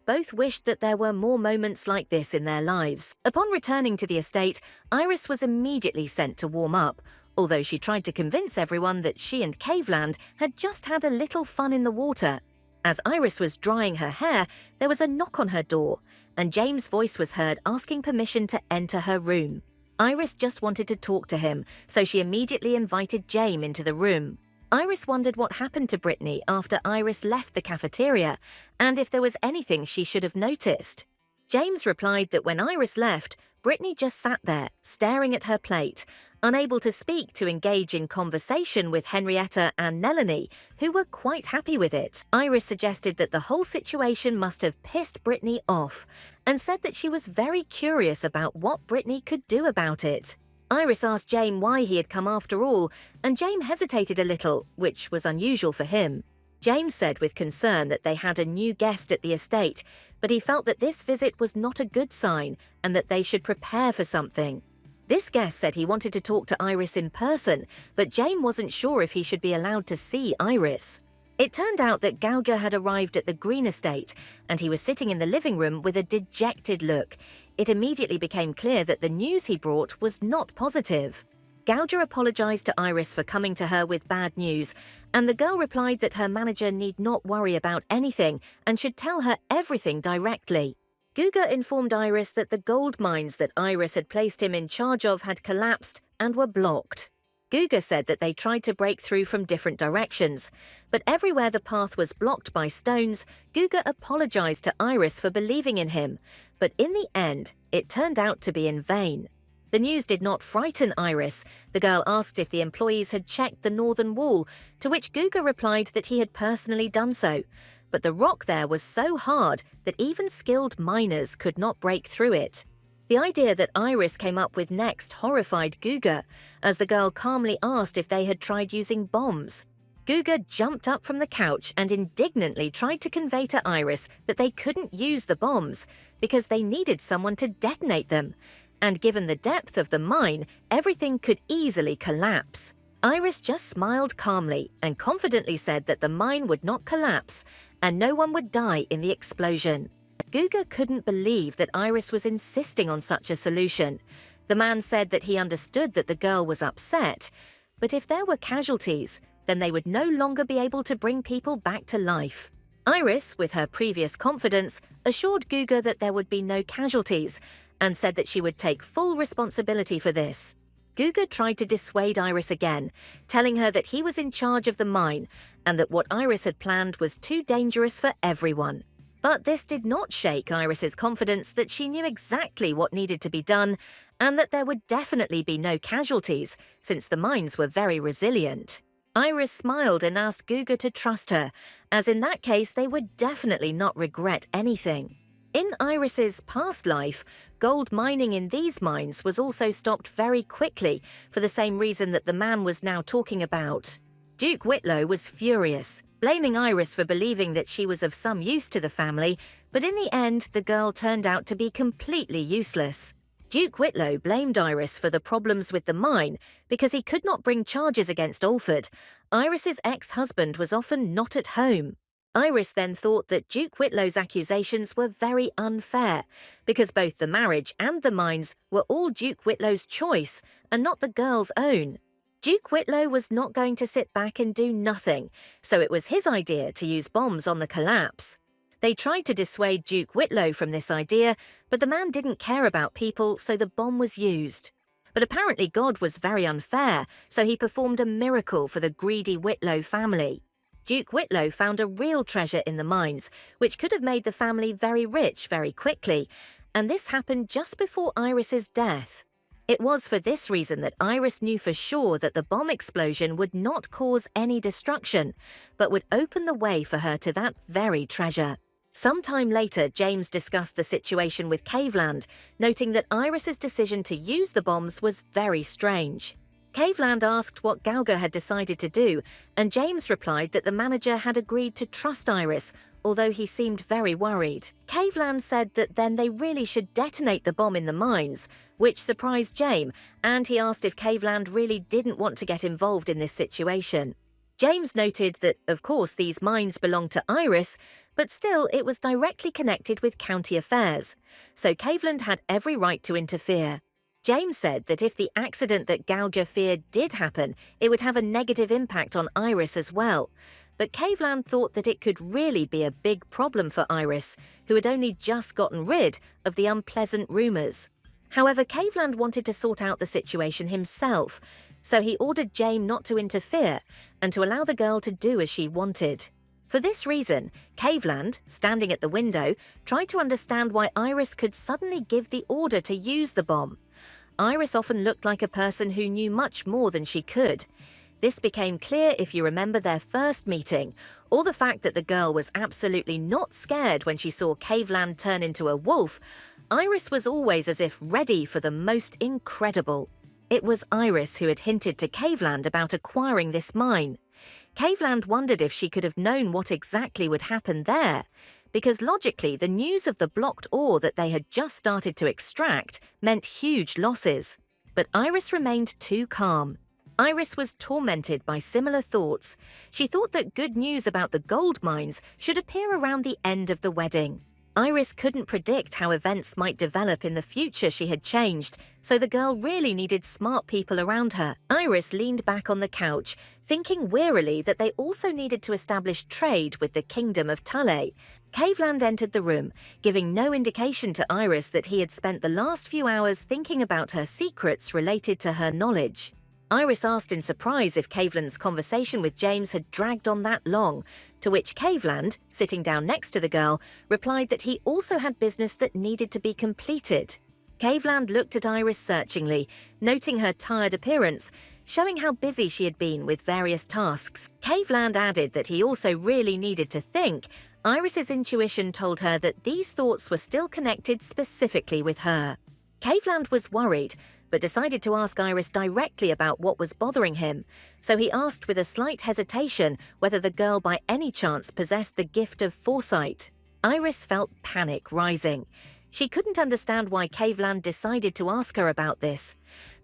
A: Both wished that there were more moments like this in their lives. Upon returning to the estate, Iris was immediately sent to warm up, although she tried to convince everyone that she and Caveland had just had a little fun in the water. As Iris was drying her hair, there was a knock on her door, and James' voice was heard asking permission to enter her room. Iris just wanted to talk to him, so she immediately invited James into the room. Iris wondered what happened to Brittany after Iris left the cafeteria, and if there was anything she should have noticed. James replied that when Iris left, Brittany just sat there, staring at her plate, unable to speak to engage in conversation with Henrietta and Melanie, who were quite happy with it. Iris suggested that the whole situation must have pissed Brittany off, and said that she was very curious about what Brittany could do about it. Iris asked James why he had come after all, and James hesitated a little, which was unusual for him. James said with concern that they had a new guest at the estate, but he felt that this visit was not a good sign and that they should prepare for something. This guest said he wanted to talk to Iris in person, but James wasn't sure if he should be allowed to see Iris. It turned out that Gauger had arrived at the Green Estate, and he was sitting in the living room with a dejected look. It immediately became clear that the news he brought was not positive. Gauger apologized to Iris for coming to her with bad news, and the girl replied that her manager need not worry about anything and should tell her everything directly. Gauger informed Iris that the gold mines that Iris had placed him in charge of had collapsed and were blocked. Gauger said that they tried to break through from different directions, but everywhere the path was blocked by stones, Gauger apologized to Iris for believing in him, but in the end, it turned out to be in vain. The news did not frighten Iris. The girl asked if the employees had checked the northern wall, to which Gauger replied that he had personally done so, but the rock there was so hard that even skilled miners could not break through it. The idea that Iris came up with next horrified Gauger, as the girl calmly asked if they had tried using bombs. Gauger jumped up from the couch and indignantly tried to convey to Iris that they couldn't use the bombs because they needed someone to detonate them, and given the depth of the mine, everything could easily collapse. Iris just smiled calmly and confidently said that the mine would not collapse and no one would die in the explosion. Gauger couldn't believe that Iris was insisting on such a solution. The man said that he understood that the girl was upset, but if there were casualties, then they would no longer be able to bring people back to life. Iris, with her previous confidence, assured Gauger that there would be no casualties and said that she would take full responsibility for this. Gauger tried to dissuade Iris again, telling her that he was in charge of the mine and that what Iris had planned was too dangerous for everyone. But this did not shake Iris's confidence that she knew exactly what needed to be done and that there would definitely be no casualties, since the mines were very resilient. Iris smiled and asked Guga to trust her, as in that case they would definitely not regret anything. In Iris's past life, gold mining in these mines was also stopped very quickly for the same reason that the man was now talking about. Duke Whitlow was furious, blaming Iris for believing that she was of some use to the family, but in the end the girl turned out to be completely useless. Duke Whitlow blamed Iris for the problems with the mine because he could not bring charges against Alford. Iris's ex-husband was often not at home. Iris then thought that Duke Whitlow's accusations were very unfair because both the marriage and the mines were all Duke Whitlow's choice and not the girl's own. Duke Whitlow was not going to sit back and do nothing, so it was his idea to use bombs on the collapse. They tried to dissuade Duke Whitlow from this idea, but the man didn't care about people, so the bomb was used. But apparently God was very unfair, so he performed a miracle for the greedy Whitlow family. Duke Whitlow found a real treasure in the mines, which could have made the family very rich very quickly, and this happened just before Iris's death. It was for this reason that Iris knew for sure that the bomb explosion would not cause any destruction, but would open the way for her to that very treasure. Sometime later, James discussed the situation with Caveland, noting that Iris's decision to use the bombs was very strange. Caveland asked what Gauga had decided to do, and James replied that the manager had agreed to trust Iris, although he seemed very worried. Caveland said that then they really should detonate the bomb in the mines, which surprised James, and he asked if Caveland really didn't want to get involved in this situation. James noted that, of course, these mines belonged to Iris, but still it was directly connected with county affairs, so Caveland had every right to interfere. James said that if the accident that Gauga feared did happen, it would have a negative impact on Iris as well. But Caveland thought that it could really be a big problem for Iris, who had only just gotten rid of the unpleasant rumours. However, Caveland wanted to sort out the situation himself, so he ordered James not to interfere and to allow the girl to do as she wanted. For this reason, Caveland, standing at the window, tried to understand why Iris could suddenly give the order to use the bomb. Iris often looked like a person who knew much more than she could. This became clear if you remember their first meeting, or the fact that the girl was absolutely not scared when she saw Caveland turn into a wolf. Iris was always as if ready for the most incredible. It was Iris who had hinted to Caveland about acquiring this mine. Caveland wondered if she could have known what exactly would happen there, because logically the news of the blocked ore that they had just started to extract meant huge losses. But Iris remained too calm. Iris was tormented by similar thoughts. She thought that good news about the gold mines should appear around the end of the wedding. Iris couldn't predict how events might develop in the future she had changed, so the girl really needed smart people around her. Iris leaned back on the couch, thinking wearily that they also needed to establish trade with the Kingdom of Tale. Caveland entered the room, giving no indication to Iris that he had spent the last few hours thinking about her secrets related to her knowledge. Iris asked in surprise if Caveland's conversation with James had dragged on that long, to which Caveland, sitting down next to the girl, replied that he also had business that needed to be completed. Caveland looked at Iris searchingly, noting her tired appearance, showing how busy she had been with various tasks. Caveland added that he also really needed to think. Iris's intuition told her that these thoughts were still connected specifically with her. Caveland was worried, but decided to ask Iris directly about what was bothering him, so he asked with a slight hesitation whether the girl by any chance possessed the gift of foresight. Iris felt panic rising. She couldn't understand why Caveland decided to ask her about this.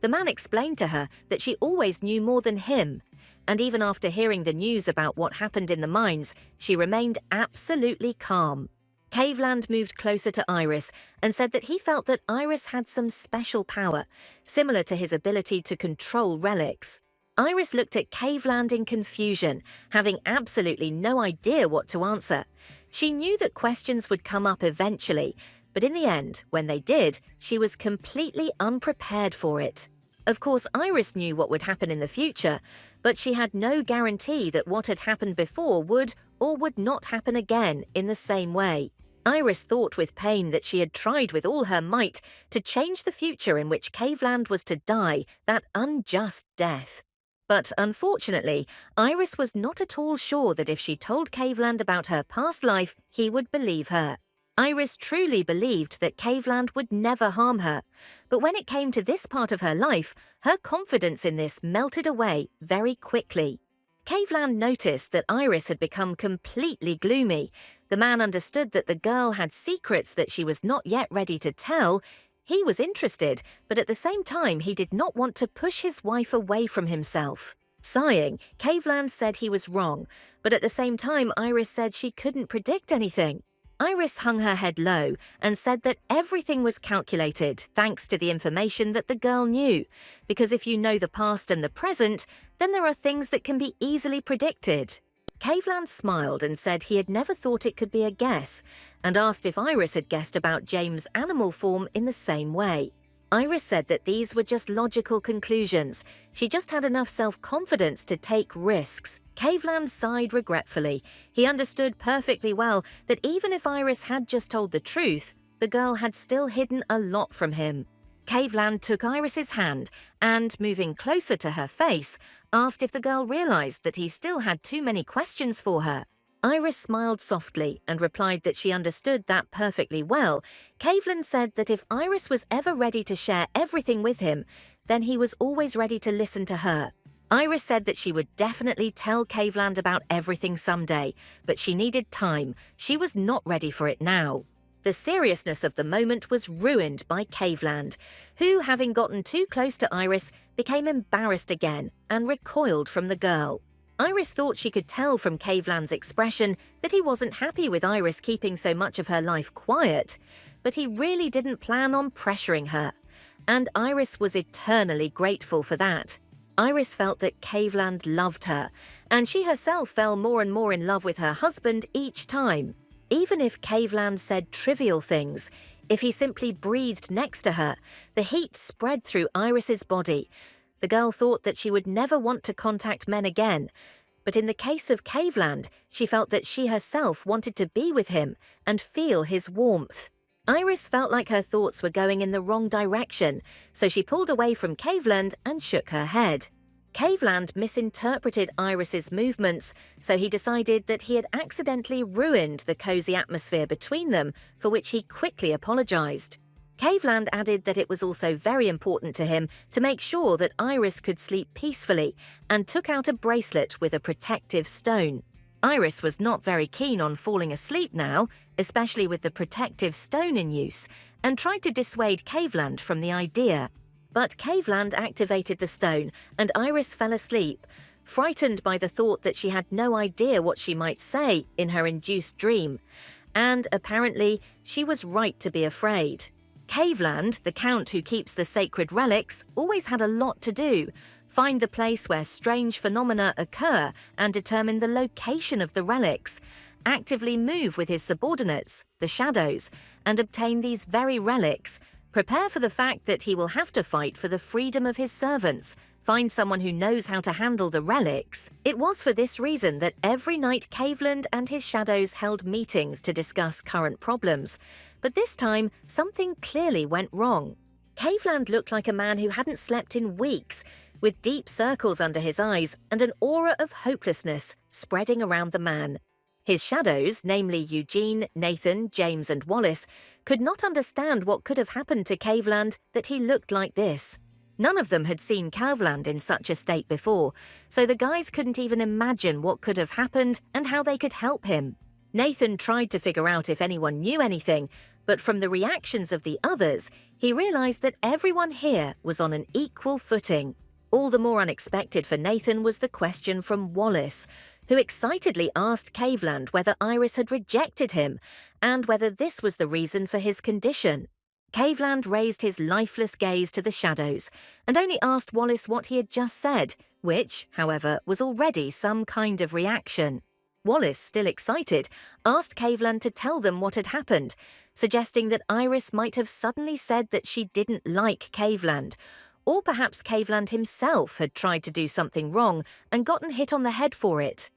A: The man explained to her that she always knew more than him, and even after hearing the news about what happened in the mines, she remained absolutely calm. Caveland moved closer to Iris and said that he felt that Iris had some special power, similar to his ability to control relics. Iris looked at Caveland in confusion, having absolutely no idea what to answer. She knew that questions would come up eventually, but in the end, when they did, she was completely unprepared for it. Of course, Iris knew what would happen in the future, but she had no guarantee that what had happened before would or would not happen again in the same way. Iris thought with pain that she had tried with all her might to change the future in which Caveland was to die that unjust death. But unfortunately, Iris was not at all sure that if she told Caveland about her past life, he would believe her. Iris truly believed that Caveland would never harm her, but when it came to this part of her life, her confidence in this melted away very quickly. Caveland noticed that Iris had become completely gloomy. The man understood that the girl had secrets that she was not yet ready to tell. He was interested, but at the same time he did not want to push his wife away from himself. Sighing, Caveland said he was wrong, but at the same time Iris said she couldn't predict anything. Iris hung her head low and said that everything was calculated thanks to the information that the girl knew, because if you know the past and the present, then there are things that can be easily predicted. Caveland smiled and said he had never thought it could be a guess, and asked if Iris had guessed about James' animal form in the same way. Iris said that these were just logical conclusions. She just had enough self-confidence to take risks. Caveland sighed regretfully. He understood perfectly well that even if Iris had just told the truth, the girl had still hidden a lot from him. Caveland took Iris's hand and, moving closer to her face, asked if the girl realized that he still had too many questions for her. Iris smiled softly and replied that she understood that perfectly well. Caveland said that if Iris was ever ready to share everything with him, then he was always ready to listen to her. Iris said that she would definitely tell Caveland about everything someday, but she needed time. She was not ready for it now. The seriousness of the moment was ruined by Caveland, who, having gotten too close to Iris, became embarrassed again and recoiled from the girl. Iris thought she could tell from Caveland's expression that he wasn't happy with Iris keeping so much of her life quiet, but he really didn't plan on pressuring her. And Iris was eternally grateful for that. Iris felt that Caveland loved her, and she herself fell more and more in love with her husband each time. Even if Caveland said trivial things, if he simply breathed next to her, the heat spread through Iris's body. The girl thought that she would never want to contact men again, but in the case of Caveland, she felt that she herself wanted to be with him and feel his warmth. Iris felt like her thoughts were going in the wrong direction, so she pulled away from Caveland and shook her head. Caveland misinterpreted Iris's movements, so he decided that he had accidentally ruined the cozy atmosphere between them, for which he quickly apologized. Caveland added that it was also very important to him to make sure that Iris could sleep peacefully, and took out a bracelet with a protective stone. Iris was not very keen on falling asleep now, especially with the protective stone in use, and tried to dissuade Caveland from the idea. But Caveland activated the stone, and Iris fell asleep, frightened by the thought that she had no idea what she might say in her induced dream. And apparently, she was right to be afraid. Caveland, the count who keeps the sacred relics, always had a lot to do. Find the place where strange phenomena occur and determine the location of the relics. Actively move with his subordinates, the shadows, and obtain these very relics. Prepare for the fact that he will have to fight for the freedom of his servants. Find someone who knows how to handle the relics. It was for this reason that every night Caveland and his shadows held meetings to discuss current problems. But this time, something clearly went wrong. Caveland looked like a man who hadn't slept in weeks, with deep circles under his eyes and an aura of hopelessness spreading around the man. His shadows, namely Eugene, Nathan, James and Wallace, could not understand what could have happened to Caveland that he looked like this. None of them had seen Caveland in such a state before, so the guys couldn't even imagine what could have happened and how they could help him. Nathan tried to figure out if anyone knew anything, but from the reactions of the others, he realized that everyone here was on an equal footing. All the more unexpected for Nathan was the question from Wallace, who excitedly asked Caveland whether Iris had rejected him and whether this was the reason for his condition. Caveland raised his lifeless gaze to the shadows and only asked Wallace what he had just said, which, however, was already some kind of reaction. Wallace, still excited, asked Caveland to tell them what had happened, suggesting that Iris might have suddenly said that she didn't like Caveland, or perhaps Caveland himself had tried to do something wrong and gotten hit on the head for it.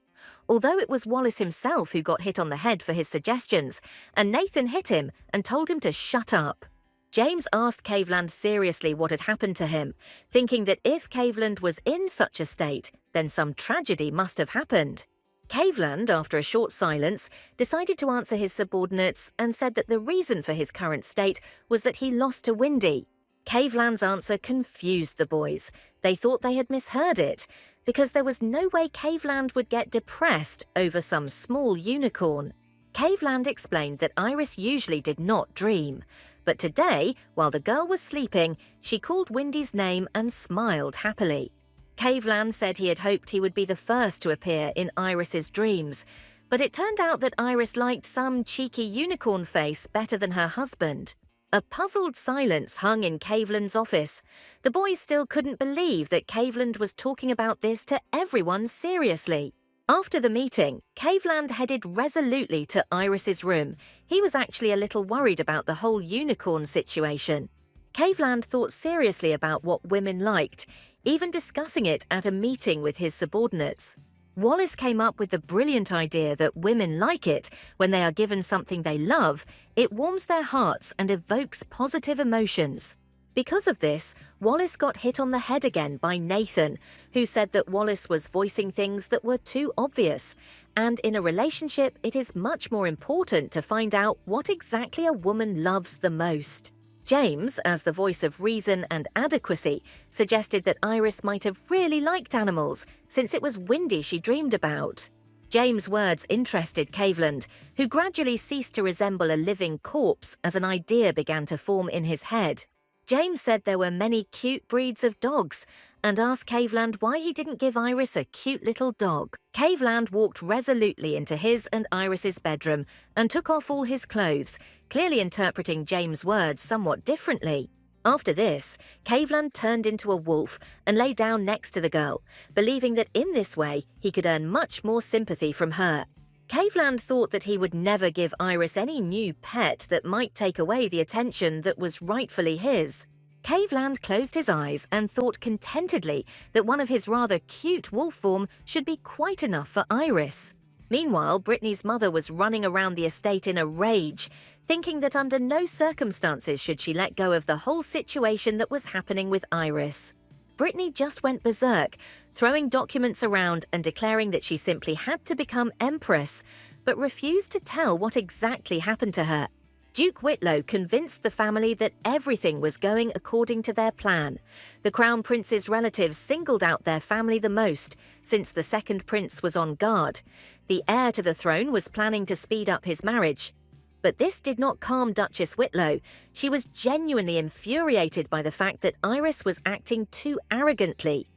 A: although it was Wallace himself who got hit on the head for his suggestions, and Nathan hit him and told him to shut up. James asked Caveland seriously what had happened to him, thinking that if Caveland was in such a state, then some tragedy must have happened. Caveland, after a short silence, decided to answer his subordinates and said that the reason for his current state was that he lost to Windy. Caveland's answer confused the boys. They thought they had misheard it, because there was no way Caveland would get depressed over some small unicorn. Caveland explained that Iris usually did not dream, but today, while the girl was sleeping, she called Windy's name and smiled happily. Caveland said he had hoped he would be the first to appear in Iris's dreams, but it turned out that Iris liked some cheeky unicorn face better than her husband. A puzzled silence hung in Caveland's office. The boys still couldn't believe that Caveland was talking about this to everyone seriously. After the meeting, Caveland headed resolutely to Iris's room. He was actually a little worried about the whole unicorn situation. Caveland thought seriously about what women liked, even discussing it at a meeting with his subordinates. Wallace came up with the brilliant idea that women like it when they are given something they love. It warms their hearts and evokes positive emotions. Because of this, Wallace got hit on the head again by Nathan, who said that Wallace was voicing things that were too obvious, and in a relationship it is much more important to find out what exactly a woman loves the most. James, as the voice of reason and adequacy, suggested that Iris might have really liked animals, since it was Windy she dreamed about. James' words interested Caveland, who gradually ceased to resemble a living corpse as an idea began to form in his head. James said there were many cute breeds of dogs, and asked Caveland why he didn't give Iris a cute little dog. Caveland walked resolutely into his and Iris's bedroom and took off all his clothes, clearly interpreting James' words somewhat differently. After this, Caveland turned into a wolf and lay down next to the girl, believing that in this way he could earn much more sympathy from her. Caveland thought that he would never give Iris any new pet that might take away the attention that was rightfully his. Caveland closed his eyes and thought contentedly that one of his rather cute wolf form should be quite enough for Iris. Meanwhile, Brittany's mother was running around the estate in a rage, thinking that under no circumstances should she let go of the whole situation that was happening with Iris. Brittany just went berserk, throwing documents around and declaring that she simply had to become empress, but refused to tell what exactly happened to her. Duke Whitlow convinced the family that everything was going according to their plan. The Crown Prince's relatives singled out their family the most, since the second prince was on guard. The heir to the throne was planning to speed up his marriage. But this did not calm Duchess Whitlow. She was genuinely infuriated by the fact that Iris was acting too arrogantly.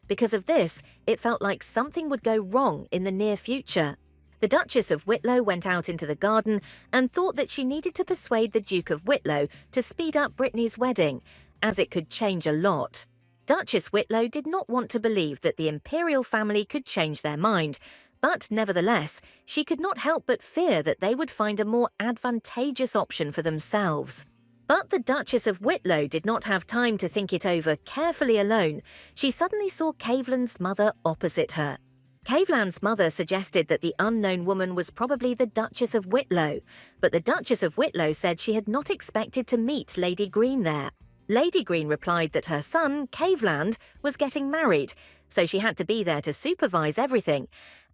A: Because of this, it felt like something would go wrong in the near future. The Duchess of Whitlow went out into the garden and thought that she needed to persuade the Duke of Whitlow to speed up Brittany's wedding, as it could change a lot. Duchess Whitlow did not want to believe that the imperial family could change their mind, but nevertheless, she could not help but fear that they would find a more advantageous option for themselves. But the Duchess of Whitlow did not have time to think it over carefully alone. She suddenly saw Caveland's mother opposite her. Caveland's mother suggested that the unknown woman was probably the Duchess of Whitlow, but the Duchess of Whitlow said she had not expected to meet Lady Green there. Lady Green replied that her son, Caveland, was getting married, so she had to be there to supervise everything,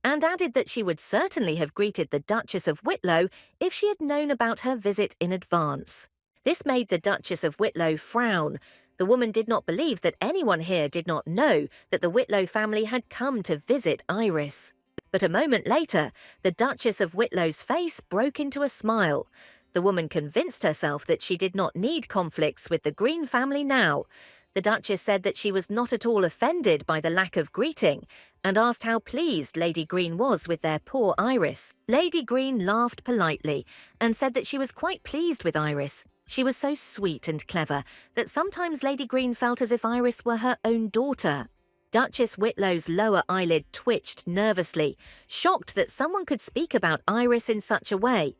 A: and added that she would certainly have greeted the Duchess of Whitlow if she had known about her visit in advance. This made the Duchess of Whitlow frown. The woman did not believe that anyone here did not know that the Whitlow family had come to visit Iris. But a moment later, the Duchess of Whitlow's face broke into a smile. The woman convinced herself that she did not need conflicts with the Green family now. The Duchess said that she was not at all offended by the lack of greeting, and asked how pleased Lady Green was with their poor Iris. Lady Green laughed politely and said that she was quite pleased with Iris. She was so sweet and clever that sometimes Lady Green felt as if Iris were her own daughter. Duchess Whitlow's lower eyelid twitched nervously, shocked that someone could speak about Iris in such a way.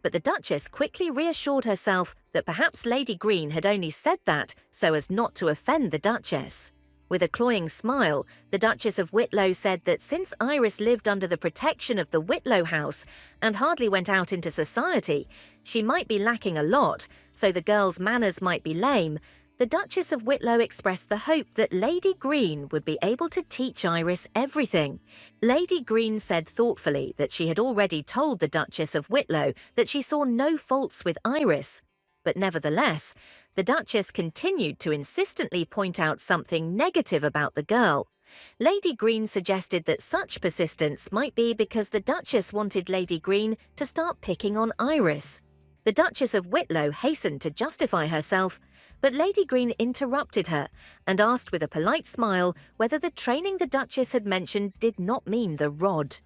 A: But the Duchess quickly reassured herself that perhaps Lady Green had only said that so as not to offend the Duchess. With a cloying smile, the Duchess of Whitlow said that since Iris lived under the protection of the Whitlow house and hardly went out into society, she might be lacking a lot, so the girl's manners might be lame. The Duchess of Whitlow expressed the hope that Lady Green would be able to teach Iris everything. Lady Green said thoughtfully that she had already told the Duchess of Whitlow that she saw no faults with Iris. But nevertheless, the Duchess continued to insistently point out something negative about the girl. Lady Green suggested that such persistence might be because the Duchess wanted Lady Green to start picking on Iris. The Duchess of Whitlow hastened to justify herself, but Lady Green interrupted her and asked with a polite smile whether the training the Duchess had mentioned did not mean the rod.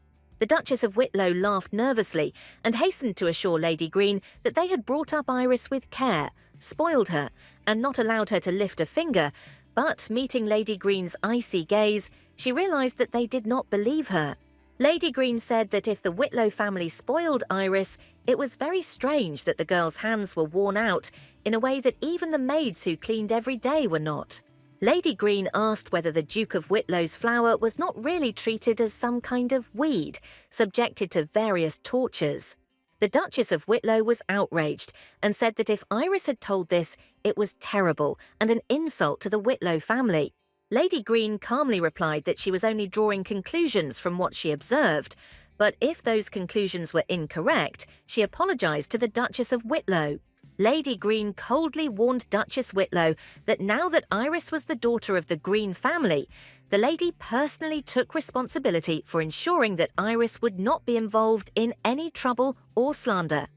A: The Duchess of Whitlow laughed nervously and hastened to assure Lady Green that they had brought up Iris with care, spoiled her, and not allowed her to lift a finger, but meeting Lady Green's icy gaze, she realized that they did not believe her. Lady Green said that if the Whitlow family spoiled Iris, it was very strange that the girl's hands were worn out in a way that even the maids who cleaned every day were not. Lady Green asked whether the Duke of Whitlow's flower was not really treated as some kind of weed, subjected to various tortures. The Duchess of Whitlow was outraged and said that if Iris had told this, it was terrible and an insult to the Whitlow family. Lady Green calmly replied that she was only drawing conclusions from what she observed, but if those conclusions were incorrect, she apologized to the Duchess of Whitlow. Lady Green coldly warned Duchess Whitlow that now that Iris was the daughter of the Green family, the lady personally took responsibility for ensuring that Iris would not be involved in any trouble or slander.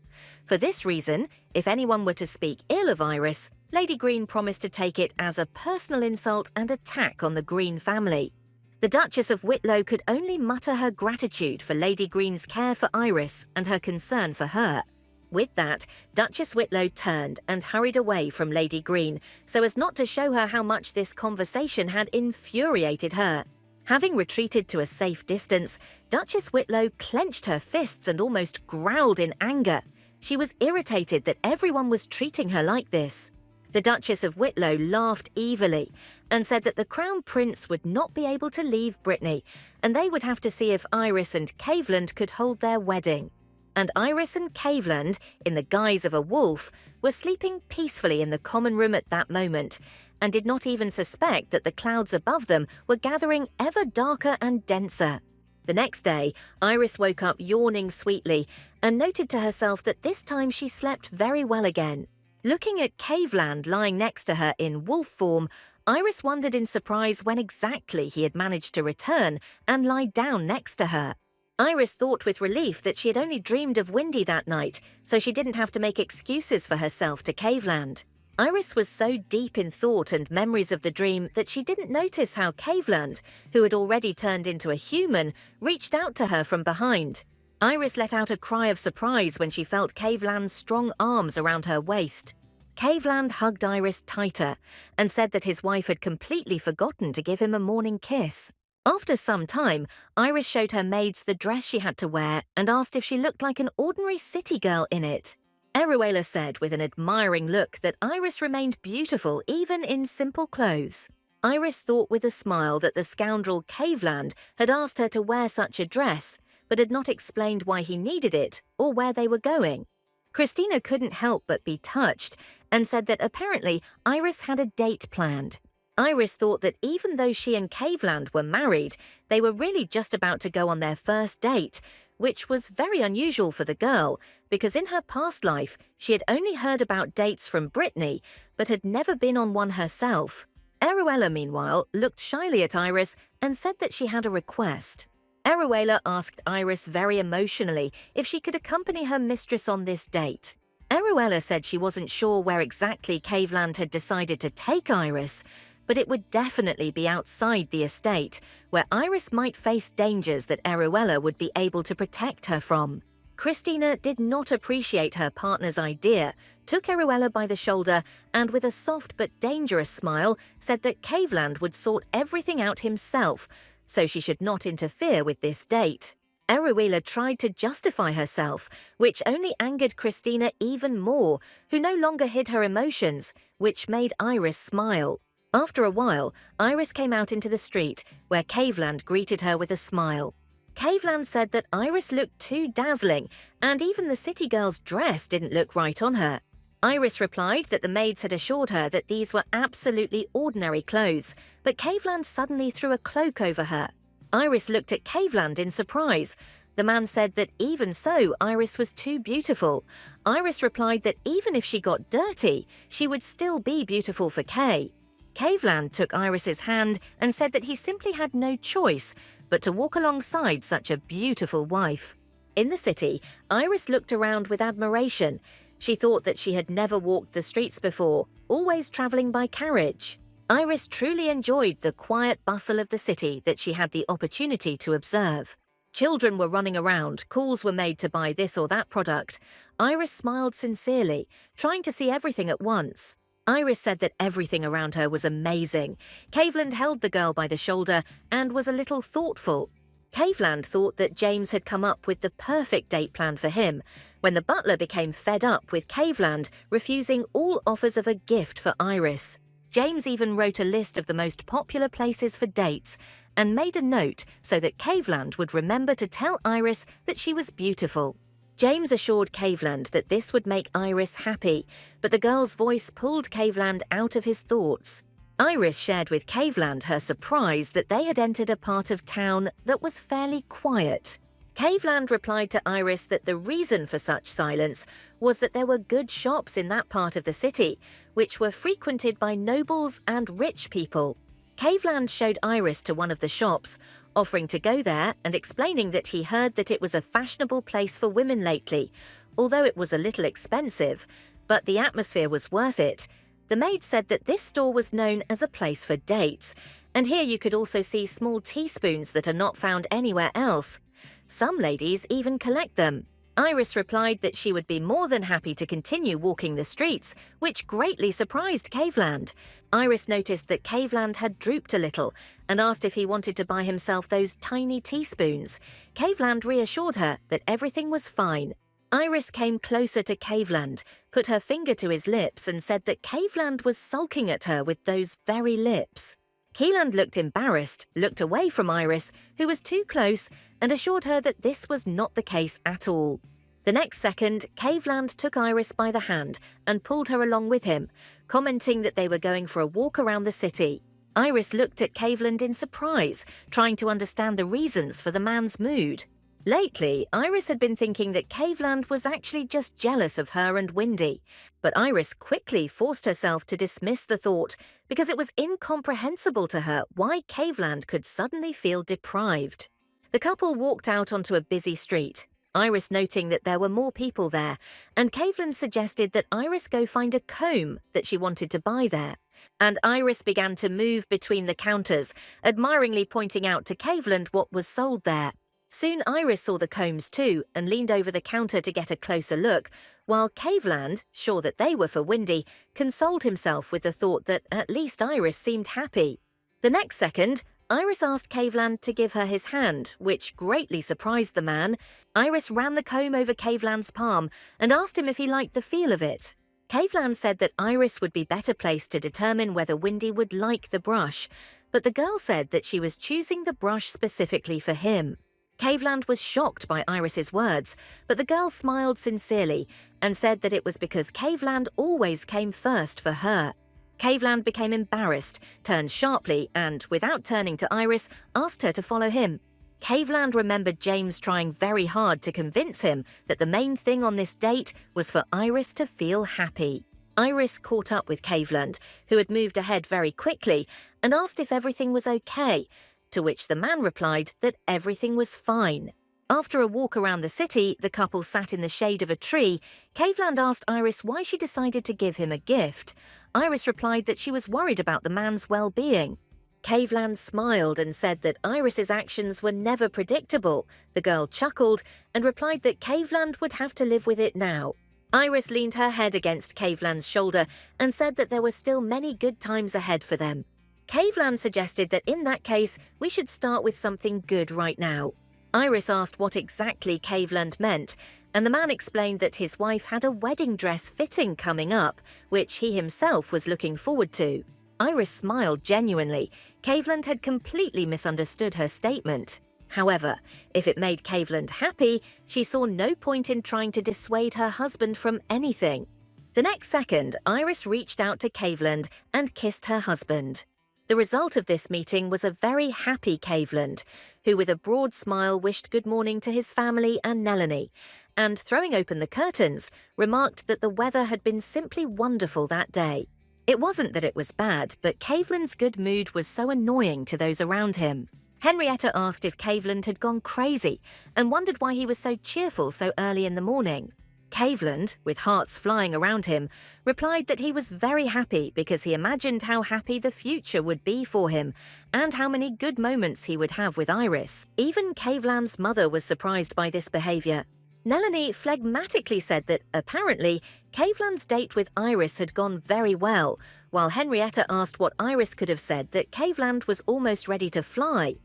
A: For this reason, if anyone were to speak ill of Iris, Lady Green promised to take it as a personal insult and attack on the Green family. The Duchess of Whitlow could only mutter her gratitude for Lady Green's care for Iris and her concern for her. With that, Duchess Whitlow turned and hurried away from Lady Green so as not to show her how much this conversation had infuriated her. Having retreated to a safe distance, Duchess Whitlow clenched her fists and almost growled in anger. She was irritated that everyone was treating her like this. The Duchess of Whitlow laughed evilly and said that the Crown Prince would not be able to leave Brittany, and they would have to see if Iris and Caveland could hold their wedding. And Iris and Caveland, in the guise of a wolf, were sleeping peacefully in the common room at that moment, and did not even suspect that the clouds above them were gathering ever darker and denser. The next day, Iris woke up yawning sweetly and noted to herself that this time she slept very well again. Looking at Caveland lying next to her in wolf form, Iris wondered in surprise when exactly he had managed to return and lie down next to her. Iris thought with relief that she had only dreamed of Windy that night, so she didn't have to make excuses for herself to Caveland. Iris was so deep in thought and memories of the dream that she didn't notice how Caveland, who had already turned into a human, reached out to her from behind. Iris let out a cry of surprise when she felt Caveland's strong arms around her waist. Caveland hugged Iris tighter and said that his wife had completely forgotten to give him a morning kiss. After some time, Iris showed her maids the dress she had to wear and asked if she looked like an ordinary city girl in it. Eruela said with an admiring look that Iris remained beautiful even in simple clothes. Iris thought with a smile that the scoundrel Caveland had asked her to wear such a dress, but had not explained why he needed it or where they were going. Christina couldn't help but be touched and said that apparently Iris had a date planned. Iris thought that even though she and Caveland were married, they were really just about to go on their first date, which was very unusual for the girl because in her past life she had only heard about dates from Brittany but had never been on one herself. Eruela, meanwhile, looked shyly at Iris and said that she had a request. Eruela asked Iris very emotionally if she could accompany her mistress on this date. Eruela said she wasn't sure where exactly Caveland had decided to take Iris, but it would definitely be outside the estate, where Iris might face dangers that Eruela would be able to protect her from. Christina did not appreciate her partner's idea, took Eruela by the shoulder, and with a soft but dangerous smile said that Caveland would sort everything out himself, so she should not interfere with this date. Eruela tried to justify herself, which only angered Christina even more, who no longer hid her emotions, which made Iris smile. After a while, Iris came out into the street, where Caveland greeted her with a smile. Caveland said that Iris looked too dazzling, and even the city girl's dress didn't look right on her. Iris replied that the maids had assured her that these were absolutely ordinary clothes, but Caveland suddenly threw a cloak over her. Iris looked at Caveland in surprise. The man said that even so, Iris was too beautiful. Iris replied that even if she got dirty, she would still be beautiful for Kay. Caveland took Iris's hand and said that he simply had no choice but to walk alongside such a beautiful wife. In the city, Iris looked around with admiration. She thought that she had never walked the streets before, always traveling by carriage. Iris truly enjoyed the quiet bustle of the city that she had the opportunity to observe. Children were running around, calls were made to buy this or that product. Iris smiled sincerely, trying to see everything at once. Iris said that everything around her was amazing. Caveland held the girl by the shoulder and was a little thoughtful. Caveland thought that James had come up with the perfect date plan for him, when the butler became fed up with Caveland refusing all offers of a gift for Iris. James even wrote a list of the most popular places for dates and made a note so that Caveland would remember to tell Iris that she was beautiful. James assured Caveland that this would make Iris happy, but the girl's voice pulled Caveland out of his thoughts. Iris shared with Caveland her surprise that they had entered a part of town that was fairly quiet. Caveland replied to Iris that the reason for such silence was that there were good shops in that part of the city, which were frequented by nobles and rich people. Caveland showed Iris to one of the shops, offering to go there and explaining that he heard that it was a fashionable place for women lately, although it was a little expensive, but the atmosphere was worth it. The maid said that this store was known as a place for dates, and here you could also see small teaspoons that are not found anywhere else. Some ladies even collect them. Iris replied that she would be more than happy to continue walking the streets, which greatly surprised Caveland. Iris noticed that Caveland had drooped a little and asked if he wanted to buy himself those tiny teaspoons. Caveland reassured her that everything was fine. Iris came closer to Caveland, put her finger to his lips and said that Caveland was sulking at her with those very lips. Caveland looked embarrassed, looked away from Iris, who was too close, and assured her that this was not the case at all. The next second, Caveland took Iris by the hand and pulled her along with him, commenting that they were going for a walk around the city. Iris looked at Caveland in surprise, trying to understand the reasons for the man's mood. Lately, Iris had been thinking that Caveland was actually just jealous of her and Windy, but Iris quickly forced herself to dismiss the thought because it was incomprehensible to her why Caveland could suddenly feel deprived. The couple walked out onto a busy street, Iris noting that there were more people there, and Caveland suggested that Iris go find a comb that she wanted to buy there. And Iris began to move between the counters, admiringly pointing out to Caveland what was sold there. Soon Iris saw the combs too and leaned over the counter to get a closer look, while Caveland, sure that they were for Windy, consoled himself with the thought that at least Iris seemed happy. The next second, Iris asked Caveland to give her his hand, which greatly surprised the man. Iris ran the comb over Caveland's palm and asked him if he liked the feel of it. Caveland said that Iris would be better placed to determine whether Windy would like the brush, but the girl said that she was choosing the brush specifically for him. Caveland was shocked by Iris's words, but the girl smiled sincerely and said that it was because Caveland always came first for her. Caveland became embarrassed, turned sharply and, without turning to Iris, asked her to follow him. Caveland remembered James trying very hard to convince him that the main thing on this date was for Iris to feel happy. Iris caught up with Caveland, who had moved ahead very quickly, and asked if everything was okay, to which the man replied that everything was fine. After a walk around the city, the couple sat in the shade of a tree. Caveland asked Iris why she decided to give him a gift. Iris replied that she was worried about the man's well-being. Caveland smiled and said that Iris's actions were never predictable. The girl chuckled and replied that Caveland would have to live with it now. Iris leaned her head against Caveland's shoulder and said that there were still many good times ahead for them. Caveland suggested that in that case, we should start with something good right now. Iris asked what exactly Caveland meant, and the man explained that his wife had a wedding dress fitting coming up, which he himself was looking forward to. Iris smiled genuinely. Caveland had completely misunderstood her statement. However, if it made Caveland happy, she saw no point in trying to dissuade her husband from anything. The next second, Iris reached out to Caveland and kissed her husband. The result of this meeting was a very happy Caveland, who with a broad smile wished good morning to his family and Nelanie, and throwing open the curtains, remarked that the weather had been simply wonderful that day. It wasn't that it was bad, but Caveland's good mood was so annoying to those around him. Henrietta asked if Caveland had gone crazy and wondered why he was so cheerful so early in the morning. Caveland, with hearts flying around him, replied that he was very happy because he imagined how happy the future would be for him and how many good moments he would have with Iris. Even Caveland's mother was surprised by this behaviour. Nelanie phlegmatically said that, apparently, Caveland's date with Iris had gone very well, while Henrietta asked what Iris could have said that Caveland was almost ready to fly.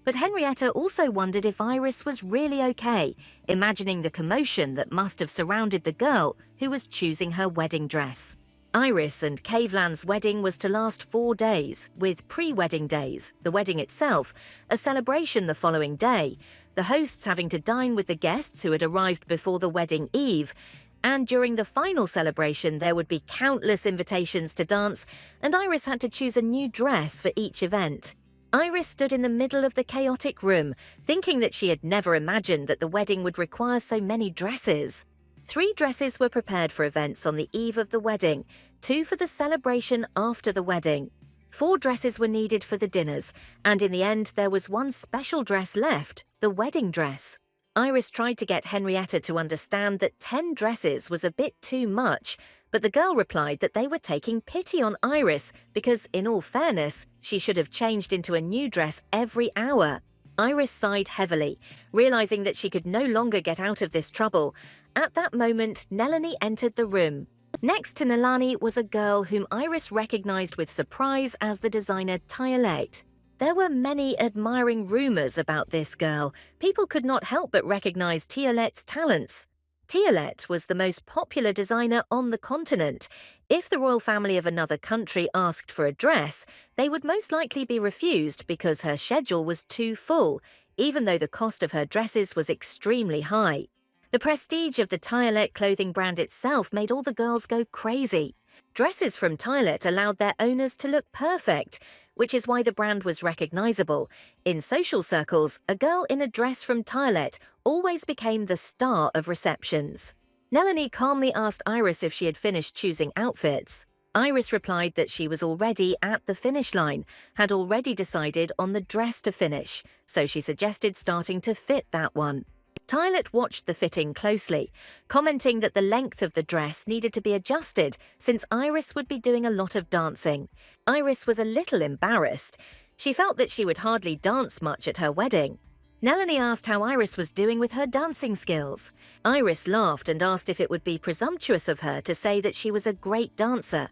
A: But Henrietta also wondered if Iris was really okay, imagining the commotion that must have surrounded the girl who was choosing her wedding dress. Iris and Caveland's wedding was to last 4 days, with pre-wedding days, the wedding itself, a celebration the following day, the hosts having to dine with the guests who had arrived before the wedding eve, and during the final celebration there would be countless invitations to dance, and Iris had to choose a new dress for each event. Iris stood in the middle of the chaotic room, thinking that she had never imagined that the wedding would require so many dresses. 3 dresses were prepared for events on the eve of the wedding, 2 for the celebration after the wedding. 4 dresses were needed for the dinners, and in the end there was one special dress left, the wedding dress. Iris tried to get Henrietta to understand that 10 dresses was a bit too much, but the girl replied that they were taking pity on Iris because, in all fairness, she should have changed into a new dress every hour. Iris sighed heavily, realizing that she could no longer get out of this trouble. At that moment, Nelanie entered the room. Next to Nelanie was a girl whom Iris recognized with surprise as the designer Yahello. There were many admiring rumors about this girl. People could not help but recognize Yahello's talents. Yahello was the most popular designer on the continent. If the royal family of another country asked for a dress, they would most likely be refused because her schedule was too full, even though the cost of her dresses was extremely high. The prestige of the Yahello clothing brand itself made all the girls go crazy. Dresses from Yahello allowed their owners to look perfect, which is why the brand was recognizable. In social circles, a girl in a dress from Yahello always became the star of receptions. Nelanie calmly asked Iris if she had finished choosing outfits. Iris replied that she was already at the finish line, had already decided on the dress to finish, so she suggested starting to fit that one. Yahello watched the fitting closely, commenting that the length of the dress needed to be adjusted since Iris would be doing a lot of dancing. Iris was a little embarrassed. She felt that she would hardly dance much at her wedding. Nelanie asked how Iris was doing with her dancing skills. Iris laughed and asked if it would be presumptuous of her to say that she was a great dancer.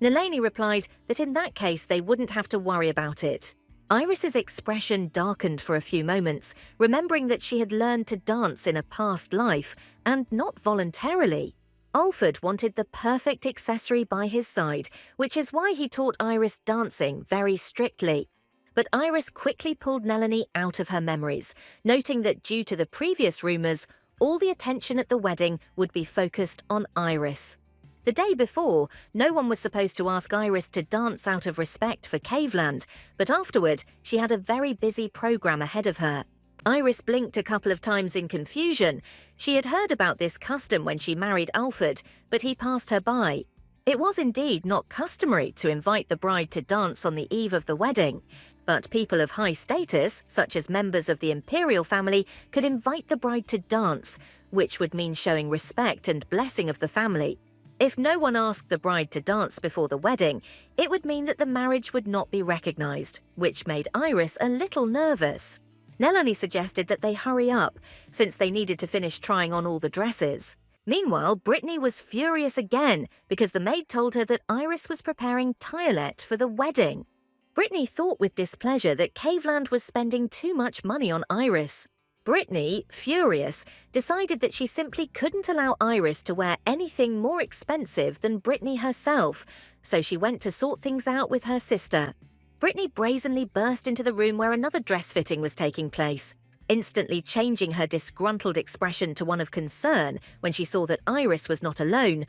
A: Nelanie replied that in that case they wouldn't have to worry about it. Iris's expression darkened for a few moments, remembering that she had learned to dance in a past life, and not voluntarily. Alfred wanted the perfect accessory by his side, which is why he taught Iris dancing very strictly. But Iris quickly pulled Nelanie out of her memories, noting that due to the previous rumours, all the attention at the wedding would be focused on Iris. The day before, no one was supposed to ask Iris to dance out of respect for Caveland, but afterward, she had a very busy programme ahead of her. Iris blinked a couple of times in confusion. She had heard about this custom when she married Alfred, but he passed her by. It was indeed not customary to invite the bride to dance on the eve of the wedding, but people of high status, such as members of the imperial family, could invite the bride to dance, which would mean showing respect and blessing of the family. If no one asked the bride to dance before the wedding, it would mean that the marriage would not be recognized, which made Iris a little nervous. Nelanie suggested that they hurry up, since they needed to finish trying on all the dresses. Meanwhile, Brittany was furious again because the maid told her that Iris was preparing Yahello for the wedding. Brittany thought with displeasure that Caveland was spending too much money on Iris. Brittany, furious, decided that she simply couldn't allow Iris to wear anything more expensive than Brittany herself, so she went to sort things out with her sister. Brittany brazenly burst into the room where another dress fitting was taking place, instantly changing her disgruntled expression to one of concern when she saw that Iris was not alone.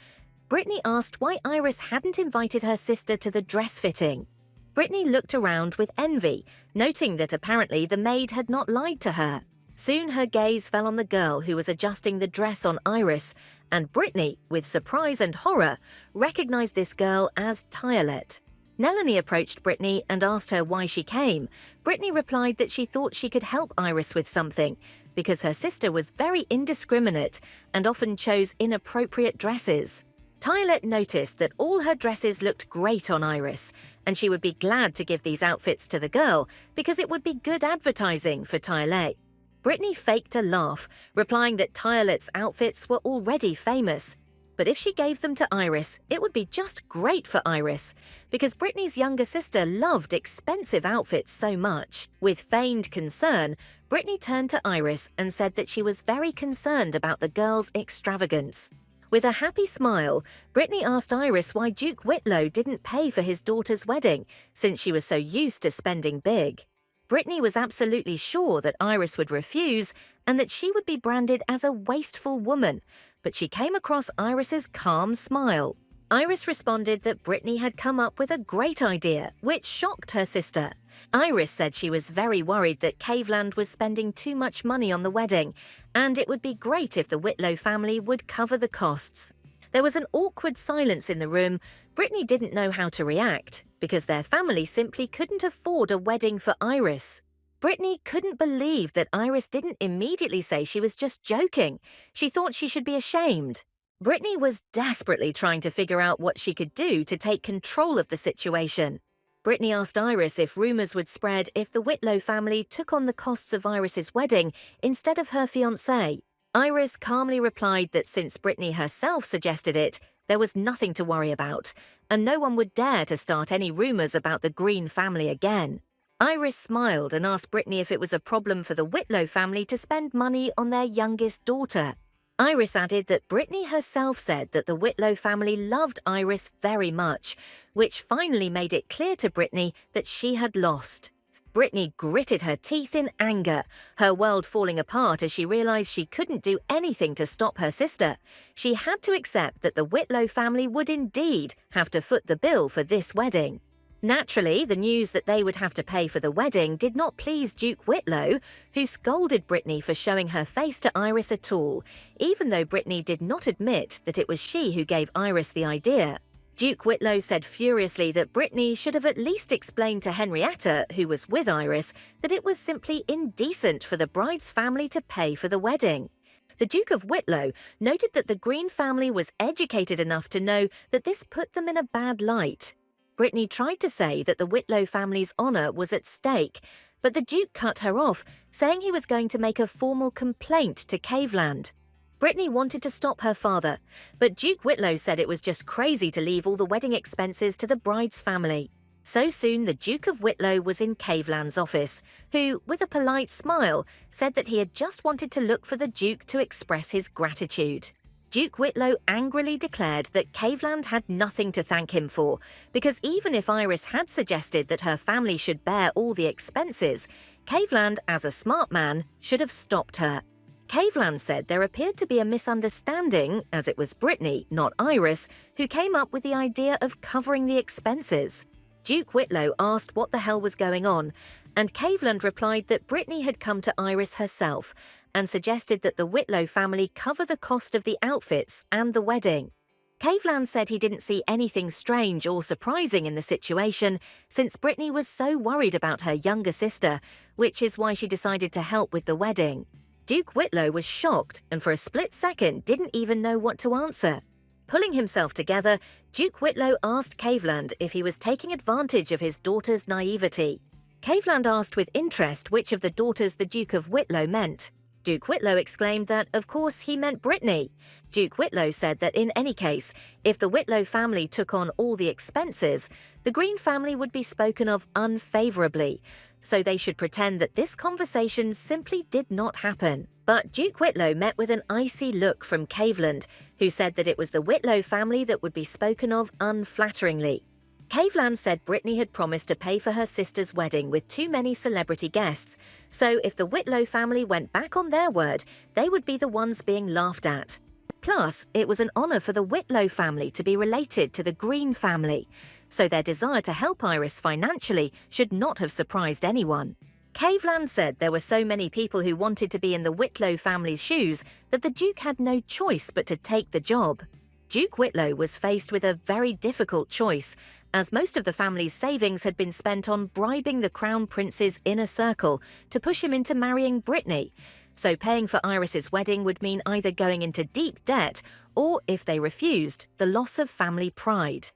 A: Brittany asked why Iris hadn't invited her sister to the dress fitting. Brittany looked around with envy, noting that apparently the maid had not lied to her. Soon her gaze fell on the girl who was adjusting the dress on Iris, and Brittany, with surprise and horror, recognized this girl as Tylet. Nelanie approached Brittany and asked her why she came. Brittany replied that she thought she could help Iris with something, because her sister was very indiscriminate and often chose inappropriate dresses. Tylet noticed that all her dresses looked great on Iris, and she would be glad to give these outfits to the girl because it would be good advertising for Tylet. Brittany faked a laugh, replying that Tylet's outfits were already famous. But if she gave them to Iris, it would be just great for Iris, because Brittany's younger sister loved expensive outfits so much. With feigned concern, Brittany turned to Iris and said that she was very concerned about the girl's extravagance. With a happy smile, Brittany asked Iris why Duke Whitlow didn't pay for his daughter's wedding, since she was so used to spending big. Brittany was absolutely sure that Iris would refuse and that she would be branded as a wasteful woman, but she came across Iris's calm smile. Iris responded that Brittany had come up with a great idea, which shocked her sister. Iris said she was very worried that Caveland was spending too much money on the wedding, and it would be great if the Whitlow family would cover the costs. There was an awkward silence in the room. Brittany didn't know how to react, because their family simply couldn't afford a wedding for Iris. Brittany couldn't believe that Iris didn't immediately say she was just joking. She thought she should be ashamed. Brittany was desperately trying to figure out what she could do to take control of the situation. Brittany asked Iris if rumors would spread if the Whitlow family took on the costs of Iris's wedding instead of her fiancé. Iris calmly replied that since Brittany herself suggested it, there was nothing to worry about, and no one would dare to start any rumors about the Green family again. Iris smiled and asked Brittany if it was a problem for the Whitlow family to spend money on their youngest daughter. Iris added that Brittany herself said that the Whitlow family loved Iris very much, which finally made it clear to Brittany that she had lost. Brittany gritted her teeth in anger, her world falling apart as she realized she couldn't do anything to stop her sister. She had to accept that the Whitlow family would indeed have to foot the bill for this wedding. Naturally, the news that they would have to pay for the wedding did not please Duke Whitlow, who scolded Brittany for showing her face to Iris at all, even though Brittany did not admit that it was she who gave Iris the idea. Duke Whitlow said furiously that Brittany should have at least explained to Henrietta, who was with Iris, that it was simply indecent for the bride's family to pay for the wedding. The Duke of Whitlow noted that the Green family was educated enough to know that this put them in a bad light. Brittany tried to say that the Whitlow family's honour was at stake, but the Duke cut her off, saying he was going to make a formal complaint to Caveland. Brittany wanted to stop her father, but Duke Whitlow said it was just crazy to leave all the wedding expenses to the bride's family. So soon the Duke of Whitlow was in Caveland's office, who, with a polite smile, said that he had just wanted to look for the Duke to express his gratitude. Duke Whitlow angrily declared that Caveland had nothing to thank him for, because even if Iris had suggested that her family should bear all the expenses, Caveland, as a smart man, should have stopped her. Caveland said there appeared to be a misunderstanding, as it was Brittany, not Iris, who came up with the idea of covering the expenses. Duke Whitlow asked what the hell was going on, and Caveland replied that Brittany had come to Iris herself and suggested that the Whitlow family cover the cost of the outfits and the wedding. Caveland said he didn't see anything strange or surprising in the situation, since Brittany was so worried about her younger sister, which is why she decided to help with the wedding. Duke Whitlow was shocked and for a split second didn't even know what to answer. Pulling himself together, Duke Whitlow asked Caveland if he was taking advantage of his daughter's naivety. Caveland asked with interest which of the daughters the Duke of Whitlow meant. Duke Whitlow exclaimed that, of course, he meant Brittany. Duke Whitlow said that in any case, if the Whitlow family took on all the expenses, the Green family would be spoken of unfavourably, so they should pretend that this conversation simply did not happen. But Duke Whitlow met with an icy look from Caveland, who said that it was the Whitlow family that would be spoken of unflatteringly. Caveland said Brittany had promised to pay for her sister's wedding with too many celebrity guests, so if the Whitlow family went back on their word, they would be the ones being laughed at. Plus, it was an honor for the Whitlow family to be related to the Green family, so their desire to help Iris financially should not have surprised anyone. Caveland said there were so many people who wanted to be in the Whitlow family's shoes that the Duke had no choice but to take the job. Duke Whitlow was faced with a very difficult choice, as most of the family's savings had been spent on bribing the Crown Prince's inner circle to push him into marrying Brittany, so paying for Iris's wedding would mean either going into deep debt or, if they refused, the loss of family pride.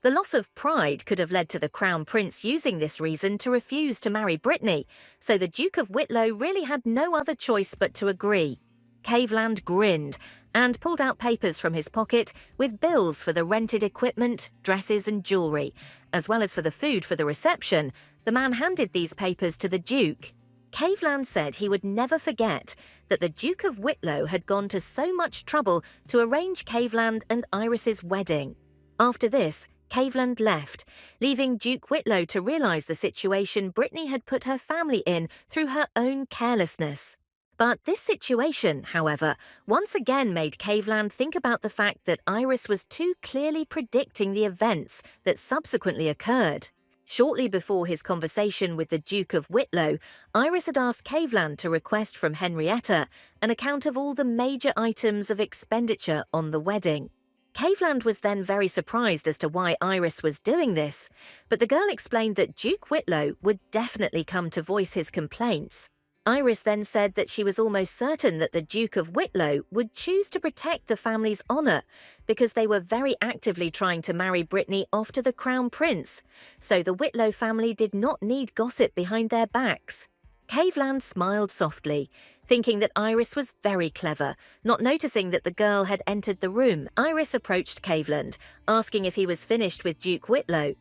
A: The loss of pride could have led to the Crown Prince using this reason to refuse to marry Brittany, so the Duke of Whitlow really had no other choice but to agree. Caveland grinned and pulled out papers from his pocket with bills for the rented equipment, dresses and jewellery, as well as for the food for the reception. The man handed these papers to the Duke. Caveland said he would never forget that the Duke of Whitlow had gone to so much trouble to arrange Caveland and Iris's wedding. After this, Caveland left, leaving Duke Whitlow to realise the situation Brittany had put her family in through her own carelessness. But this situation, however, once again made Caveland think about the fact that Iris was too clearly predicting the events that subsequently occurred. Shortly before his conversation with the Duke of Whitlow, Iris had asked Caveland to request from Henrietta an account of all the major items of expenditure on the wedding. Caveland was then very surprised as to why Iris was doing this, but the girl explained that Duke Whitlow would definitely come to voice his complaints. Iris then said that she was almost certain that the Duke of Whitlow would choose to protect the family's honour because they were very actively trying to marry Brittany off to the Crown Prince, so the Whitlow family did not need gossip behind their backs. Caveland smiled softly, thinking that Iris was very clever, not noticing that the girl had entered the room. Iris approached Caveland, asking if he was finished with Duke Whitlow.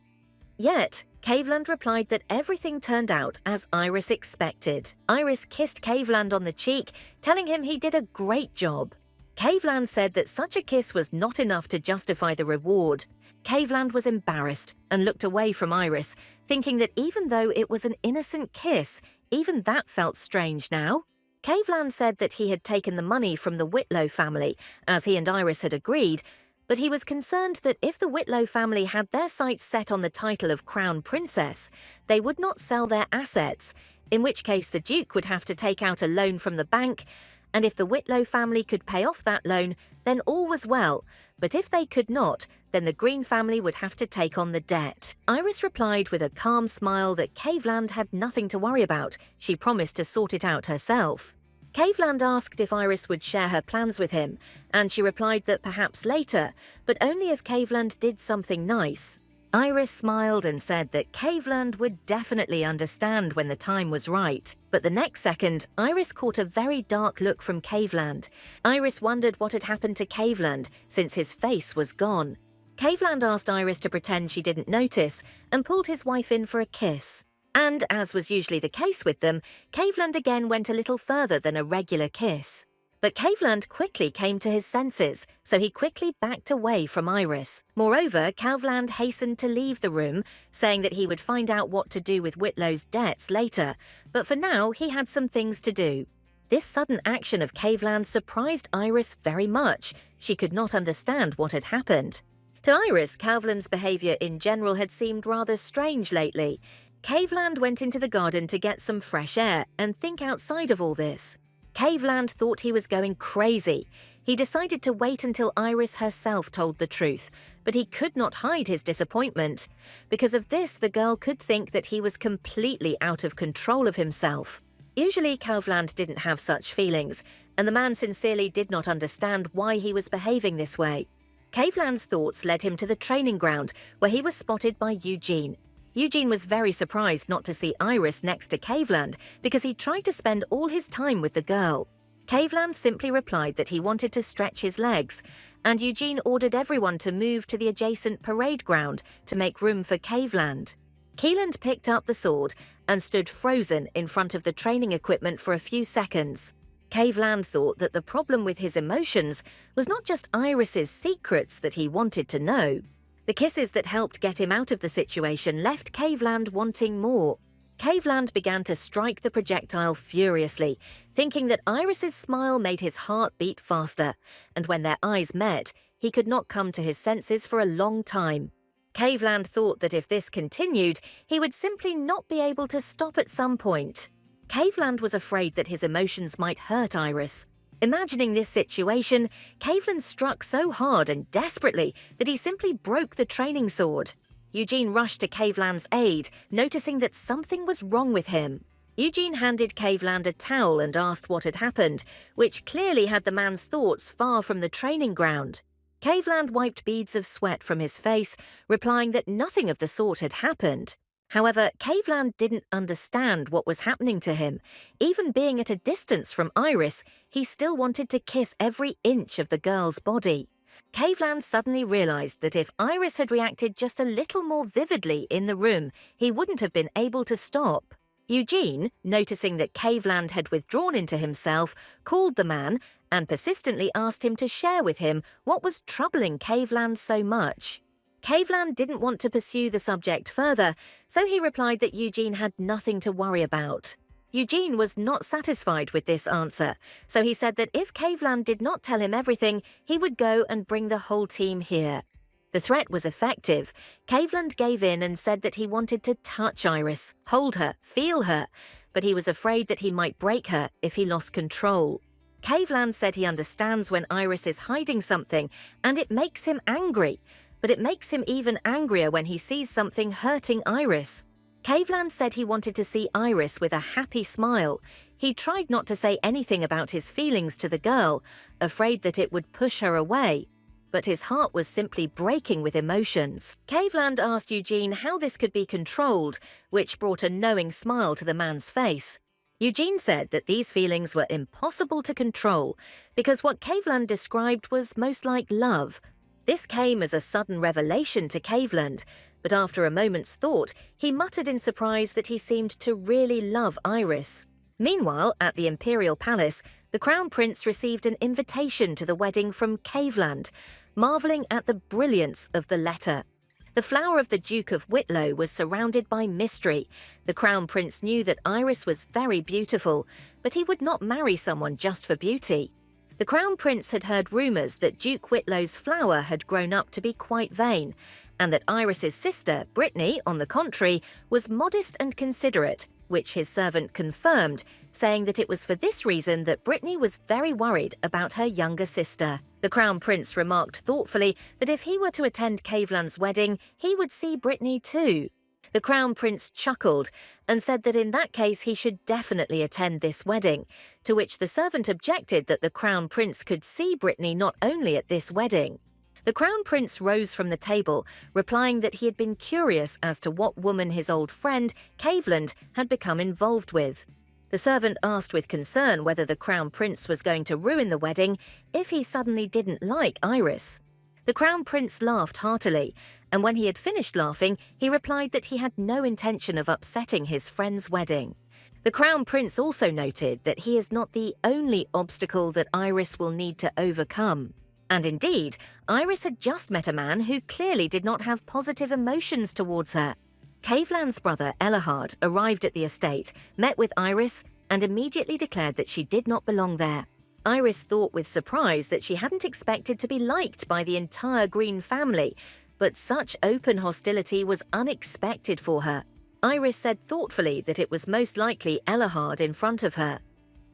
A: Yet, Caveland replied that everything turned out as Iris expected. Iris kissed Caveland on the cheek, telling him he did a great job. Caveland said that such a kiss was not enough to justify the reward. Caveland was embarrassed and looked away from Iris, thinking that even though it was an innocent kiss, even that felt strange now. Caveland said that he had taken the money from the Whitlow family, as he and Iris had agreed, but he was concerned that if the Whitlow family had their sights set on the title of Crown Princess, they would not sell their assets, in which case the Duke would have to take out a loan from the bank, and if the Whitlow family could pay off that loan, then all was well, but if they could not, then the Green family would have to take on the debt. Iris replied with a calm smile that Caveland had nothing to worry about. She promised to sort it out herself. Caveland asked if Iris would share her plans with him, and she replied that perhaps later, but only if Caveland did something nice. Iris smiled and said that Caveland would definitely understand when the time was right. But the next second, Iris caught a very dark look from Caveland. Iris wondered what had happened to Caveland, since his face was gone. Caveland asked Iris to pretend she didn't notice, and pulled his wife in for a kiss. And, as was usually the case with them, Caveland again went a little further than a regular kiss. But Caveland quickly came to his senses, so he quickly backed away from Iris. Moreover, Caveland hastened to leave the room, saying that he would find out what to do with Whitlow's debts later, but for now he had some things to do. This sudden action of Caveland surprised Iris very much. She could not understand what had happened. To Iris, Caveland's behaviour in general had seemed rather strange lately. Caveland went into the garden to get some fresh air and think outside of all this. Caveland thought he was going crazy. He decided to wait until Iris herself told the truth, but he could not hide his disappointment. Because of this, the girl could think that he was completely out of control of himself. Usually, Caveland didn't have such feelings, and the man sincerely did not understand why he was behaving this way. Caveland's thoughts led him to the training ground, where he was spotted by Eugene. Eugene was very surprised not to see Iris next to Caveland because he tried to spend all his time with the girl. Caveland simply replied that he wanted to stretch his legs, and Eugene ordered everyone to move to the adjacent parade ground to make room for Caveland. Keeland picked up the sword and stood frozen in front of the training equipment for a few seconds. Caveland thought that the problem with his emotions was not just Iris's secrets that he wanted to know. The kisses that helped get him out of the situation left Caveland wanting more. Caveland began to strike the projectile furiously, thinking that Iris's smile made his heart beat faster, and when their eyes met, he could not come to his senses for a long time. Caveland thought that if this continued, he would simply not be able to stop at some point. Caveland was afraid that his emotions might hurt Iris. Imagining this situation, Caveland struck so hard and desperately that he simply broke the training sword. Eugene rushed to Caveland's aid, noticing that something was wrong with him. Eugene handed Caveland a towel and asked what had happened, which clearly had the man's thoughts far from the training ground. Caveland wiped beads of sweat from his face, replying that nothing of the sort had happened. However, Caveland didn't understand what was happening to him. Even being at a distance from Iris, he still wanted to kiss every inch of the girl's body. Caveland suddenly realized that if Iris had reacted just a little more vividly in the room, he wouldn't have been able to stop. Eugene, noticing that Caveland had withdrawn into himself, called the man and persistently asked him to share with him what was troubling Caveland so much. Caveland didn't want to pursue the subject further, so he replied that Eugene had nothing to worry about. Eugene was not satisfied with this answer, so he said that if Caveland did not tell him everything, he would go and bring the whole team here. The threat was effective. Caveland gave in and said that he wanted to touch Iris, hold her, feel her, but he was afraid that he might break her if he lost control. Caveland said he understands when Iris is hiding something, and it makes him angry, but it makes him even angrier when he sees something hurting Iris. Caveland said he wanted to see Iris with a happy smile. He tried not to say anything about his feelings to the girl, afraid that it would push her away. But his heart was simply breaking with emotions. Caveland asked Eugene how this could be controlled, which brought a knowing smile to the man's face. Eugene said that these feelings were impossible to control because what Caveland described was most like love. This came as a sudden revelation to Caveland, but after a moment's thought, he muttered in surprise that he seemed to really love Iris. Meanwhile, at the Imperial Palace, the Crown Prince received an invitation to the wedding from Caveland, marvelling at the brilliance of the letter. The flower of the Duke of Whitlow was surrounded by mystery. The Crown Prince knew that Iris was very beautiful, but he would not marry someone just for beauty. The Crown Prince had heard rumours that Duke Whitlow's flower had grown up to be quite vain, and that Iris's sister, Brittany, on the contrary, was modest and considerate, which his servant confirmed, saying that it was for this reason that Brittany was very worried about her younger sister. The Crown Prince remarked thoughtfully that if he were to attend Caveland's wedding, he would see Brittany too. The Crown Prince chuckled and said that in that case he should definitely attend this wedding, to which the servant objected that the Crown Prince could see Brittany not only at this wedding. The Crown Prince rose from the table, replying that he had been curious as to what woman his old friend, Caveland, had become involved with. The servant asked with concern whether the Crown Prince was going to ruin the wedding if he suddenly didn't like Iris. The Crown Prince laughed heartily, and when he had finished laughing, he replied that he had no intention of upsetting his friend's wedding. The Crown Prince also noted that he is not the only obstacle that Iris will need to overcome. And indeed, Iris had just met a man who clearly did not have positive emotions towards her. Caveland's brother, Elahard, arrived at the estate, met with Iris, and immediately declared that she did not belong there. Iris thought with surprise that she hadn't expected to be liked by the entire Green family, but such open hostility was unexpected for her. Iris said thoughtfully that it was most likely Elahard in front of her.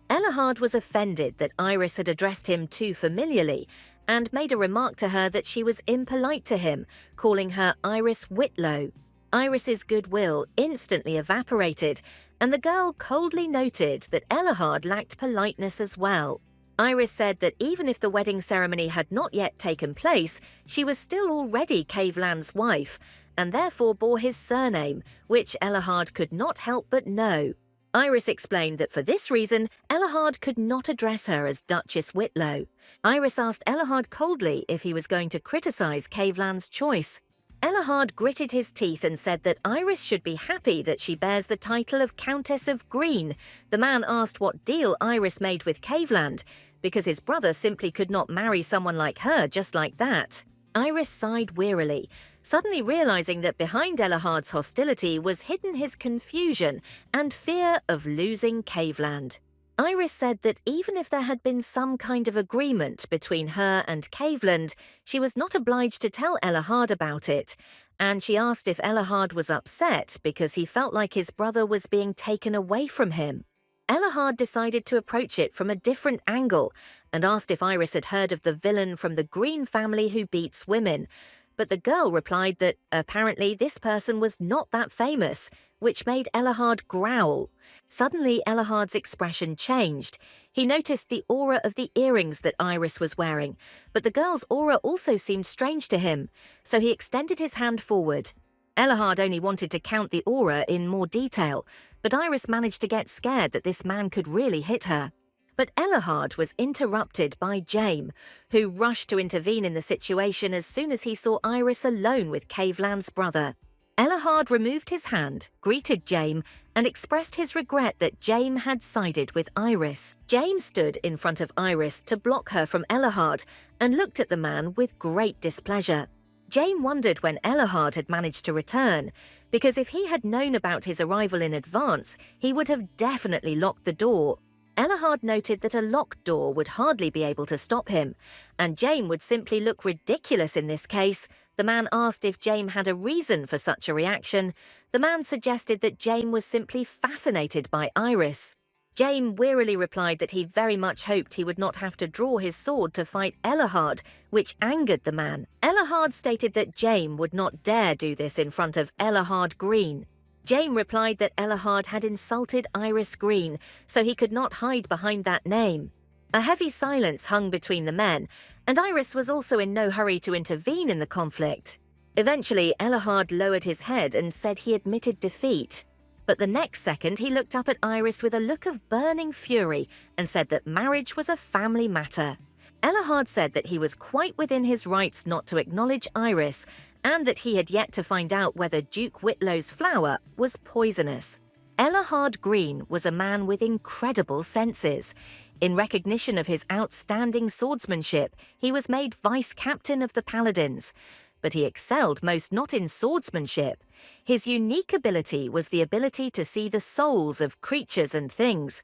A: Elahard was offended that Iris had addressed him too familiarly and made a remark to her that she was impolite to him, calling her Iris Whitlow. Iris's goodwill instantly evaporated, and the girl coldly noted that Elahard lacked politeness as well. Iris said that even if the wedding ceremony had not yet taken place, she was still already Caveland's wife, and therefore bore his surname, which Elahard could not help but know. Iris explained that for this reason, Elahard could not address her as Duchess Whitlow. Iris asked Elahard coldly if he was going to criticize Caveland's choice. Elahard gritted his teeth and said that Iris should be happy that she bears the title of Countess of Green. The man asked what deal Iris made with Caveland, because his brother simply could not marry someone like her just like that. Iris sighed wearily, suddenly realizing that behind Elahard's hostility was hidden his confusion and fear of losing Caveland. Iris said that even if there had been some kind of agreement between her and Caveland, she was not obliged to tell Elahard about it, and she asked if Elahard was upset because he felt like his brother was being taken away from him. Elahard decided to approach it from a different angle and asked if Iris had heard of the villain from the Green family who beats women, but the girl replied that apparently this person was not that famous, which made Elahard growl. Suddenly, Elahard's expression changed. He noticed the aura of the earrings that Iris was wearing, but the girl's aura also seemed strange to him, so he extended his hand forward. Elahard only wanted to count the aura in more detail, but Iris managed to get scared that this man could really hit her. But Elahard was interrupted by Jaime, who rushed to intervene in the situation as soon as he saw Iris alone with Caveland's brother. Elahard removed his hand, greeted Jaime, and expressed his regret that Jaime had sided with Iris. Jaime stood in front of Iris to block her from Elahard and looked at the man with great displeasure. Jaime wondered when Elahard had managed to return, because if he had known about his arrival in advance, he would have definitely locked the door. Elahard noted that a locked door would hardly be able to stop him, and Jaime would simply look ridiculous in this case. The man asked if Jaime had a reason for such a reaction. The man suggested that Jaime was simply fascinated by Iris. Jaime wearily replied that he very much hoped he would not have to draw his sword to fight Elahard, which angered the man. Elahard stated that Jaime would not dare do this in front of Elahard Green. Jaime replied that Elahard had insulted Iris Green, so he could not hide behind that name. A heavy silence hung between the men, and Iris was also in no hurry to intervene in the conflict. Eventually, Elahard lowered his head and said he admitted defeat. But the next second, he looked up at Iris with a look of burning fury and said that marriage was a family matter. Elahard said that he was quite within his rights not to acknowledge Iris, and that he had yet to find out whether Duke Whitlow's flower was poisonous. Elahard Green was a man with incredible senses. In recognition of his outstanding swordsmanship, he was made vice-captain of the Paladins. But he excelled most not in swordsmanship. His unique ability was the ability to see the souls of creatures and things.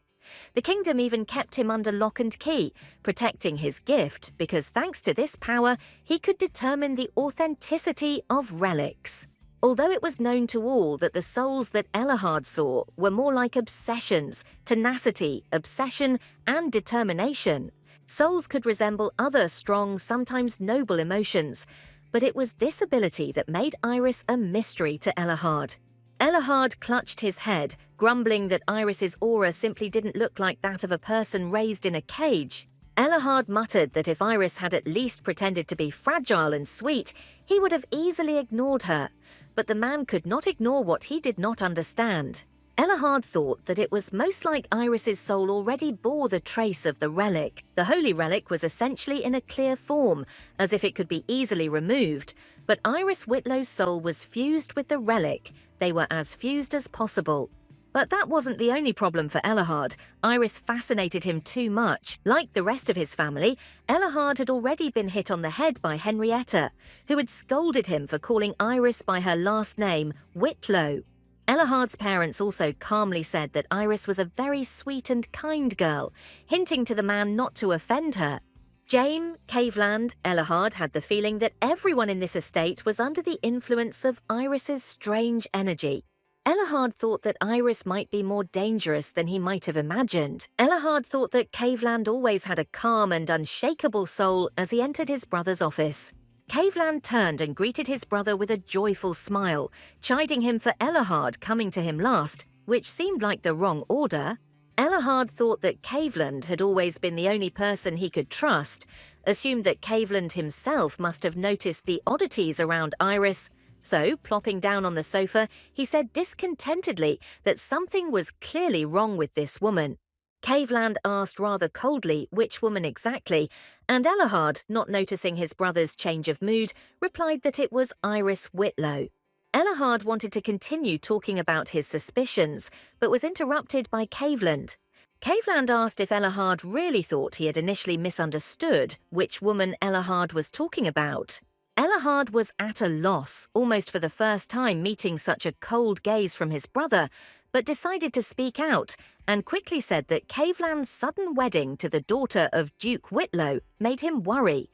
A: The kingdom even kept him under lock and key, protecting his gift because thanks to this power, he could determine the authenticity of relics. Although it was known to all that the souls that Elahard saw were more like obsessions, tenacity, obsession, and determination. Souls could resemble other strong, sometimes noble emotions, but it was this ability that made Iris a mystery to Elahard. Elahard clutched his head, grumbling that Iris's aura simply didn't look like that of a person raised in a cage. Elahard muttered that if Iris had at least pretended to be fragile and sweet, he would have easily ignored her. But the man could not ignore what he did not understand. Elahard thought that it was most like Iris's soul already bore the trace of the relic. The holy relic was essentially in a clear form, as if it could be easily removed, but Iris Whitlow's soul was fused with the relic. They were as fused as possible. But that wasn't the only problem for Elahard. Iris fascinated him too much. Like the rest of his family, Elahard had already been hit on the head by Henrietta, who had scolded him for calling Iris by her last name, Whitlow. Elahard's parents also calmly said that Iris was a very sweet and kind girl, hinting to the man not to offend her. Jaime, Caveland, Elahard had the feeling that everyone in this estate was under the influence of Iris's strange energy. Elahard thought that Iris might be more dangerous than he might have imagined. Elahard thought that Caveland always had a calm and unshakable soul as he entered his brother's office. Caveland turned and greeted his brother with a joyful smile, chiding him for Elahard coming to him last, which seemed like the wrong order. Elahard thought that Caveland had always been the only person he could trust, assumed that Caveland himself must have noticed the oddities around Iris. So, plopping down on the sofa, he said discontentedly that something was clearly wrong with this woman. Caveland asked rather coldly which woman exactly, and Elahard, not noticing his brother's change of mood, replied that it was Iris Whitlow. Elahard wanted to continue talking about his suspicions, but was interrupted by Caveland. Caveland asked if Elahard really thought he had initially misunderstood which woman Elahard was talking about. Elahard was at a loss, almost for the first time meeting such a cold gaze from his brother, but decided to speak out and quickly said that Caveland's sudden wedding to the daughter of Duke Whitlow made him worry.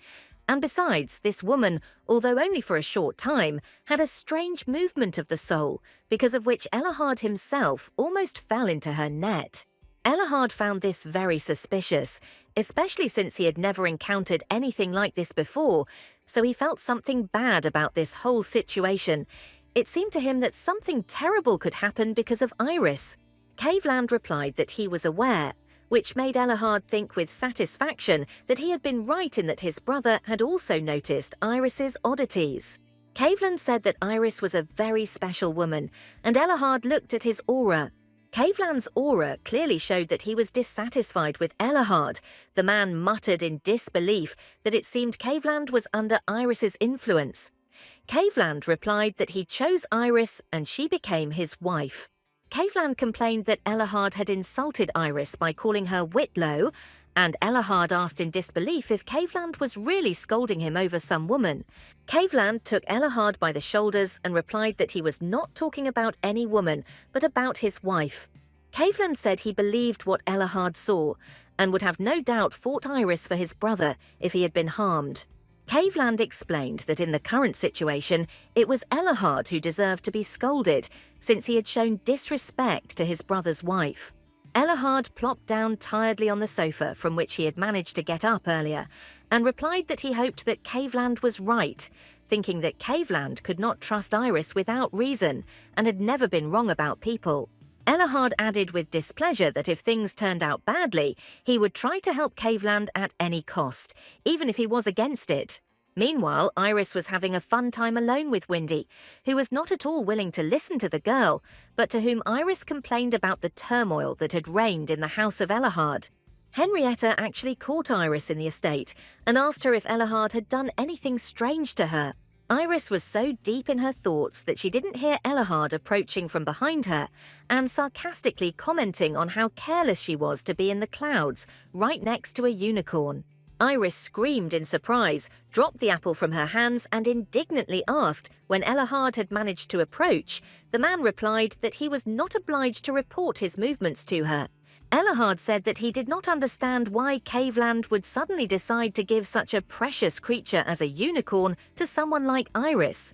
A: And besides, this woman, although only for a short time, had a strange movement of the soul, because of which Elahard himself almost fell into her net. Elahard found this very suspicious, especially since he had never encountered anything like this before, so he felt something bad about this whole situation. It seemed to him that something terrible could happen because of Iris. Caveland replied that he was aware, which made Elahard think with satisfaction that he had been right in that his brother had also noticed Iris's oddities. Caveland said that Iris was a very special woman, and Elahard looked at his aura. Caveland's aura clearly showed that he was dissatisfied with Elahard. The man muttered in disbelief that it seemed Caveland was under Iris's influence. Caveland replied that he chose Iris and she became his wife. Caveland complained that Elahard had insulted Iris by calling her Whitlow, and Elahard asked in disbelief if Caveland was really scolding him over some woman. Caveland took Elahard by the shoulders and replied that he was not talking about any woman, but about his wife. Caveland said he believed what Elahard saw, and would have no doubt fought Iris for his brother if he had been harmed. Caveland explained that in the current situation, it was Elahard who deserved to be scolded, since he had shown disrespect to his brother's wife. Elahard plopped down tiredly on the sofa from which he had managed to get up earlier, and replied that he hoped that Caveland was right, thinking that Caveland could not trust Iris without reason, and had never been wrong about people. Elahard added with displeasure that if things turned out badly, he would try to help Caveland at any cost, even if he was against it. Meanwhile, Iris was having a fun time alone with Windy, who was not at all willing to listen to the girl, but to whom Iris complained about the turmoil that had reigned in the house of Elahard. Henrietta actually caught Iris in the estate and asked her if Elahard had done anything strange to her. Iris was so deep in her thoughts that she didn't hear Elahard approaching from behind her and sarcastically commenting on how careless she was to be in the clouds, right next to a unicorn. Iris screamed in surprise, dropped the apple from her hands and indignantly asked when Elahard had managed to approach. The man replied that he was not obliged to report his movements to her. Elahard said that he did not understand why Caveland would suddenly decide to give such a precious creature as a unicorn to someone like Iris.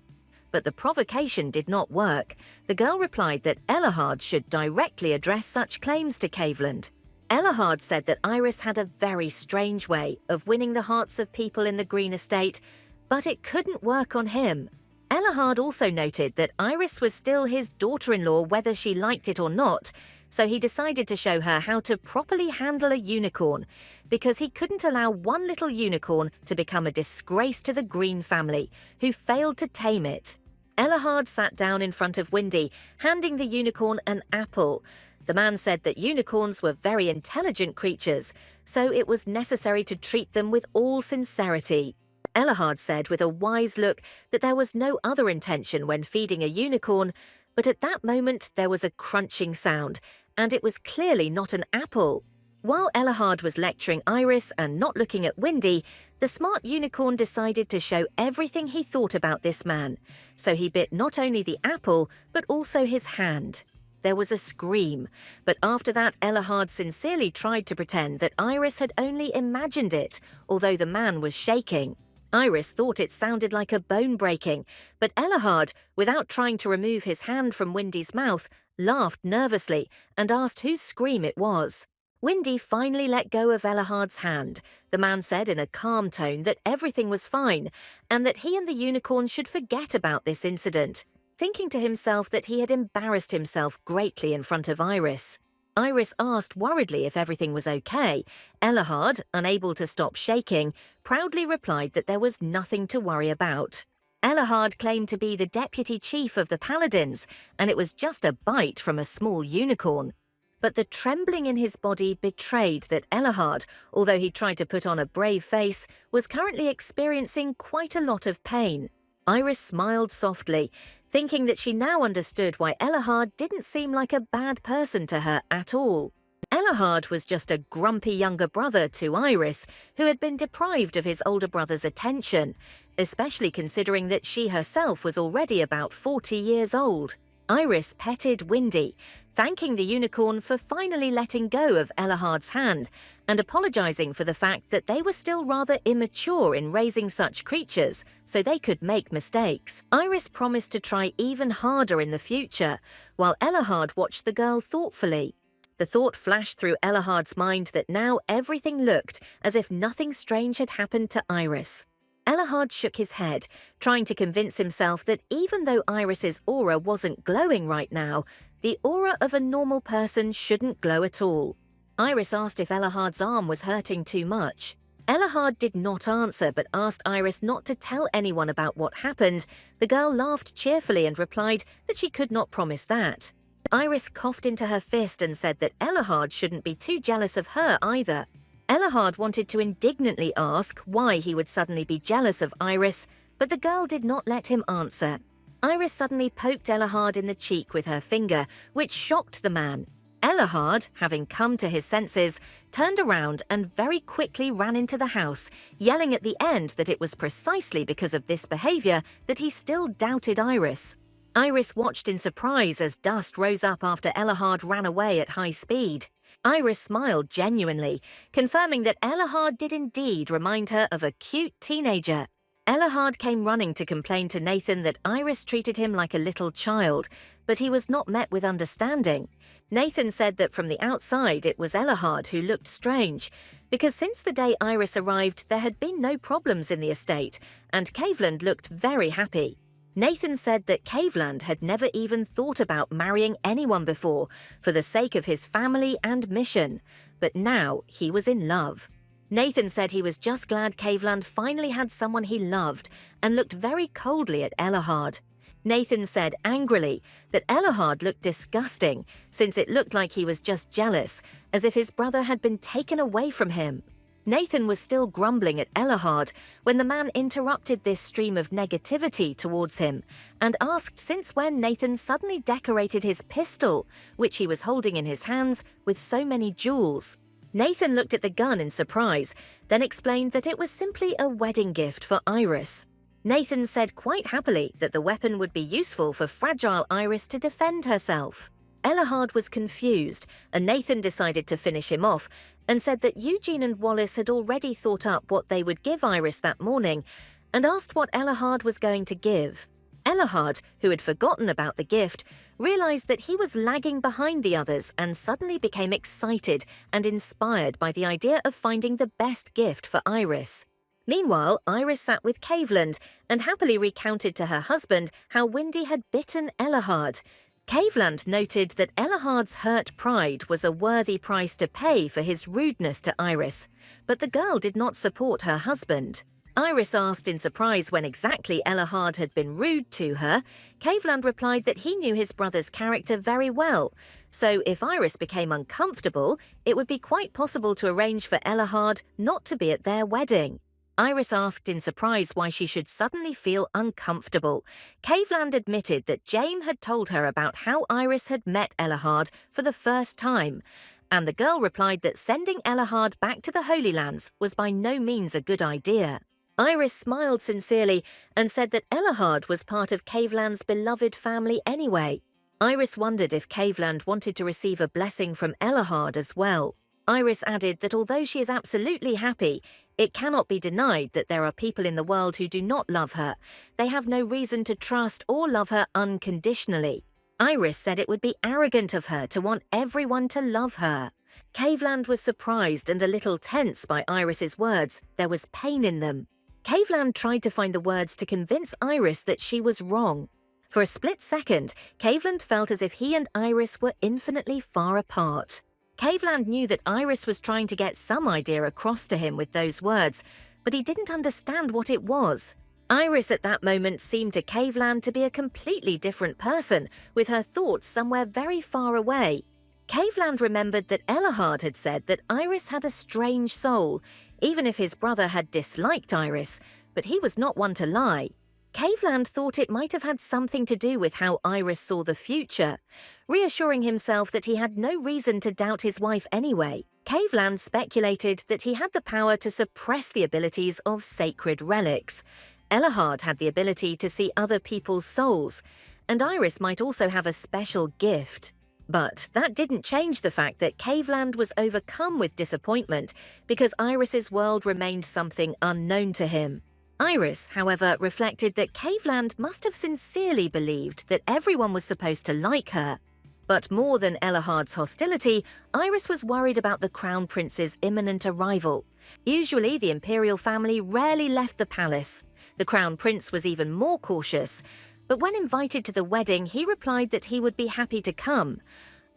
A: But the provocation did not work. The girl replied that Elahard should directly address such claims to Caveland. Elahard said that Iris had a very strange way of winning the hearts of people in the Green Estate, but it couldn't work on him. Elahard also noted that Iris was still his daughter-in-law whether she liked it or not, so he decided to show her how to properly handle a unicorn, because he couldn't allow one little unicorn to become a disgrace to the Green family, who failed to tame it. Elahard sat down in front of Windy, handing the unicorn an apple. The man said that unicorns were very intelligent creatures, so it was necessary to treat them with all sincerity. Elahard said with a wise look that there was no other intention when feeding a unicorn, but at that moment there was a crunching sound, and it was clearly not an apple. While Elahard was lecturing Iris and not looking at Windy, the smart unicorn decided to show everything he thought about this man, so he bit not only the apple, but also his hand. There was a scream, but after that Elahard sincerely tried to pretend that Iris had only imagined it, although the man was shaking. Iris thought it sounded like a bone breaking, but Elahard, without trying to remove his hand from Windy's mouth, laughed nervously and asked whose scream it was. Windy finally let go of Elahard's hand. The man said in a calm tone that everything was fine, and that he and the unicorn should forget about this incident, thinking to himself that he had embarrassed himself greatly in front of Iris. Iris asked worriedly if everything was okay. Elahard, unable to stop shaking, proudly replied that there was nothing to worry about. Elahard claimed to be the deputy chief of the paladins, and it was just a bite from a small unicorn. But the trembling in his body betrayed that Elahard, although he tried to put on a brave face, was currently experiencing quite a lot of pain. Iris smiled softly, thinking that she now understood why Elahard didn't seem like a bad person to her at all. Elahard was just a grumpy younger brother to Iris, who had been deprived of his older brother's attention, especially considering that she herself was already about 40 years old. Iris petted Windy, thanking the unicorn for finally letting go of Elahard's hand and apologizing for the fact that they were still rather immature in raising such creatures, so they could make mistakes. Iris promised to try even harder in the future, while Elahard watched the girl thoughtfully. The thought flashed through Elahard's mind that now everything looked as if nothing strange had happened to Iris. Elahard shook his head, trying to convince himself that even though Iris's aura wasn't glowing right now, the aura of a normal person shouldn't glow at all. Iris asked if Elahard's arm was hurting too much. Elahard did not answer but asked Iris not to tell anyone about what happened. The girl laughed cheerfully and replied that she could not promise that. Iris coughed into her fist and said that Elahard shouldn't be too jealous of her either. Elahard wanted to indignantly ask why he would suddenly be jealous of Iris, but the girl did not let him answer. Iris suddenly poked Elahard in the cheek with her finger, which shocked the man. Elahard, having come to his senses, turned around and very quickly ran into the house, yelling at the end that it was precisely because of this behavior that he still doubted Iris. Iris watched in surprise as dust rose up after Elahard ran away at high speed. Iris smiled genuinely, confirming that Elahard did indeed remind her of a cute teenager. Elahard came running to complain to Nathan that Iris treated him like a little child, but he was not met with understanding. Nathan said that from the outside it was Elahard who looked strange, because since the day Iris arrived there had been no problems in the estate, and Caveland looked very happy. Nathan said that Caveland had never even thought about marrying anyone before, for the sake of his family and mission, but now he was in love. Nathan said he was just glad Caveland finally had someone he loved, and looked very coldly at Elahard. Nathan said angrily that Elahard looked disgusting, since it looked like he was just jealous, as if his brother had been taken away from him. Nathan was still grumbling at Elahard when the man interrupted this stream of negativity towards him and asked since when Nathan suddenly decorated his pistol, which he was holding in his hands, with so many jewels. Nathan looked at the gun in surprise, then explained that it was simply a wedding gift for Iris. Nathan said quite happily that the weapon would be useful for fragile Iris to defend herself. Elahard was confused, and Nathan decided to finish him off and said that Eugene and Wallace had already thought up what they would give Iris that morning and asked what Elahard was going to give. Elahard, who had forgotten about the gift, realized that he was lagging behind the others and suddenly became excited and inspired by the idea of finding the best gift for Iris. Meanwhile, Iris sat with Caveland and happily recounted to her husband how Windy had bitten Elahard. Caveland noted that Elahard's hurt pride was a worthy price to pay for his rudeness to Iris, but the girl did not support her husband. Iris asked in surprise when exactly Elahard had been rude to her. Caveland replied that he knew his brother's character very well, so if Iris became uncomfortable, it would be quite possible to arrange for Elahard not to be at their wedding. Iris asked in surprise why she should suddenly feel uncomfortable. Caveland admitted that James had told her about how Iris had met Elahard for the first time, and the girl replied that sending Elahard back to the Holy Lands was by no means a good idea. Iris smiled sincerely and said that Elahard was part of Caveland's beloved family anyway. Iris wondered if Caveland wanted to receive a blessing from Elahard as well. Iris added that although she is absolutely happy, it cannot be denied that there are people in the world who do not love her. They have no reason to trust or love her unconditionally. Iris said it would be arrogant of her to want everyone to love her. Caveland was surprised and a little tense by Iris's words. There was pain in them. Caveland tried to find the words to convince Iris that she was wrong. For a split second, Caveland felt as if he and Iris were infinitely far apart. Caveland knew that Iris was trying to get some idea across to him with those words, but he didn't understand what it was. Iris at that moment seemed to Caveland to be a completely different person, with her thoughts somewhere very far away. Caveland remembered that Elahard had said that Iris had a strange soul, even if his brother had disliked Iris, but he was not one to lie. Caveland thought it might have had something to do with how Iris saw the future, reassuring himself that he had no reason to doubt his wife anyway. Caveland speculated that he had the power to suppress the abilities of sacred relics. Elahard had the ability to see other people's souls, and Iris might also have a special gift. But that didn't change the fact that Caveland was overcome with disappointment because Iris's world remained something unknown to him. Iris, however, reflected that Caveland must have sincerely believed that everyone was supposed to like her. But more than Elahard's hostility, Iris was worried about the Crown Prince's imminent arrival. Usually, the imperial family rarely left the palace. The Crown Prince was even more cautious. But when invited to the wedding, he replied that he would be happy to come.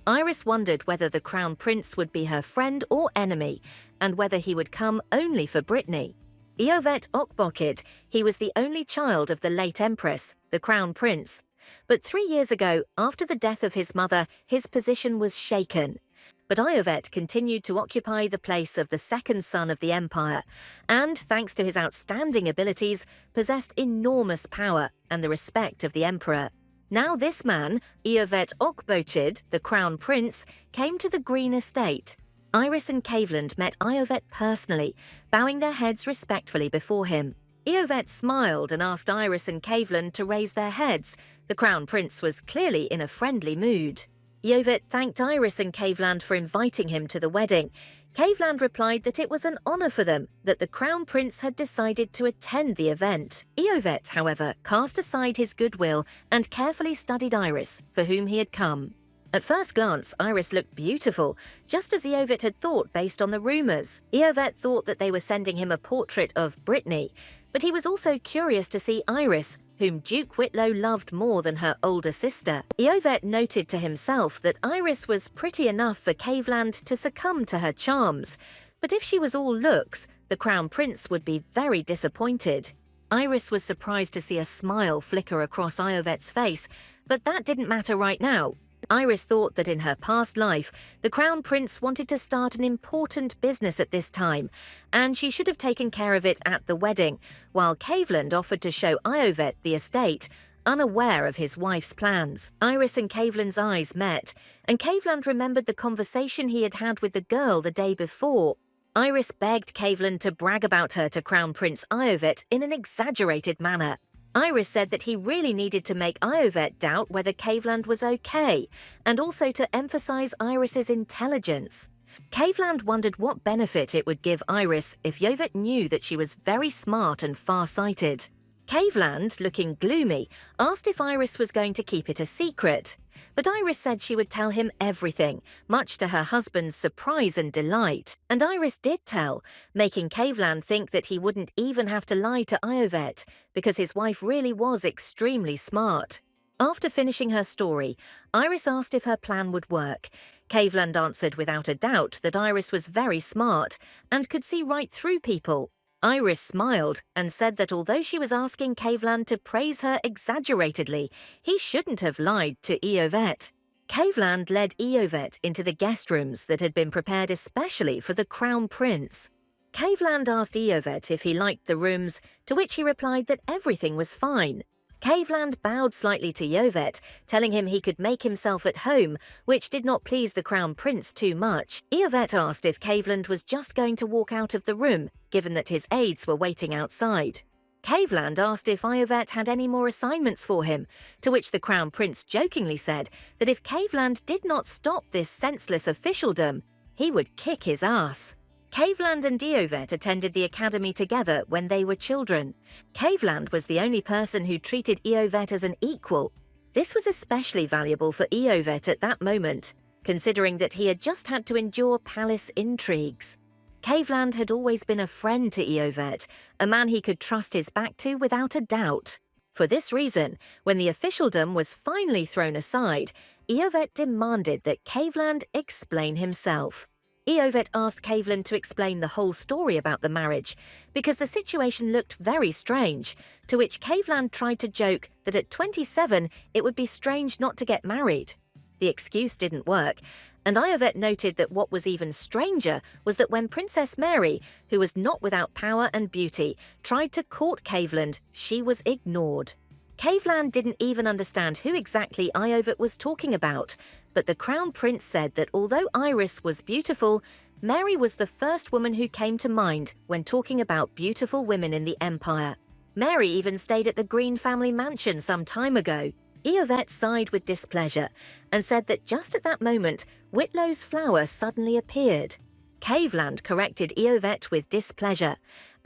A: Iris wondered whether the Crown Prince would be her friend or enemy, and whether he would come only for Brittany. Iovet Okbokid, he was the only child of the late Empress, the Crown Prince. But 3 years ago, after the death of his mother, his position was shaken. But Iovet continued to occupy the place of the second son of the empire, and, thanks to his outstanding abilities, possessed enormous power and the respect of the emperor. Now this man, Iovet Okbochid, the crown prince, came to the Green Estate. Iris and Caveland met Iovet personally, bowing their heads respectfully before him. Iovet smiled and asked Iris and Caveland to raise their heads. The crown prince was clearly in a friendly mood. Iovet thanked Iris and Caveland for inviting him to the wedding. Caveland replied that it was an honor for them that the Crown Prince had decided to attend the event. Iovet, however, cast aside his goodwill and carefully studied Iris, for whom he had come. At first glance, Iris looked beautiful, just as Iovet had thought based on the rumors. Iovet thought that they were sending him a portrait of Brittany, but he was also curious to see Iris, whom Duke Whitlow loved more than her older sister. Iovet noted to himself that Iris was pretty enough for Caveland to succumb to her charms, but if she was all looks, the Crown Prince would be very disappointed. Iris was surprised to see a smile flicker across Iovet's face, but that didn't matter right now. Iris thought that in her past life, the Crown Prince wanted to start an important business at this time, and she should have taken care of it at the wedding, while Caveland offered to show Iovet the estate, unaware of his wife's plans. Iris and Caveland's eyes met, and Caveland remembered the conversation he had had with the girl the day before. Iris begged Caveland to brag about her to Crown Prince Iovet in an exaggerated manner. Iris said that he really needed to make Iovet doubt whether Caveland was okay, and also to emphasize Iris's intelligence. Caveland wondered what benefit it would give Iris if Iovet knew that she was very smart and far-sighted. Caveland, looking gloomy, asked if Iris was going to keep it a secret. But Iris said she would tell him everything, much to her husband's surprise and delight. And Iris did tell, making Caveland think that he wouldn't even have to lie to Iovet, because his wife really was extremely smart. After finishing her story, Iris asked if her plan would work. Caveland answered without a doubt that Iris was very smart and could see right through people. Iris smiled and said that although she was asking Caveland to praise her exaggeratedly, he shouldn't have lied to Iovet. Caveland led Iovet into the guest rooms that had been prepared especially for the Crown Prince. Caveland asked Iovet if he liked the rooms, to which he replied that everything was fine. Caveland bowed slightly to Iovet, telling him he could make himself at home, which did not please the Crown Prince too much. Iovet asked if Caveland was just going to walk out of the room, given that his aides were waiting outside. Caveland asked if Iovet had any more assignments for him, to which the Crown Prince jokingly said that if Caveland did not stop this senseless officialdom, he would kick his ass. Caveland and Iovet attended the academy together when they were children. Caveland was the only person who treated Iovet as an equal. This was especially valuable for Iovet at that moment, considering that he had just had to endure palace intrigues. Caveland had always been a friend to Iovet, a man he could trust his back to without a doubt. For this reason, when the officialdom was finally thrown aside, Iovet demanded that Caveland explain himself. Iovet asked Caveland to explain the whole story about the marriage, because the situation looked very strange, to which Caveland tried to joke that at 27 it would be strange not to get married. The excuse didn't work, and Iovet noted that what was even stranger was that when Princess Mary, who was not without power and beauty, tried to court Caveland, she was ignored. Caveland didn't even understand who exactly Iovet was talking about, but the Crown Prince said that although Iris was beautiful, Mary was the first woman who came to mind when talking about beautiful women in the Empire. Mary even stayed at the Green family mansion some time ago. Iovet sighed with displeasure and said that just at that moment, Whitlow's flower suddenly appeared. Caveland corrected Iovet with displeasure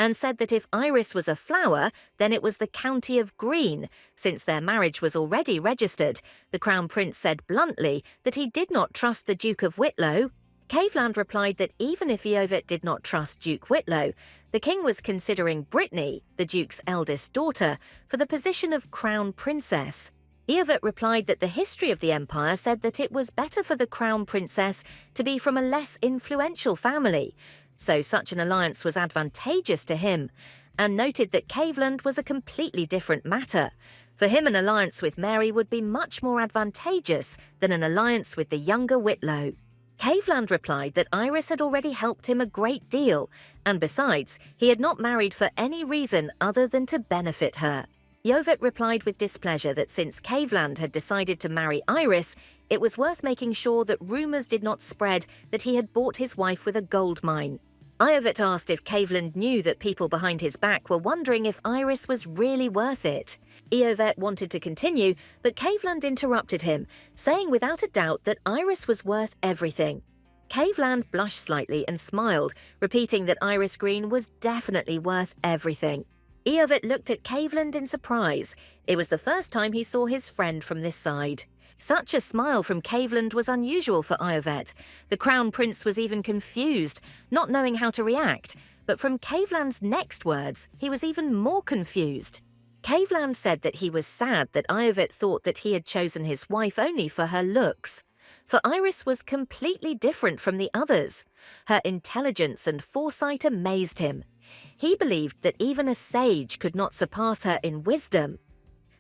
A: and said that if Iris was a flower, then it was the County of Green. Since their marriage was already registered, the Crown Prince said bluntly that he did not trust the Duke of Whitlow. Caveland replied that even if Iovet did not trust Duke Whitlow, the king was considering Brittany, the Duke's eldest daughter, for the position of Crown Princess. Iovet replied that the history of the empire said that it was better for the Crown Princess to be from a less influential family, so such an alliance was advantageous to him, and noted that Caveland was a completely different matter. For him, an alliance with Mary would be much more advantageous than an alliance with the younger Whitlow. Caveland replied that Iris had already helped him a great deal, and besides, he had not married for any reason other than to benefit her. Iovet replied with displeasure that since Caveland had decided to marry Iris, it was worth making sure that rumours did not spread that he had bought his wife with a gold mine. Iovet asked if Caveland knew that people behind his back were wondering if Iris was really worth it. Iovet wanted to continue, but Caveland interrupted him, saying without a doubt that Iris was worth everything. Caveland blushed slightly and smiled, repeating that Iris Green was definitely worth everything. Iovet looked at Caveland in surprise. It was the first time he saw his friend from this side. Such a smile from Caveland was unusual for Iovet. The Crown Prince was even confused, not knowing how to react, but from Caveland's next words, he was even more confused. Caveland said that he was sad that Iovet thought that he had chosen his wife only for her looks. For Iris was completely different from the others. Her intelligence and foresight amazed him. He believed that even a sage could not surpass her in wisdom.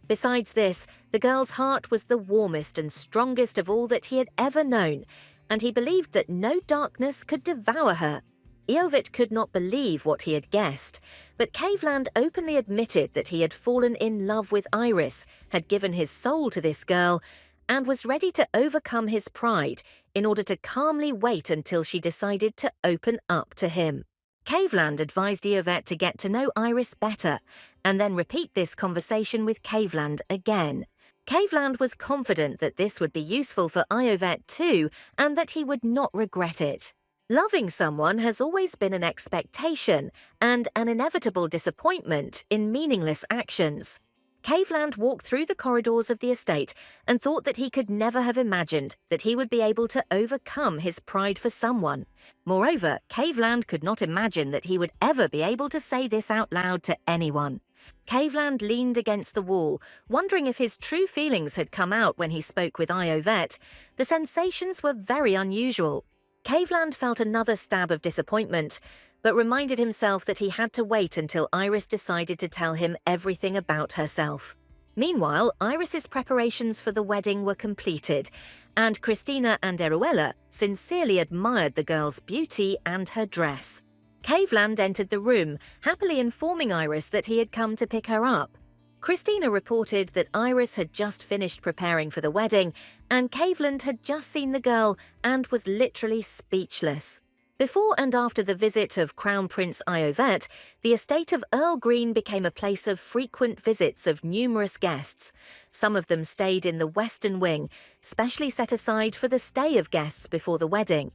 A: Besides this, the girl's heart was the warmest and strongest of all that he had ever known, and he believed that no darkness could devour her. Iovet could not believe what he had guessed, but Caveland openly admitted that he had fallen in love with Iris, had given his soul to this girl, and was ready to overcome his pride in order to calmly wait until she decided to open up to him. Caveland advised Iovet to get to know Iris better, and then repeat this conversation with Caveland again. Caveland was confident that this would be useful for Iovet too, and that he would not regret it. Loving someone has always been an expectation and an inevitable disappointment in meaningless actions. Caveland walked through the corridors of the estate and thought that he could never have imagined that he would be able to overcome his pride for someone. Moreover, Caveland could not imagine that he would ever be able to say this out loud to anyone. Caveland leaned against the wall, wondering if his true feelings had come out when he spoke with Iovet. The sensations were very unusual. Caveland felt another stab of disappointment, but reminded himself that he had to wait until Iris decided to tell him everything about herself. Meanwhile, Iris's preparations for the wedding were completed, and Christina and Eruella sincerely admired the girl's beauty and her dress. Caveland entered the room, happily informing Iris that he had come to pick her up. Christina reported that Iris had just finished preparing for the wedding, and Caveland had just seen the girl and was literally speechless. Before and after the visit of Crown Prince Iovet, the estate of Earl Green became a place of frequent visits of numerous guests. Some of them stayed in the western wing, specially set aside for the stay of guests before the wedding.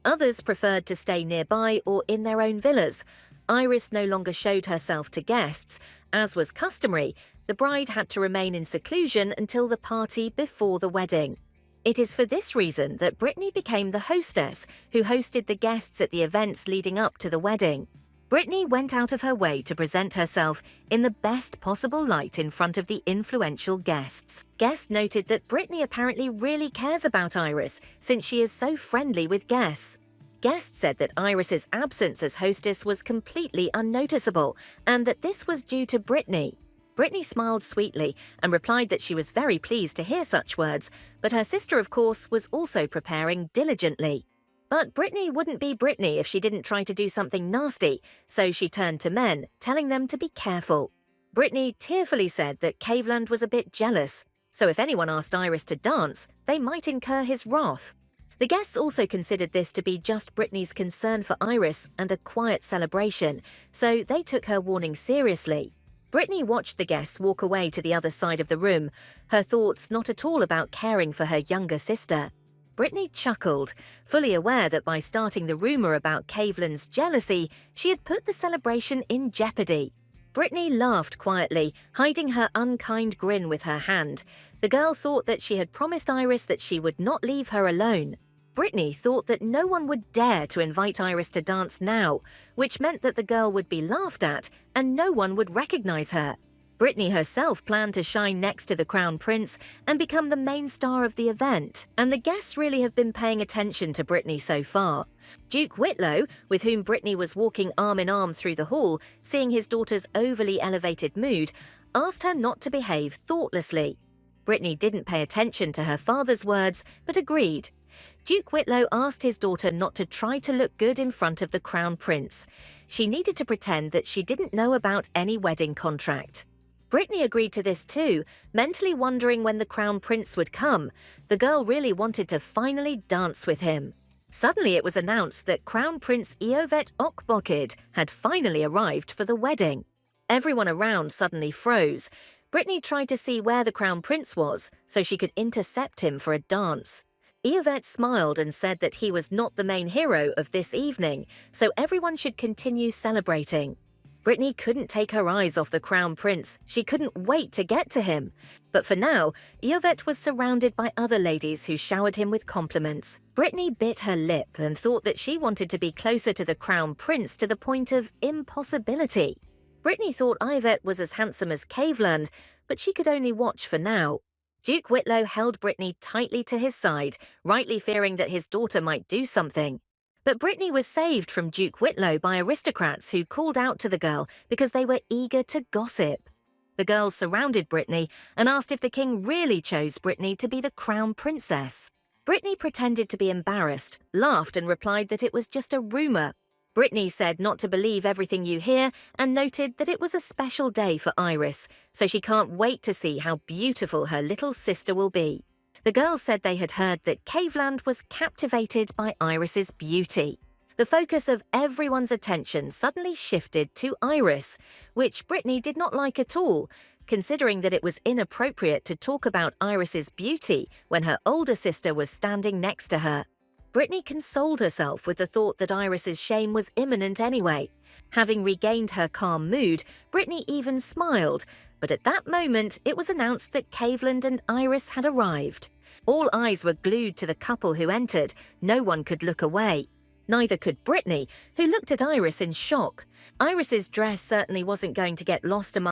A: Others preferred to stay nearby or in their own villas. Iris no longer showed herself to guests. As was customary, the bride had to remain in seclusion until the party before the wedding. It is for this reason that Brittany became the hostess who hosted the guests at the events leading up to the wedding. Brittany went out of her way to present herself in the best possible light in front of the influential guests. Guests noted that Brittany apparently really cares about Iris since she is so friendly with guests. Guests said that Iris's absence as hostess was completely unnoticeable and that this was due to Brittany. Brittany smiled sweetly and replied that she was very pleased to hear such words, but her sister, of course, was also preparing diligently. But Brittany wouldn't be Brittany if she didn't try to do something nasty, so she turned to men, telling them to be careful. Brittany tearfully said that Caveland was a bit jealous, so if anyone asked Iris to dance, they might incur his wrath. The guests also considered this to be just Brittany's concern for Iris and a quiet celebration, so they took her warning seriously. Brittany watched the guests walk away to the other side of the room, her thoughts not at all about caring for her younger sister. Brittany chuckled, fully aware that by starting the rumor about Caveland's jealousy, she had put the celebration in jeopardy. Brittany laughed quietly, hiding her unkind grin with her hand. The girl thought that she had promised Iris that she would not leave her alone. Brittany thought that no one would dare to invite Iris to dance now, which meant that the girl would be laughed at and no one would recognize her. Brittany herself planned to shine next to the Crown Prince and become the main star of the event, and the guests really have been paying attention to Brittany so far. Duke Whitlow, with whom Brittany was walking arm in arm through the hall, seeing his daughter's overly elevated mood, asked her not to behave thoughtlessly. Brittany didn't pay attention to her father's words, but agreed. Duke Whitlow asked his daughter not to try to look good in front of the Crown Prince. She needed to pretend that she didn't know about any wedding contract. Brittany agreed to this too, mentally wondering when the Crown Prince would come. The girl really wanted to finally dance with him. Suddenly it was announced that Crown Prince Eovet Okbokid had finally arrived for the wedding. Everyone around suddenly froze. Brittany tried to see where the Crown Prince was so she could intercept him for a dance. Eovet smiled and said that he was not the main hero of this evening, so everyone should continue celebrating. Brittany couldn't take her eyes off the Crown Prince. She couldn't wait to get to him. But for now, Eovet was surrounded by other ladies who showered him with compliments. Brittany bit her lip and thought that she wanted to be closer to the Crown Prince to the point of impossibility. Brittany thought Eovet was as handsome as Caveland, but she could only watch for now. Duke Whitlow held Brittany tightly to his side, rightly fearing that his daughter might do something. But Brittany was saved from Duke Whitlow by aristocrats who called out to the girl because they were eager to gossip. The girls surrounded Brittany and asked if the king really chose Brittany to be the crown princess. Brittany pretended to be embarrassed, laughed and replied that it was just a rumor. Brittany said not to believe everything you hear and noted that it was a special day for Iris, so she can't wait to see how beautiful her little sister will be. The girls said they had heard that Caveland was captivated by Iris's beauty. The focus of everyone's attention suddenly shifted to Iris, which Brittany did not like at all, considering that it was inappropriate to talk about Iris's beauty when her older sister was standing next to her. Brittany consoled herself with the thought that Iris's shame was imminent anyway. Having regained her calm mood, Brittany even smiled, but at that moment it was announced that Caveland and Iris had arrived. All eyes were glued to the couple who entered. No one could look away. Neither could Brittany, who looked at Iris in shock. Iris's dress certainly wasn't going to get lost among